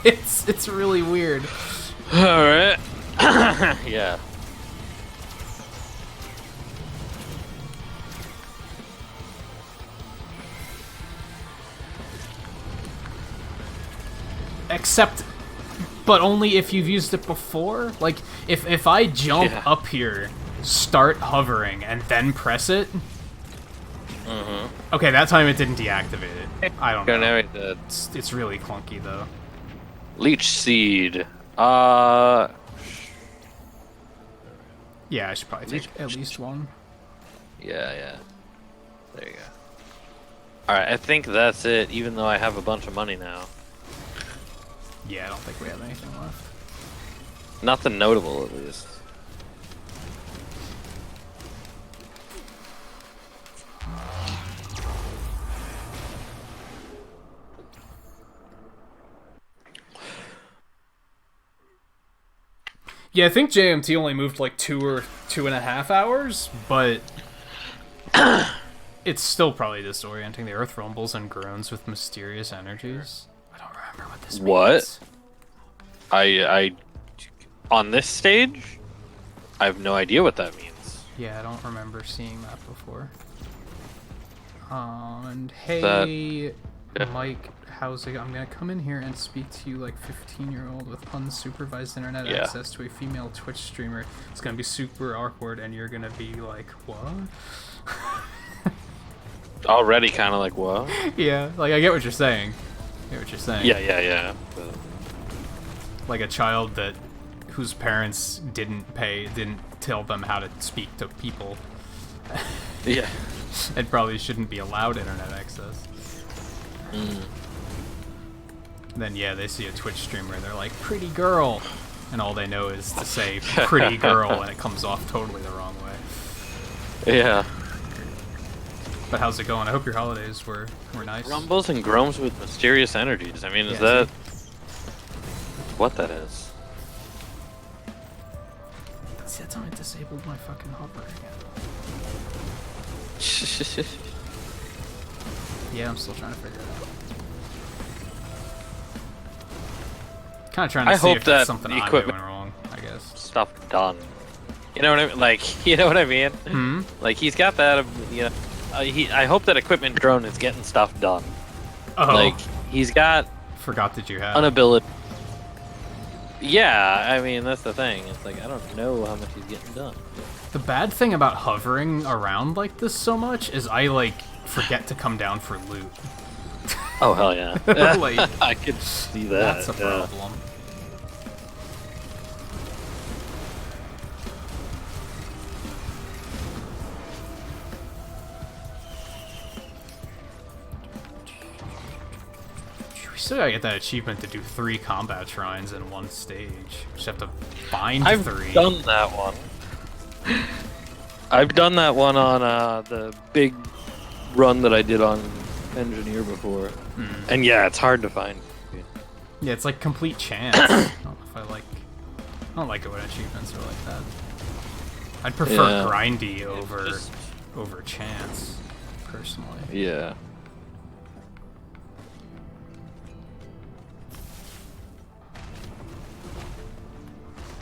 It's really weird. Alright. Yeah. Except, but only if you've used it before. Like, if I jump up here, start hovering, and then press it... Okay, that time it didn't deactivate it. I don't know. It's really clunky, though. Leech Seed. Yeah, I should probably take at least one. Yeah. There you go. Alright, I think that's it, even though I have a bunch of money now. Yeah, I don't think we have anything left. Nothing notable, at least. Yeah, I think JMT only moved like 2 or 2.5 hours, but it's still probably disorienting. The earth rumbles and groans with mysterious energies. I don't remember what this means. What? I on this stage, I have no idea what that means. Yeah, I don't remember seeing that before. And hey, Mike, how's it? I'm gonna come in here and speak to you like 15-year-old with unsupervised internet access to a female Twitch streamer. It's gonna be super awkward, and you're gonna be like, what? Already kind of like, what? Yeah, like I get what you're saying. Yeah. Like a child whose parents didn't tell them how to speak to people. Yeah. And probably shouldn't be allowed internet access. Then yeah, they see a Twitch streamer, they're like, pretty girl, and all they know is to say pretty girl, and it comes off totally the wrong way. Yeah. But how's it going? I hope your holidays were nice. Rumbles and groans with mysterious energies. I mean, is that what that is? See, that's how I disabled my fucking hover again. Yeah, I'm still trying to figure it out. Kind of trying to see if that's something I'm doing wrong, I guess. Stuff done. You know what I mean? Like, you know what I mean? Hmm? Like, he's got that, you know... I hope that equipment drone is getting stuff done. Oh. Like, he's got... Forgot that you had an ability. Yeah, I mean, that's the thing. It's like, I don't know how much he's getting done. The bad thing about hovering around like this so much is I, like, forget to come down for loot. Oh hell yeah! Like, I could see that. that's a problem. We still gotta get that achievement to do 3 combat shrines in one stage. Just have to find I've 3. done that one. I've done that one on the big run that I did on Engineer before, and yeah, it's hard to find. Yeah, it's like complete chance. I don't know if I don't like it when achievements are like that. I'd prefer grindy over chance, personally. Yeah.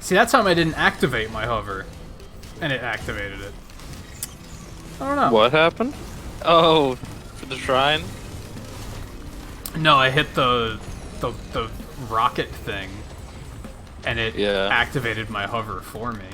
See, that time I didn't activate my hover, and it activated it. I don't know. What happened? Oh, for the shrine? No, I hit the rocket thing, and it activated my hover for me.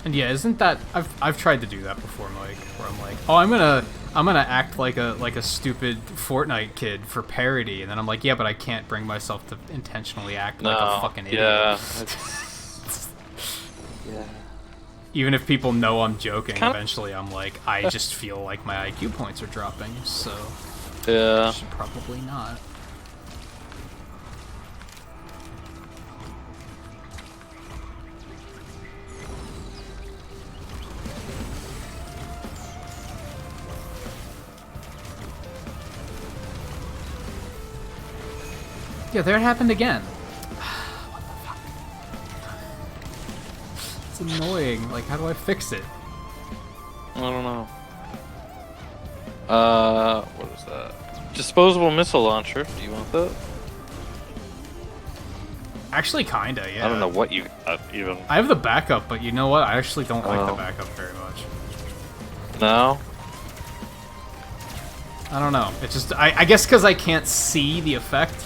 And yeah, isn't that I've tried to do that before, Mike, where I'm like, oh, I'm gonna act like a stupid Fortnite kid for parody, and then I'm like, yeah, but I can't bring myself to intentionally act like a fucking idiot. Yeah. Yeah. Even if people know I'm joking, eventually I'm like, I just feel like my IQ points are dropping, so I should probably not. Yeah, there it happened again. What the fuck? It's annoying. Like, how do I fix it? I don't know. What is that? Disposable missile launcher. Do you want that? Actually, kinda, yeah. I don't know what you got, even. I have the backup, but you know what? I actually don't like the backup very much. No? I don't know. It's just, I guess because I can't see the effect.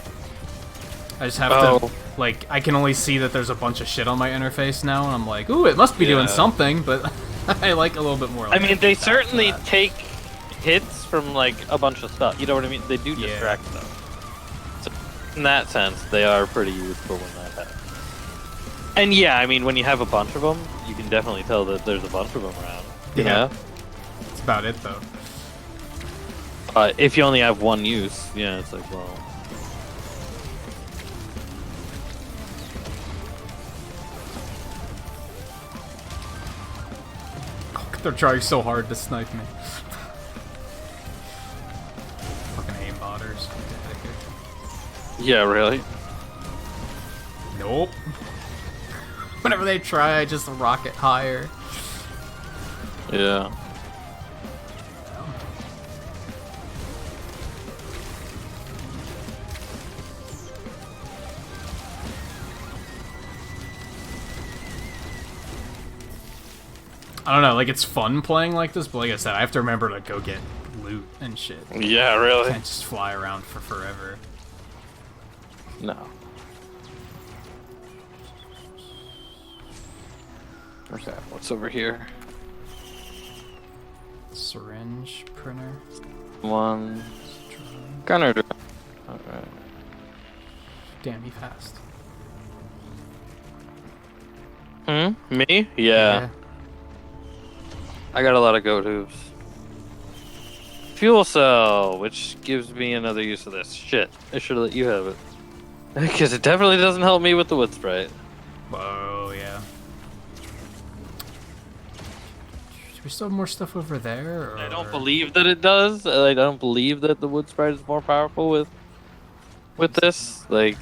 I just have to, like, I can only see that there's a bunch of shit on my interface now, and I'm like, ooh, it must be doing something, but I like a little bit more. Like, I mean, they certainly take hits from, like, a bunch of stuff. You know what I mean? They do distract them. So, in that sense, they are pretty useful when that happens. And yeah, I mean, when you have a bunch of them, you can definitely tell that there's a bunch of them around. You know? That's about it, though. If you only have one use, yeah, it's like, well... They're trying so hard to snipe me. Fucking aimbotters. Yeah, really? Nope. Whenever they try, I just rocket higher. Yeah. I don't know, like, it's fun playing like this, but like I said, I have to remember to go get loot and shit. Yeah, really? I can't just fly around for forever. No. Okay, what's over here? Syringe printer. One. Gunner. Alright. Damn, you fast. Me? Yeah. I got a lot of go-tos. Fuel cell, which gives me another use of this. Shit, I should have let you have it. Because it definitely doesn't help me with the wood sprite. Whoa, yeah. Do we still have more stuff over there? Or... I don't believe that it does. I don't believe that the wood sprite is more powerful with this. Like,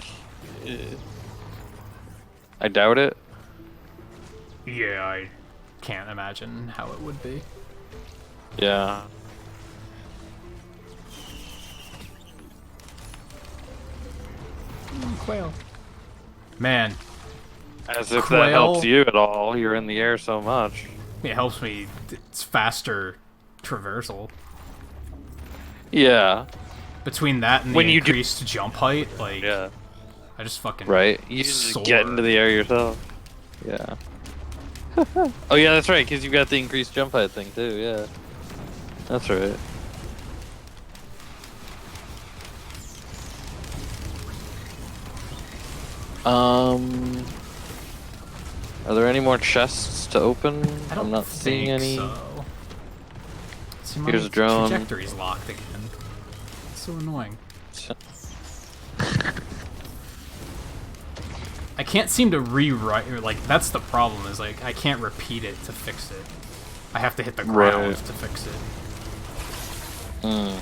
I doubt it. Yeah, I can't imagine how it would be. Yeah. Quail. Man. As if that helps you at all. You're in the air so much. It helps me. It's faster traversal. Yeah. Between that and the increased jump height, like... Yeah. I just fucking Right? You just soar. get into the air yourself. Yeah. Oh yeah, that's right, because you got the increased jump height thing too, yeah. That's right. Are there any more chests to open? I don't I'm not think seeing any. so. See, my Here's a drone. trajectory's locked again. It's so annoying. I can't seem to rewrite, or like, that's the problem, is like, I can't repeat it to fix it. I have to hit the ground Right. to fix it. Hmm.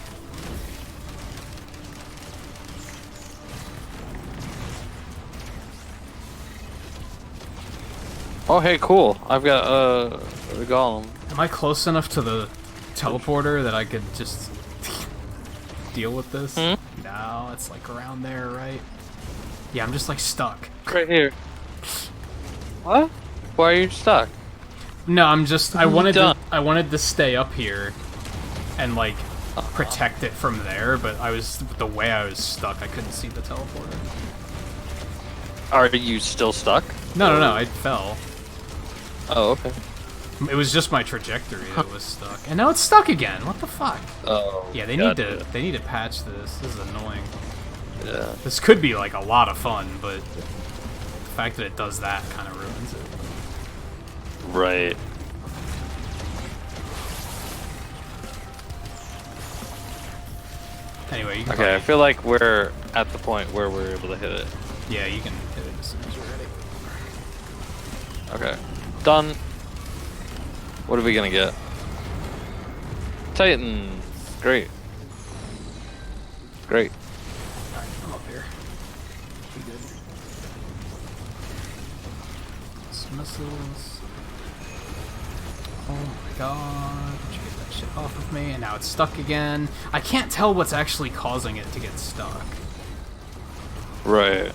Oh, hey, cool. I've got a golem. Am I close enough to the teleporter that I could just deal with this? Hmm? No, it's like around there, right? Yeah, I'm just like stuck. Right here. What? Why are you stuck? No, I'm just, I What have you wanted to stay up here and like Uh-huh. protect it from there, but the way I was stuck, I couldn't see the teleporter. Are you still stuck? No, I fell. Oh, okay. It was just my trajectory that was stuck, and now it's stuck again. What the fuck? Oh. Yeah, they gotcha. need to patch this. This is annoying. Yeah. This could be like a lot of fun, but the fact that it does that kind of ruins it. Right. Anyway, you can Okay, I feel like we're at the point where we're able to hit it. yeah, you can hit it as soon as you're ready. Okay. Done. What are we gonna get? Titan. Great. Great. Alright, I'm up here. Be good. Some missiles. Oh my god. Did you get that shit off of me? And now it's stuck again. I can't tell what's actually causing it to get stuck. Right.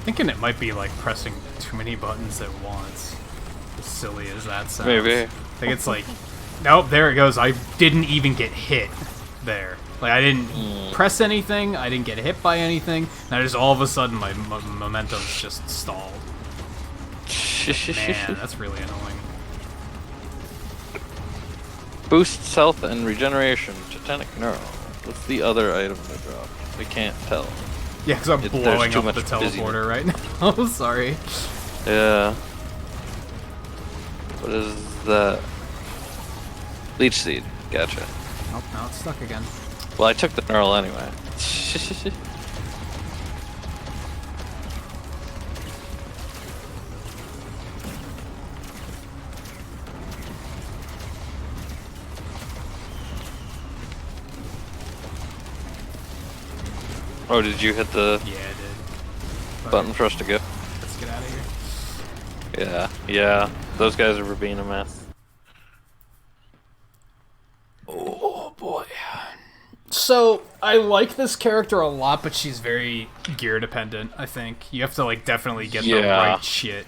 Thinking it might be like pressing too many buttons at once. As silly as that sounds. Maybe. I think it's like, nope, there it goes. I didn't even get hit there. Like I didn't press anything. I didn't get hit by anything. Now just all of a sudden my momentum's just stalled. Man, that's really annoying. Boosts health and regeneration. Titanic Neural. What's the other item to drop? We can't tell. Yeah, because I'm There's blowing too up much the teleporter right now. Oh, sorry. Yeah. What is that? Leech seed. Gotcha. Oh, now it's stuck again. Well, I took the neural anyway. Oh, did you hit the Yeah, I did. button for us to go? Let's get out of here. Yeah. Those guys are being a mess. Oh boy. So I like this character a lot, but she's very gear dependent. I think you have to like definitely get the Yeah. right shit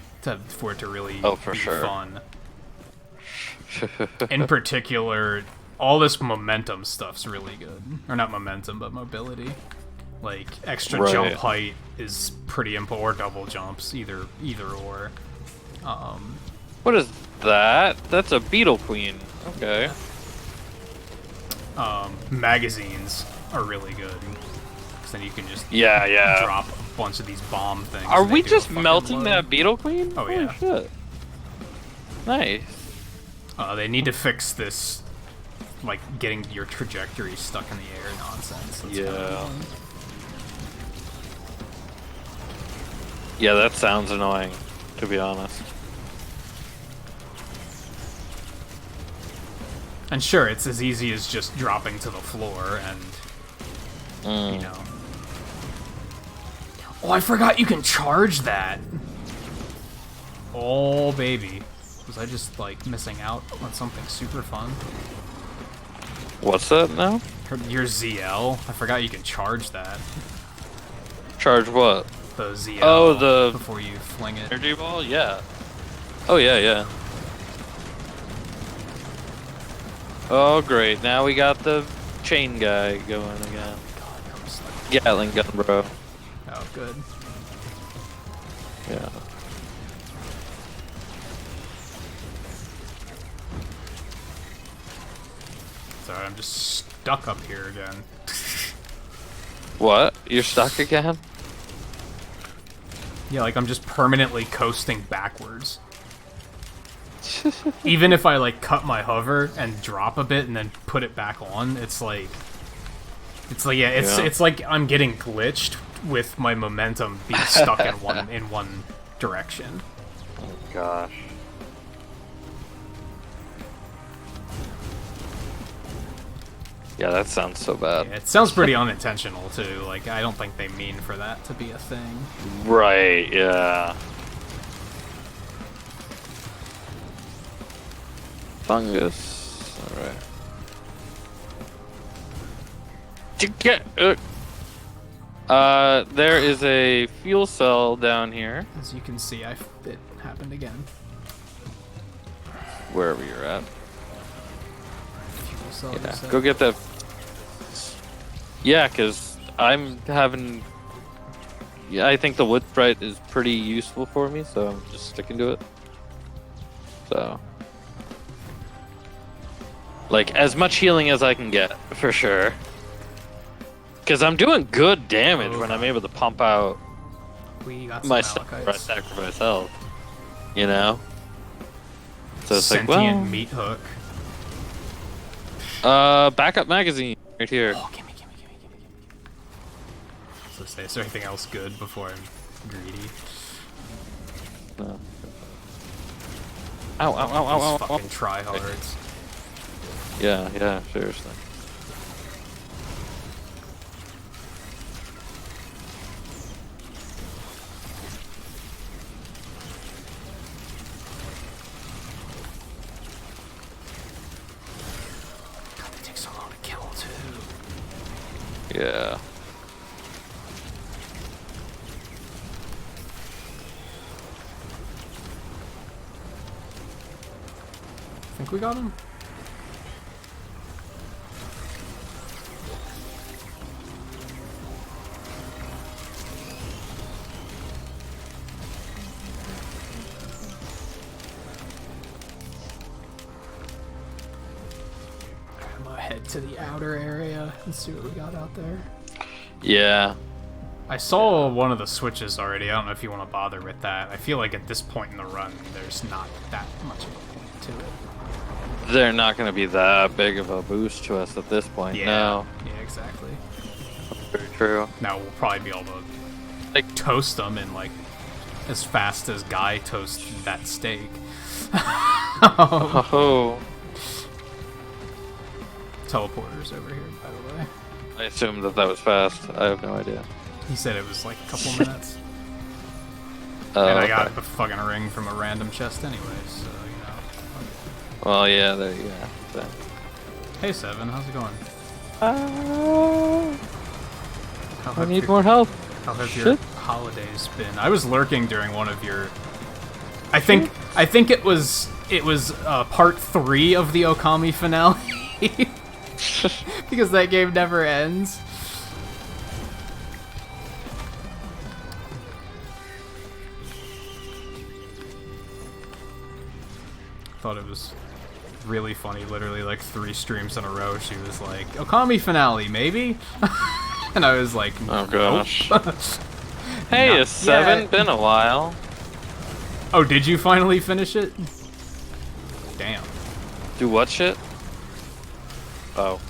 for it to really For be sure. fun. In particular, all this momentum stuff's really good, or not momentum, but mobility. Like extra Right. jump height is pretty important, or double jumps, either or. What is that? That's a beetle queen. Okay. Magazines are really good, because then you can just Yeah. drop a bunch of these bomb things. Are and they we do a just fucking melting load. that beetle queen? Oh, Holy yeah. shit. Nice. They need to fix this, like, getting your trajectory stuck in the air nonsense. That's kinda Yeah. annoying. Yeah, that sounds annoying, to be honest. And sure, it's as easy as just dropping to the floor and, you know. Oh, I forgot you can charge that. Oh, baby. Was I just, like, missing out on something super fun? What's that now? Your ZL? I forgot you can charge that. Charge what? The ZL. Oh, the... Before you fling it. Energy ball? Yeah. Oh, yeah. Oh, great. Now we got the chain guy going again. Gatling gun, bro. Oh, good. Yeah. Sorry, I'm just stuck up here again. What? You're stuck again? Yeah, like I'm just permanently coasting backwards. Even if I like cut my hover and drop a bit and then put it back on, it's like it's like I'm getting glitched with my momentum being stuck in one direction. Oh gosh. Yeah, that sounds so bad. Yeah, it sounds pretty unintentional too. Like I don't think they mean for that to be a thing. Right, yeah. Fungus. Alright. There is a fuel cell down here. As you can see, it happened again. Wherever you're at. Fuel cell, Yeah, go get that. Yeah, because I'm having... Yeah, I think the wood sprite is pretty useful for me, so I'm just sticking to it. So... Like, as much healing as I can get, for sure. Because I'm doing good damage when I'm able to pump out my stuff where I sacrifice health. You know? So it's Sentient like, well... meat hook. Backup magazine, right here. Oh, gimme. So say, is there anything else good before I'm greedy? No. Ow. Fucking tryhards. Yeah, seriously. God, it takes so long to kill, too. Yeah. Think we got him? I'm gonna head to the outer area and see what we got out there. Yeah. I saw one of the switches already. I don't know if you want to bother with that. I feel like at this point in the run, there's not that much of a point to it. They're not going to be that big of a boost to us at this point. Yeah. No. Yeah, exactly. Very true. Now we'll probably be able to like toast them in like as fast as Guy toasts that steak. Oh. Teleporters over here, by the way. I assumed that was fast. I have no idea. He said it was like a couple minutes. Oh, And I got a fucking ring from a random chest anyway, so you know. Well, yeah, there you go. Hey Seven, how's it going? I need more help. How have your holidays been? I was lurking during one of your. I think it was part 3 of the Okami finale. Because that game never ends. Thought it was really funny. Literally, like 3 streams in a row, she was like, "Okami finale, maybe," and I was like, "Oh gosh." Nope. Hey, it's 7. Been a while. Oh, did you finally finish it? Damn. Do what shit? Oh.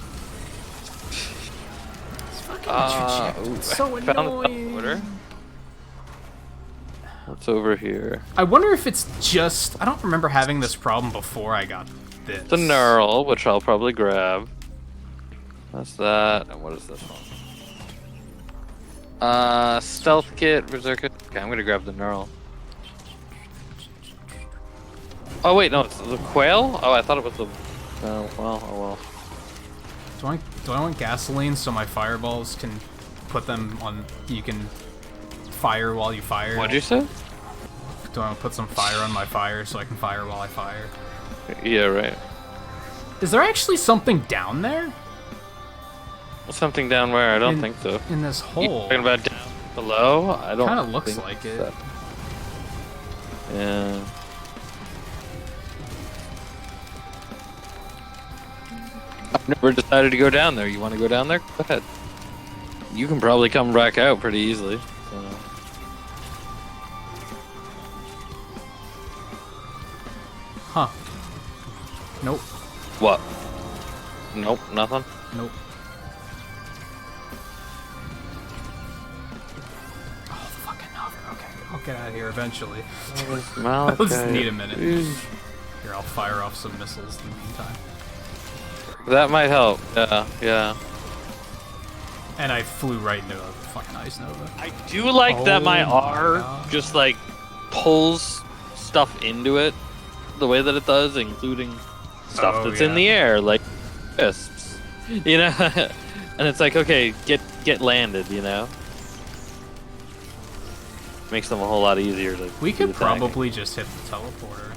It's so annoying. What's over here? I wonder if it's just... I don't remember having this problem before I got this. The knurl, which I'll probably grab. That's that. And what is this one? Stealth kit, berserker. Okay, I'm gonna grab the knurl. Oh wait, no, it's the quail. Oh, I thought it was the. Oh well, oh well. Do I want gasoline so my fireballs can put them on? You can fire while you fire. What'd you say? Do I want to put some fire on my fire so I can fire while I fire? Yeah, right. Is there actually something down there? Something down where? I don't think so. In this You hole. talking about down below? I don't. Kind of looks think like it. so. Yeah. I've never decided to go down there. You want to go down there? Go ahead. You can probably come back out pretty easily. So. Huh. Nope. What? Nope, nothing. Nope. Oh, fucking nothing. Okay, I'll get out of here eventually. I'll just need a minute. Here, I'll fire off some missiles in the meantime. That might help. Yeah, yeah. And I flew right into a fucking ice nova. I do like that my Oh my R God. just like pulls stuff into it the way that it does, including stuff Oh, that's in yeah. the air, like fists. You know? And it's like, okay, get landed, you know? Makes them a whole lot easier to We do could the tagging. probably just hit the teleporter.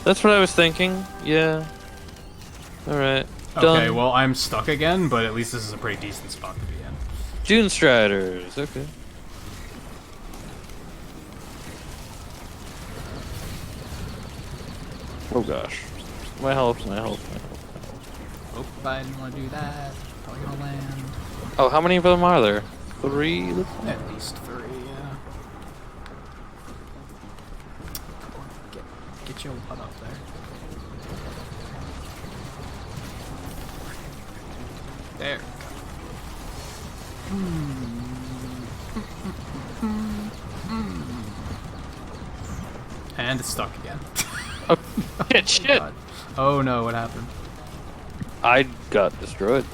That's what I was thinking, yeah. Alright. Okay, well, I'm stuck again, but at least this is a pretty decent spot to be in. Dune Striders, okay. Oh gosh. My health, my health, my health. Oh, I didn't want to do that. Probably gonna land. Oh, how many of them are there? 3? Looks like. At least 3, yeah. Get your butt up there. There. And it's stuck again. Oh, shit. God. Oh no, what happened? I got destroyed.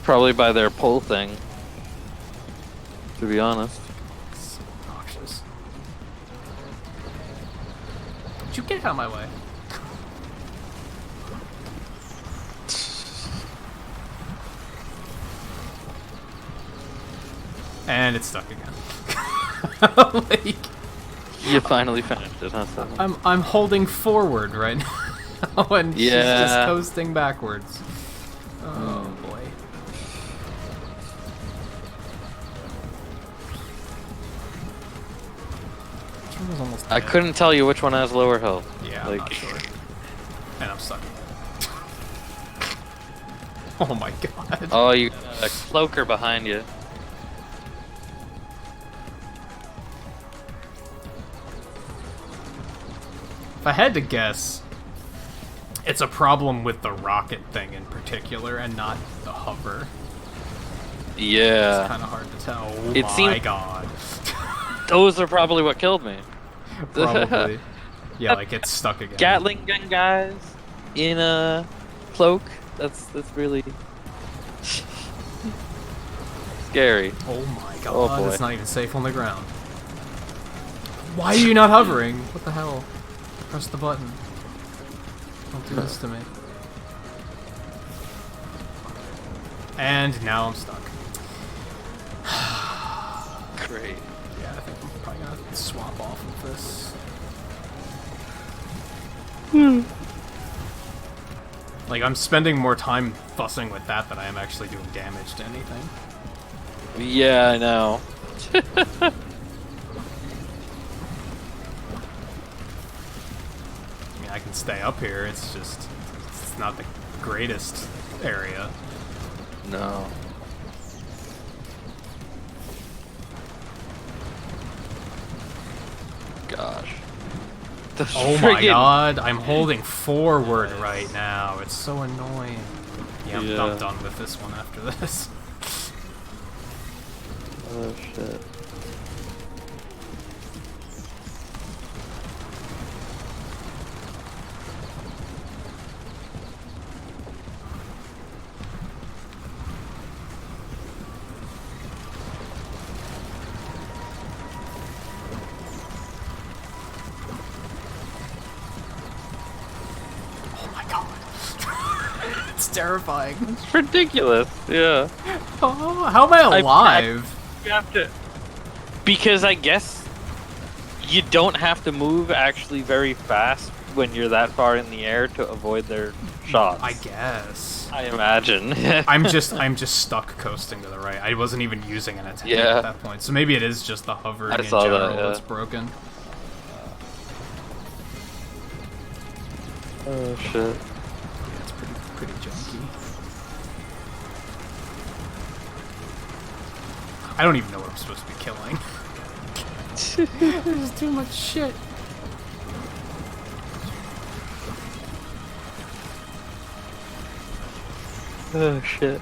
Probably by their pull thing. To be honest. So obnoxious. Would you get out of my way? And it's stuck again. Like, You finally finished it, huh? Sam? I'm holding forward right now, and she's just Yeah. coasting backwards. Oh boy. Which one was almost I dead? couldn't tell you which one has lower health. Yeah, I'm not sure. And I'm stuck. Oh my god. Oh, you got a cloaker behind you. If I had to guess, it's a problem with the rocket thing in particular, and not the hover. It's Yeah. kind of hard to tell. Oh It my seemed- god. Those are probably what killed me. Probably. Yeah, like it's stuck again. Gatling gun guys in a cloak. That's really scary. Oh my god, Oh boy. it's not even safe on the ground. Why are you not hovering? What the hell? Press the button. Don't do this to me. And now I'm stuck. Great. Yeah, I think I'm probably gonna swap off of this. Like, I'm spending more time fussing with that than I am actually doing damage to anything. Yeah, I know. I mean, I can stay up here, it's just... It's not the greatest area. No. Gosh. The Oh my friggin- god, I'm holding forward right now. It's so annoying. Yeah, I'm Yeah. done with this one after this. Oh shit. It's terrifying. It's ridiculous. Yeah. Oh, how am I alive? You have to, because I guess you don't have to move actually very fast when you're that far in the air to avoid their shots. I guess. I imagine. I'm just stuck coasting to the right. I wasn't even using an attack at that point. So maybe it is just the hovering in general that's broken. Oh shit. Yeah, it's pretty janky. I don't even know what I'm supposed to be killing. There's too much shit. Oh shit.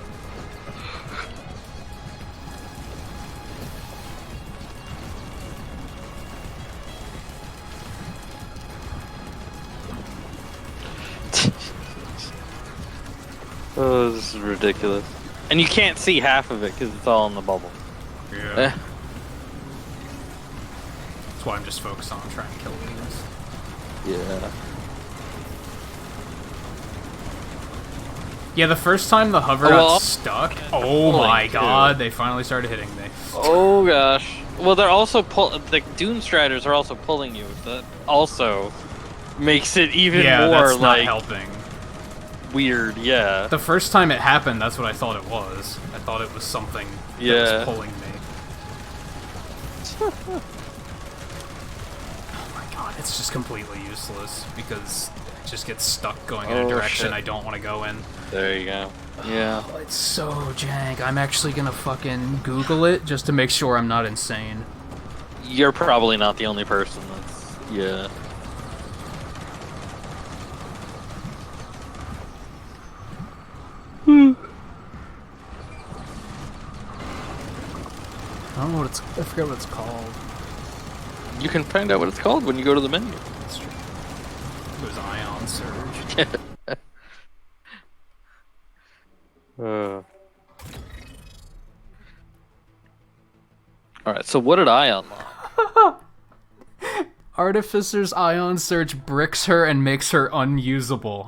Oh, this is ridiculous. And you can't see half of it because it's all in the bubble. Yeah. That's why I'm just focused on trying to kill these. Yeah. Yeah, the first time the hover got stuck. Oh my god, they finally started hitting me. Oh gosh. Well, they're also the Dune Striders are also pulling you. That also makes it even more that's like not helping. Weird. Yeah. The first time it happened, that's what I thought it was. I thought it was something that was pulling me. Oh my god, it's just completely useless because it just gets stuck going in a direction I don't want to go in. There you go. Yeah. Oh, it's so jank. I'm actually gonna fucking Google it just to make sure I'm not insane. You're probably not the only person that's... Yeah. I don't know what it's... I forget what it's called. You can find out what it's called when you go to the menu. That's true. It was Ion Surge. Alright, so what did I unlock? Artificer's Ion Surge bricks her and makes her unusable.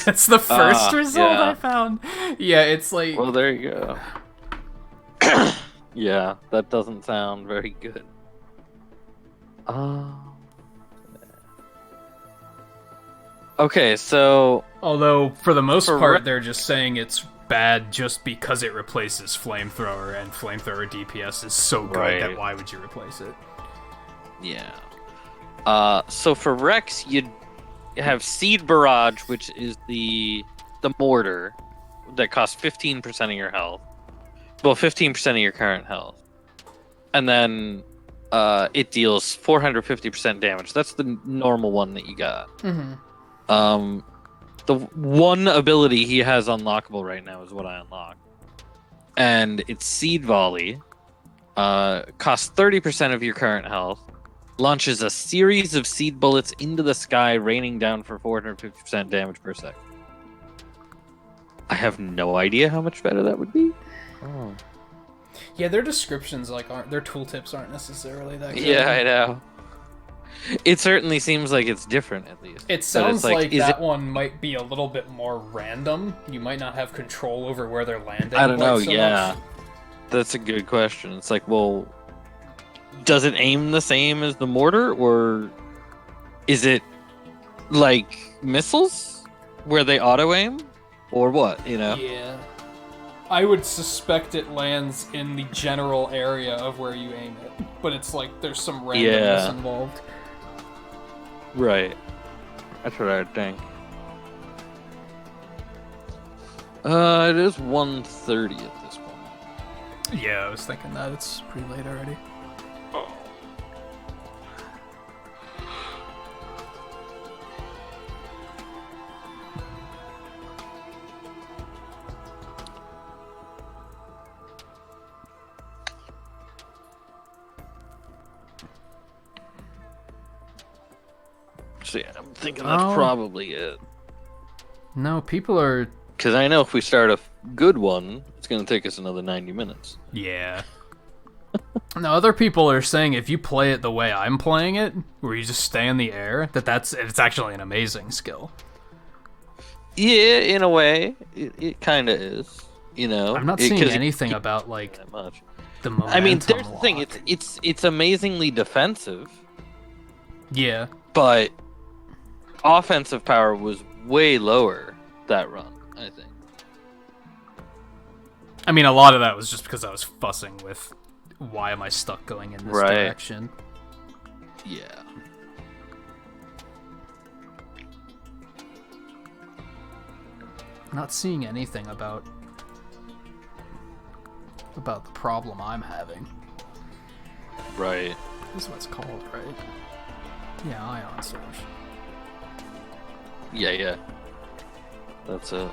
That's the first result I found. Yeah, it's like... Well, there you go. Yeah, that doesn't sound very good. Okay, so... Although, for the most part, they're just saying it's bad just because it replaces Flamethrower, and Flamethrower DPS is so good that why would you replace it? Yeah. So for Rex, you'd have Seed Barrage, which is the mortar that costs 15% of your health. Well, 15% of your current health. And then it deals 450% damage. That's the normal one that you got. The one ability he has unlockable right now is what I unlocked. And it's Seed Volley. Costs 30% of your current health. Launches a series of seed bullets into the sky, raining down for 450% damage per second. I have no idea how much better that would be. Oh. Yeah, their descriptions aren't, their tooltips aren't necessarily that good. Yeah, I know. It certainly seems like it's different, at least. It sounds like that one might be a little bit more random. You might not have control over where they're landing. I don't know, so yeah. much. That's a good question. It's like, well, does it aim the same as the mortar, or is it like missiles where they auto-aim? Or what, you know? Yeah. I would suspect it lands in the general area of where you aim it, but it's like there's some randomness involved. Right. That's what I would think. It is 1:30 at this point. Yeah, I was thinking that. It's pretty late already. So yeah, I'm thinking that's probably it. No, people are... Because I know if we start a good one, it's going to take us another 90 minutes. Yeah. No, other people are saying if you play it the way I'm playing it, where you just stay in the air, it's actually an amazing skill. Yeah, in a way, it kind of is. You know, I'm not seeing 'cause anything about like that much. the I mean, momentum there's the thing. lock. It's amazingly defensive, Yeah. but offensive power was way lower that run, I think. I mean, a lot of that was just because I was fussing with why am I stuck going in this Right. direction. Yeah. Not seeing anything about the problem I'm having. Right. This is what it's called, right? Yeah, ion surge. Yeah, yeah. That's it.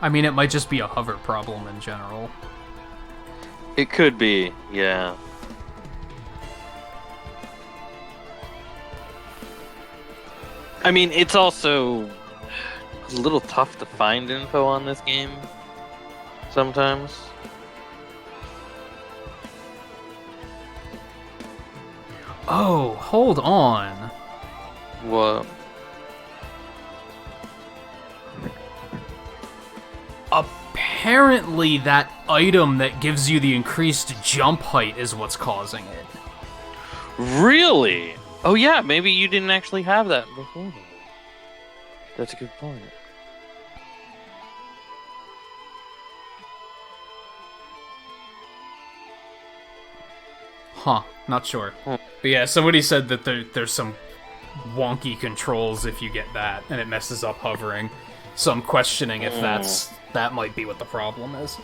I mean, it might just be a hover problem in general. It could be, yeah. I mean, it's also a little tough to find info on this game sometimes. Oh, hold on. What? Apparently, that item that gives you the increased jump height is what's causing it. Really? Oh yeah, maybe you didn't actually have that before. That's a good point. Huh, not sure. But yeah, somebody said that there's some wonky controls if you get that, and it messes up hovering. So I'm questioning if that might be what the problem is.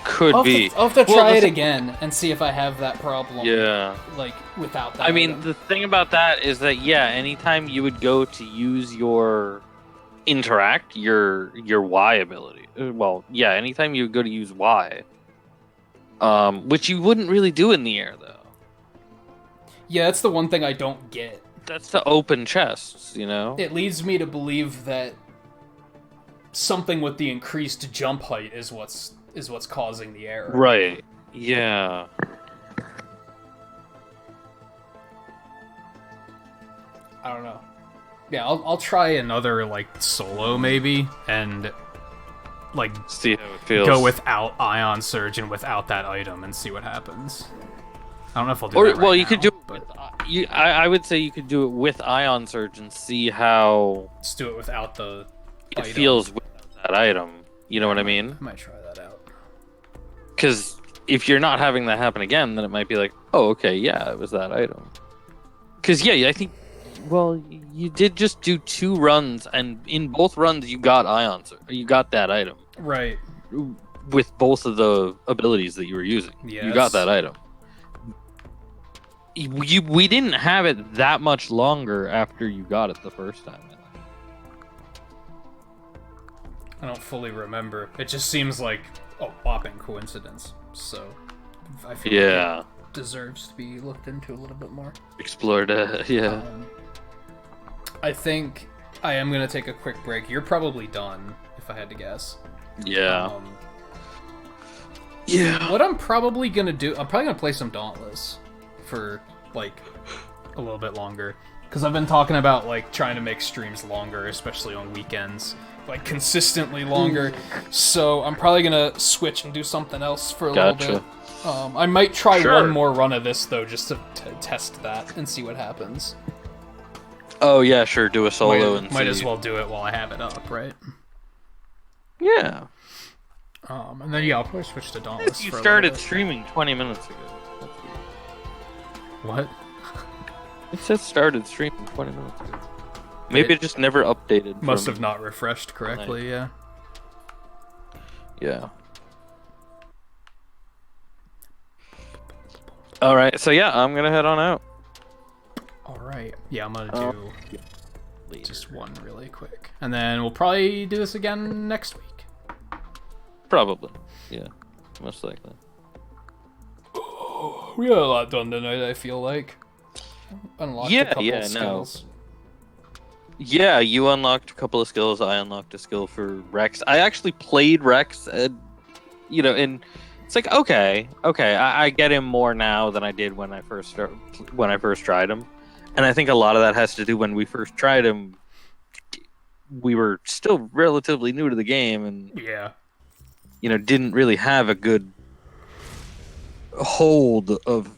Could be. I'll have to try it again and see if I have that problem. Yeah. Like, without that I mean, item. the thing about that is that, yeah, anytime you would go to use your interact, your Y ability. Well, yeah, anytime you would go to use Y. Which you wouldn't really do in the air, though. Yeah, that's the one thing I don't get. That's the open chests, you know? It leads me to believe that something with the increased jump height is what's causing the error. Right. Yeah. I don't know. Yeah, I'll try another like solo maybe, and like See how it feels. go without Ion Surge and without that item and see what happens. I don't know if I'll do Or that right well, you now, could do it. but I would say you could do it with Ion Surge and see how let's do it without the it item. feels without that item. You know what I mean? I might try that out. Because if you're not having that happen again, then it might be like, oh, okay, yeah, it was that item. Because yeah, I think, well, you did just do 2 runs, and in both runs you got Ion Surge. You got that item Right. with both of the abilities that you were using. Yes. You got that item. We didn't have it that much longer after you got it the first time. I don't fully remember. It just seems like a whopping coincidence. So I feel like it deserves to be looked into a little bit more. Explored, yeah. I think I am gonna take a quick break. You're probably done, if I had to guess. Yeah. Yeah. What I'm probably gonna do, I'm probably gonna play some Dauntless for like a little bit longer, because I've been talking about like trying to make streams longer, especially on weekends, like consistently longer. So I'm probably gonna switch and do something else for a little bit. I might try one more run of this though, just to test that and see what happens. Oh yeah, sure. Do a solo and might see. as well do it while I have it up, right? Yeah. And then yeah, I'll probably switch to Dauntless. You for a started little bit. streaming 20 minutes ago. What? It says started streaming 20 minutes ago. Maybe it just never updated. Must have not refreshed correctly. Yeah. Yeah. All right. So yeah, I'm gonna head on out. All right. Yeah, I'm gonna do just one really quick, and then we'll probably do this again next week. Probably. Yeah. Most likely. We got a lot done tonight, I feel like. Unlocked a couple skills. Yeah, you unlocked a couple of skills. I unlocked a skill for Rex. I actually played Rex, and it's like okay, I get him more now than I did when when I first tried him, and I think a lot of that has to do when we first tried him. We were still relatively new to the game, and Yeah. didn't really have a good hold of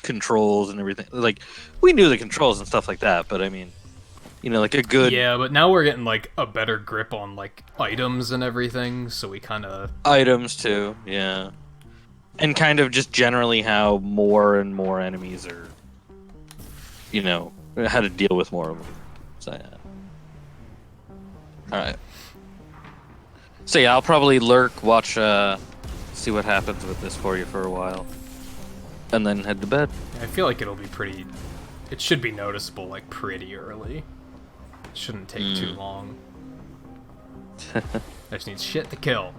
controls and everything. Like we knew the controls and stuff like that, but I mean, like a good Yeah, but now we're getting like a better grip on like items and everything, so we kind of items too. Yeah. And kind of just generally how more and more enemies are, how to deal with more of them. So yeah. All right. So yeah, I'll probably lurk, watch, see what happens with this for you for a while, and then head to bed. I feel like it'll be pretty. It should be noticeable like pretty early. It shouldn't take too long. I just need shit to kill.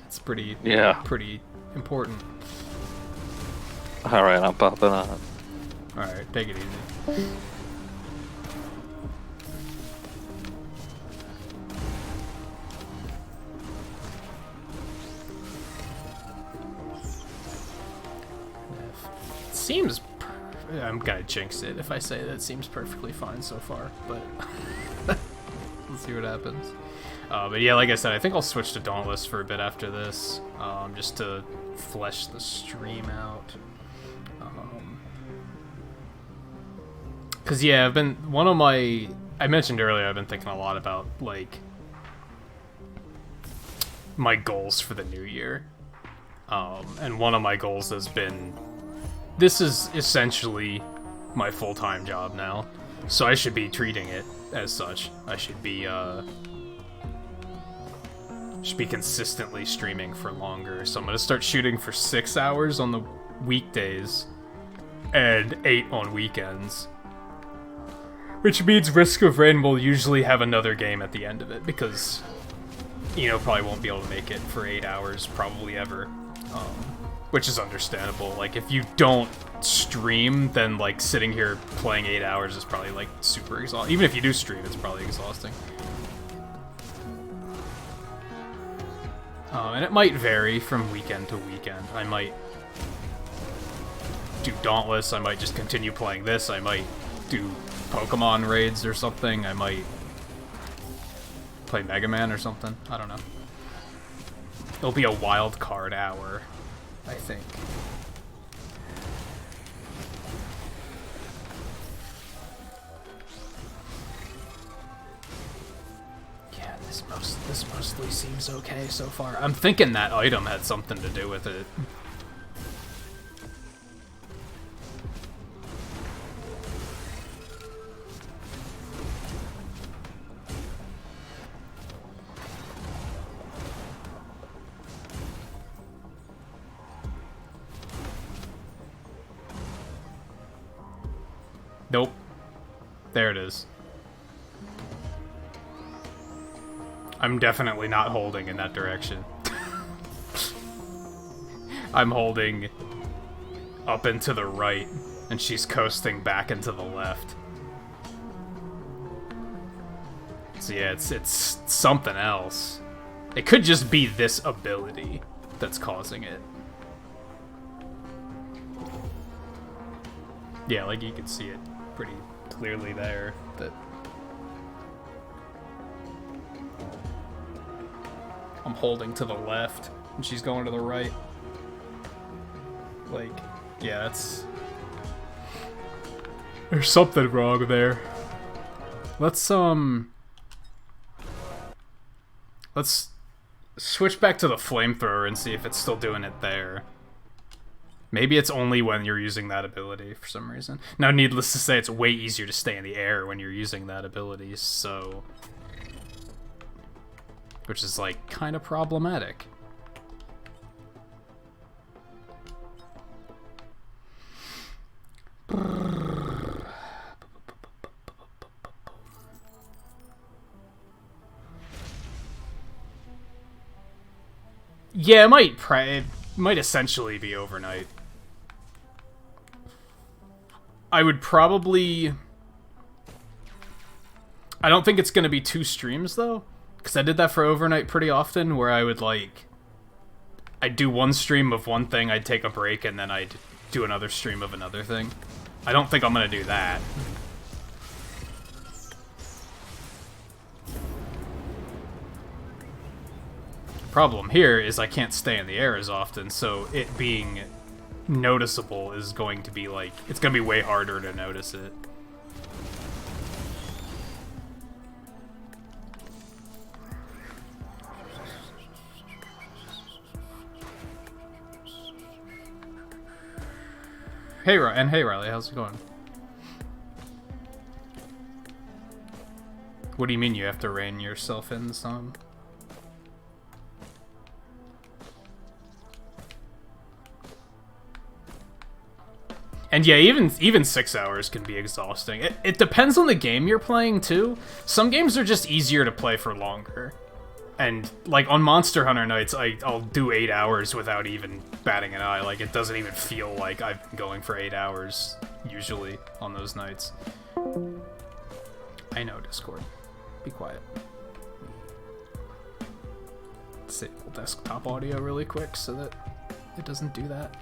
It's pretty important. All right, I'm popping on. All right, take it easy. Seems. I'm gonna jinx it if I say that seems perfectly fine so far, but let's see what happens. But yeah, like I said, I think I'll switch to Dauntless for a bit after this, just to flesh the stream out. Cause yeah, I mentioned earlier, I've been thinking a lot about like my goals for the new year, and one of my goals has been. This is essentially my full-time job now, so I should be treating it as such. I should be consistently streaming for longer. So I'm gonna start shooting for 6 hours on the weekdays and 8 on weekends, which means Risk of Rain will usually have another game at the end of it because probably won't be able to make it for 8 hours probably ever. Which is understandable. Like, if you don't stream, then, like, sitting here playing 8 hours is probably, like, super exhausting. Even if you do stream, it's probably exhausting. And it might vary from weekend to weekend. I might do Dauntless, I might just continue playing this, I might do Pokemon raids or something, I might play Mega Man or something. I don't know. It'll be a wild card hour, I think. Yeah, this mostly seems okay so far. I'm thinking that item had something to do with it. Nope. There it is. I'm definitely not holding in that direction. I'm holding up and to the right, and she's coasting back and to the left. So yeah, it's something else. It could just be this ability that's causing it. Yeah, like you can see it pretty clearly there, that I'm holding to the left and she's going to the right. Like, yeah, there's something wrong there. Let's switch back to the flamethrower and see if it's still doing it there. Maybe it's only when you're using that ability for some reason. Now, needless to say, it's way easier to stay in the air when you're using that ability, so... Which is, like, kind of problematic. Yeah, it might essentially be overnight. I would probably... I don't think it's going to be 2 streams, though. Because I did that for overnight pretty often, where I would, like... I'd do 1 stream of one thing, I'd take a break, and then I'd do another stream of another thing. I don't think I'm going to do that. Problem here is I can't stay in the air as often, so it being noticeable is going to be, like... It's going to be way harder to notice it. Hey Riley, how's it going? What do you mean you have to rein yourself in some? And yeah, even 6 hours can be exhausting. It depends on the game you're playing too. Some games are just easier to play for longer. And, like, on Monster Hunter nights, I'll do 8 hours without even batting an eye. Like, it doesn't even feel like I've been going for 8 hours, usually, on those nights. I know, Discord. Be quiet. Disable desktop audio really quick so that it doesn't do that.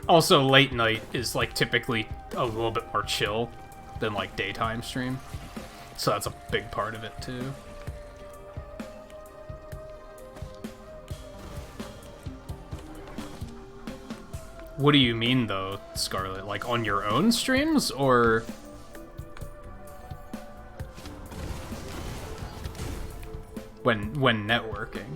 Also, late night is, like, typically a little bit more chill than, like, daytime stream. So that's a big part of it, too. What do you mean, though, Scarlet? Like, on your own streams, or... when networking?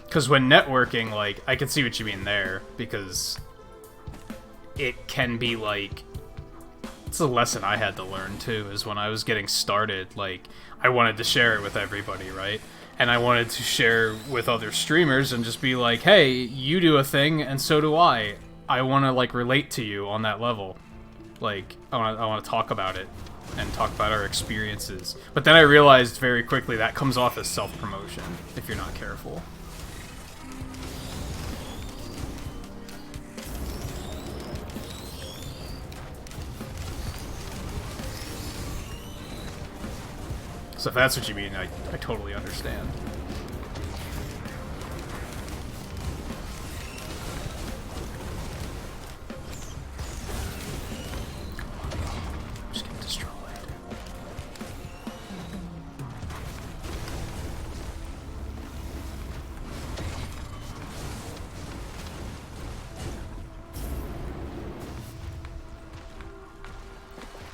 Because when networking, like, I can see what you mean there, because it can be, like, it's a lesson I had to learn, too, is when I was getting started, like, I wanted to share it with everybody, right? And I wanted to share with other streamers and just be like, hey, you do a thing, and so do I. I want to, like, relate to you on that level. Like, I want to talk about it, and talk about our experiences. But then I realized very quickly that comes off as self-promotion, if you're not careful. So if that's what you mean, I totally understand. Just get destroyed.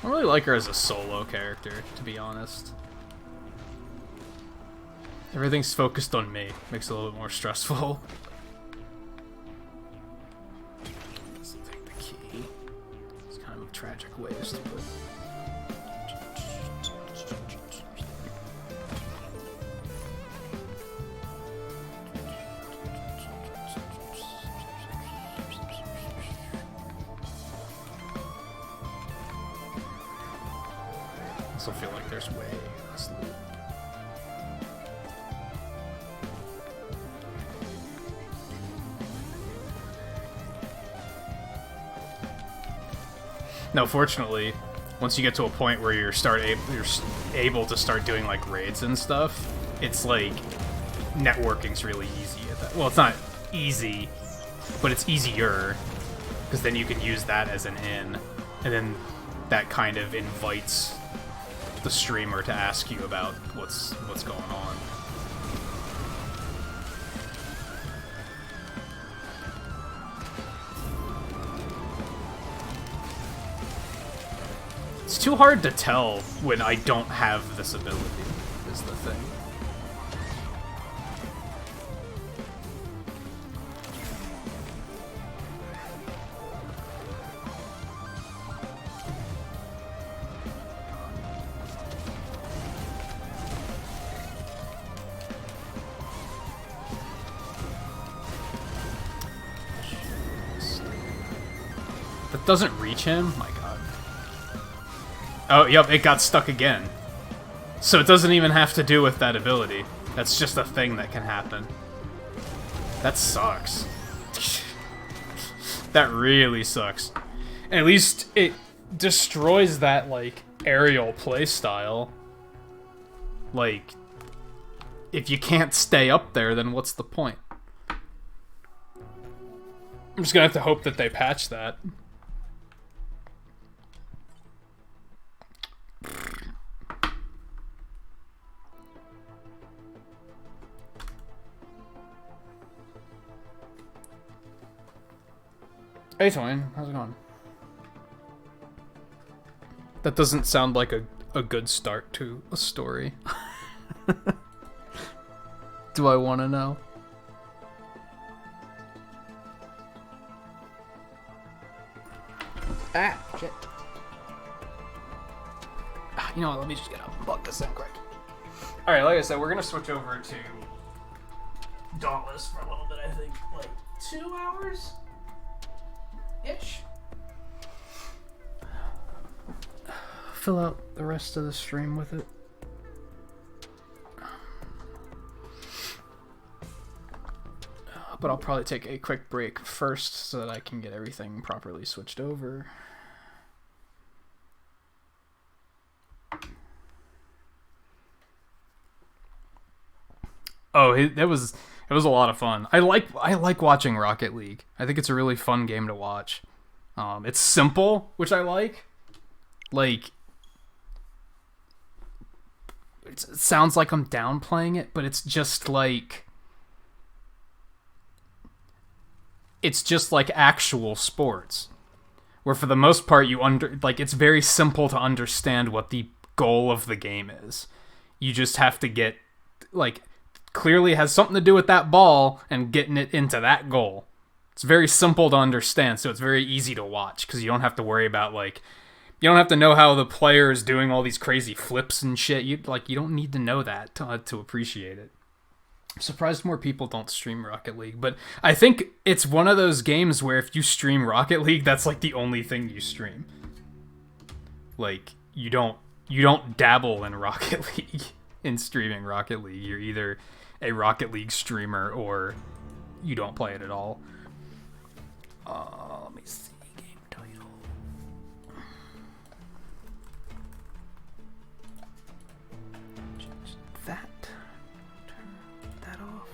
I really like her as a solo character, to be honest. Everything's focused on me. Makes it a little bit more stressful. Let's take the key. It's kind of a tragic waste, but... I also feel like there's way less loot. No, fortunately, once you get to a point where you're able to start doing, like, raids and stuff, it's like networking's really easy at that. Well, it's not easy, but it's easier, because then you can use that as an in, and then that kind of invites the streamer to ask you about what's going on. It's too hard to tell when I don't have this ability, is the thing. That doesn't reach him? My god. Oh, yep, it got stuck again. So it doesn't even have to do with that ability. That's just a thing that can happen. That sucks. That really sucks. At least it destroys that, like, aerial playstyle. Like, if you can't stay up there, then what's the point? I'm just gonna have to hope that they patch that. Hey, Twine. How's it going? That doesn't sound like a good start to a story. Do I want to know? Ah, shit. You know what, let me just get up and plug this in quick. Alright, like I said, we're going to switch over to Dauntless for a little bit, I think. Like, 2 hours? Ish. Fill out the rest of the stream with it. But I'll probably take a quick break first so that I can get everything properly switched over. Oh, it was a lot of fun. I like watching Rocket League. I think it's a really fun game to watch. It's simple, which I like. Like, it sounds like I'm downplaying it, but it's just like actual sports, where for the most part it's very simple to understand what the goal of the game is. You just have to get, like, clearly has something to do with that ball and getting it into that goal. It's very simple to understand, so it's very easy to watch because you don't have to worry about, like, you don't have to know how the player is doing all these crazy flips and shit. You don't need to know that to appreciate it. I'm surprised more people don't stream Rocket League, but I think it's one of those games where if you stream Rocket League, that's like the only thing you stream. Like, you don't dabble in Rocket League in streaming Rocket League. You're either a Rocket League streamer or you don't play it at all. Let me see, game title. Change that. Turn that off.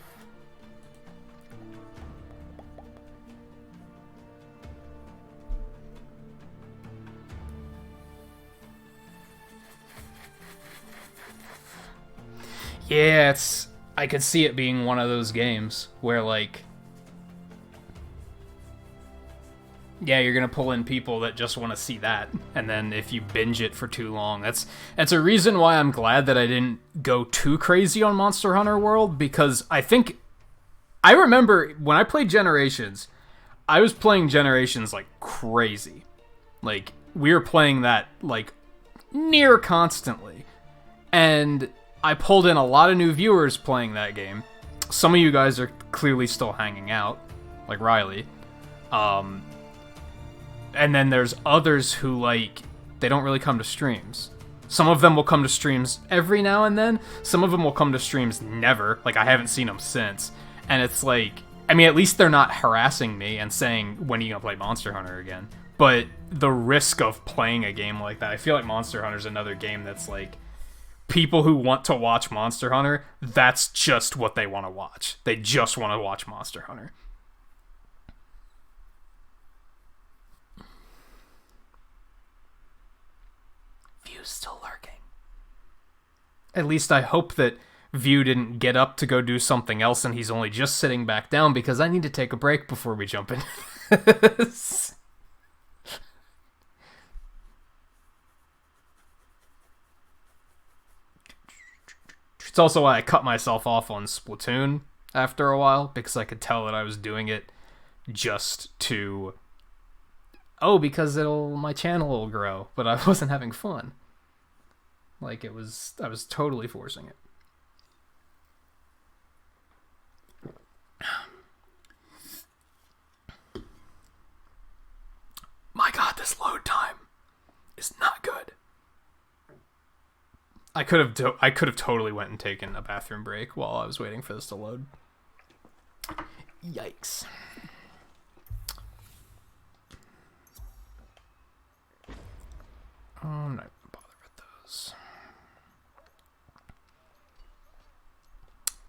Yeah, I could see it being one of those games where, like, yeah, you're gonna pull in people that just want to see that, and then if you binge it for too long, that's a reason why I'm glad that I didn't go too crazy on Monster Hunter World, because I remember when I played Generations, I was playing Generations like crazy. Like, we were playing that, like, near constantly, and I pulled in a lot of new viewers playing that game. Some of you guys are clearly still hanging out, like Riley. And then there's others who, like, they don't really come to streams. Some of them will come to streams every now and then. Some of them will come to streams never. Like, I haven't seen them since. And it's like, I mean, at least they're not harassing me and saying, when are you gonna play Monster Hunter again? But the risk of playing a game like that, I feel like Monster Hunter's another game that's like, people who want to watch Monster Hunter, that's just what they want to watch. They just want to watch Monster Hunter. View's still lurking. At least I hope that View didn't get up to go do something else and he's only just sitting back down, because I need to take a break before we jump in. It's also why I cut myself off on Splatoon after a while, because I could tell that I was doing it just to, because my channel will grow, but I wasn't having fun. Like, I was totally forcing it. My god, this load time is not good. I could have totally went and taken a bathroom break while I was waiting for this to load. Yikes. I'm not gonna bother with those.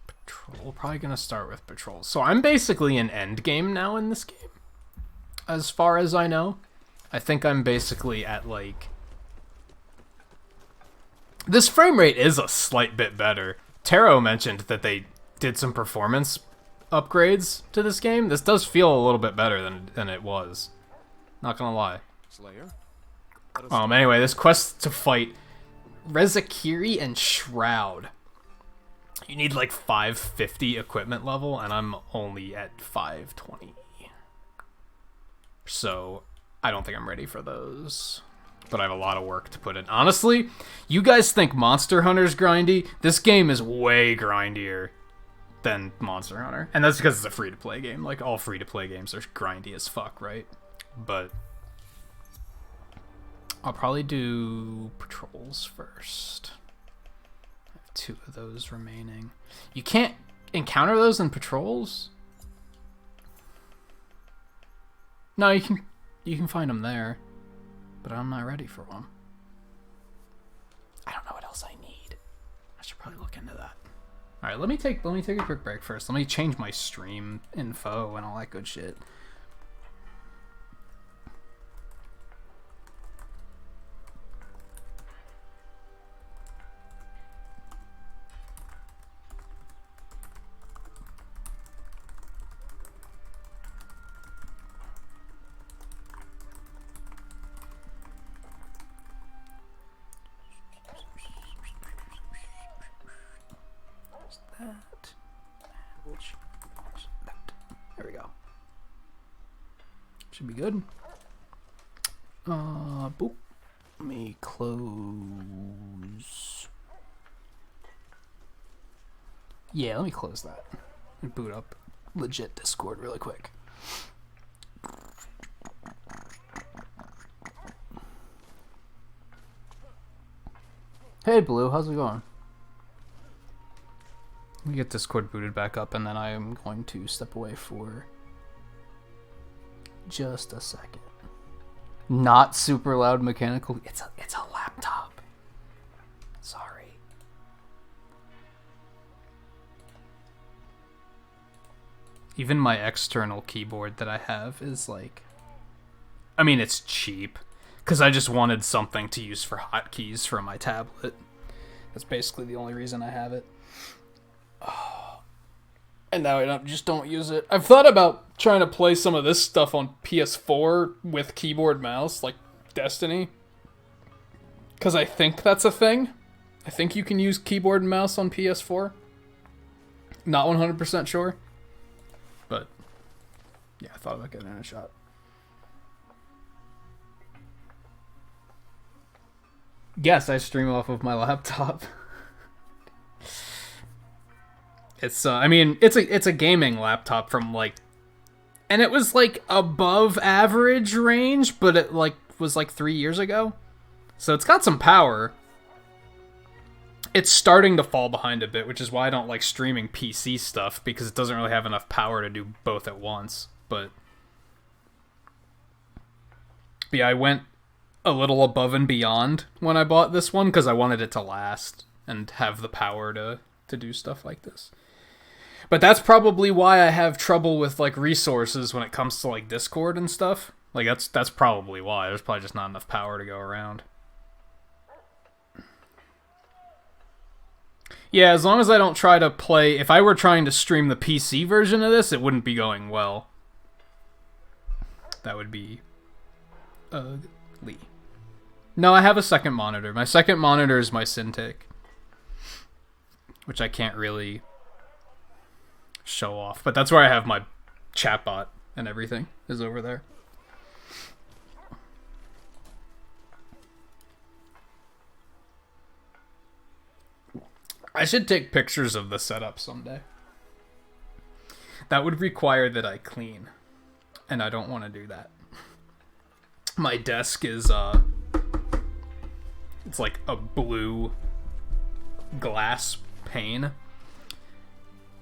Patrol. Probably gonna start with patrol. So I'm basically in end game now in this game. As far as I know. I think I'm basically at like... This frame rate is a slight bit better. Taro mentioned that they did some performance upgrades to this game. This does feel a little bit better than it was. Not gonna lie. Slayer? Anyway, this quest to fight Rezakiri and Shroud. You need like 550 equipment level, and I'm only at 520. So, I don't think I'm ready for those. But I have a lot of work to put in. Honestly, you guys think Monster Hunter's grindy? This game is way grindier than Monster Hunter. And that's because it's a free-to-play game. Like, all free-to-play games are grindy as fuck, right? But I'll probably do patrols first. I have 2 of those remaining. You can't encounter those in patrols? No, you can find them there. But I'm not ready for one. I don't know what else I need. I should probably look into that. All right, let me take a quick break first. Let me change my stream info and all that good shit. There we go. Should be good. Boop. Let me close. Yeah, let me close that and boot up legit Discord really quick. Hey Blue, how's it going? Let me get Discord booted back up, and then I am going to step away for just a second. Not super loud mechanical. It's a laptop. Sorry. Even my external keyboard that I have is like... I mean, it's cheap. Because I just wanted something to use for hotkeys for my tablet. That's basically the only reason I have it. And now I just don't use it. I've thought about trying to play some of this stuff on PS4 with keyboard mouse, like Destiny. Because I think that's a thing. I think you can use keyboard and mouse on PS4. Not 100% sure. But, yeah, I thought about getting it a shot. Yes, I stream off of my laptop. It's I mean, it's a gaming laptop from like, and it was like above average range, but it like was like 3 years ago. So it's got some power. It's starting to fall behind a bit, which is why I don't like streaming PC stuff, because it doesn't really have enough power to do both at once. But yeah, I went a little above and beyond when I bought this one because I wanted it to last and have the power to do stuff like this. But that's probably why I have trouble with like resources when it comes to like Discord and stuff. Like that's probably why. There's probably just not enough power to go around. Yeah, as long as I don't try to play... If I were trying to stream the PC version of this, it wouldn't be going well. That would be ugly. No, I have a second monitor. My second monitor is my Cintiq, which I can't really show off. But that's where I have my chatbot and everything is over there. I should take pictures of the setup someday. That would require that I clean, and I don't want to do that. My desk is, it's like a blue glass pane,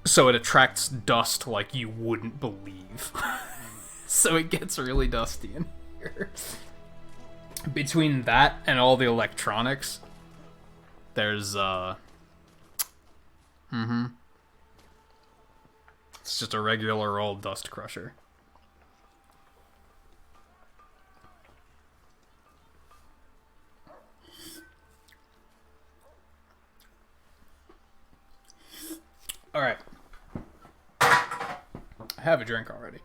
so it attracts dust like you wouldn't believe. So it gets really dusty in here. Between that and all the electronics, there's it's just a regular old dust crusher. Alright. I have a drink already.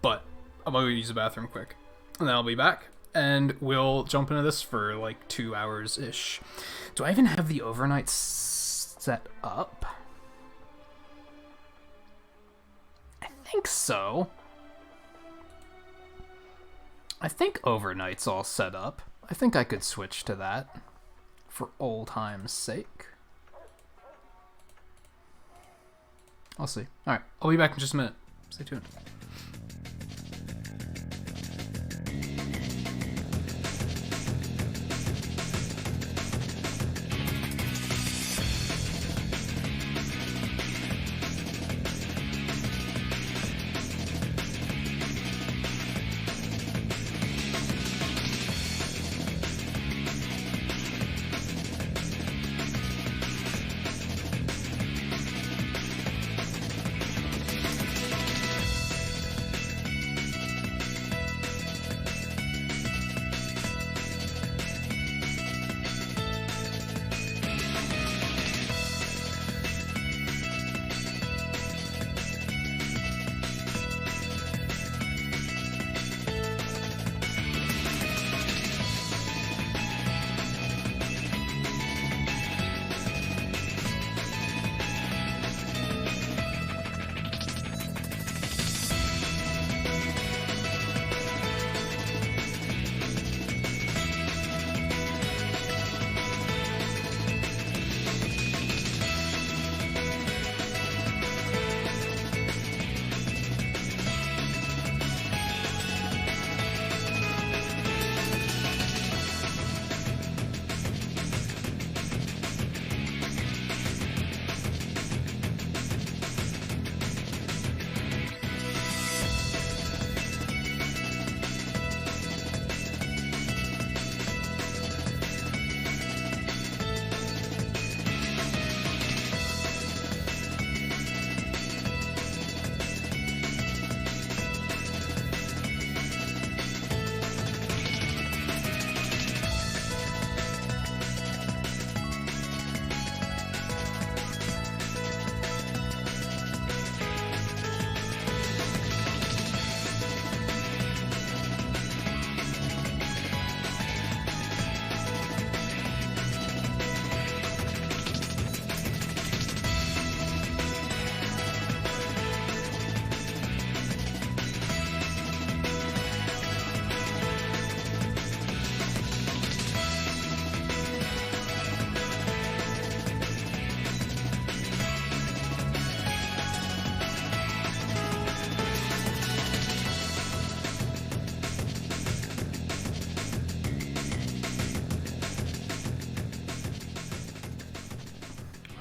But I'm gonna go use the bathroom quick. And then I'll be back. And we'll jump into this for like 2 hours-ish. Do I even have the overnight set up? I think so. I think overnight's all set up. I think I could switch to that. For old time's sake. I'll see. Alright, I'll be back in just a minute. Stay tuned.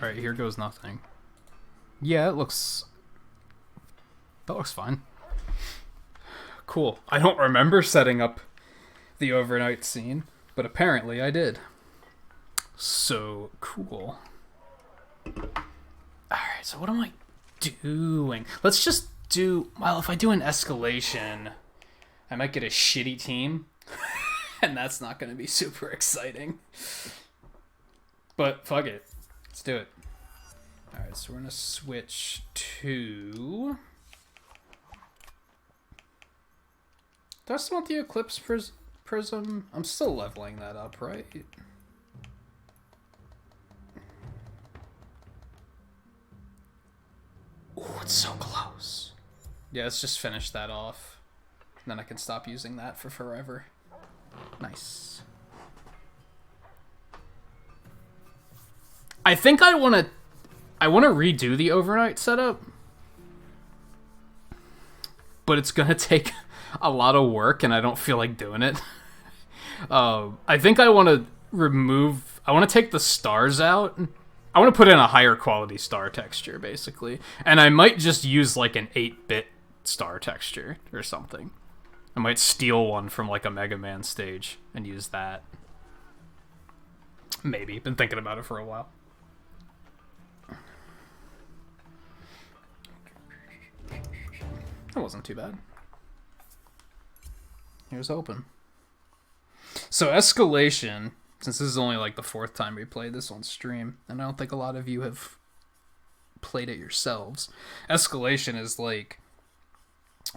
Alright, here goes nothing. Yeah, that looks fine. Cool. I don't remember setting up the overnight scene, but apparently I did. So cool. Alright, so what am I doing? Let's just do... Well, if I do an escalation, I might get a shitty team. And that's not going to be super exciting. But fuck it. Let's do it. Alright, so we're going to switch to... Do I still want the Eclipse Prism? I'm still leveling that up, right? Ooh, it's so close. Yeah, let's just finish that off. And then I can stop using that for forever. Nice. I think I want to redo the overnight setup. But it's going to take a lot of work and I don't feel like doing it. I think I want to take the stars out I want to put in a higher quality star texture, basically. And I might just use, like, an 8-bit star texture or something. I might steal one from, like, a Mega Man stage and use that. Maybe. Been thinking about it for a while. That wasn't too bad. Here's hoping. So Escalation, since this is only like the 4th time we played this on stream, and I don't think a lot of you have played it yourselves. Escalation is like,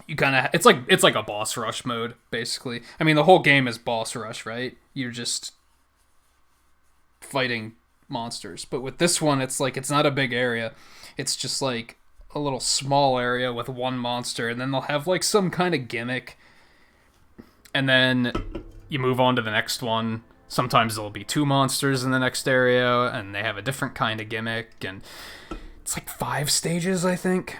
you kind of, it's like a boss rush mode, basically. I mean, the whole game is boss rush, right? You're just fighting monsters. But with this one, it's like, it's not a big area. It's just like a little small area with one monster, and then they'll have like some kind of gimmick, and then you move on to the next one. Sometimes there'll be 2 monsters in the next area, and they have a different kind of gimmick, and it's like 5 stages, I think.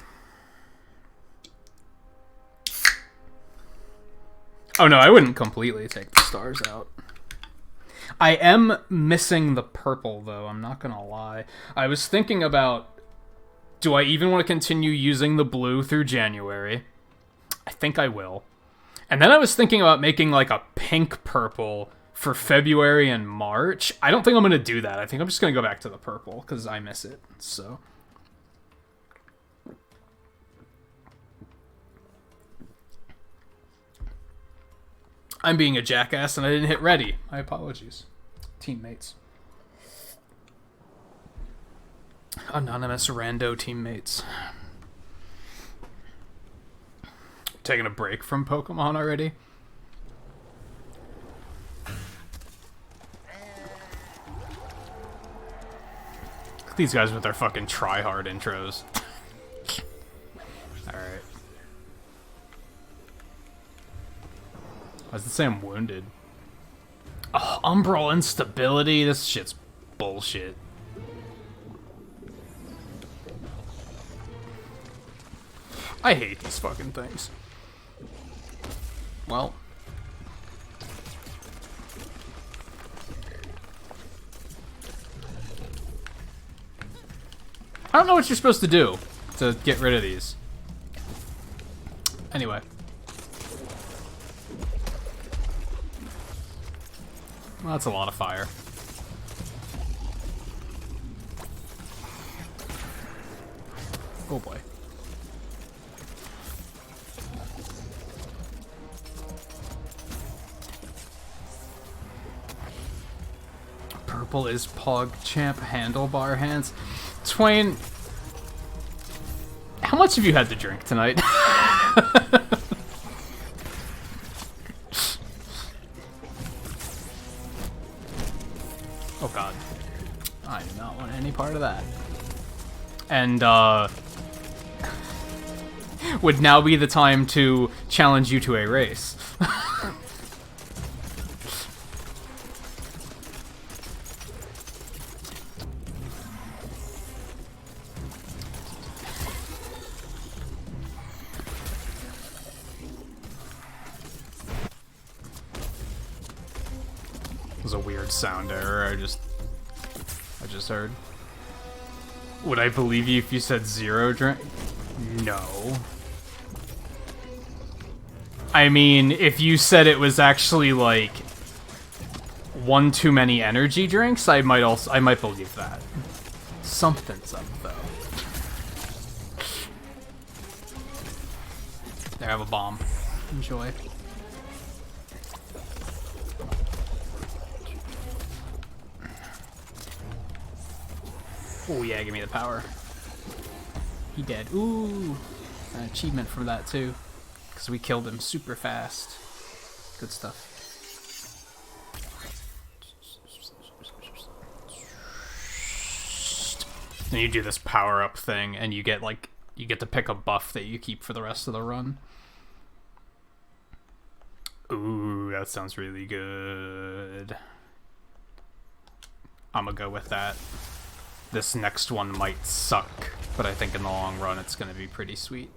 Oh no, I wouldn't completely take the stars out. I am missing the purple, though, I'm not gonna lie. I was thinking about, do I even want to continue using the blue through January? I think I will. And then I was thinking about making like a pink purple for February and March. I don't think I'm going to do that. I think I'm just going to go back to the purple because I miss it. So I'm being a jackass and I didn't hit ready. My apologies, teammates. Anonymous rando teammates. Taking a break from Pokemon already? Look at these guys with their fucking try-hard intros. Alright. Why does it say I'm wounded? Oh, Umbral instability? This shit's bullshit. I hate these fucking things. Well. I don't know what you're supposed to do to get rid of these. Anyway. Well, that's a lot of fire. Oh boy. Purple is PogChamp handlebar hands. Twain, how much have you had to drink tonight? Oh god. I do not want any part of that. And, would now be the time to challenge you to a race. Was a weird sound error I just heard. Would I believe you if you said 0 drink? No. I mean, if you said it was actually like 1 too many energy drinks, I might believe that. Something's up though. There, I have a bomb. Enjoy. Oh yeah, give me the power. He dead. Ooh, an achievement for that too, because we killed him super fast. Good stuff. Then you do this power up thing, and you get to pick a buff that you keep for the rest of the run. Ooh, that sounds really good. I'm gonna go with that. This next one might suck, but I think in the long run it's gonna be pretty sweet.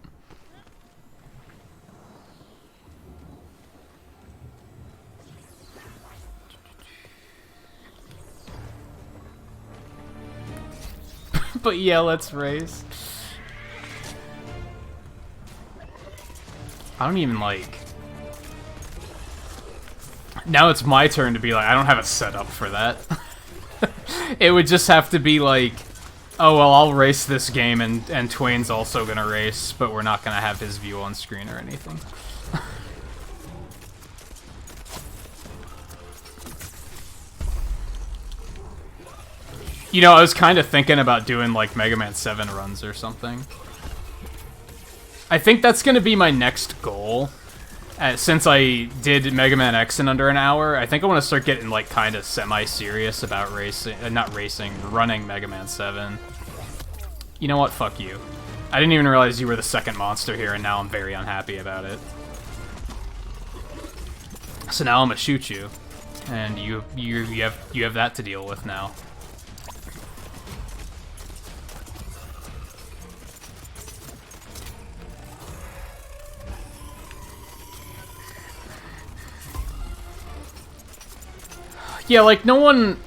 But yeah, let's race. I don't even like... Now it's my turn to be like, I don't have a setup for that. It would just have to be like, oh, well, I'll race this game and Twain's also gonna race, but we're not gonna have his view on screen or anything. You know, I was kind of thinking about doing like Mega Man 7 runs or something. I think that's gonna be my next goal. Since I did Mega Man X in under an hour, I think I want to start getting like kind of semi-serious about running Mega Man 7. You know what? Fuck you. I didn't even realize you were the second monster here, and now I'm very unhappy about it. So now I'm gonna shoot you, and you have that to deal with now. Yeah, like, no one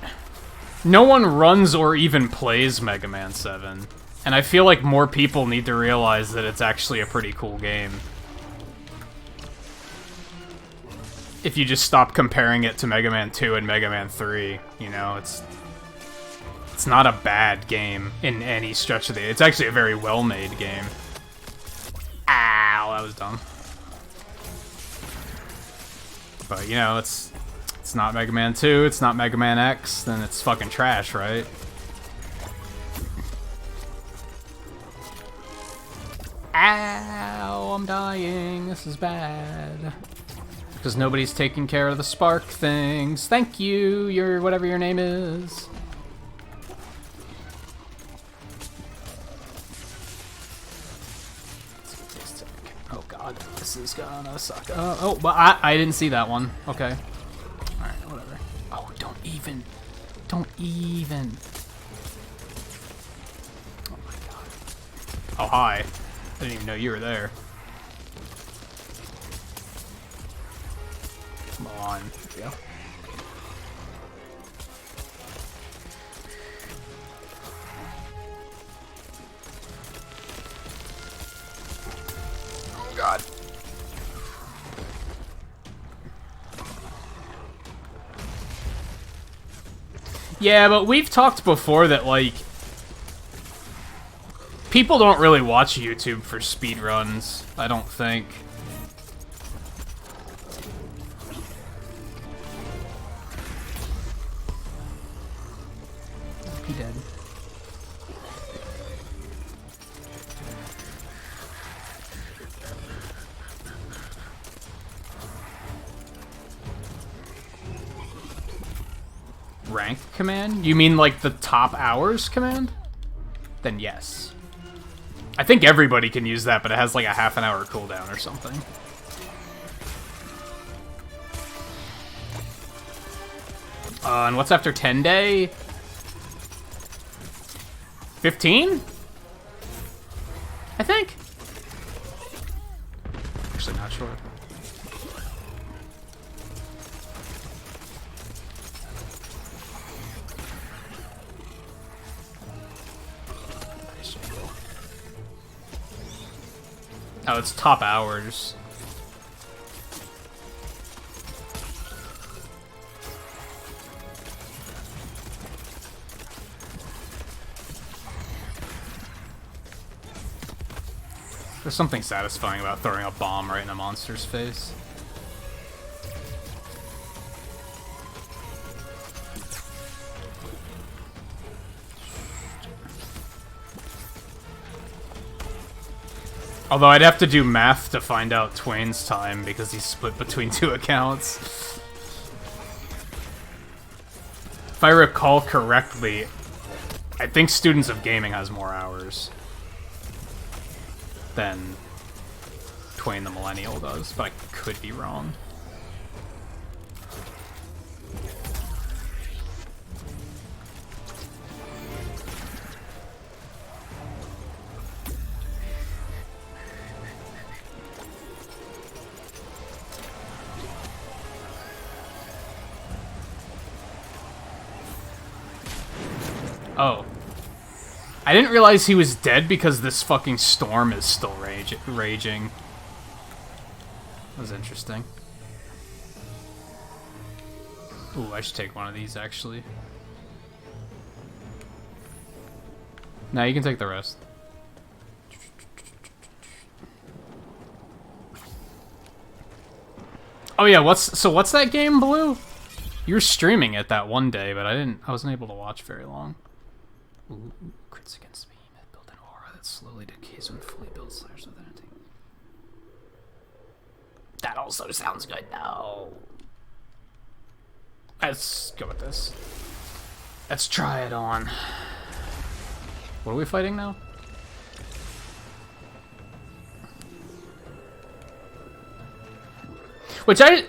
runs or even plays Mega Man 7. And I feel like more people need to realize that it's actually a pretty cool game. If you just stop comparing it to Mega Man 2 and Mega Man 3, you know, it's not a bad game in any stretch of the... It's actually a very well-made game. Ow, that was dumb. But, you know, it's not Mega Man 2, it's not Mega Man X, then it's fucking trash, right? Ow, I'm dying. This is bad. Because nobody's taking care of the spark things. Thank you, your whatever your name is. Oh god, this is gonna suck. Oh, well, I didn't see that one. Okay. Alright, whatever. Oh, don't even. Don't even. Oh my god. Oh, hi. I didn't even know you were there. Come on. There we go. Oh god. Yeah, but we've talked before that, like, people don't really watch YouTube for speedruns, I don't think. He dead. Rank command? You mean like the top hours command? Then yes. I think everybody can use that, but it has like a half an hour cooldown or something. And what's after 10 day? 15? I think. Actually, not sure. Oh, it's top hours. There's something satisfying about throwing a bomb right in a monster's face. Although I'd have to do math to find out Twain's time because he's split between 2 accounts. If I recall correctly, I think Students of Gaming has more hours than Twain the Millennial does, but I could be wrong. Oh. I didn't realize he was dead because this fucking storm is still raging. That was interesting. Ooh, I should take one of these, actually. No, you can take the rest. Oh yeah, what's that game, Blue? You were streaming it that one day, but I wasn't able to watch very long. Ooh, crits against beam that build an aura that slowly decays when fully built slash with anything. That also sounds good. No. Let's go with this. Let's try it on. What are we fighting now? Which I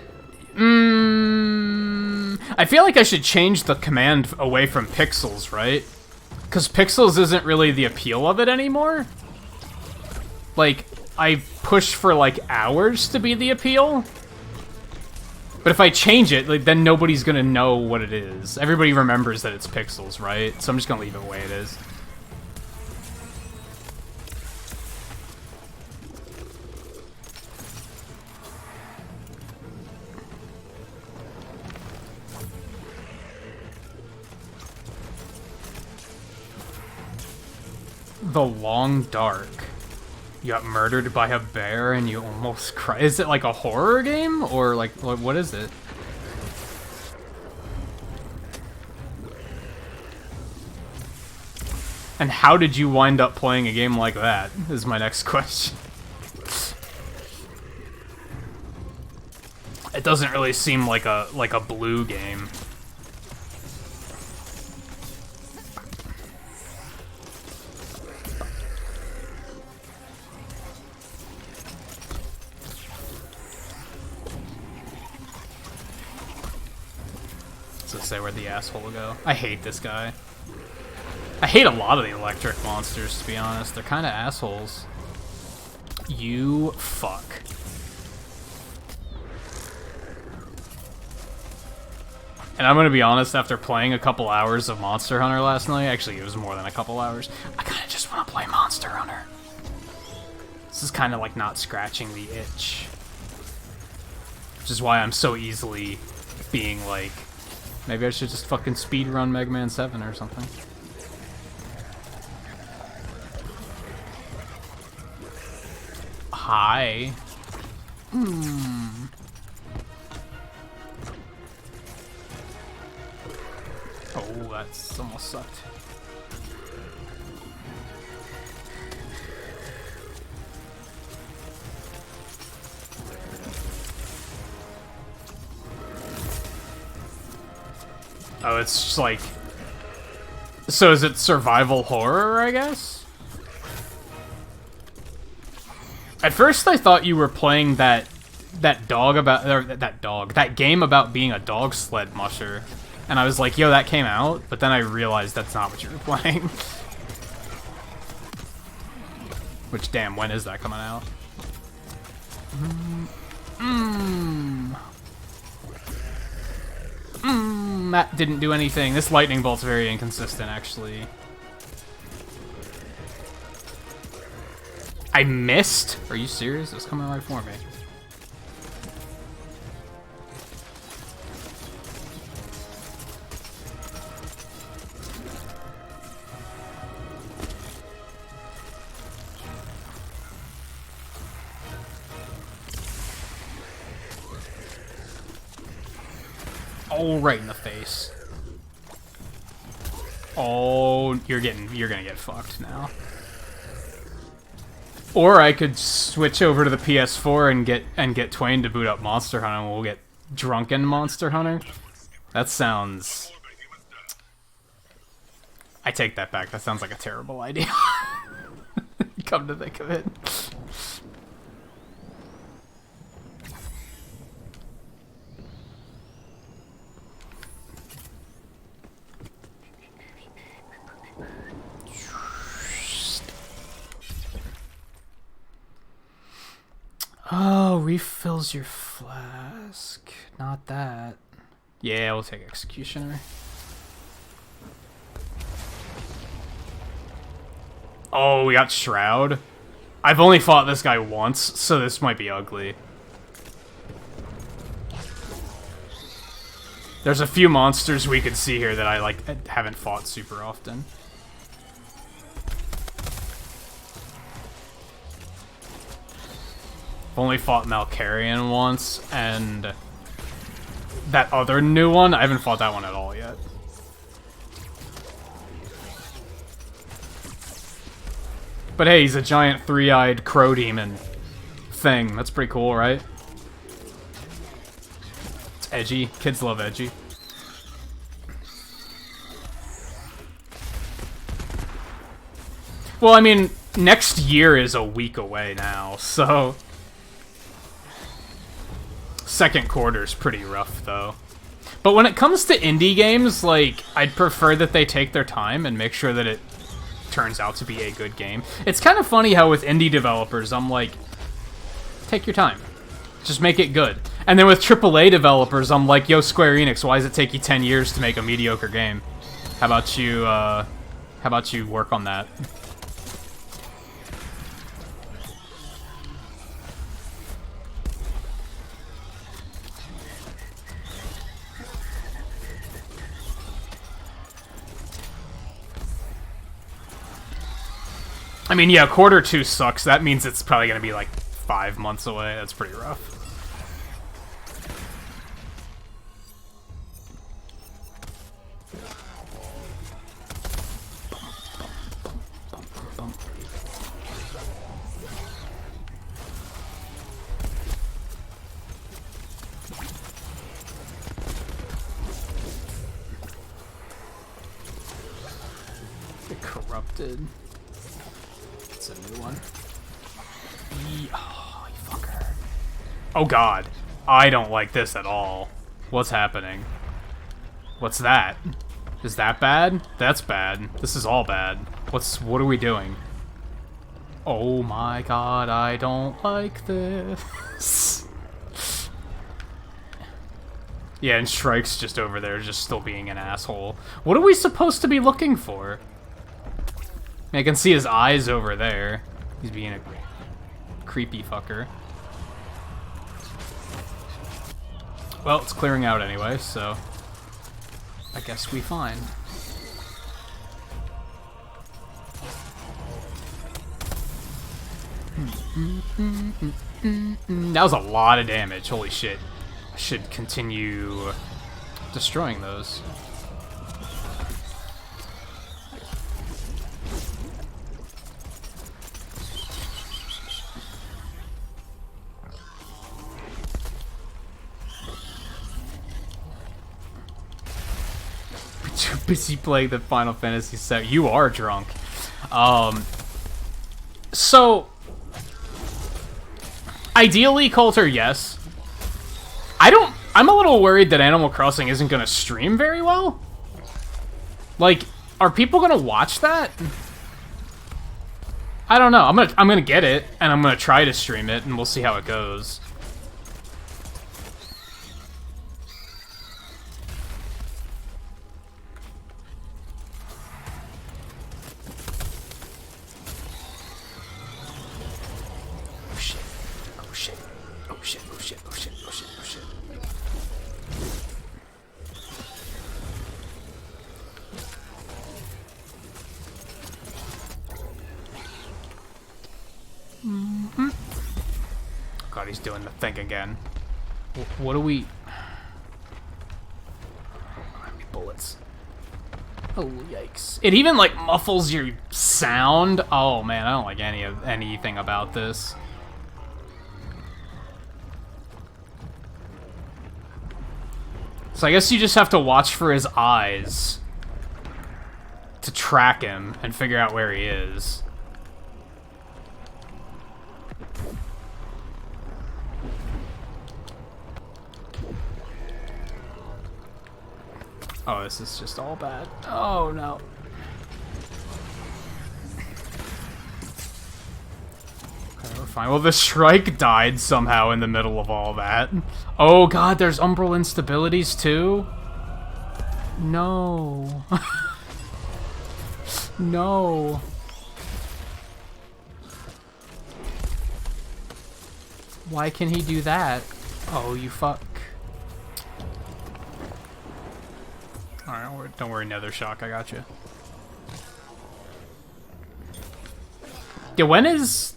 feel like I should change the command away from pixels, right? Because pixels isn't really the appeal of it anymore. Like, I push for like hours to be the appeal. But if I change it, like, then nobody's gonna know what it is. Everybody remembers that it's pixels, right? So I'm just gonna leave it the way it is. The Long Dark. You got murdered by a bear and you almost cry. Is it like a horror game? Or like, what is it? And how did you wind up playing a game like that, is my next question. It doesn't really seem like a Blue game. Say where the asshole will go. I hate this guy. I hate a lot of the electric monsters, to be honest. They're kind of assholes. You fuck. And I'm gonna be honest, after playing a couple hours of Monster Hunter last night, actually it was more than a couple hours, I kind of just want to play Monster Hunter. This is kind of like not scratching the itch. Which is why I'm so easily being like, maybe I should just fucking speedrun Mega Man 7 or something. Hi. Oh, that's almost sucked. Oh, it's just like... So is it survival horror, I guess? At first I thought you were playing that game about being a dog sled musher. And I was like, yo, that came out, but then I realized that's not what you were playing. Which, damn, when is that coming out? That didn't do anything. This lightning bolt's very inconsistent, actually. I missed? Are you serious? It was coming right for me. Oh, right in the face. Oh, you're gonna get fucked now. Or I could switch over to the PS4 and get Twain to boot up Monster Hunter, and we'll get drunken Monster Hunter. That sounds... I take that back. That sounds like a terrible idea. Come to think of it. Oh, refills your flask. Not that. Yeah, we'll take Executioner. Oh, we got Shroud. I've only fought this guy once, so this might be ugly. There's a few monsters we could see here that I, like, haven't fought super often. I've only fought Malkarian once, and that other new one, I haven't fought that one at all yet. But hey, he's a giant three-eyed crow demon thing. That's pretty cool, right? It's edgy. Kids love edgy. Well, I mean, next year is a week away now, so... Second quarter's pretty rough, though. But when it comes to indie games, like, I'd prefer that they take their time and make sure that it turns out to be a good game. It's kind of funny how with indie developers, I'm like, take your time. Just make it good. And then with AAA developers, I'm like, yo, Square Enix, why does it take you 10 years to make a mediocre game? How about you work on that? I mean, yeah, quarter 2 sucks. That means it's probably going to be like 5 months away. That's pretty rough. Get corrupted. A new one. Oh, you fucker. Oh god. I don't like this at all. What's happening? What's that? Is that bad? That's bad. This is all bad. What are we doing? Oh my god, I don't like this. Yeah, and Shrike's just over there, just still being an asshole. What are we supposed to be looking for? I can see his eyes over there. He's being a creepy fucker. Well, it's clearing out anyway, so I guess we fine. That was a lot of damage. Holy shit. I should continue destroying those. Too busy playing the Final Fantasy set. You are drunk. So ideally, Coulter, yes. I'm a little worried that Animal Crossing isn't gonna stream very well. Like, are people gonna watch that? I don't know. I'm gonna get it, and I'm gonna try to stream it, and we'll see how it goes. God, he's doing the thing again. What do we... Bullets. Oh, yikes. It even, like, muffles your sound. Oh, man, I don't like anything about this. So I guess you just have to watch for his eyes to track him and figure out where he is. Oh, this is just all bad. Oh, no. Okay, we're fine. Well, the Shrike died somehow in the middle of all that. Oh, God, there's Umbral instabilities, too? No. No. Why can he do that? Oh, you fuck. Alright, don't worry, Nether Shock, I got you. Yeah, when is...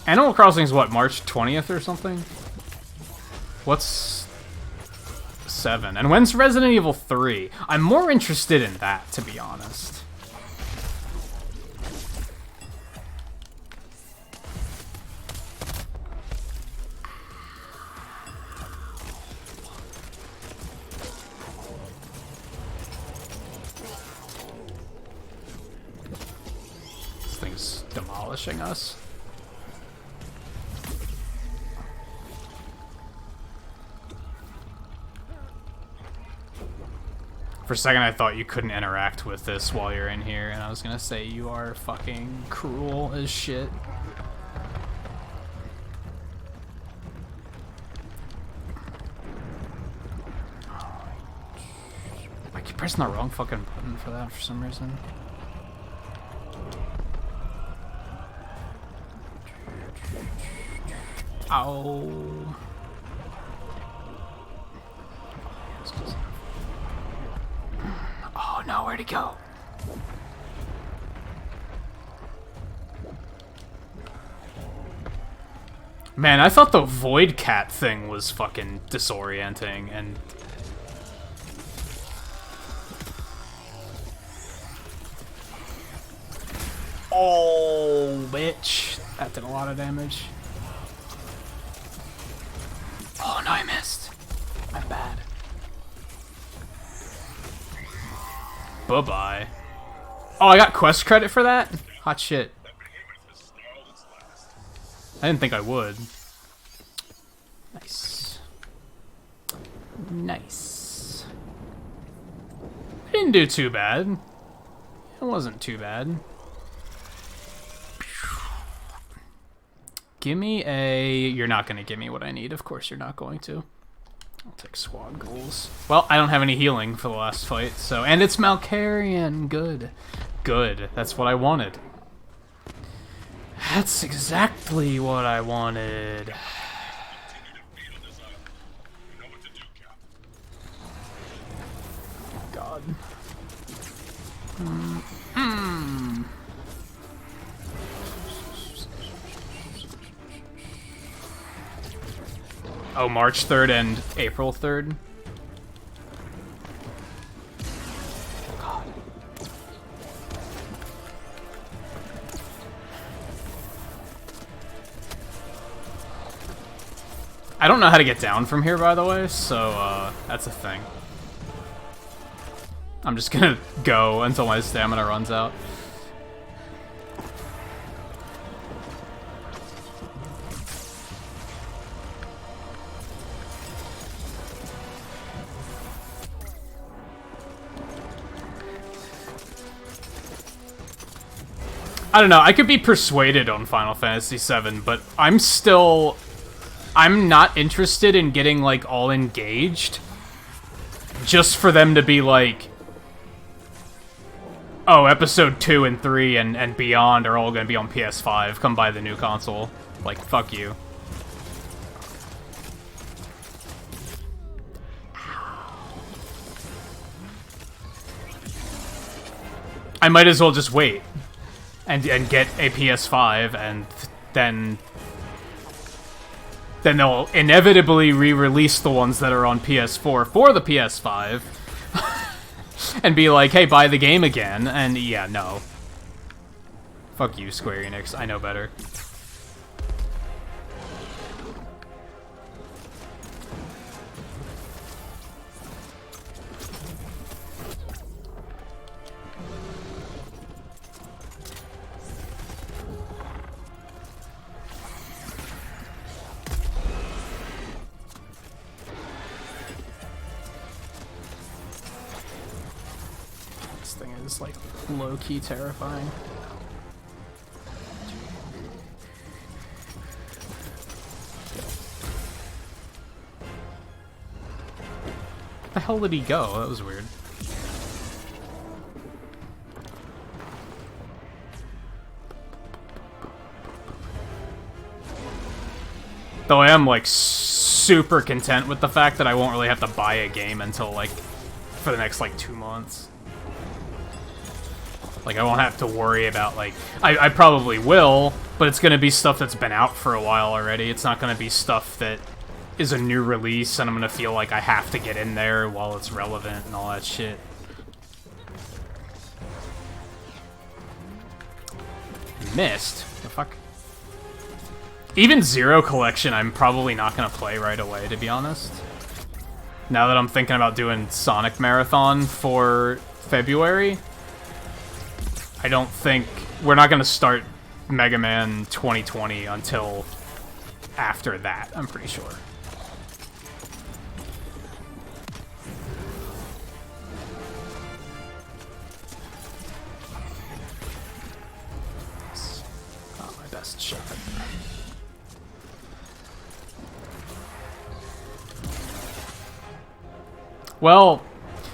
Animal Crossing's what, March 20th or something? What's... 7? And when's Resident Evil 3? I'm more interested in that, to be honest. Demolishing us. For a second I thought you couldn't interact with this while you're in here, and I was gonna say you are fucking cruel as shit. I keep pressing the wrong fucking button for that for some reason. Ow. Oh no, where'd he go? Man, I thought the Void Cat thing was fucking disorienting, and... Oh, bitch. That did a lot of damage. Oh no, I missed. I'm bad. Bye-bye. Oh, I got quest credit for that? Hot shit. I didn't think I would. Nice. Nice. I didn't do too bad. It wasn't too bad. Give me a... You're not going to give me what I need. Of course you're not going to. I'll take squad goals. Well, I don't have any healing for the last fight, so... And it's Malkarian. Good. Good. That's what I wanted. That's exactly what I wanted. God. Oh, March 3rd and April 3rd? God. I don't know how to get down from here, by the way, so, that's a thing. I'm just gonna go until my stamina runs out. I don't know, I could be persuaded on Final Fantasy VII, but I'm not interested in getting, like, all engaged just for them to be like, oh, episode 2 and 3 and beyond are all gonna be on PS5, come buy the new console. Like, fuck you. I might as well just wait. And get a PS5, and then they'll inevitably re-release the ones that are on PS4 for the PS5, and be like, hey, buy the game again, and yeah, no. Fuck you, Square Enix, I know better. Is like low-key terrifying. Where the hell did he go? That was weird. Though I am, like, super content with the fact that I won't really have to buy a game until, like, for the next, like, 2 months. Like, I won't have to worry about, like... I probably will, but it's gonna be stuff that's been out for a while already. It's not gonna be stuff that is a new release, and I'm gonna feel like I have to get in there while it's relevant and all that shit. Missed? The fuck? Even Zero Collection, I'm probably not gonna play right away, to be honest. Now that I'm thinking about doing Sonic Marathon for February, I don't think... We're not gonna start Mega Man 2020 until after that, I'm pretty sure. Not my best shot. Well,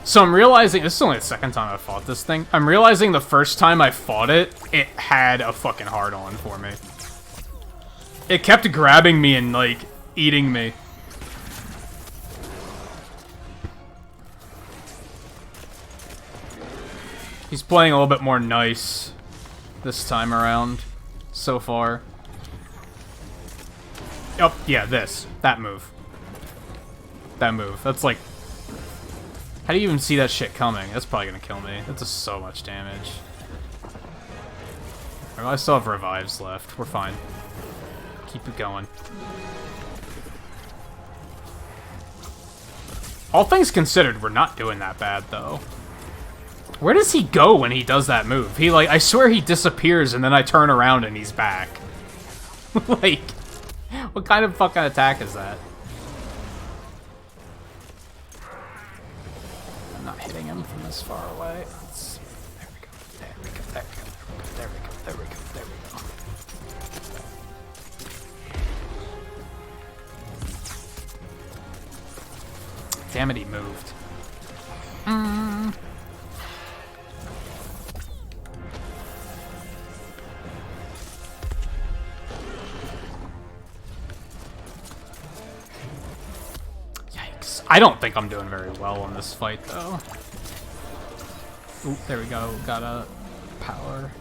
so I'm realizing, this is only the second time I fought this thing. I'm realizing the first time I fought it, it had a fucking hard-on for me. It kept grabbing me and, like, eating me. He's playing a little bit more nice this time around, so far. Oh, yeah, that move. That move. That's like... How do you even see that shit coming? That's probably gonna kill me. That's just so much damage. Well, I still have revives left. We're fine. Keep it going. All things considered, we're not doing that bad, though. Where does he go when he does that move? He, like, I swear he disappears and then I turn around and he's back. Like, what kind of fucking attack is that? I'm not hitting him from this far away. There we go. There we go. There we go. There we go. There we go. There we go. Damn it, he moved. I don't think I'm doing very well in this fight, though. Oop, there we go. Got a power.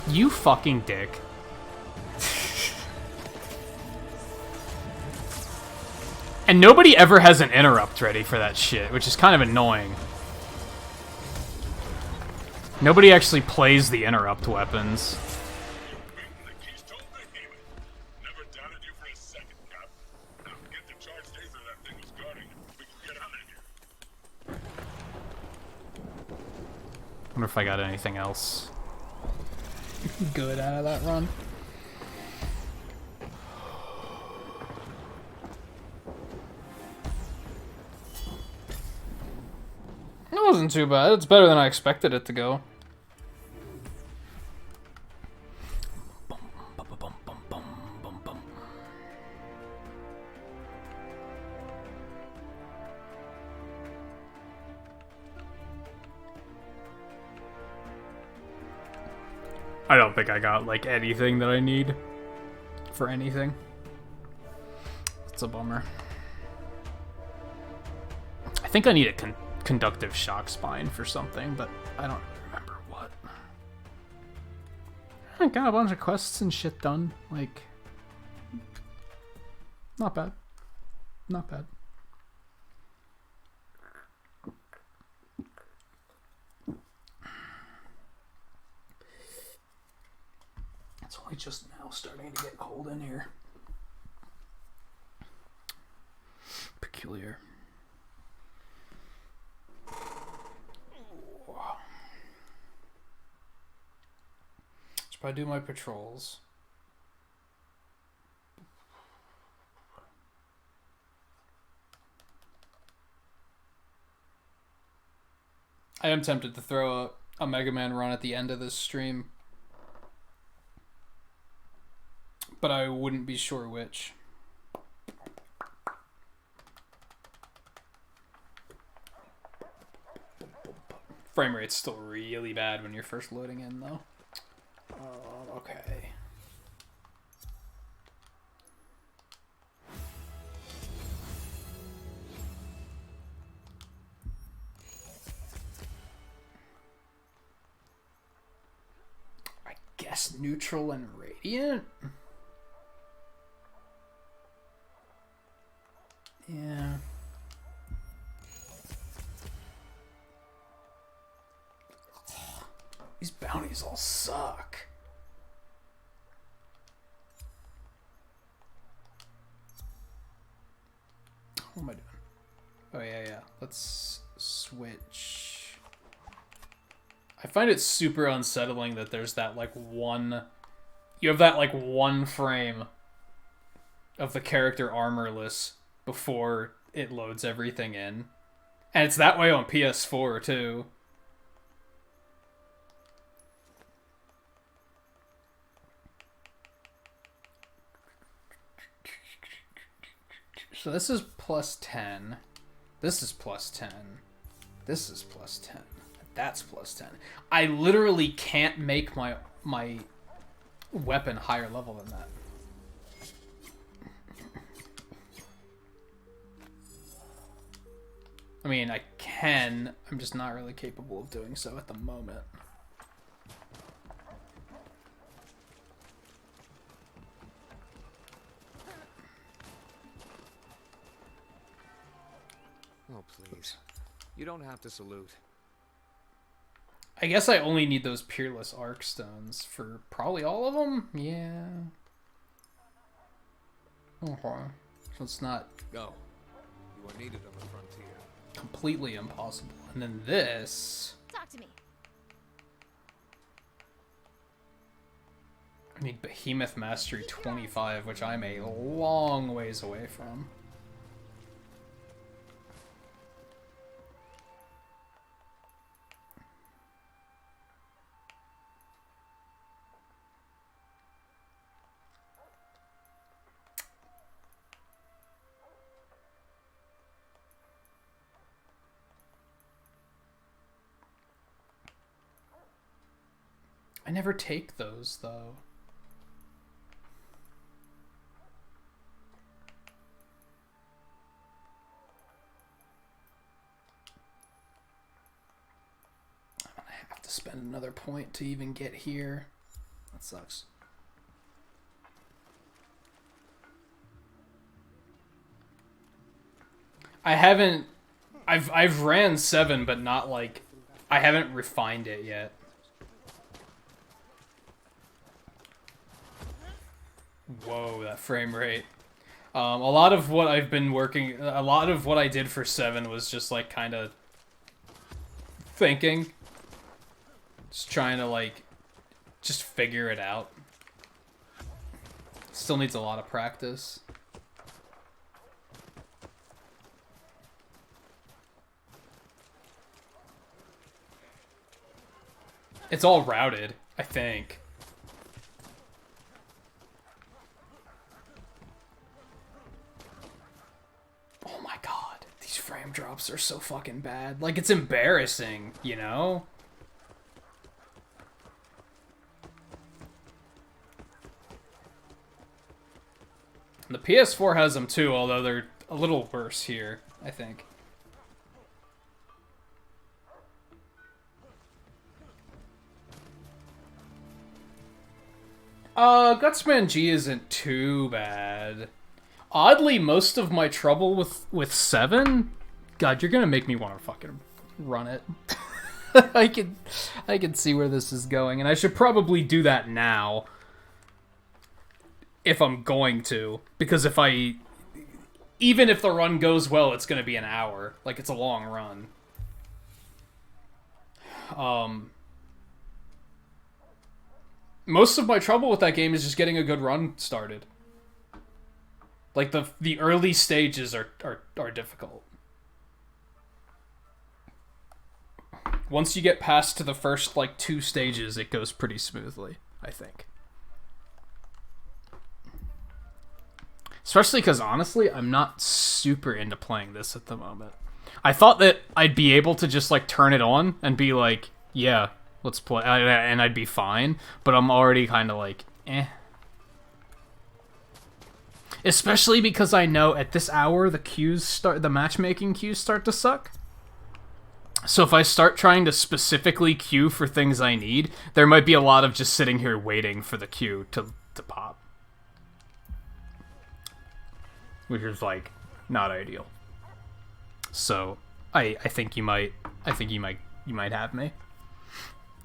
You fucking dick. And nobody ever has an interrupt ready for that shit, which is kind of annoying. Nobody actually plays the interrupt weapons. I wonder if I got anything else good out of that run. It wasn't too bad. It's better than I expected it to go. I don't think I got, like, anything that I need for anything. It's a bummer. I think I need a conductive shock spine for something, but I don't remember what. I got a bunch of quests and shit done. Like, not bad. Not bad. It's only just now starting to get cold in here. Peculiar. Should probably do my patrols. I am tempted to throw a Mega Man run at the end of this stream, but I wouldn't be sure which. Frame rate's still really bad when you're first loading in, though. Okay. guess neutral and radiant? Yeah. These bounties all suck. What am I doing? Oh, yeah. Let's switch. I find it super unsettling that there's that, like, one... You have that, like, one frame of the character armorless before it loads everything in. And it's that way on PS4, too. So this is plus 10. This is plus 10. This is plus 10. That's plus 10. I literally can't make my weapon higher level than that. I mean, I can. I'm just not really capable of doing so at the moment. Oh, please. You don't have to salute. I guess I only need those Peerless Arc Stones for probably all of them? Yeah. Okay. So it's not... Go. You are needed on the frontier. Completely impossible. And then this... Talk to me. I need Behemoth Mastery 25, which I'm a long ways away from. I never take those, though. I'm gonna have to spend another point to even get here. That sucks. I haven't... I've ran 7, but not, like... I haven't refined it yet. Whoa, that frame rate. A lot of what I've been working... A lot of what I did for 7 was just, like, kind of... thinking. Just trying to, like... just figure it out. Still needs a lot of practice. It's all routed, I think. Oh my god, these frame drops are so fucking bad. Like, it's embarrassing, you know? The PS4 has them too, although they're a little worse here, I think. Gutsman G isn't too bad. Oddly, most of my trouble with 7... God, you're gonna make me want to fucking run it. I can see where this is going, and I should probably do that now. If I'm going to. Because if I... Even if the run goes well, it's gonna be an hour. Like, it's a long run. Most of my trouble with that game is just getting a good run started. Like, the early stages are difficult. Once you get past to the first, like, 2 stages, it goes pretty smoothly, I think. Especially because, honestly, I'm not super into playing this at the moment. I thought that I'd be able to just, like, turn it on and be like, yeah, let's play, and I'd be fine, but I'm already kind of like, eh. Especially because I know at this hour the matchmaking queues start to suck. So if I start trying to specifically queue for things I need, there might be a lot of just sitting here waiting for the queue to pop. Which is, like, not ideal. So, I think you might have me.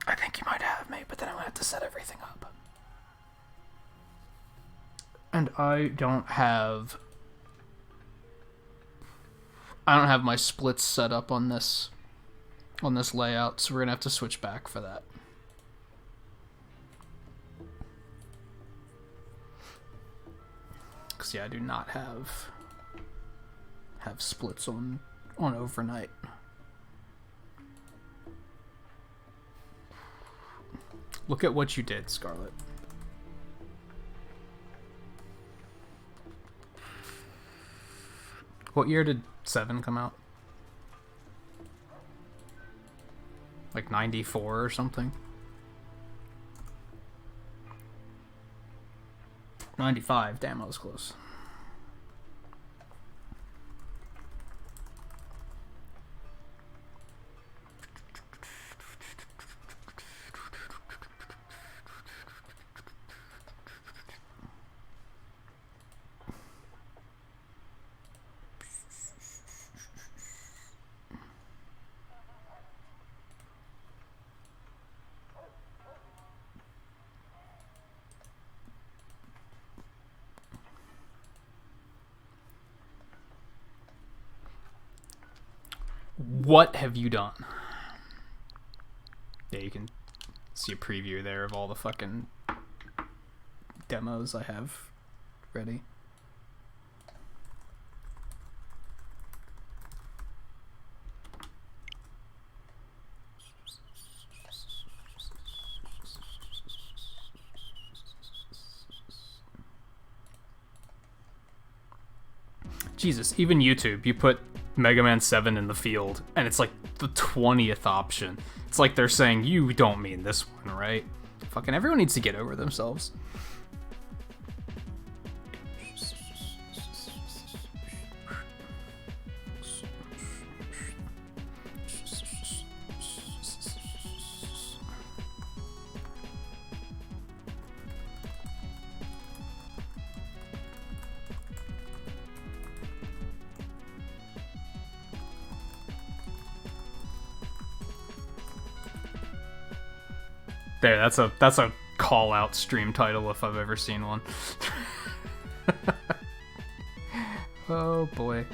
I think you might have me, but then I'm gonna have to set everything up. And I don't have my splits set up on this layout, so we're gonna have to switch back for that. Cause yeah, I do not have splits on overnight. Look at what you did, Scarlet. What year did 7 come out? Like 94 or something? 95, damn, I was close. What have you done? Yeah, you can see a preview there of all the fucking demos I have ready. Jesus, even YouTube, you put Mega Man 7 in the field, and it's like the 20th option. It's like they're saying, you don't mean this one, right? Fucking everyone needs to get over themselves. There, that's a call out stream title if I've ever seen one. Oh boy.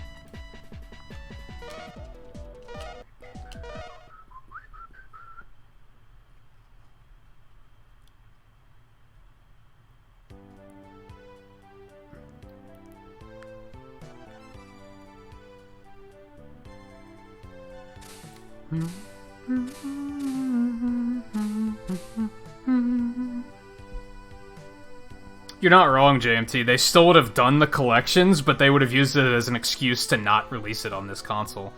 You're not wrong, JMT. They still would have done the collections, but they would have used it as an excuse to not release it on this console.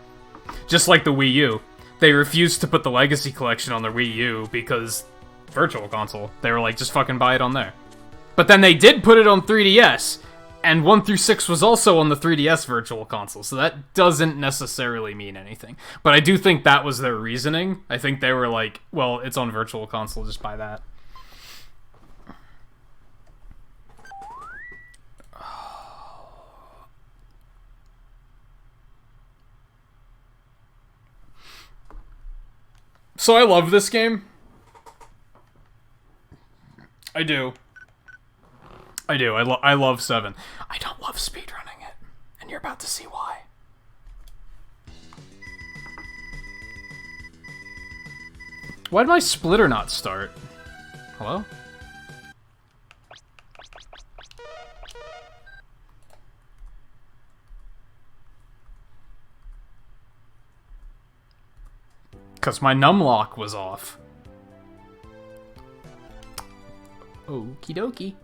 Just like the Wii U. They refused to put the Legacy Collection on their Wii U because Virtual Console. They were like, just fucking buy it on there. But then they did put it on 3DS, and 1 through 6 was also on the 3DS Virtual Console, so that doesn't necessarily mean anything. But I do think that was their reasoning. I think they were like, well, it's on Virtual Console, just buy that. So I love this game. I do. I love 7. I don't love speedrunning it, and you're about to see why. Why did my splitter not start? Hello? Because my numlock was off. Okie dokie.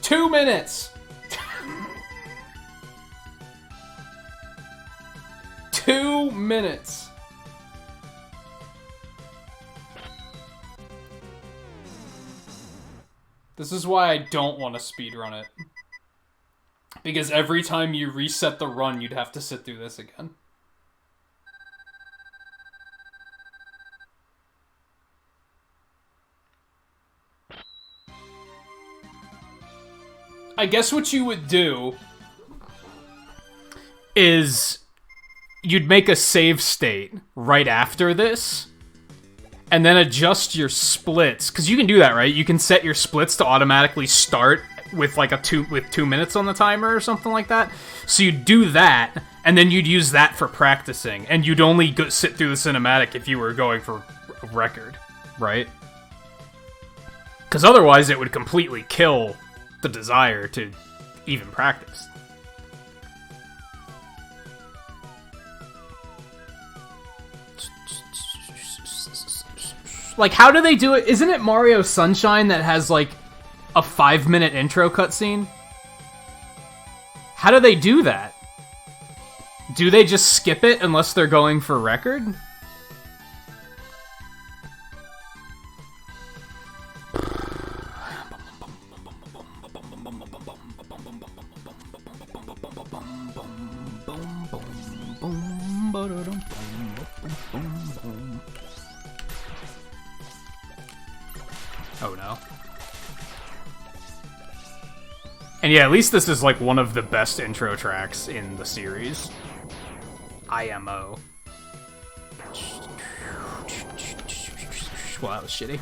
Two minutes. 2 minutes. This is why I don't want to speedrun it. Because every time you reset the run, you'd have to sit through this again. I guess what you would do is you'd make a save state right after this, and then adjust your splits, because you can do that, right? You can set your splits to automatically start with like 2 minutes on the timer or something like that. So you'd do that, and then you'd use that for practicing, and you'd only sit through the cinematic if you were going for a record, right? Because otherwise it would completely kill the desire to even practice. Like, how do they do it? Isn't it Mario Sunshine that has, like, a 5-minute intro cutscene? How do they do that? Do they just skip it unless they're going for record? Oh no. And yeah, at least this is like one of the best intro tracks in the series. IMO. Well, that was shitty.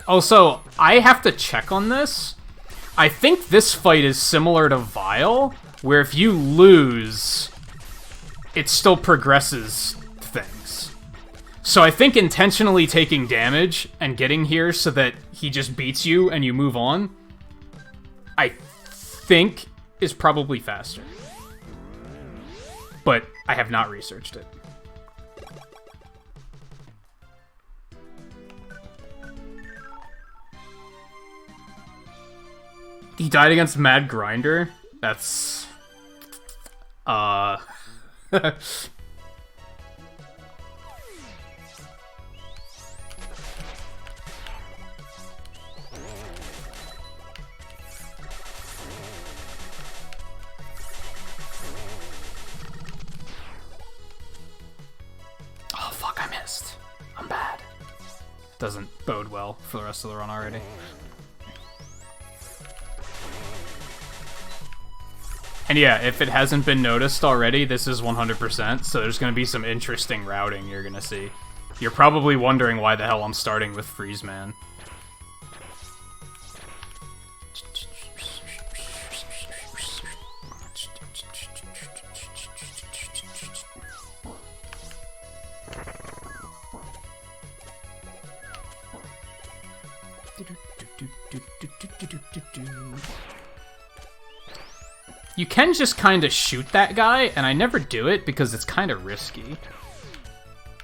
Also, I have to check on this. I think this fight is similar to Vile, where if you lose, it still progresses things. So I think intentionally taking damage and getting here so that he just beats you and you move on, I think is probably faster. But I have not researched it. He died against Mad Grinder? That's... Oh, fuck, I missed. I'm bad. Doesn't bode well for the rest of the run already. And yeah, if it hasn't been noticed already, this is 100%, so there's going to be some interesting routing you're going to see. You're probably wondering why the hell I'm starting with Freeze Man. You can just kind of shoot that guy, and I never do it because it's kind of risky.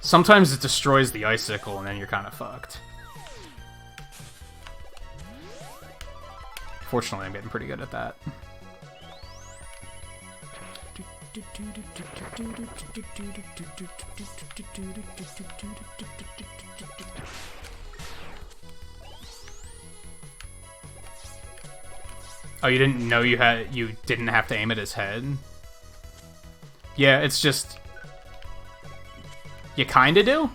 Sometimes it destroys the icicle, and then you're kind of fucked. Fortunately, I'm getting pretty good at that. Oh, you didn't know you didn't have to aim at his head? Yeah, it's just... You kinda do?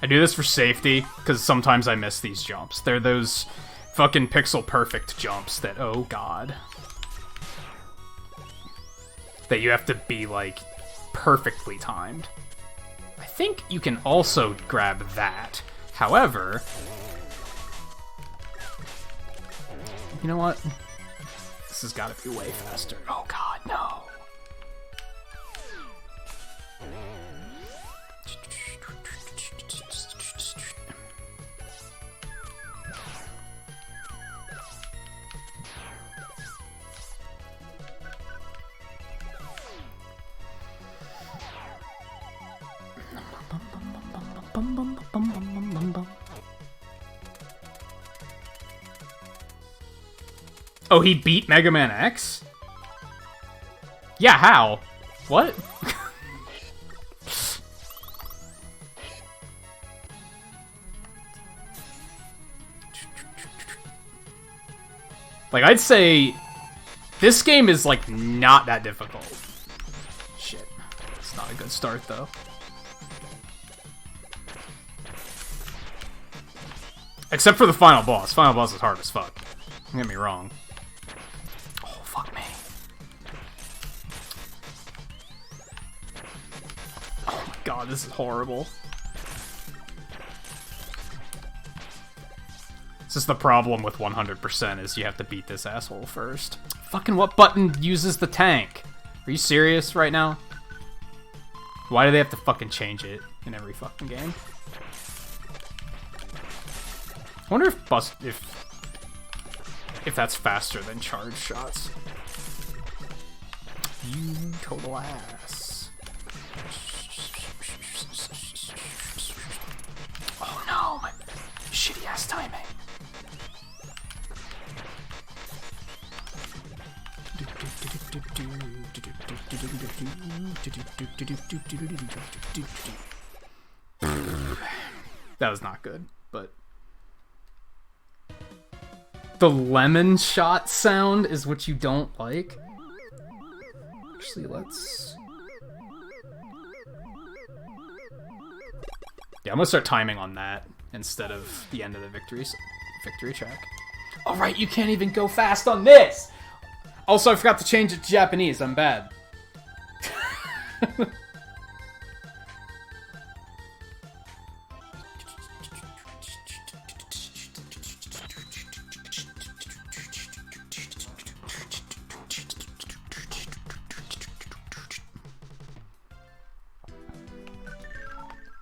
I do this for safety, because sometimes I miss these jumps. They're those fucking pixel-perfect jumps that, oh god. That you have to be, like, perfectly timed. I think you can also grab that. However, you know what? This has got to be way faster. Oh god, no. Oh, he beat Mega Man X? Yeah, how? What? Like, I'd say this game is, like, not that difficult. Shit. It's not a good start, though. Except for the final boss. Final boss is hard as fuck. Don't get me wrong. Oh, fuck me. Oh my god, this is horrible. This is the problem with 100% is you have to beat this asshole first. Fucking what button uses the tank? Are you serious right now? Why do they have to fucking change it in every fucking game? I wonder if that's faster than charge shots. You total ass. Oh no, my shitty ass timing. That was not good, but the lemon shot sound is what you don't like. Actually, let's... Yeah, I'm gonna start timing on that instead of the end of the victory track. Oh right, you can't even go fast on this! Also, I forgot to change it to Japanese. I'm bad.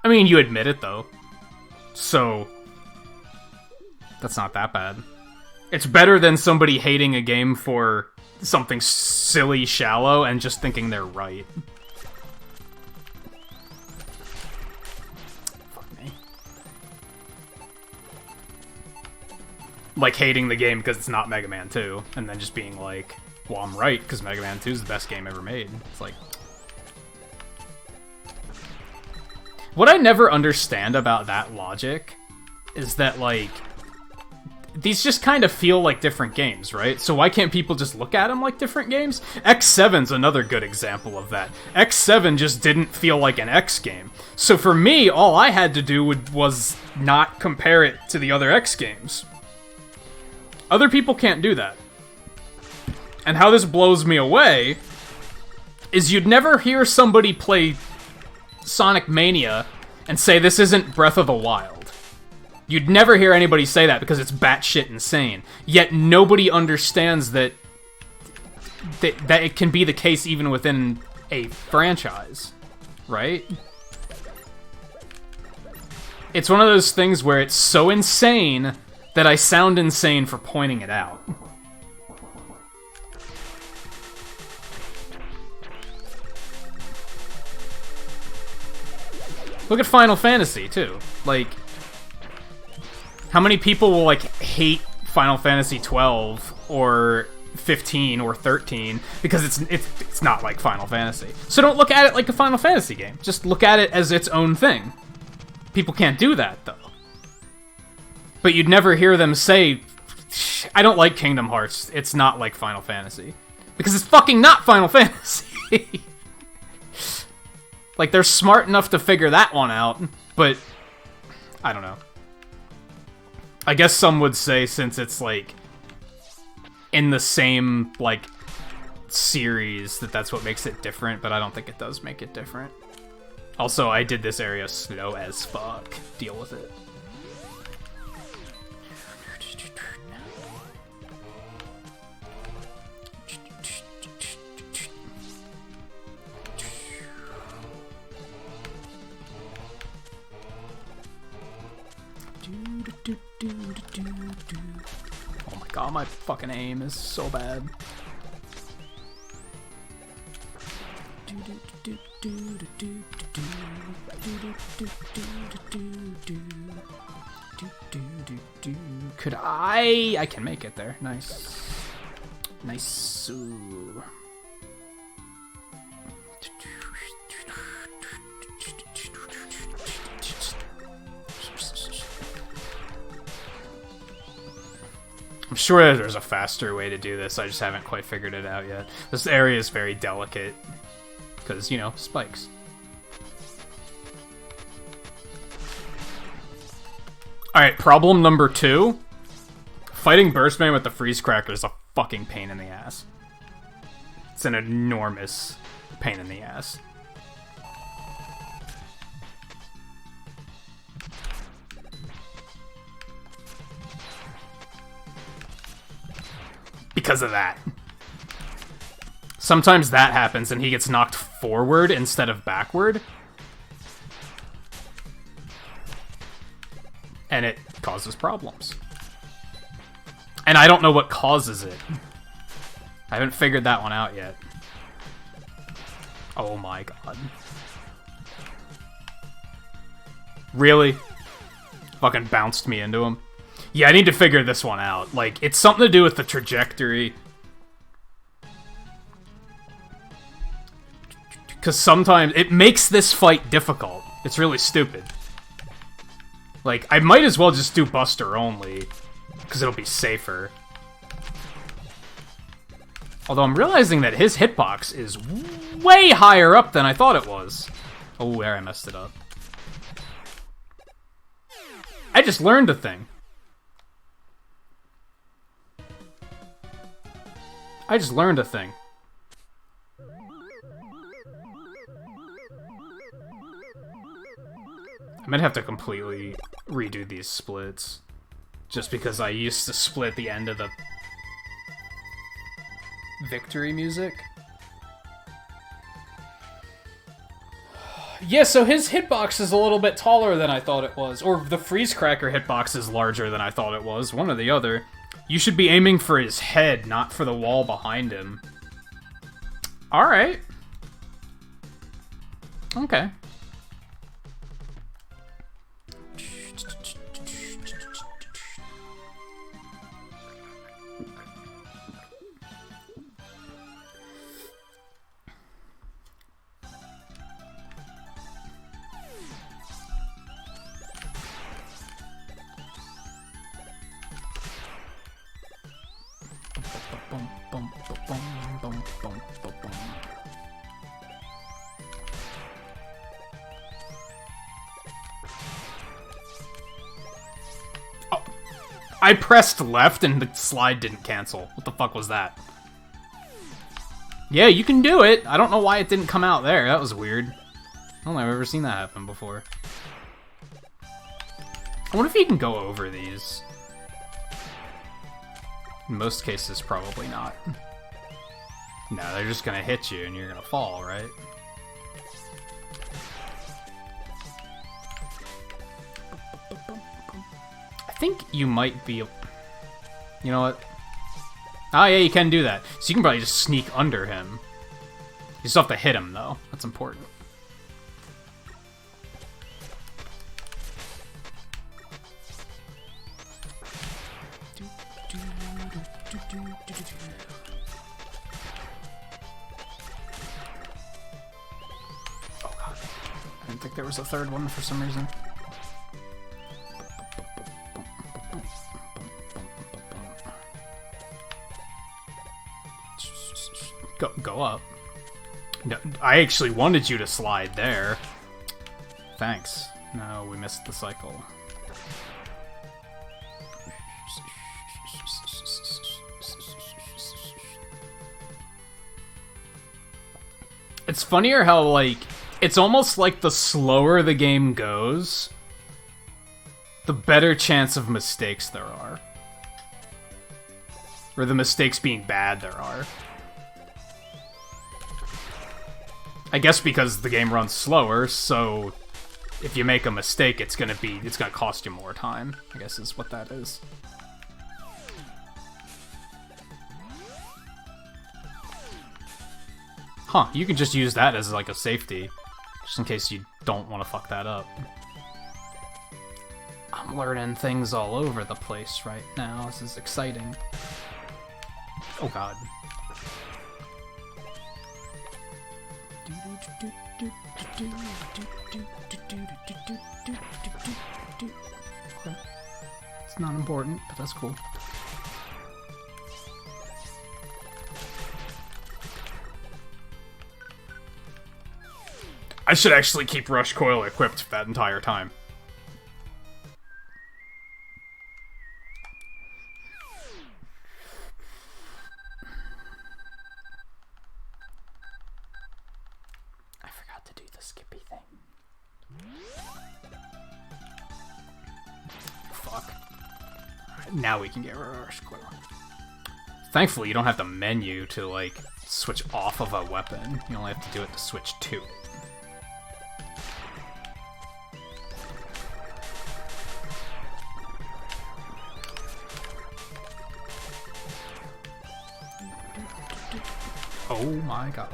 I mean, you admit it, though. So, that's not that bad. It's better than somebody hating a game for something silly, shallow, and just thinking they're right. Fuck me. Like, hating the game because it's not Mega Man 2, and then just being like, well, I'm right, because Mega Man 2 is the best game ever made. It's like... What I never understand about that logic is that, like, these just kind of feel like different games, right? So why can't people just look at them like different games? X7's another good example of that. X7 just didn't feel like an X game. So for me, all I had to do was not compare it to the other X games. Other people can't do that. And how this blows me away is you'd never hear somebody play Sonic Mania and say this isn't Breath of the Wild. You'd never hear anybody say that because it's batshit insane. Yet nobody understands that it can be the case even within a franchise, right? It's one of those things where it's so insane that I sound insane for pointing it out. Look at Final Fantasy, too. Like, how many people will, like, hate Final Fantasy 12 or 15 or 13 because it's not like Final Fantasy. So don't look at it like a Final Fantasy game. Just look at it as its own thing. People can't do that, though. But you'd never hear them say, I don't like Kingdom Hearts. It's not like Final Fantasy. Because it's fucking not Final Fantasy. Like, they're smart enough to figure that one out, but I don't know. I guess some would say since it's, like, in the same, like, series, that's what makes it different, but I don't think it does make it different. Also, I did this area slow as fuck. Deal with it. Oh my god, my fucking aim is so bad. Could I can make it there. Nice. Nice. Ooh. I'm sure there's a faster way to do this, I just haven't quite figured it out yet. This area is very delicate, because, you know, spikes. Alright, problem number 2. Fighting Burstman with the Freeze Cracker is a fucking pain in the ass. It's an enormous pain in the ass. Because of that. Sometimes that happens and he gets knocked forward instead of backward. And it causes problems. And I don't know what causes it. I haven't figured that one out yet. Oh my god. Really? Fucking bounced me into him. Yeah, I need to figure this one out. Like, it's something to do with the trajectory. Because sometimes it makes this fight difficult. It's really stupid. Like, I might as well just do Buster only, because it'll be safer. Although I'm realizing that his hitbox is way higher up than I thought it was. Oh, there I messed it up. I just learned a thing. I just learned a thing. I might have to completely redo these splits. Just because I used to split the end of the victory music. Yeah, so his hitbox is a little bit taller than I thought it was. Or the Freeze Cracker hitbox is larger than I thought it was. One or the other. You should be aiming for his head, not for the wall behind him. Alright. Okay. I pressed left and the slide didn't cancel. What the fuck was that? Yeah, you can do it. I don't know why it didn't come out there. That was weird. I don't think I've ever seen that happen before. I wonder if you can go over these. In most cases, probably not. No, they're just gonna hit you and you're gonna fall, right? I think you might be... You know what? Oh yeah, you can do that. So you can probably just sneak under him. You still have to hit him, though. That's important. Oh god. I didn't think there was a third one for some reason. Go up. No, I actually wanted you to slide there. Thanks. No, we missed the cycle. It's funnier how, like, It's almost like the slower the game goes, the better chance of mistakes there are. Or the mistakes being bad there are. I guess because the game runs slower, so if you make a mistake, it's gonna cost you more time, I guess is what that is. Huh, you can just use that as like a safety, just in case you don't want to fuck that up. I'm learning things all over the place right now. This is exciting. Oh god. Okay. It's not important, but that's cool. I should actually keep Rush Coil equipped that entire time. I forgot to do the Skippy thing. Fuck. Alright, now we can get rid of Rush Coil. Thankfully, you don't have the menu to, like, switch off of a weapon. You only have to do it to switch to it. Oh my god.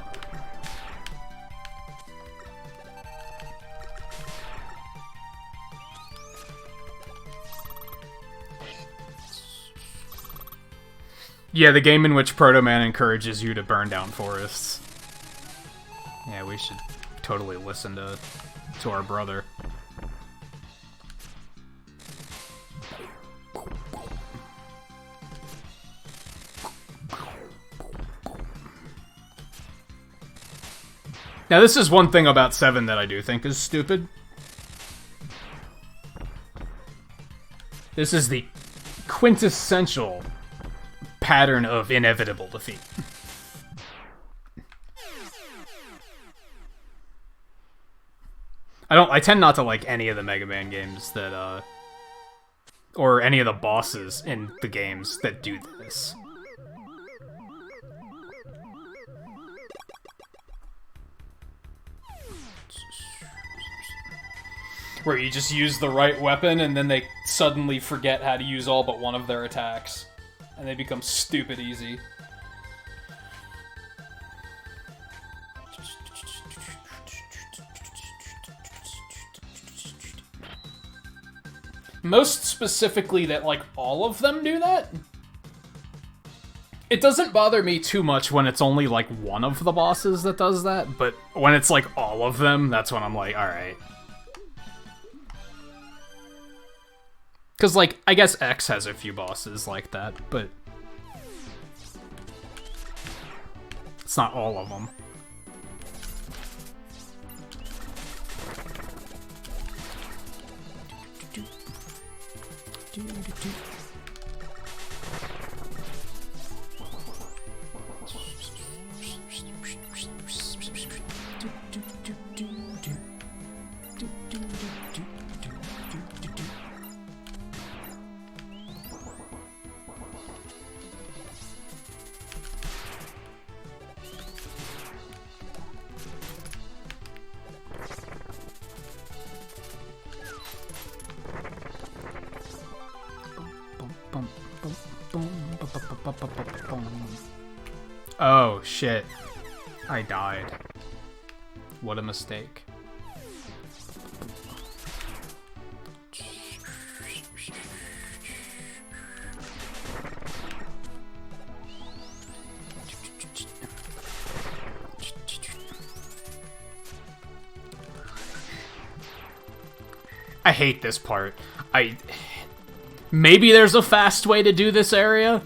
Yeah, the game in which Proto Man encourages you to burn down forests. Yeah, we should totally listen to our brother. Now, this is one thing about 7 that I do think is stupid. This is the quintessential pattern of inevitable defeat. I tend not to like any of the Mega Man games that, or any of the bosses in the games that do this. Where you just use the right weapon and then they suddenly forget how to use all but one of their attacks. And they become stupid easy. Most specifically that, like, all of them do that? It doesn't bother me too much when it's only, like, one of the bosses that does that, but when it's, like, all of them, that's when I'm like, alright. Because, like, I guess X has a few bosses like that, but it's not all of them. Oh, shit. I died. What a mistake. I hate this part. Maybe there's a fast way to do this area?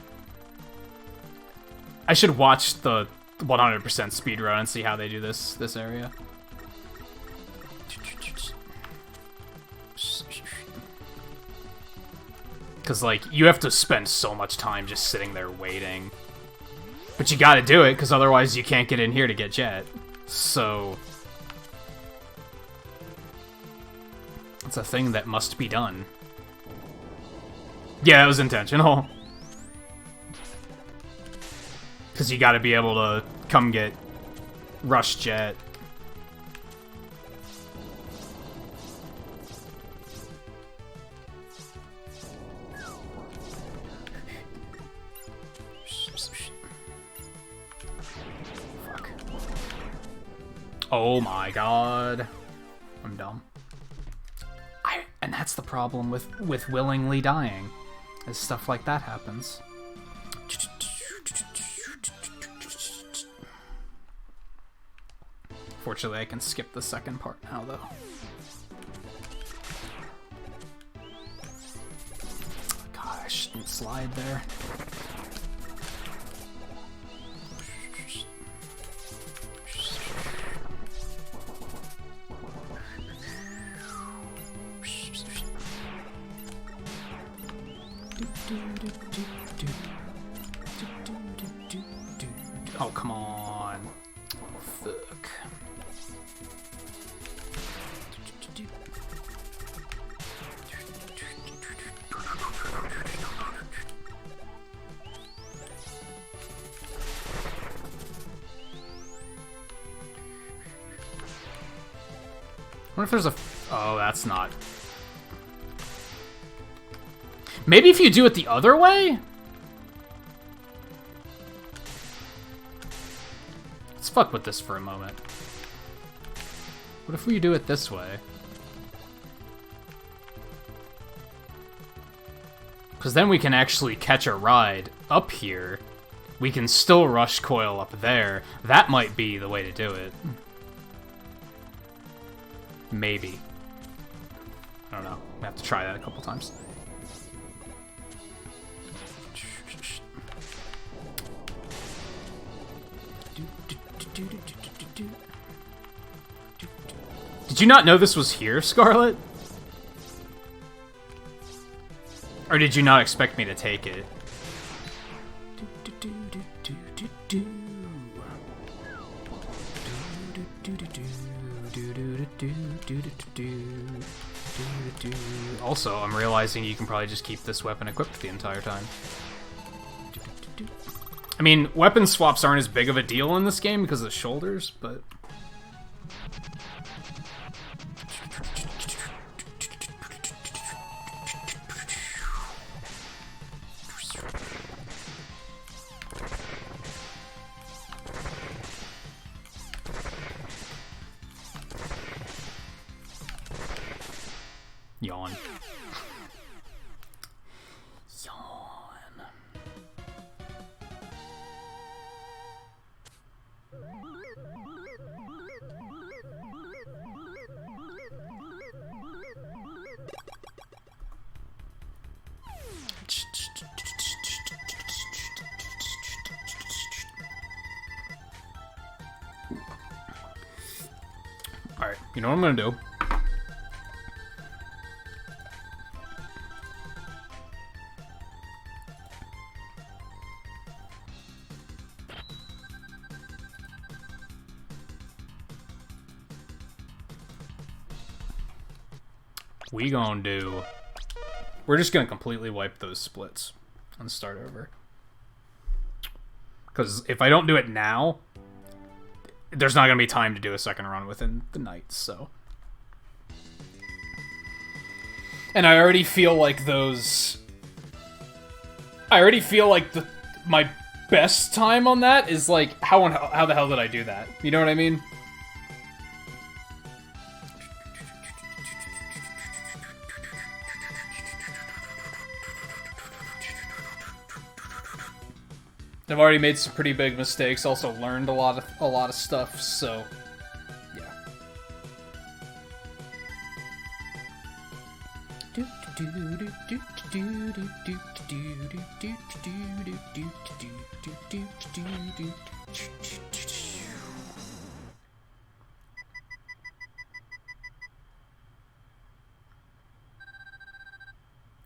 I should watch the 100% speedrun and see how they do this area. Because, like, you have to spend so much time just sitting there waiting. But you gotta do it, because otherwise you can't get in here to get Jet. So It's a thing that must be done. Yeah, it was intentional. Because you gotta be able to come get Rush Jet. Fuck. Oh my god. I'm dumb. And that's the problem with willingly dying, is stuff like that happens. Fortunately, I can skip the second part now, though. God, I shouldn't slide there. Oh, come on. Oh, fuck. I wonder if there's a... Oh, that's not... Maybe if you do it the other way? Let's fuck with this for a moment. What if we do it this way? Because then we can actually catch a ride up here. We can still rush coil up there. That might be the way to do it. Maybe. I don't know. I have to try that a couple times. Did you not know this was here, Scarlet? Or did you not expect me to take it? Also, I'm realizing you can probably just keep this weapon equipped the entire time. I mean, weapon swaps aren't as big of a deal in this game because of the shoulders, but... Yawn. Yawn. Alright, you know what I'm gonna do? We're just gonna completely wipe those splits and start over. Because if I don't do it now, there's not gonna be time to do a second run within the night, so. And I already feel like those... my best time on that is like, how the hell did I do that? You know what I mean? I've already made some pretty big mistakes, also learned a lot of stuff, so yeah.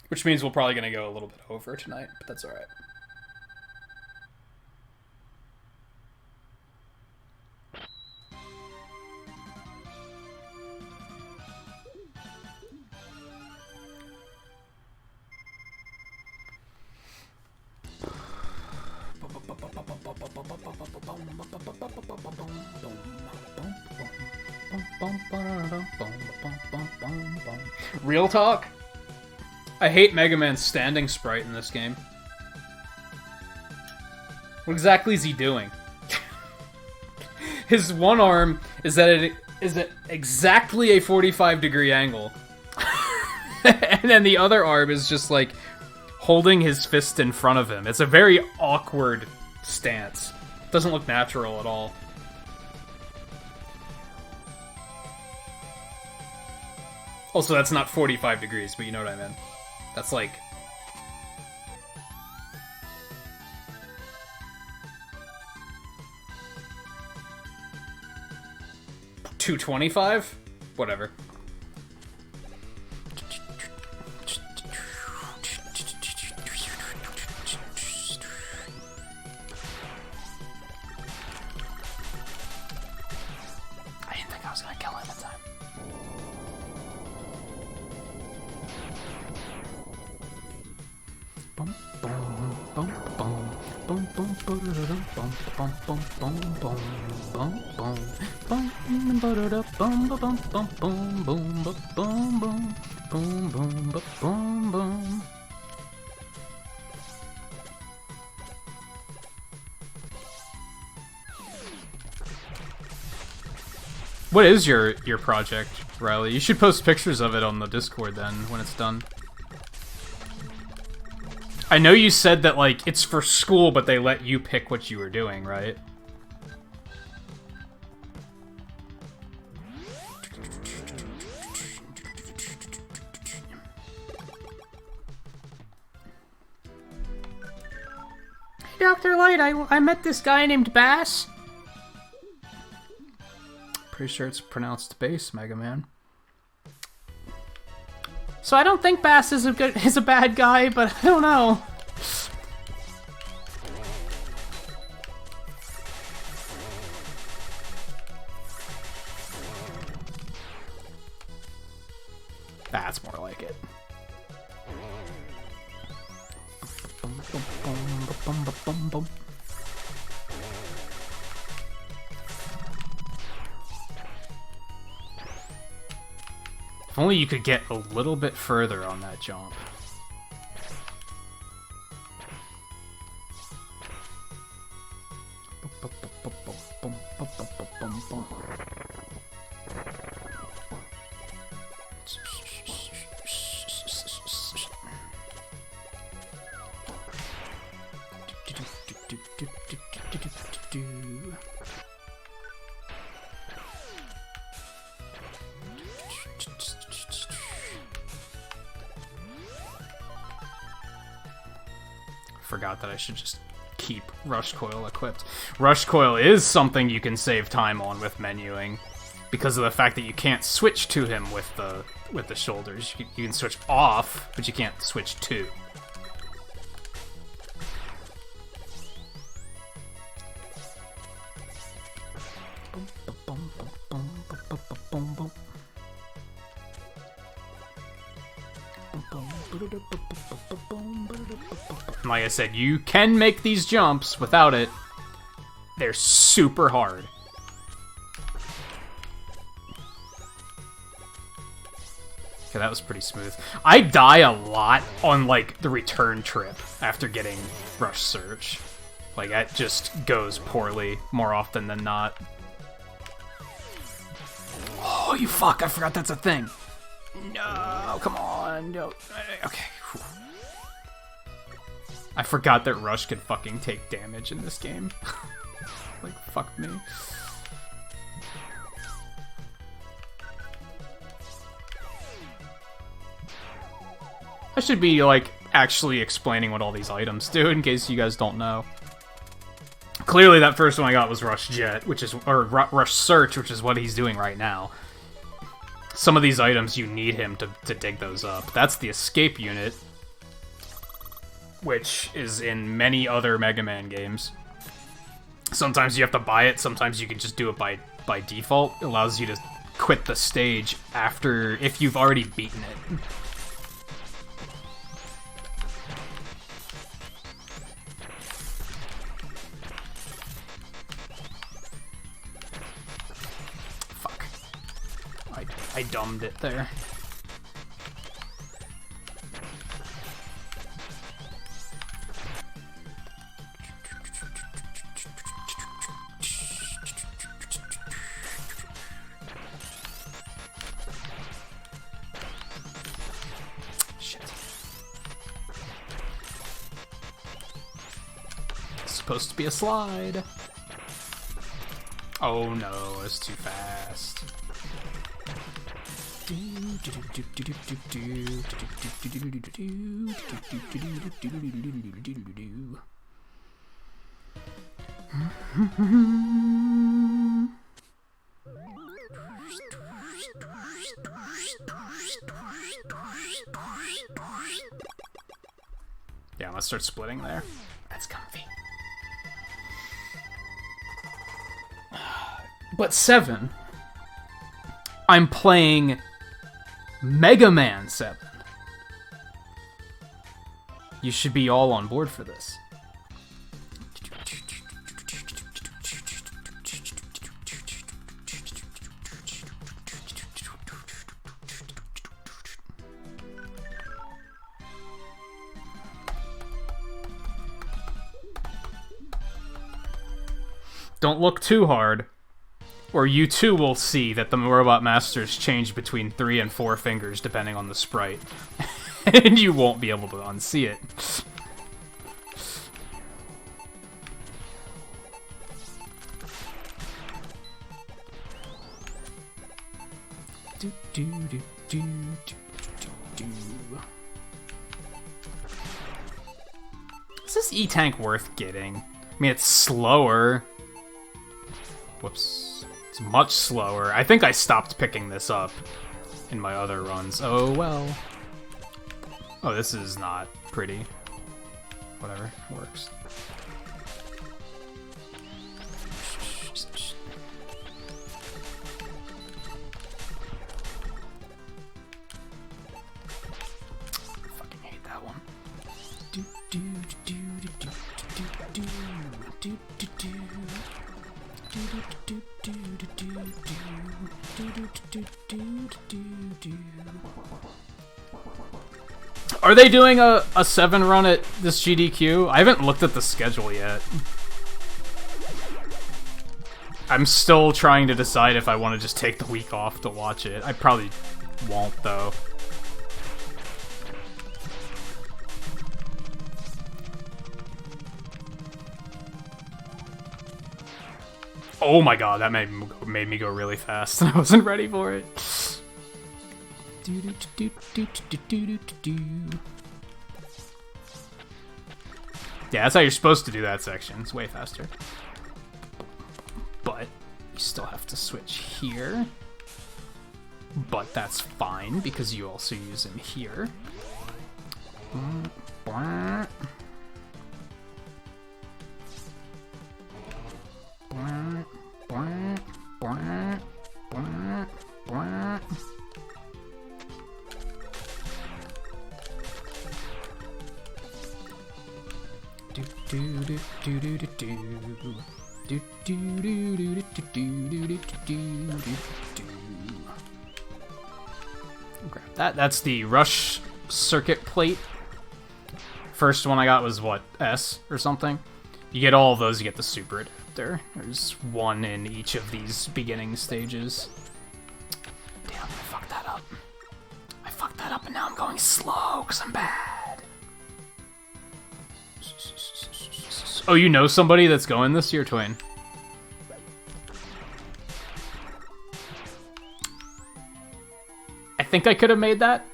Which means we're probably gonna go a little bit over tonight, but that's alright. Real talk? I hate Mega Man's standing sprite in this game. What exactly is he doing? His one arm is at exactly a 45-degree angle. And then the other arm is just like holding his fist in front of him. It's a very awkward stance. Doesn't look natural at all. Also, that's not 45 degrees, but you know what I mean. That's like... $225? Whatever. I didn't think I was gonna kill him in time. Bum bum bum bum bum bum bum bum bum bum bum bum bum bum bum bum bum bum bum boom bum bum boom boom bum bum. What is your project, Riley? You should post pictures of it on the Discord then when it's done. I know you said that, like, it's for school, but they let you pick what you were doing, right? Hey, Dr. Light, I met this guy named Bass. Pretty sure it's pronounced Bass, Mega Man. So I don't think Bass is a bad guy, but I don't know. That's more like it. If only you could get a little bit further on that jump. Forgot that I should just keep Rush Coil equipped. Rush Coil is something you can save time on with menuing, because of the fact that you can't switch to him with the shoulders. You can switch off, but you can't switch to. Like I said, you can make these jumps without it. They're super hard. Okay, that was pretty smooth. I die a lot on, like, the return trip after getting Rush Surge. Like, that just goes poorly more often than not. Oh, you fuck! I forgot that's a thing. No, come on. No. Okay. Whew. I forgot that Rush could fucking take damage in this game. Like, fuck me. I should be, like, actually explaining what all these items do, in case you guys don't know. Clearly, that first one I got was Rush Jet, or Rush Search, which is what he's doing right now. Some of these items, you need him to dig those up. That's the escape unit, which is in many other Mega Man games. Sometimes you have to buy it, sometimes you can just do it by default. It allows you to quit the stage if you've already beaten it. I dumbed it there. Supposed to be a slide. Oh no, it's too fast. Yeah, let's start splitting there. That's comfy. But 7, I'm playing Mega Man 7. You should be all on board for this. Don't look too hard, or you too will see that the Robot Masters change between 3 and 4 fingers depending on the sprite. And you won't be able to unsee it. Is this E-Tank worth getting? I mean, it's slower. Whoops. It's much slower. I think I stopped picking this up in my other runs. Oh, well. Oh, this is not pretty. Whatever. Works. I fucking hate that one. Are they doing a 7 run at this GDQ? I haven't looked at the schedule yet. I'm still trying to decide if I want to just take the week off to watch it. I probably won't, though. Oh my god, that made me go really fast. I wasn't ready for it. Yeah, that's how you're supposed to do that section. It's way faster. But you still have to switch here. But that's fine, because you also use him here. Grab that. That's the rush circuit plate. First one I got was what, S or something? You get all of those, you get the super adapter. There's one in each of these beginning stages. Damn, I fucked that up. I fucked that up and now I'm going slow because I'm bad. Oh, you know somebody that's going this year, Twain? I think I could have made that.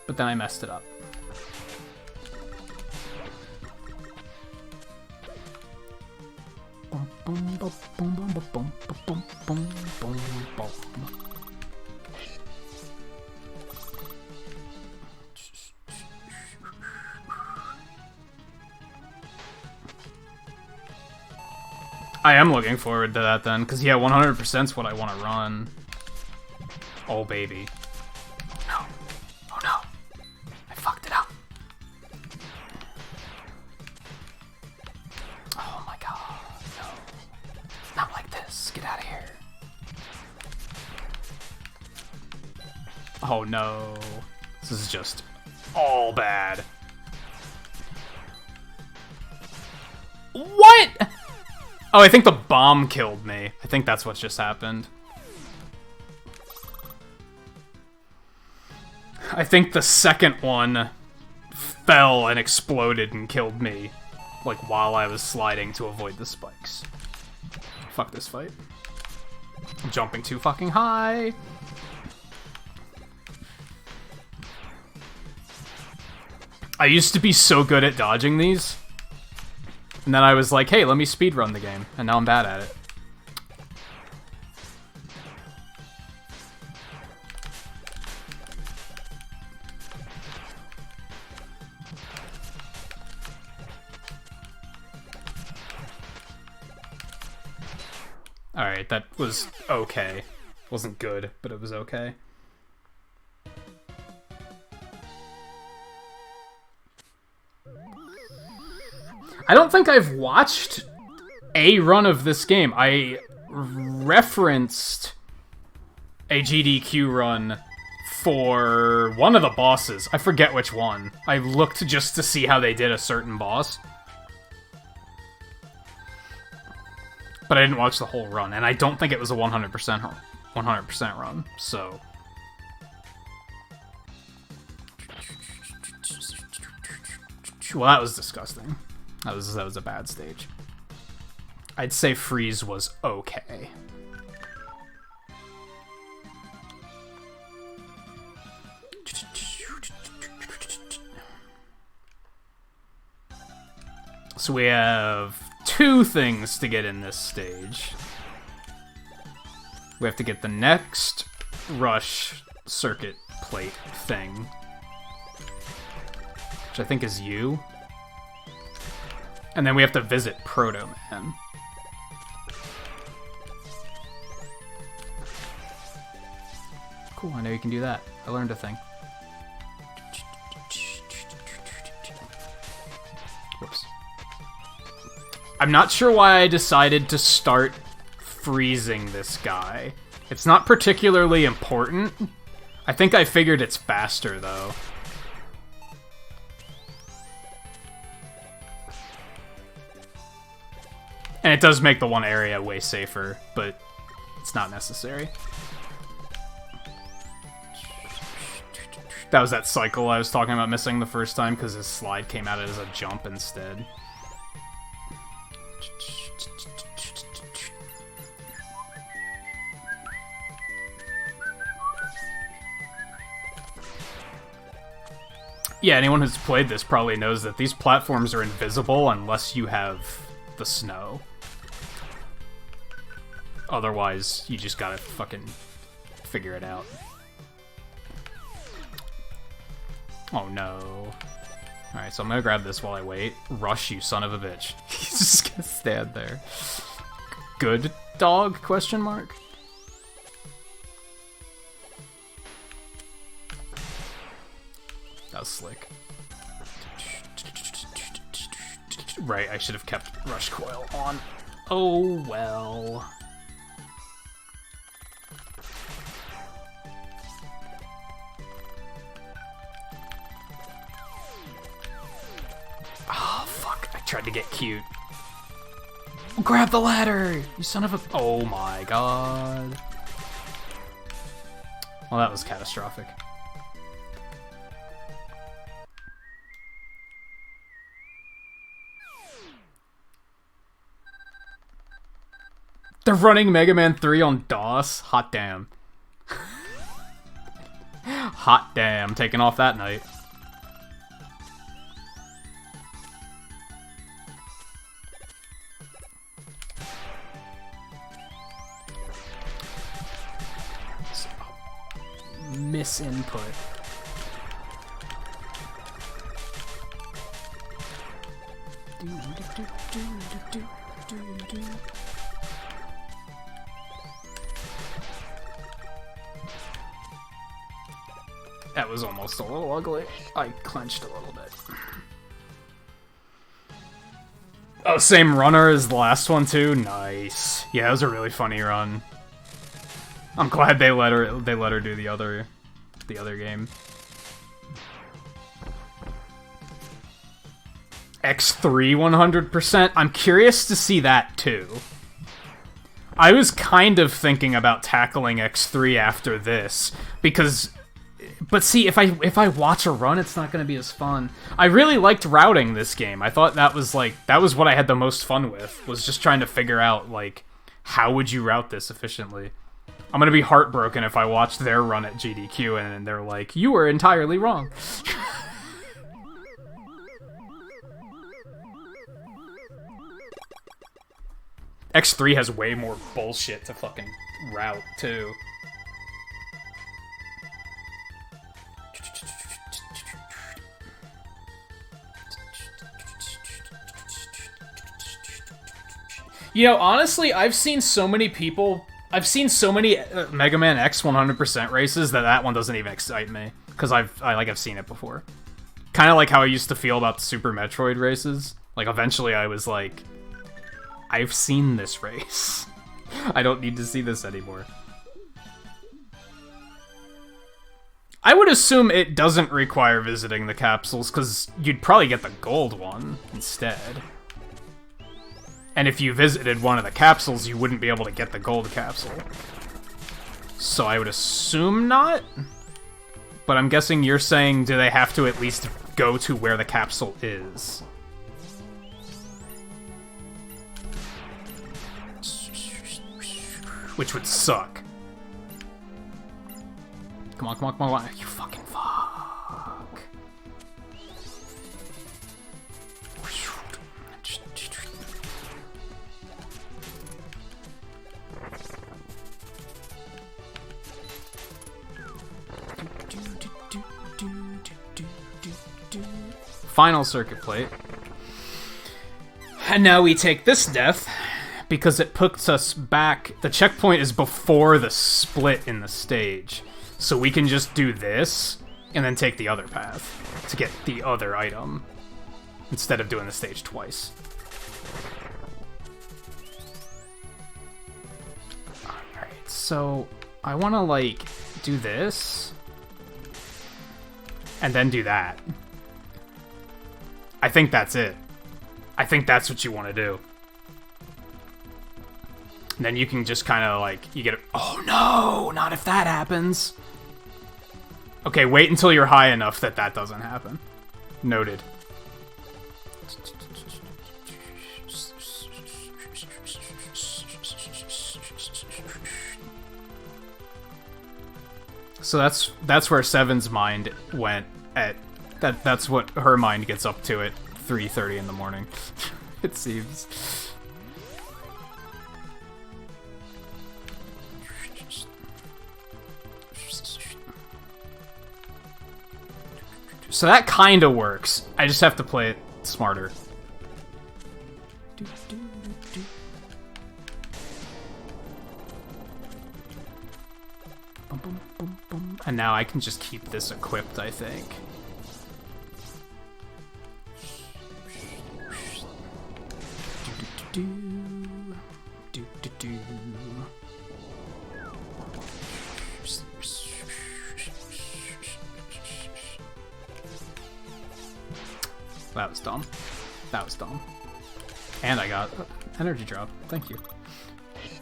But then I messed it up. I am looking forward to that then, because yeah, 100% is what I want to run. Oh, baby. No. Oh, no. I fucked it up. Oh, my God. No. Not like this. Get out of here. Oh no. This is just all bad. What? Oh, I think the bomb killed me. I think that's what just happened. I think the second one fell and exploded and killed me, like, while I was sliding to avoid the spikes. Fuck this fight. I'm jumping too fucking high. I used to be so good at dodging these. And then I was like, hey, let me speedrun the game. And now I'm bad at it. Alright, that was okay. Wasn't good, but it was okay. I don't think I've watched a run of this game. I referenced a GDQ run for one of the bosses. I forget which one. I looked just to see how they did a certain boss. But I didn't watch the whole run, and I don't think it was a 100% run, so... Well, that was disgusting. That was a bad stage. I'd say Freeze was okay. So we have 2 things to get in this stage. We have to get the next rush circuit plate thing, which I think is you. And then we have to visit Proto Man. Cool, I know you can do that. I learned a thing. Whoops. I'm not sure why I decided to start freezing this guy. It's not particularly important. I think I figured it's faster, though. And it does make the one area way safer, but it's not necessary. That was that cycle I was talking about missing the first time, because his slide came out as a jump instead. Yeah, anyone who's played this probably knows that these platforms are invisible unless you have the snow. Otherwise, you just gotta fucking figure it out. Oh no. Alright, so I'm gonna grab this while I wait. Rush, you son of a bitch. He's just gonna stand there. Good dog? Question mark? That was slick. Right, I should have kept Rush Coil on. Oh well. Oh, fuck. I tried to get cute. Grab the ladder! You son of a... Oh my god. Well, that was catastrophic. They're running Mega Man 3 on DOS? Hot damn. Hot damn. Taking off that night. Misinput. That was almost a little ugly. I clenched a little bit. Oh, same runner as the last one too? Nice. Yeah, it was a really funny run. I'm glad they let her do the other the other game. X3 100%. I'm curious to see that too. I was kind of thinking about tackling X3 after this because, but see, if I watch a run, it's not going to be as fun. I really liked routing this game. I thought that was what I had the most fun with, was just trying to figure out like how would you route this efficiently. I'm going to be heartbroken if I watch their run at GDQ and they're like, you were entirely wrong. X3 has way more bullshit to fucking route, too. You know, honestly, I've seen so many Mega Man X 100% races that one doesn't even excite me. Because I've seen it before. Kind of like how I used to feel about the Super Metroid races. Like, eventually I was like, I've seen this race. I don't need to see this anymore. I would assume it doesn't require visiting the capsules, because you'd probably get the gold one instead. And if you visited one of the capsules, you wouldn't be able to get the gold capsule. So I would assume not? But I'm guessing you're saying, do they have to at least go to where the capsule is? Which would suck. Come on, come on, come on. You fucking fuck. Final circuit plate. And now we take this death, because it puts us back. The checkpoint is before the split in the stage. So we can just do this, and then take the other path to get the other item, instead of doing the stage twice. Alright, so I want to, like, do this, and then do that. I think that's it. I think that's what you want to do. And then you can just kind of, like, you get... Oh, no! Not if that happens! Okay, wait until you're high enough that doesn't happen. Noted. So that's where Seven's mind went at... That's what her mind gets up to at 3:30 in the morning. It seems. So that kinda works. I just have to play it smarter. And now I can just keep this equipped, I think. That was dumb. That was dumb. And I got energy drop. Thank you.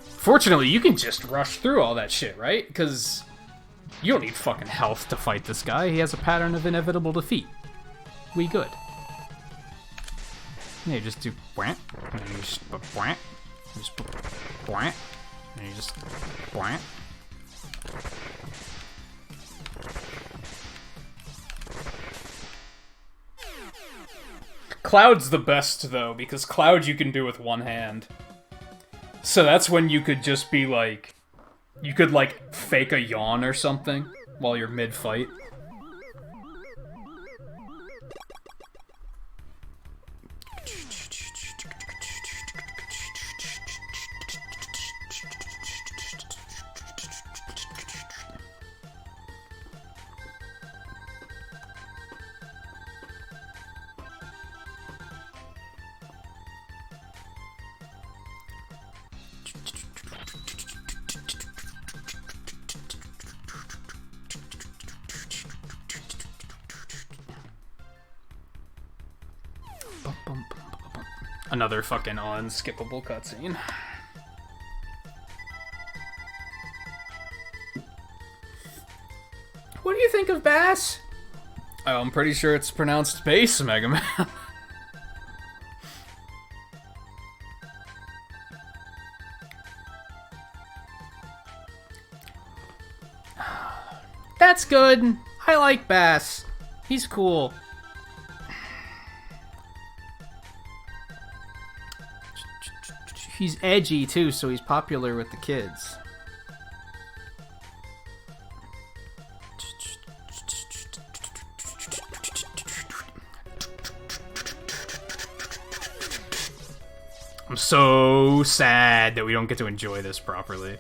Fortunately, you can just rush through all that shit, right? Because you don't need fucking health to fight this guy. He has a pattern of inevitable defeat. We good. Yeah, you just do bwant, and then you just bwant, you just bwant, and you just bwant. Cloud's the best, though, because Cloud you can do with one hand. So that's when you could just be like... You could, like, fake a yawn or something while you're mid-fight. Another fucking unskippable cutscene. What do you think of Bass? Oh, I'm pretty sure it's pronounced Bass, Mega Man. That's good. I like Bass. He's cool. He's edgy too, so he's popular with the kids. I'm so sad that we don't get to enjoy this properly.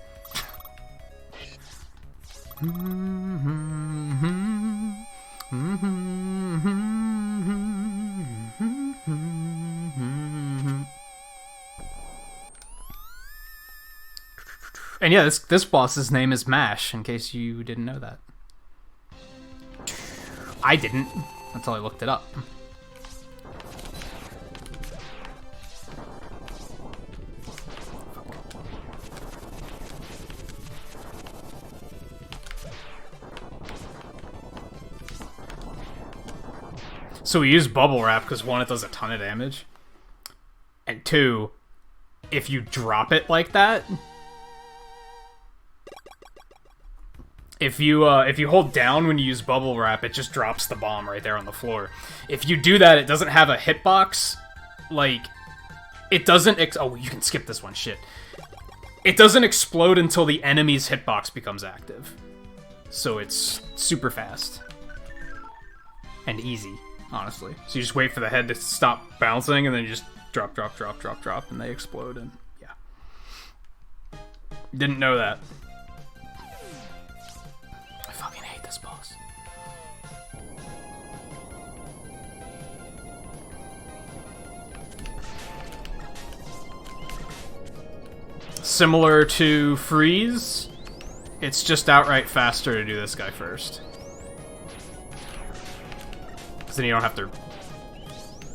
And yeah, this boss's name is Mash, in case you didn't know that. I didn't, until I looked it up. So we use bubble wrap because one, it does a ton of damage, and two, if you drop it like that, if you hold down when you use bubble wrap, it just drops the bomb right there on the floor. If you do that, it doesn't have a hitbox. Like, it doesn't. Oh, you can skip this one. Shit. It doesn't explode until the enemy's hitbox becomes active. So it's super fast and easy. Honestly. So you just wait for the head to stop bouncing, and then you just drop, drop, drop, drop, drop, and they explode, and yeah. Didn't know that. I fucking hate this boss. Similar to Freeze, it's just outright faster to do this guy first. Because then you don't have to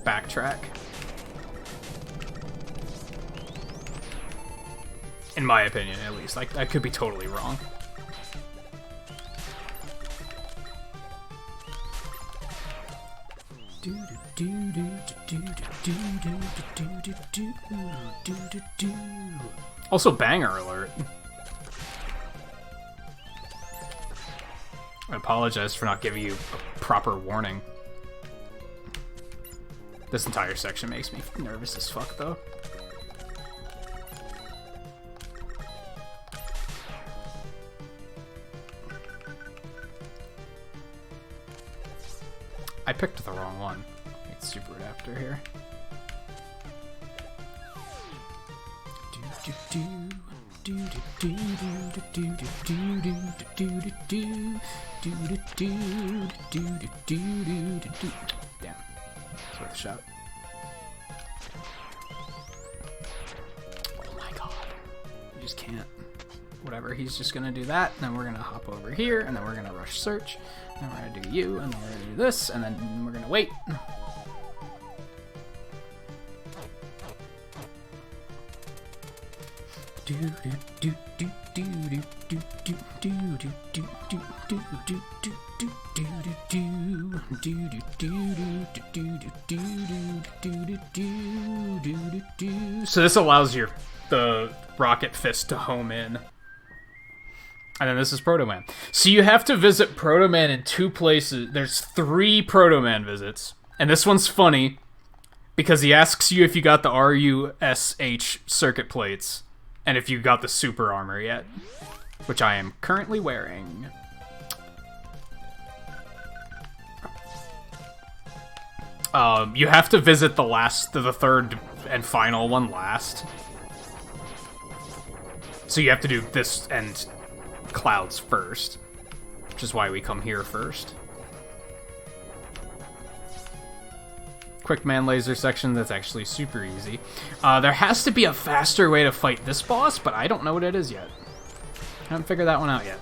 backtrack. In my opinion, at least. Like, I could be totally wrong. Also, banger alert. I apologize for not giving you a proper warning. This entire section makes me nervous as fuck, though. I picked the wrong one. It's super adapter here. Damn. It's worth a shot. Oh my god. You just can't. Whatever, he's just gonna do that, and then we're gonna hop over here, and then we're gonna rush search, and then we're gonna do you, and then we're gonna do this, and then we're gonna wait. So this allows the rocket fist to home in. And then this is Proto Man. So you have to visit Proto Man in 2 places. There's 3 Proto Man visits. And this one's funny because he asks you if you got the RUSH circuit plates and if you got the super armor yet, which I am currently wearing. You have to visit the third and final one last. So you have to do this and Clouds first, which is why we come here first. Quick man laser section, that's actually super easy. There has to be a faster way to fight this boss, but I don't know what it is yet. I haven't figured that one out yet.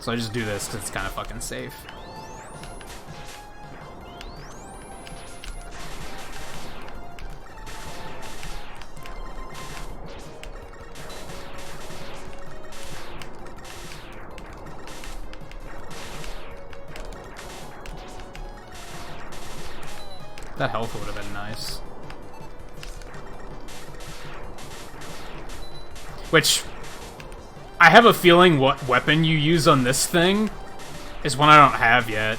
So I just do this because it's kind of fucking safe. That health would have been nice. Which, I have a feeling what weapon you use on this thing is one I don't have yet.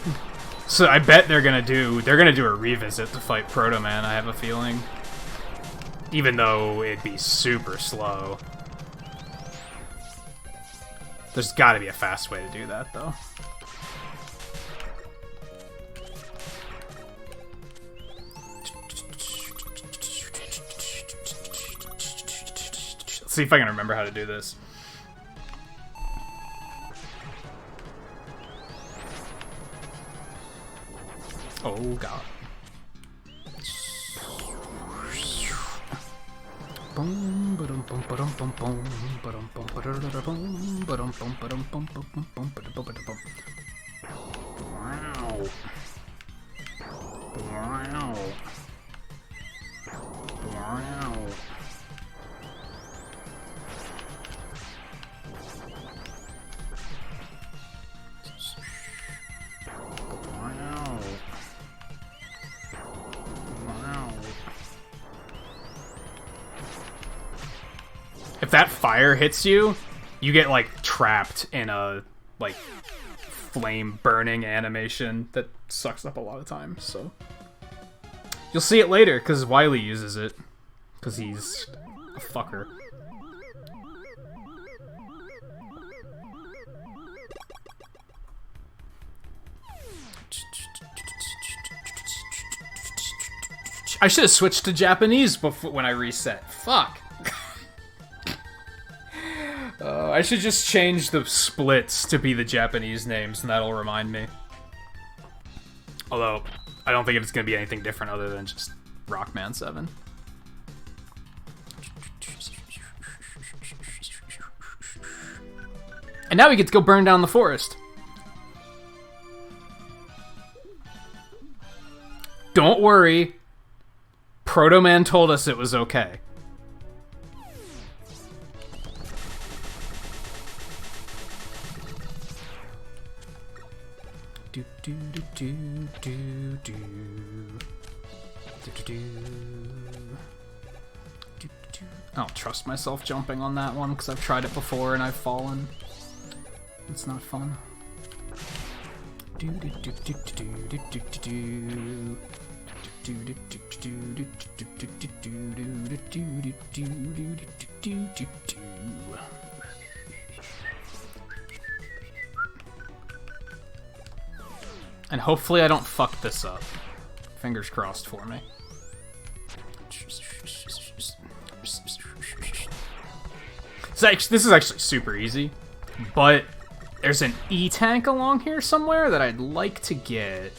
So I bet they're gonna do a revisit to fight Proto Man, I have a feeling. Even though it'd be super slow. There's gotta be a fast way to do that, though. See if I can remember how to do this. Oh god. If that fire hits you, you get, like, trapped in a, like, flame burning animation that sucks up a lot of time, so. You'll see it later, because Wily uses it. Because he's a fucker. I should have switched to Japanese before when I reset. Fuck. I should just change the splits to be the Japanese names, and that'll remind me. Although, I don't think it's going to be anything different other than just Rockman 7. And now we get to go burn down the forest. Don't worry. Proto Man told us it was okay. I don't trust myself jumping on that one because I've tried it before and I've fallen. It's not fun. And hopefully I don't fuck this up. Fingers crossed for me. This is actually super easy, but there's an E-tank along here somewhere that I'd like to get.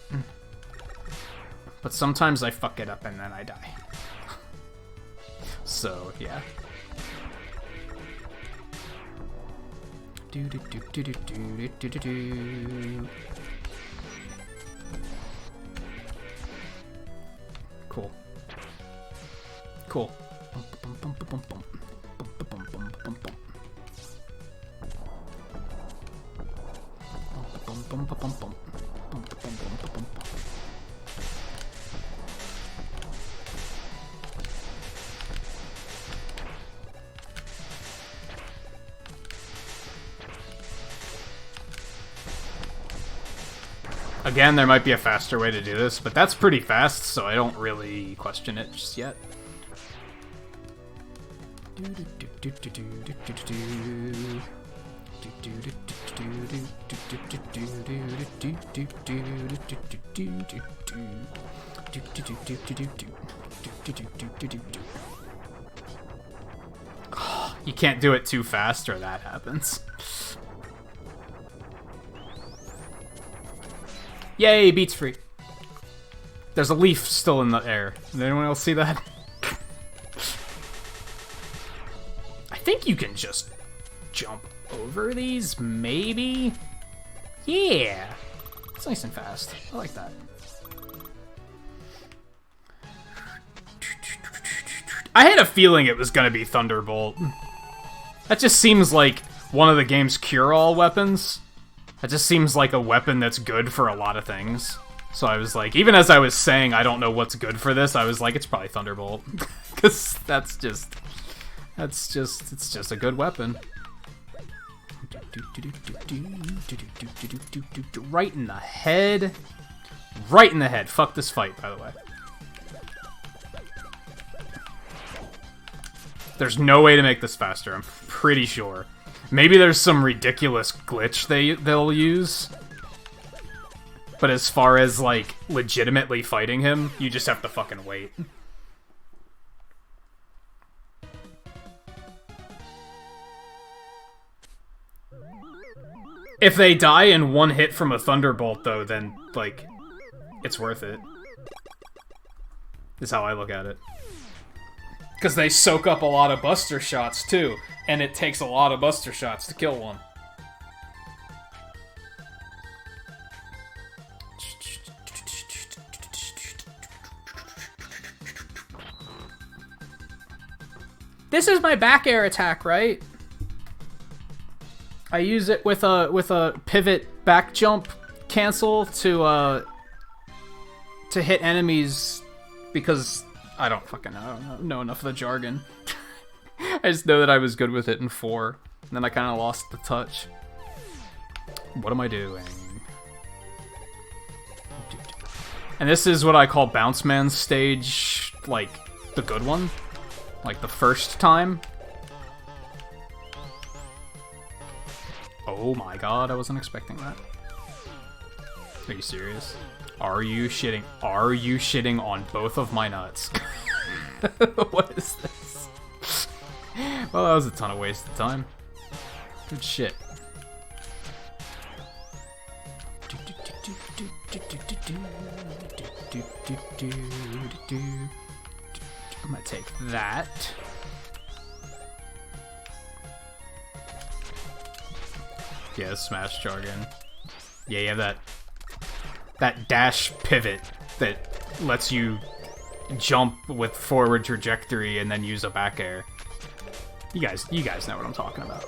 But sometimes I fuck it up and then I die. So, yeah. Cool. Cool. Again, there might be a faster way to do this, but that's pretty fast, so I don't really question it just yet. You can't do it too fast or that happens. Yay, beats free. There's a leaf still in the air. Did anyone else see that? I think you can just jump over these, maybe? Yeah! It's nice and fast. I like that. I had a feeling it was gonna be Thunderbolt. That just seems like one of the game's cure-all weapons. That just seems like a weapon that's good for a lot of things. So I was like, even as I was saying I don't know what's good for this, I was like, it's probably Thunderbolt. Because it's just a good weapon. Right in the head. Right in the head. Fuck this fight, by the way. There's no way to make this faster, I'm pretty sure. Maybe there's some ridiculous glitch they'll use. But as far as, like, legitimately fighting him, you just have to fucking wait. If they die in one hit from a Thunderbolt, though, then, like, it's worth it. Is how I look at it. Because they soak up a lot of Buster Shots, too. And it takes a lot of Buster Shots to kill one. This is my back air attack, right? I use it with a pivot back jump cancel to hit enemies because I don't fucking know. I don't know enough of the jargon. I just know that I was good with it in 4, and then I kind of lost the touch. What am I doing? And this is what I call Bounce Man stage, like, the good one. Like, the first time. Oh my god, I wasn't expecting that. Are you serious? Are you shitting? Are you shitting on both of my nuts? What is this? Well, that was a ton of wasted time. Good shit. I'm gonna take that. Yeah, smash jargon. Yeah, you have that dash pivot that lets you jump with forward trajectory and then use a back air. You guys know what I'm talking about.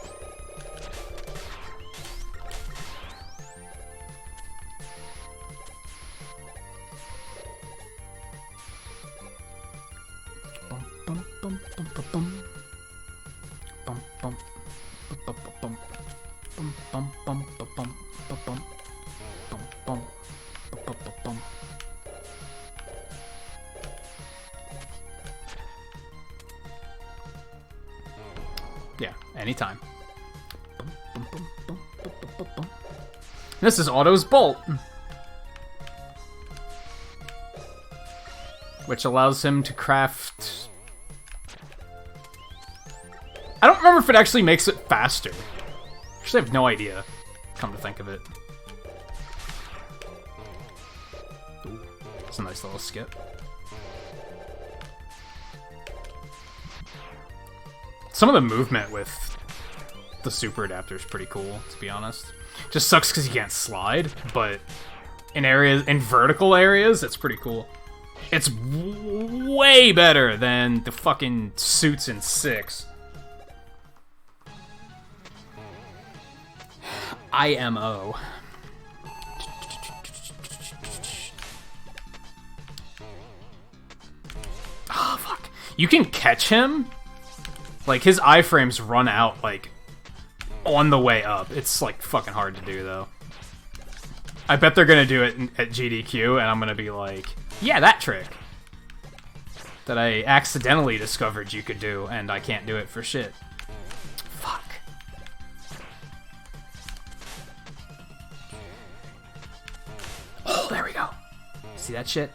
Yeah, anytime. This is Otto's Bolt, which allows him to craft... I don't remember if it actually makes it faster. Actually, I have no idea, come to think of it. Ooh, it's a nice little skip. Some of the movement with the super adapter is pretty cool, to be honest. Just sucks because you can't slide, but in vertical areas, it's pretty cool. It's way better than the fucking suits in 6. IMO. Oh, fuck. You can catch him. Like, his iframes run out, like, on the way up. It's, like, fucking hard to do, though. I bet they're gonna do it at GDQ, and I'm gonna be like, yeah, that trick that I accidentally discovered you could do, and I can't do it for shit. Fuck. Oh, there we go. See that shit?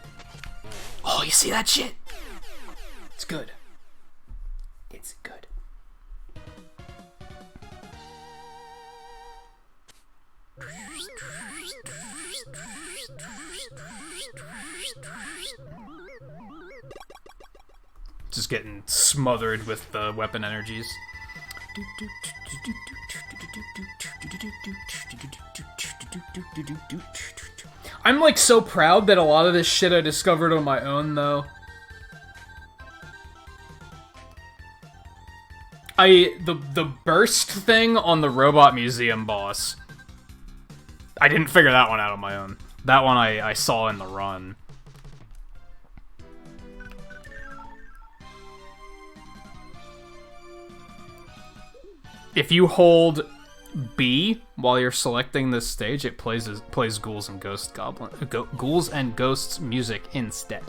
Oh, you see that shit? It's good. It's good. Just getting smothered with the weapon energies. I'm like so proud that a lot of this shit I discovered on my own, though. The burst thing on the Robot Museum boss, I didn't figure that one out on my own. That one I saw in the run. If you hold B while you're selecting this stage, it plays Ghouls and Ghouls and Ghosts music instead.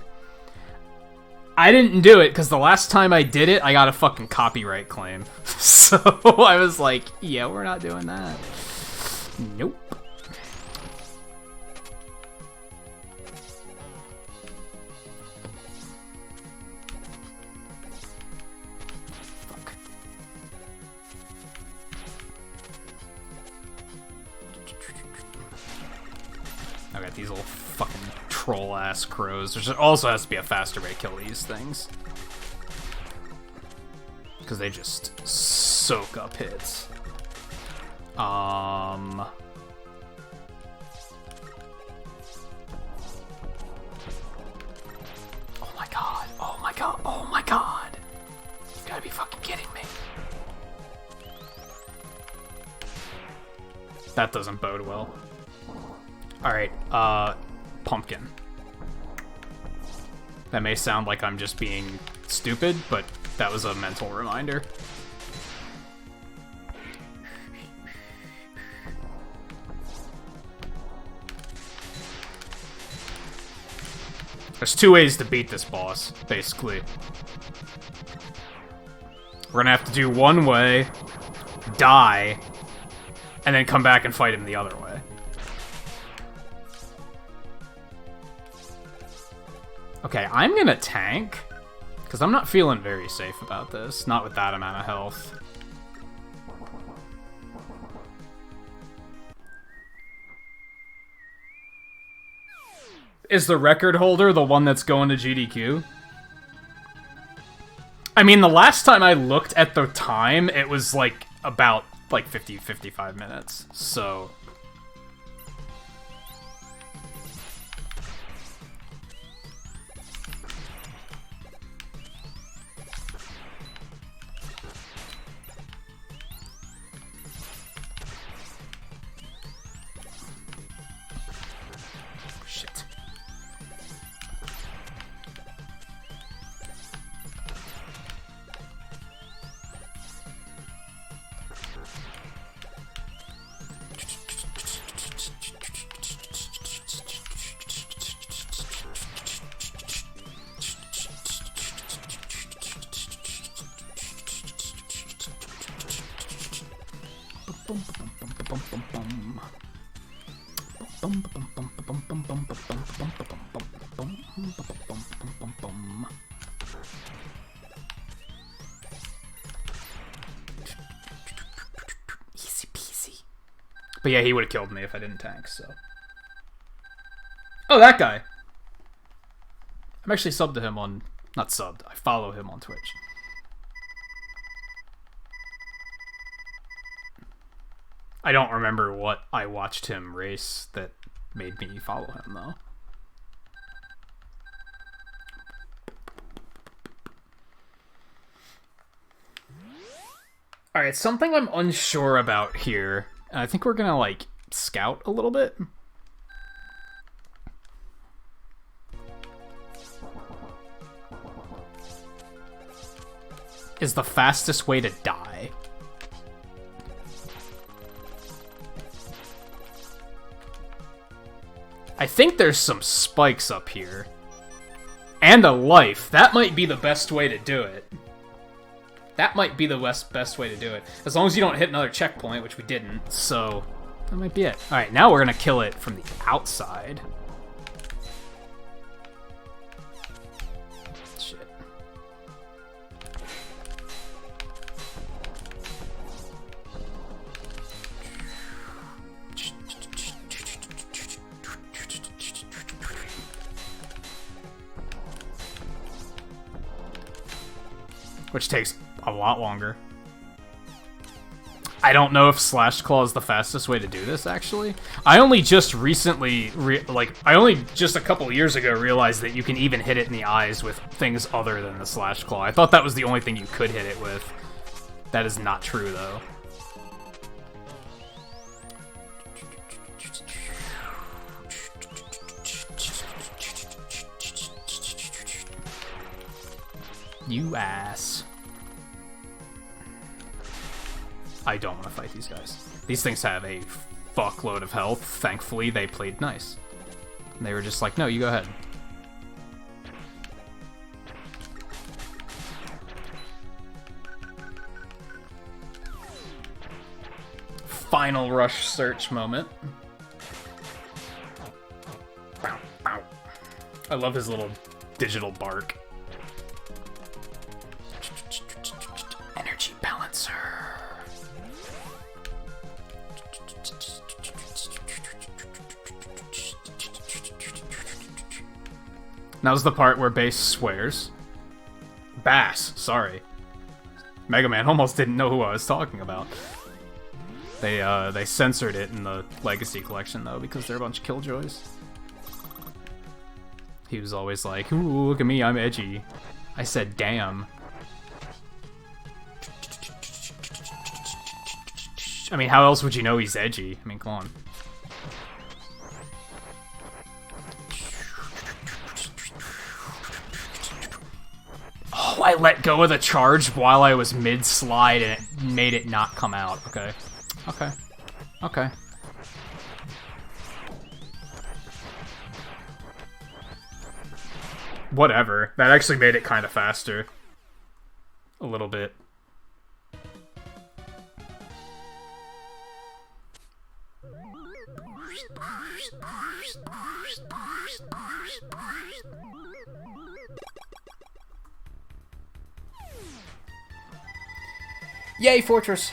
I didn't do it because the last time I did it, I got a fucking copyright claim. So I was like, yeah, we're not doing that. Nope. I got these little fucking troll-ass crows. There also has to be a faster way to kill these things. Because they just soak up hits. Oh my god. Oh my god. Oh my god. You gotta be fucking kidding me. That doesn't bode well. Alright, pumpkin. That may sound like I'm just being stupid, but that was a mental reminder. There's two ways to beat this boss, basically. We're gonna have to do one way, die, and then come back and fight him the other way. Okay, I'm gonna tank, because I'm not feeling very safe about this. Not with that amount of health. Is the record holder the one that's going to GDQ? I mean, the last time I looked at the time, it was like about 50-55 minutes, so... Easy peasy. But yeah, he would have killed me if I didn't tank, so... Oh, that guy! I'm actually subbed to him on... Not subbed, I follow him on Twitch. I don't remember what I watched him race that made me follow him, though. Alright, something I'm unsure about here, and I think we're gonna, like, scout a little bit. Is the fastest way to die. I think there's some spikes up here. And a life. That might be the best way to do it. That might be the best way to do it. As long as you don't hit another checkpoint, which we didn't, so that might be it. Alright, now we're gonna kill it from the outside. Shit. Which takes a lot longer. I don't know if Slash Claw is the fastest way to do this, actually. I only just recently, I only just a couple years ago realized that you can even hit it in the eyes with things other than the Slash Claw. I thought that was the only thing you could hit it with. That is not true, though. You ass. I don't want to fight these guys. These things have a fuckload of health. Thankfully, they played nice. And they were just like, no, you go ahead. Final rush search moment. I love his little digital bark. Energy balancer. Now's the part where Bass swears. Bass, sorry. Mega Man almost didn't know who I was talking about. They censored it in the Legacy Collection, though, because they're a bunch of killjoys. He was always like, ooh, look at me, I'm edgy. I said, damn. I mean, how else would you know he's edgy? I mean, come on. Oh, I let go of the charge while I was mid-slide and it made it not come out. Okay. Okay. Okay. Whatever. That actually made it kind of faster. A little bit. Yay, Fortress!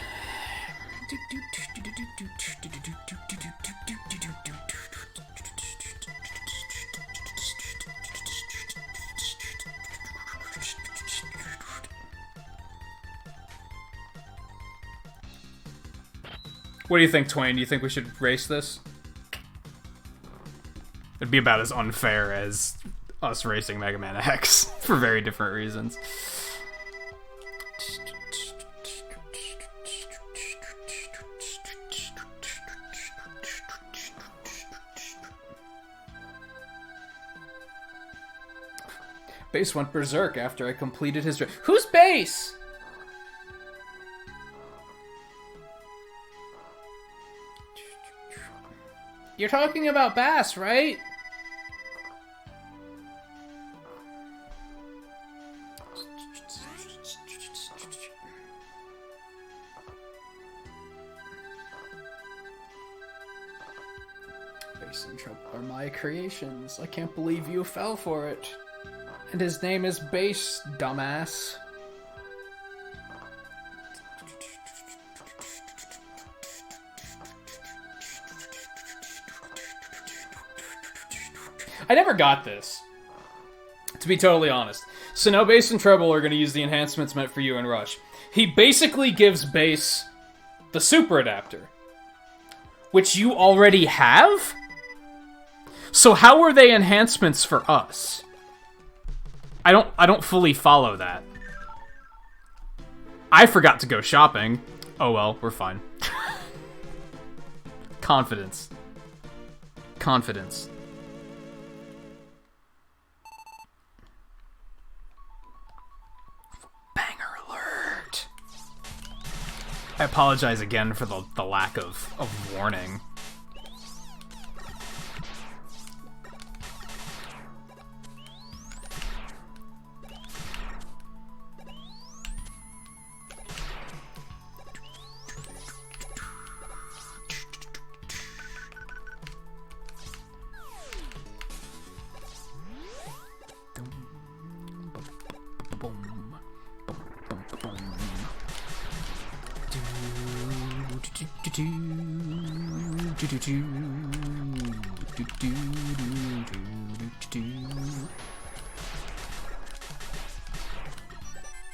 What do you think, Twain? Do you think we should race this? It'd be about as unfair as us racing Mega Man X for very different reasons. Bass went berserk after I completed his... Who's Bass? You're talking about Bass, right? Bass and Trouble are my creations. I can't believe you fell for it. And his name is Bass, dumbass. I never got this, to be totally honest. So now Bass and Treble are going to use the enhancements meant for you in Rush. He basically gives Bass the super adapter, which you already have? So how are they enhancements for us? I don't fully follow that. I forgot to go shopping. Oh well, we're fine. Confidence. Confidence. Banger alert. I apologize again for the lack of warning.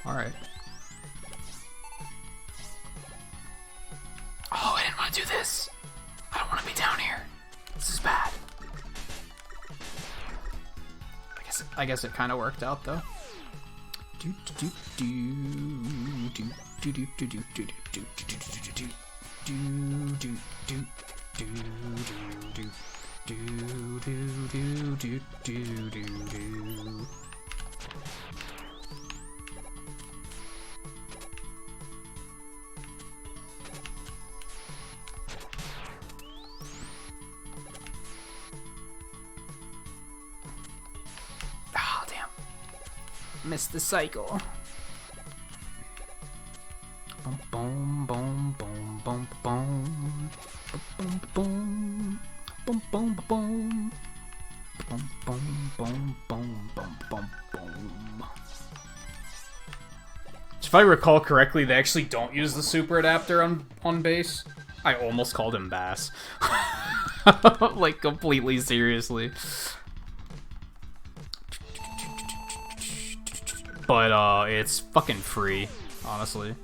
Alright. this? I don't want to be down here. This is bad. I guess it kind of worked out though. Ah, damn. Missed the cycle. Boom, boom, boom, boom, boom, boom, boom, boom, boom, boom, boom, boom, boom, boom, boom, boom, boom, boom. If I recall correctly, they actually don't use the super adapter on base. I almost called him Bass. Like, completely seriously. But, it's fucking free, honestly.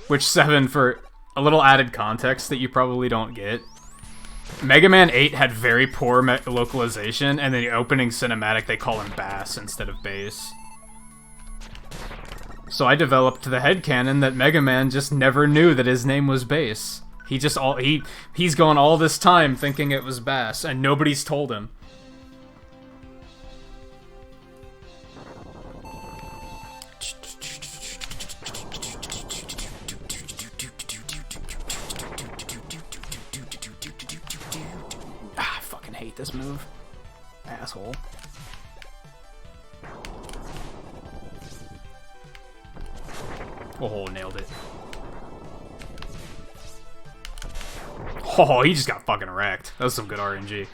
Which, 7, for a little added context that you probably don't get, Mega Man 8 had very poor localization, and in the opening cinematic they call him Bass instead of Bass. So I developed the headcanon that Mega Man just never knew that his name was Bass. He's gone all this time thinking it was Bass, and nobody's told him. Ah, I fucking hate this move. Asshole. Oh, nailed it. Oh, he just got fucking wrecked. That was some good RNG.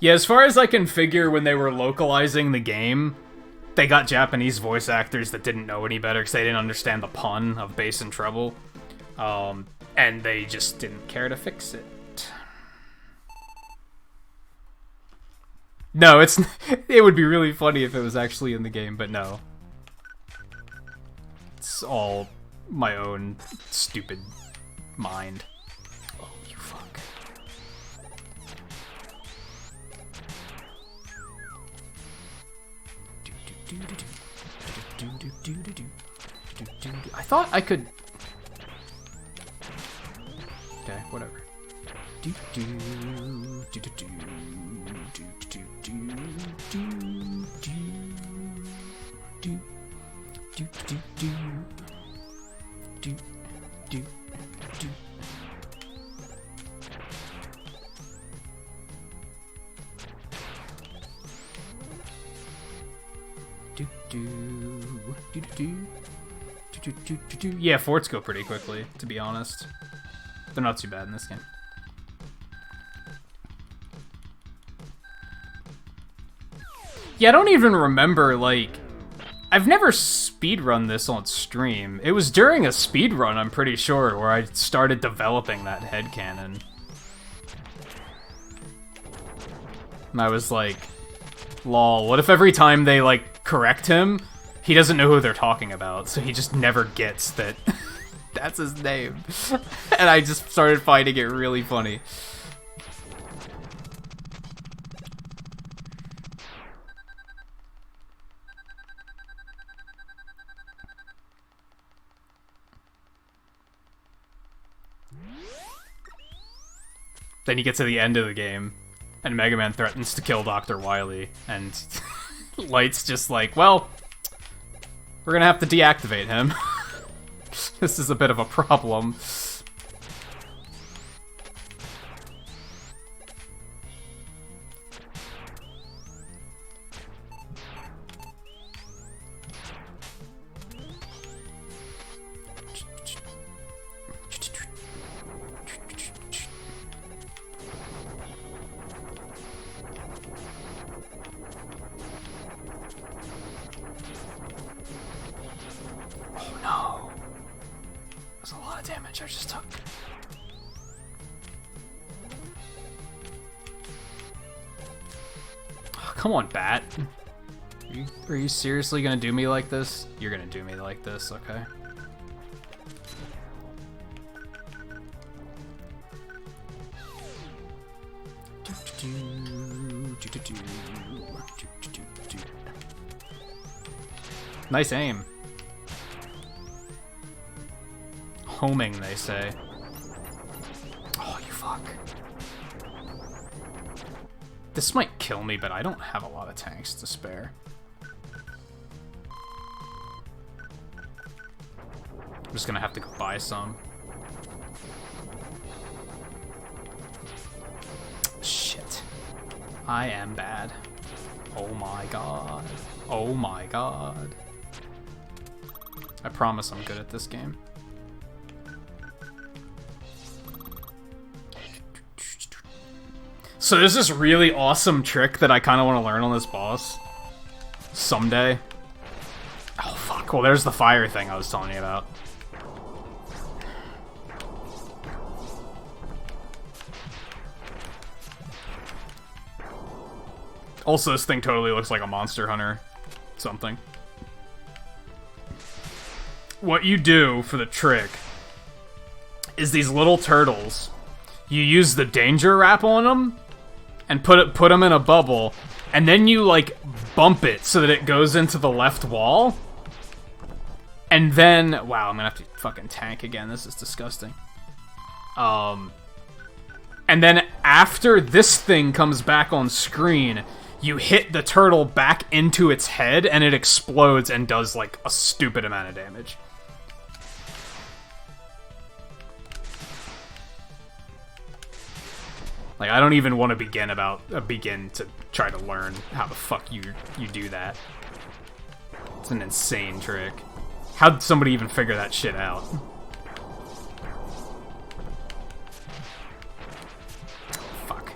Yeah, as far as I can figure, when they were localizing the game, they got Japanese voice actors that didn't know any better because they didn't understand the pun of bass and treble. And they just didn't care to fix it. No, it would be really funny if it was actually in the game, but no. It's all my own stupid mind. Oh, you fuck. I thought I could... Okay, whatever. Yeah, forts go pretty quickly, to be honest. They're not too bad in this game. Yeah, I don't even remember, like... I've never speedrun this on stream. It was during a speedrun, I'm pretty sure, where I started developing that headcanon. And I was like, lol, what if every time they, like, correct him, he doesn't know who they're talking about, so he just never gets that that's his name. And I just started finding it really funny. Then you get to the end of the game, and Mega Man threatens to kill Dr. Wily, and Light's just like, well, we're gonna have to deactivate him. This is a bit of a problem. damage I just took. Oh, come on, Bat. Are you seriously gonna do me like this? You're gonna do me like this, okay. Nice aim. Homing, they say. Oh, you fuck. This might kill me, but I don't have a lot of tanks to spare. I'm just gonna have to go buy some. Shit. I am bad. Oh my god. Oh my god. I promise I'm good at this game. So there's this really awesome trick that I kind of want to learn on this boss. Someday. Oh fuck, well there's the fire thing I was telling you about. Also, this thing totally looks like a Monster Hunter something. What you do for the trick is these little turtles, you use the danger wrap on them and put them in a bubble, and then you like bump it so that it goes into the left wall. And then, wow, I'm gonna have to fucking tank again. This is disgusting. And then after this thing comes back on screen, you hit the turtle back into its head and it explodes and does like a stupid amount of damage. Like, I don't even want to begin to try to learn how the fuck you do that. It's an insane trick. How'd somebody even figure that shit out? Fuck.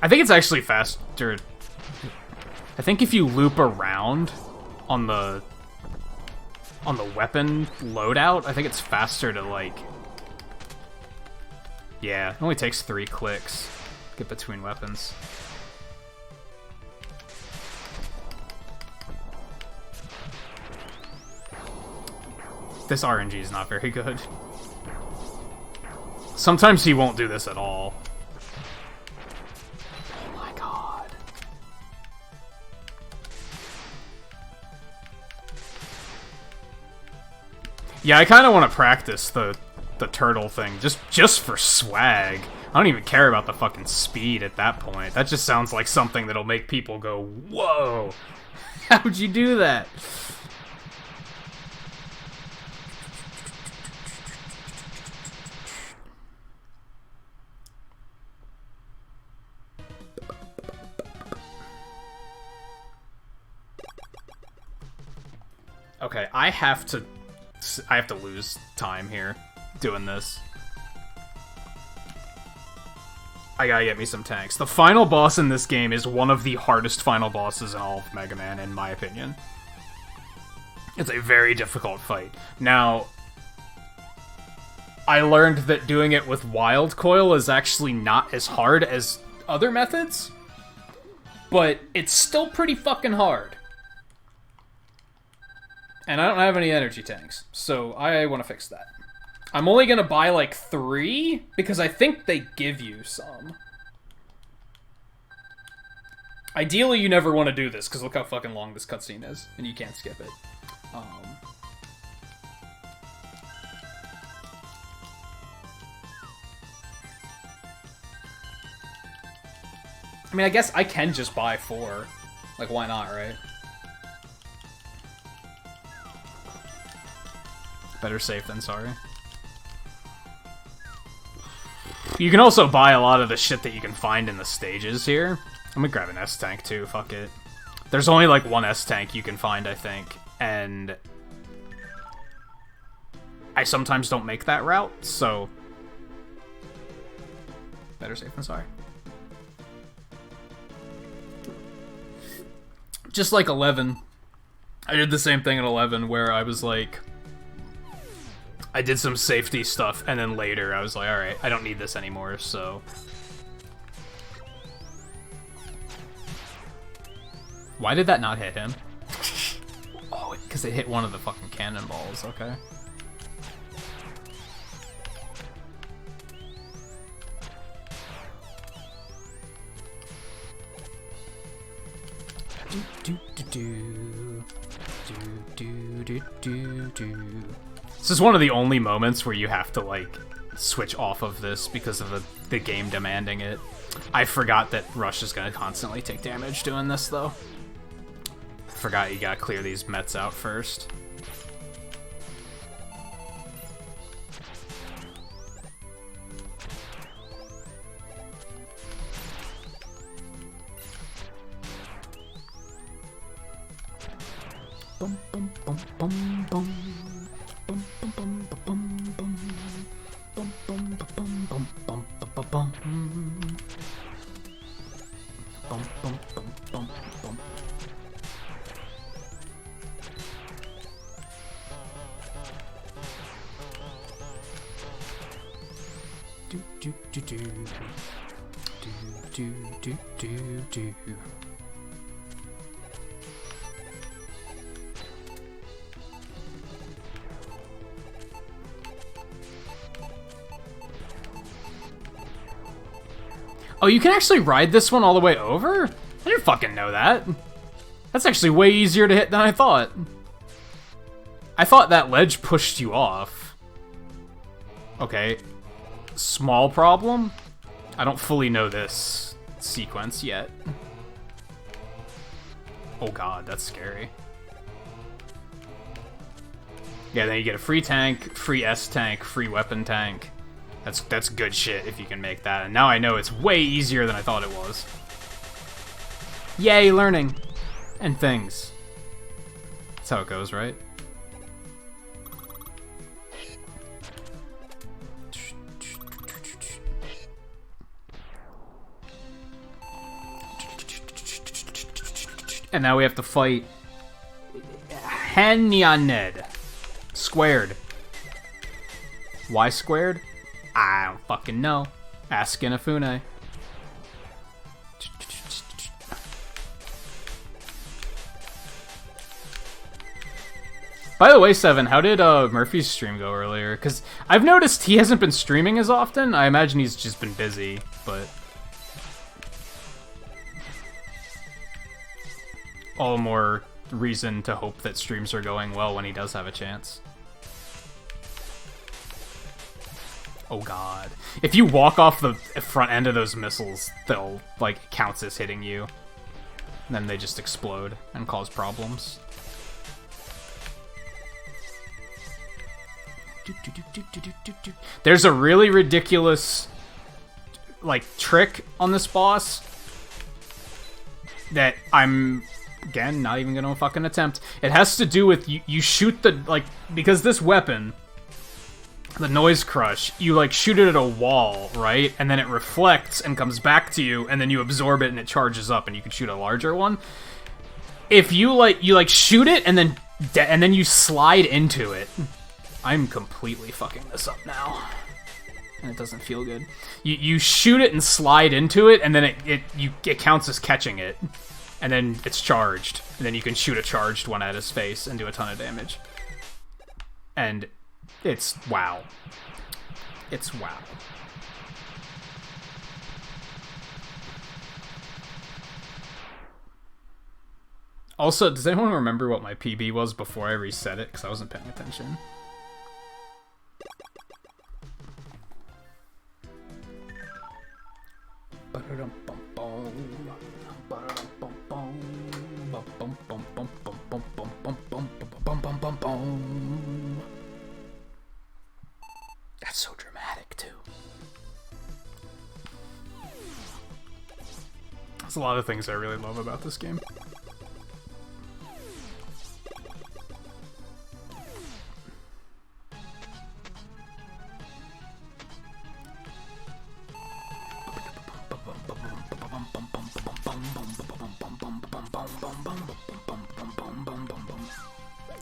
I think it's actually faster. I think if you loop around on the weapon loadout, I think it's faster to, like... Yeah, it only takes 3 clicks to get between weapons. This RNG is not very good. Sometimes he won't do this at all. Oh my god. Yeah, I kind of want to practice the turtle thing, just for swag. I don't even care about the fucking speed at that point. That just sounds like something that'll make people go, whoa! How'd you do that? Okay, I have to lose time here doing this. I gotta get me some tanks. The final boss in this game is one of the hardest final bosses in all of Mega Man, in my opinion. It's a very difficult fight. Now, I learned that doing it with Wild Coil is actually not as hard as other methods, but it's still pretty fucking hard. And I don't have any energy tanks, so I want to fix that. I'm only going to buy like 3, because I think they give you some. Ideally, you never want to do this, because look how fucking long this cutscene is, and you can't skip it. I mean, I guess I can just buy 4. Like, why not, right? Better safe than sorry. You can also buy a lot of the shit that you can find in the stages here. I'm gonna grab an S-Tank too, fuck it. There's only like 1 S-Tank you can find, I think, and I sometimes don't make that route, so better safe than sorry. Just like 11. I did the same thing at 11 where I was like... I did some safety stuff, and then later I was like, alright, I don't need this anymore, so... Why did that not hit him? Oh, because it hit one of the fucking cannonballs, okay. This is one of the only moments where you have to, like, switch off of this because of the game demanding it. I forgot that Rush is going to constantly take damage doing this, though. Forgot you gotta clear these Mets out first. Bum bum bum bum bum. Bum bum bum bum bum. Bum bum bum bum bum bum bum. Bum bum bum bum bum. Do do do do do do do do. Oh, you can actually ride this one all the way over? I didn't fucking know that. That's actually way easier to hit than I thought. I thought that ledge pushed you off. Okay. Small problem? I don't fully know this sequence yet. Oh god, that's scary. Yeah, then you get a free tank, free S tank, free weapon tank. That's good shit if you can make that. And now I know it's way easier than I thought it was. Yay, learning. And things. That's how it goes, right? And now we have to fight Hanyaned. Squared. Why squared? I don't fucking know. Ask Inafune. By the way, Seven, how did Murphy's stream go earlier? Because I've noticed he hasn't been streaming as often. I imagine he's just been busy, but... all the more reason to hope that streams are going well when he does have a chance. Oh god. If you walk off the front end of those missiles, they'll, like, counts as hitting you. And then they just explode and cause problems. There's a really ridiculous, like, trick on this boss that I'm, again, not even gonna fucking attempt. It has to do with you shoot the, like, because this weapon, the noise crush, you, like, shoot it at a wall, right? And then it reflects and comes back to you, and then you absorb it and it charges up and you can shoot a larger one. If you, like, shoot it and then you slide into it. I'm completely fucking this up now. And it doesn't feel good. You shoot it and slide into it, and then it counts as catching it. And then it's charged. And then you can shoot a charged one at his face and do a ton of damage. And it's wow. It's wow. Also, does anyone remember what my PB was before I reset it? Because I wasn't paying attention. That's so dramatic too. There's a lot of things I really love about this game.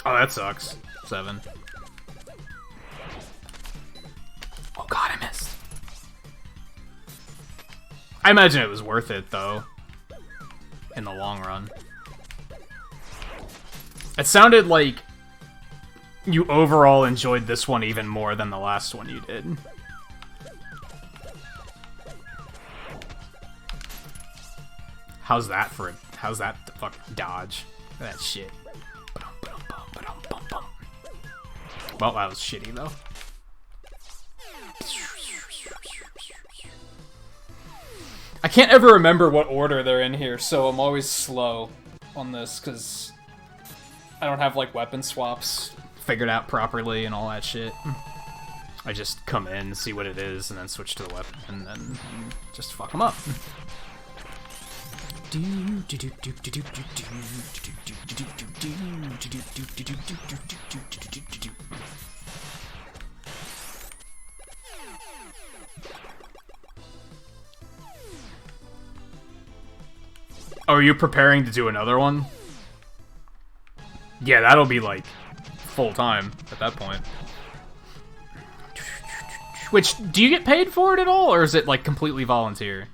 Oh, that sucks. 7. Oh god, I missed. I imagine it was worth it, though. In the long run. It sounded like you overall enjoyed this one even more than the last one you did. How's that for fucking dodge? That shit. Well, that was shitty, though. I can't ever remember what order they're in here, so I'm always slow on this, because I don't have, like, weapon swaps figured out properly and all that shit. I just come in, see what it is, and then switch to the weapon, and then just fuck them up. Oh, are you preparing to do another one? Yeah, that'll be like full time at that point. Which, do you get paid for it at all, or is it like completely volunteer?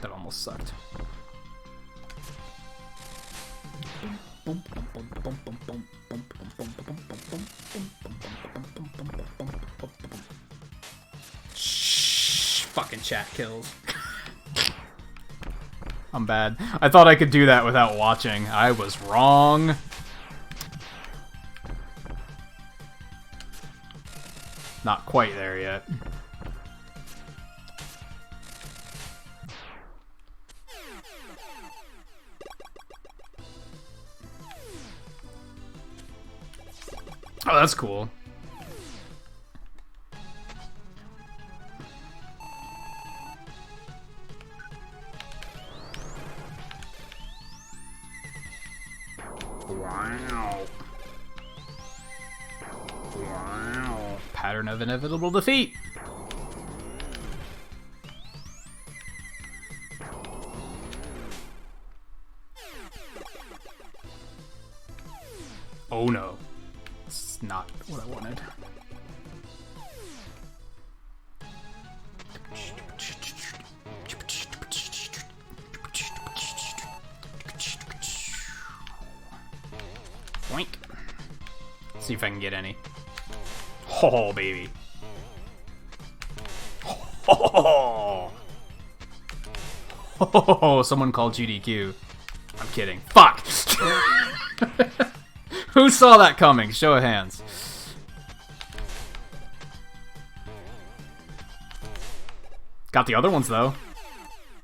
That almost sucked. Shh, fucking chat kills. I'm bad. I thought I could do that without watching. I was wrong. Not quite there yet. Oh, that's cool. Wow. Wow. Pattern of inevitable defeat. Oh no. It's not what I wanted. Boink. See if I can get any. Oh, baby. Oh, someone called GDQ. I'm kidding. Fuck! Who saw that coming? Show of hands. Got the other ones, though.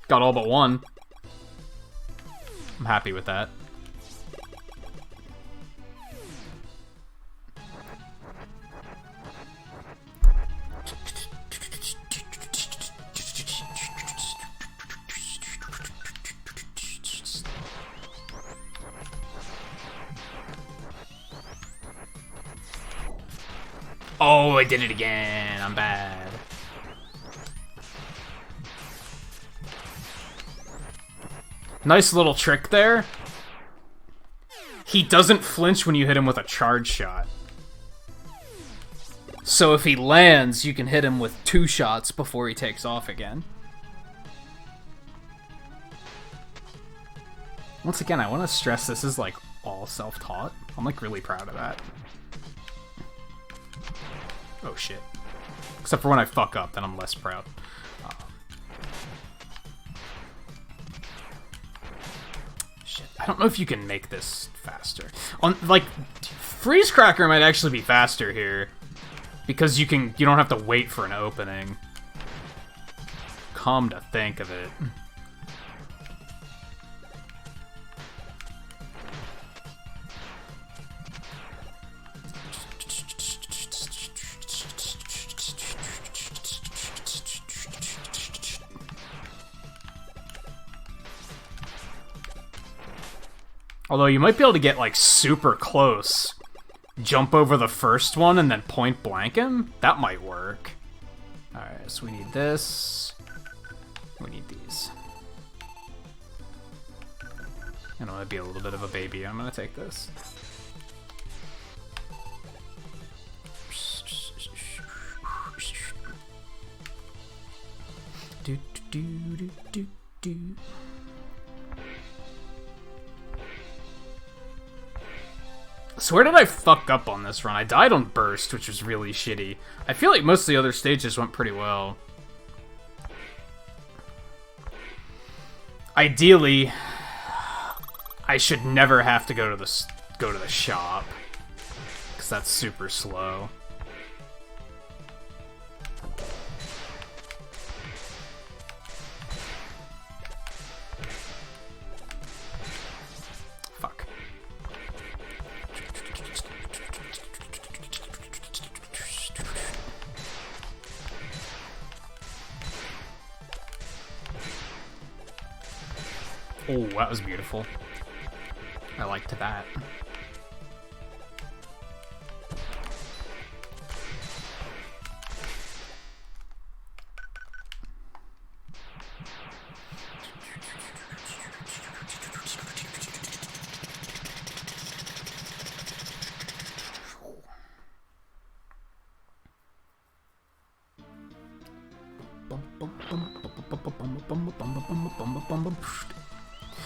Got all but one. I'm happy with that. Oh, I did it again. I'm bad. Nice little trick there. He doesn't flinch when you hit him with a charge shot. So if he lands, you can hit him with 2 shots before he takes off again. Once again, I want to stress this is like all self-taught. I'm like really proud of that. Oh shit. Except for when I fuck up, then I'm less proud. Shit. I don't know if you can make this faster. On like, Freeze Cracker might actually be faster here. Because you don't have to wait for an opening. Come to think of it. Although you might be able to get, like, super close. Jump over the first one and then point blank him? That might work. Alright, so we need this. We need these. And I'm gonna be a little bit of a baby. I'm gonna take this. Do, do, do, do, do. So where did I fuck up on this run? I died on Burst, which was really shitty. I feel like most of the other stages went pretty well. Ideally, I should never have to go to the shop, because that's super slow. Fuck. Oh, that was beautiful. I liked that.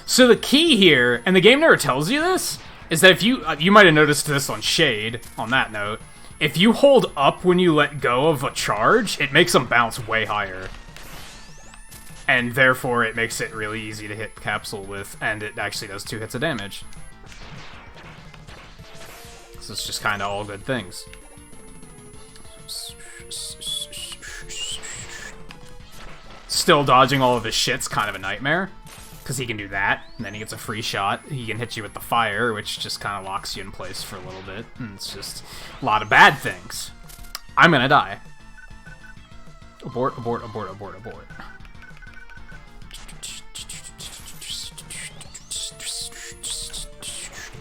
So the key here, and the game never tells you this, is that if you might have noticed this on Shade, on that note, if you hold up when you let go of a charge, it makes them bounce way higher. And therefore it makes it really easy to hit Capsule with, and it actually does 2 hits of damage. So it's just kind of all good things. Still dodging all of his shit's kind of a nightmare. Because he can do that, and then he gets a free shot. He can hit you with the fire, which just kind of locks you in place for a little bit. And it's just a lot of bad things. I'm gonna die. Abort, abort, abort, abort, abort.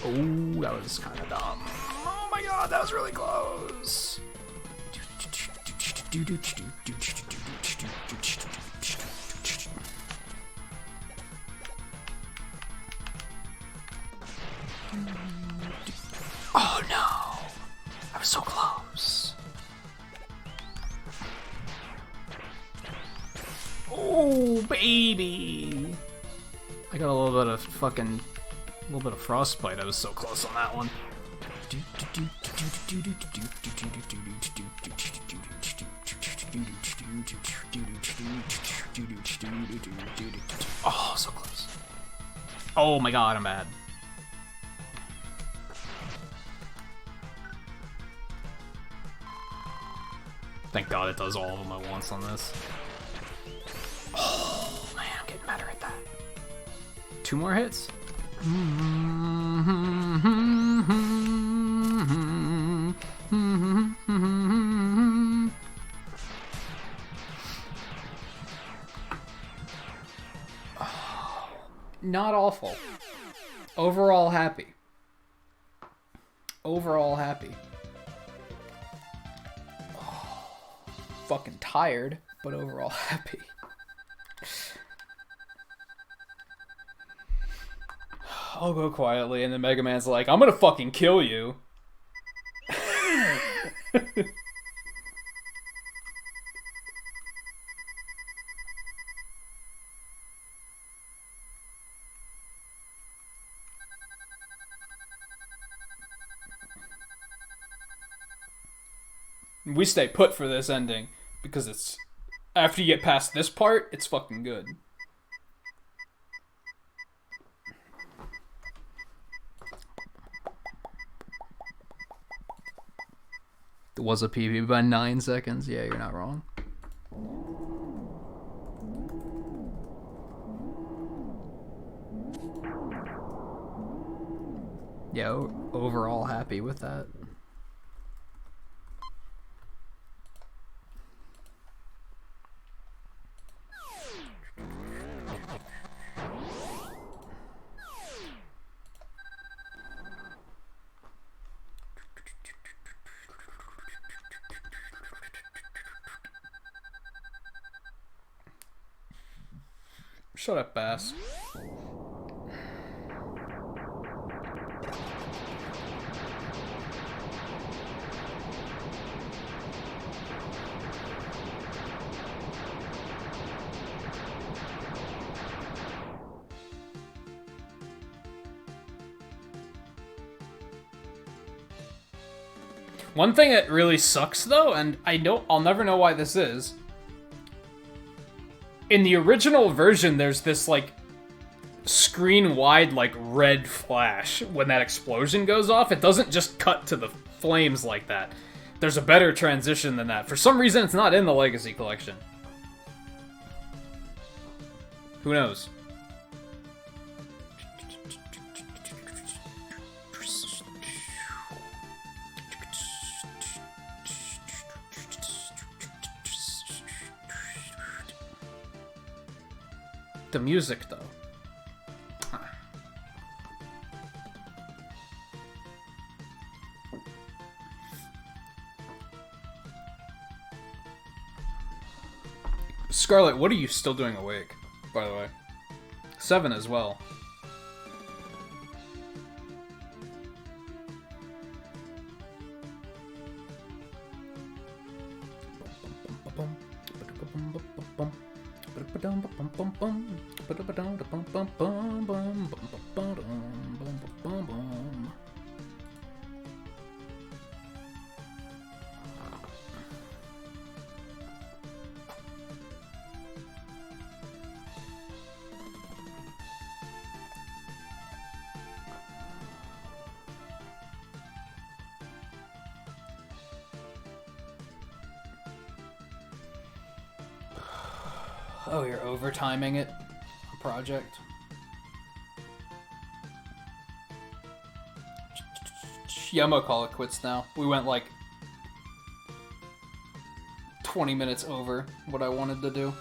Oh, that was kind of dumb. Oh my god, that was really close. Oh no! I was so close. Oh baby! I got a little bit of frostbite. I was so close on that one. Oh, so close. Oh my god, I'm bad. Thank God it does all of them at once on this. Oh man, I'm getting better at that. 2 more hits? Not awful. Overall happy. Overall happy. Fucking tired, but overall happy. I'll go quietly, and then Mega Man's like, I'm gonna fucking kill you. We stay put for this ending, because it's... After you get past this part, it's fucking good. It was a PB by 9 seconds. Yeah, you're not wrong. Yeah, overall happy with that. Shut up, Bass. One thing that really sucks, though, and I'll never know why this is. In the original version, there's this, like, screen-wide, like, red flash when that explosion goes off. It doesn't just cut to the flames like that. There's a better transition than that. For some reason, it's not in the Legacy Collection. Who knows? The music, though. Scarlet, what are you still doing awake, by the way? 7 as well. Oh, you're overtiming it? A project? Yeah, I'm gonna call it quits now. We went like 20 minutes over what I wanted to do.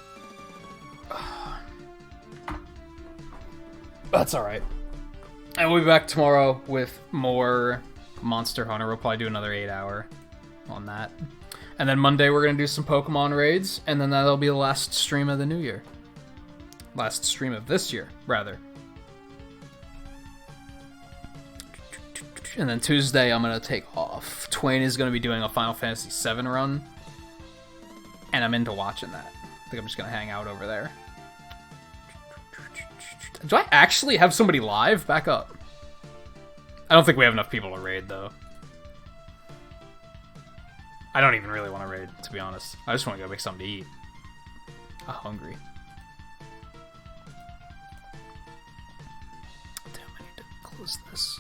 That's alright. And we'll be back tomorrow with more Monster Hunter. We'll probably do another 8-hour on that. And then Monday we're going to do some Pokemon raids, and then that'll be the last stream of the new year. Last stream of this year, rather. And then Tuesday I'm going to take off. Twain is going to be doing a Final Fantasy VII run, and I'm into watching that. I think I'm just going to hang out over there. Do I actually have somebody live? Back up. I don't think we have enough people to raid, though. I don't even really want to raid, to be honest. I just want to go make something to eat. I'm hungry. Damn, I need to close this.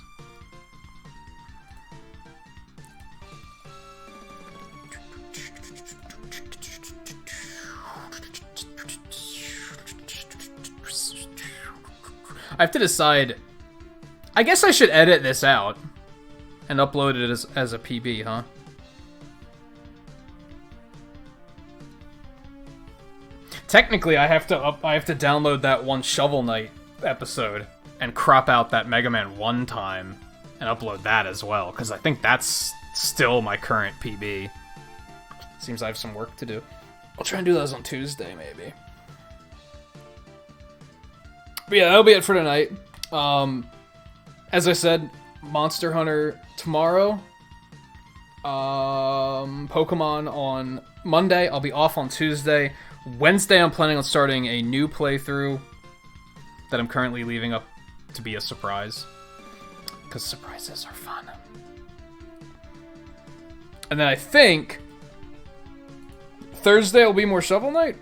I have to decide. I guess I should edit this out and upload it as a PB, huh? Technically, I have to download that one Shovel Knight episode and crop out that Mega Man 1 time and upload that as well, because I think that's still my current PB. Seems I have some work to do. I'll try and do those on Tuesday, maybe. But yeah, that'll be it for tonight. As I said, Monster Hunter tomorrow. Pokemon on Monday. I'll be off on Tuesday. Wednesday, I'm planning on starting a new playthrough that I'm currently leaving up to be a surprise. Because surprises are fun. And then I think Thursday will be more Shovel Knight.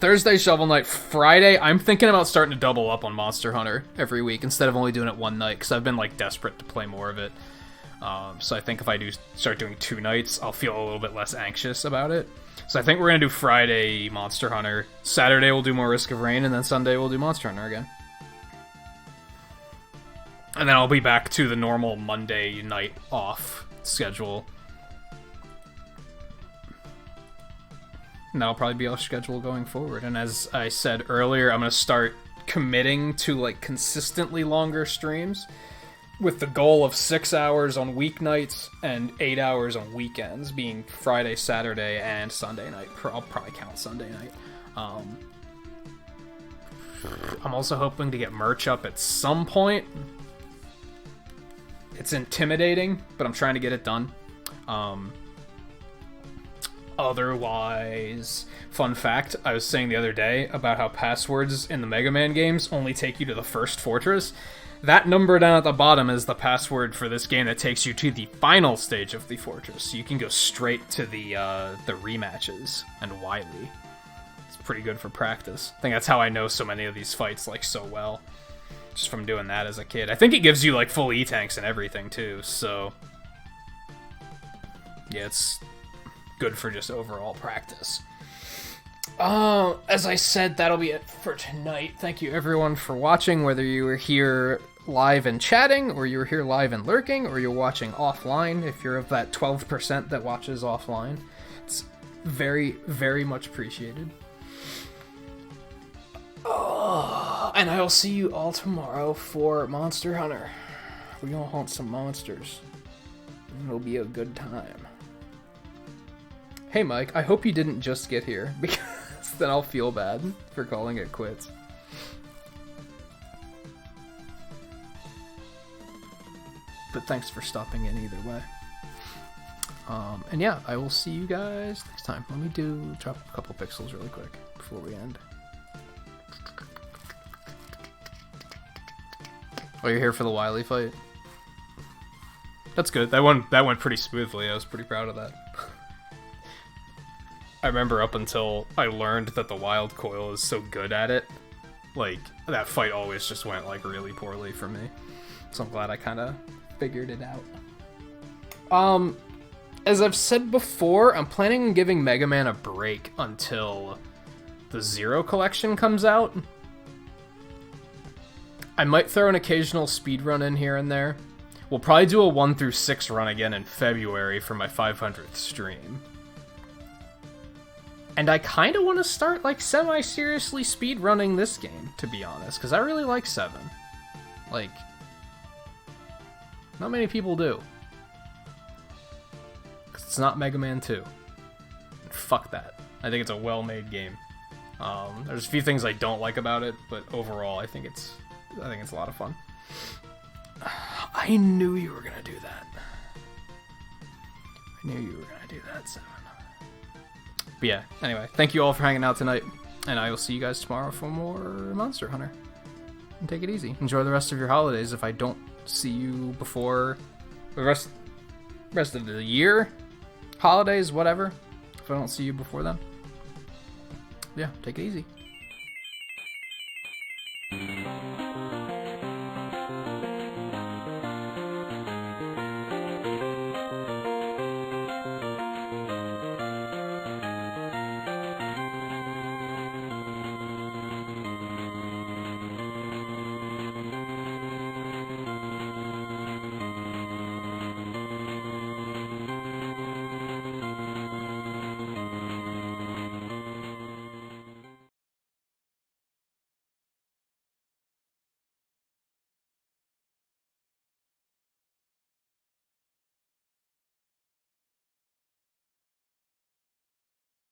Thursday, Shovel Knight. Friday, I'm thinking about starting to double up on Monster Hunter every week instead of only doing it one night, because I've been like desperate to play more of it. So I think if I do start doing 2 nights, I'll feel a little bit less anxious about it. So I think we're going to do Friday Monster Hunter. Saturday we'll do more Risk of Rain, and then Sunday we'll do Monster Hunter again. And then I'll be back to the normal Monday night off schedule. And that'll probably be our schedule going forward. And as I said earlier, I'm going to start committing to like consistently longer streams. with the goal of 6 hours on weeknights and 8 hours on weekends, being Friday, Saturday, and Sunday night. I'll probably count Sunday night. I'm also hoping to get merch up at some point. It's intimidating, but I'm trying to get it done. Otherwise, fun fact, I was saying the other day about how passwords in the Mega Man games only take you to the first fortress. That number down at the bottom is the password for this game that takes you to the final stage of the fortress. So you can go straight to the rematches and Wily. It's pretty good for practice. I think that's how I know so many of these fights like so well. Just from doing that as a kid. I think it gives you like full E-tanks and everything too, so yeah, it's good for just overall practice. As I said, that'll be it for tonight. Thank you everyone for watching, whether you were here live and chatting, or you were here live and lurking, or you're watching offline, if you're of that 12% that watches offline. It's very, very much appreciated. And I will see you all tomorrow for Monster Hunter. We're gonna hunt some monsters. It'll be a good time. Hey Mike, I hope you didn't just get here, because then I'll feel bad for calling it quits. But thanks for stopping in either way. And yeah, I will see you guys next time. Let me drop a couple pixels really quick before we end. Oh, you're here for the Wily fight? That's good. That went pretty smoothly. I was pretty proud of that. I remember up until I learned that the Wild Coil is so good at it, like, that fight always just went, like, really poorly for me. So I'm glad I kind of figured it out. As I've said before, I'm planning on giving Mega Man a break until the Zero Collection comes out. I might throw an occasional speedrun in here and there. We'll probably do a 1 through 6 run again in February for my 500th stream. And I kind of want to start, like, semi-seriously speedrunning this game, to be honest, because I really like 7. Like, not many people do. Because it's not Mega Man 2. And fuck that. I think it's a well-made game. There's a few things I don't like about it, but overall, I think it's a lot of fun. I knew you were gonna do that. I knew you were gonna do that, 7. But yeah, anyway, thank you all for hanging out tonight, and I will see you guys tomorrow for more Monster Hunter. And take it easy. Enjoy the rest of your holidays if I don't see you before the rest of the year. Holidays, whatever. If I don't see you before then. Yeah, take it easy.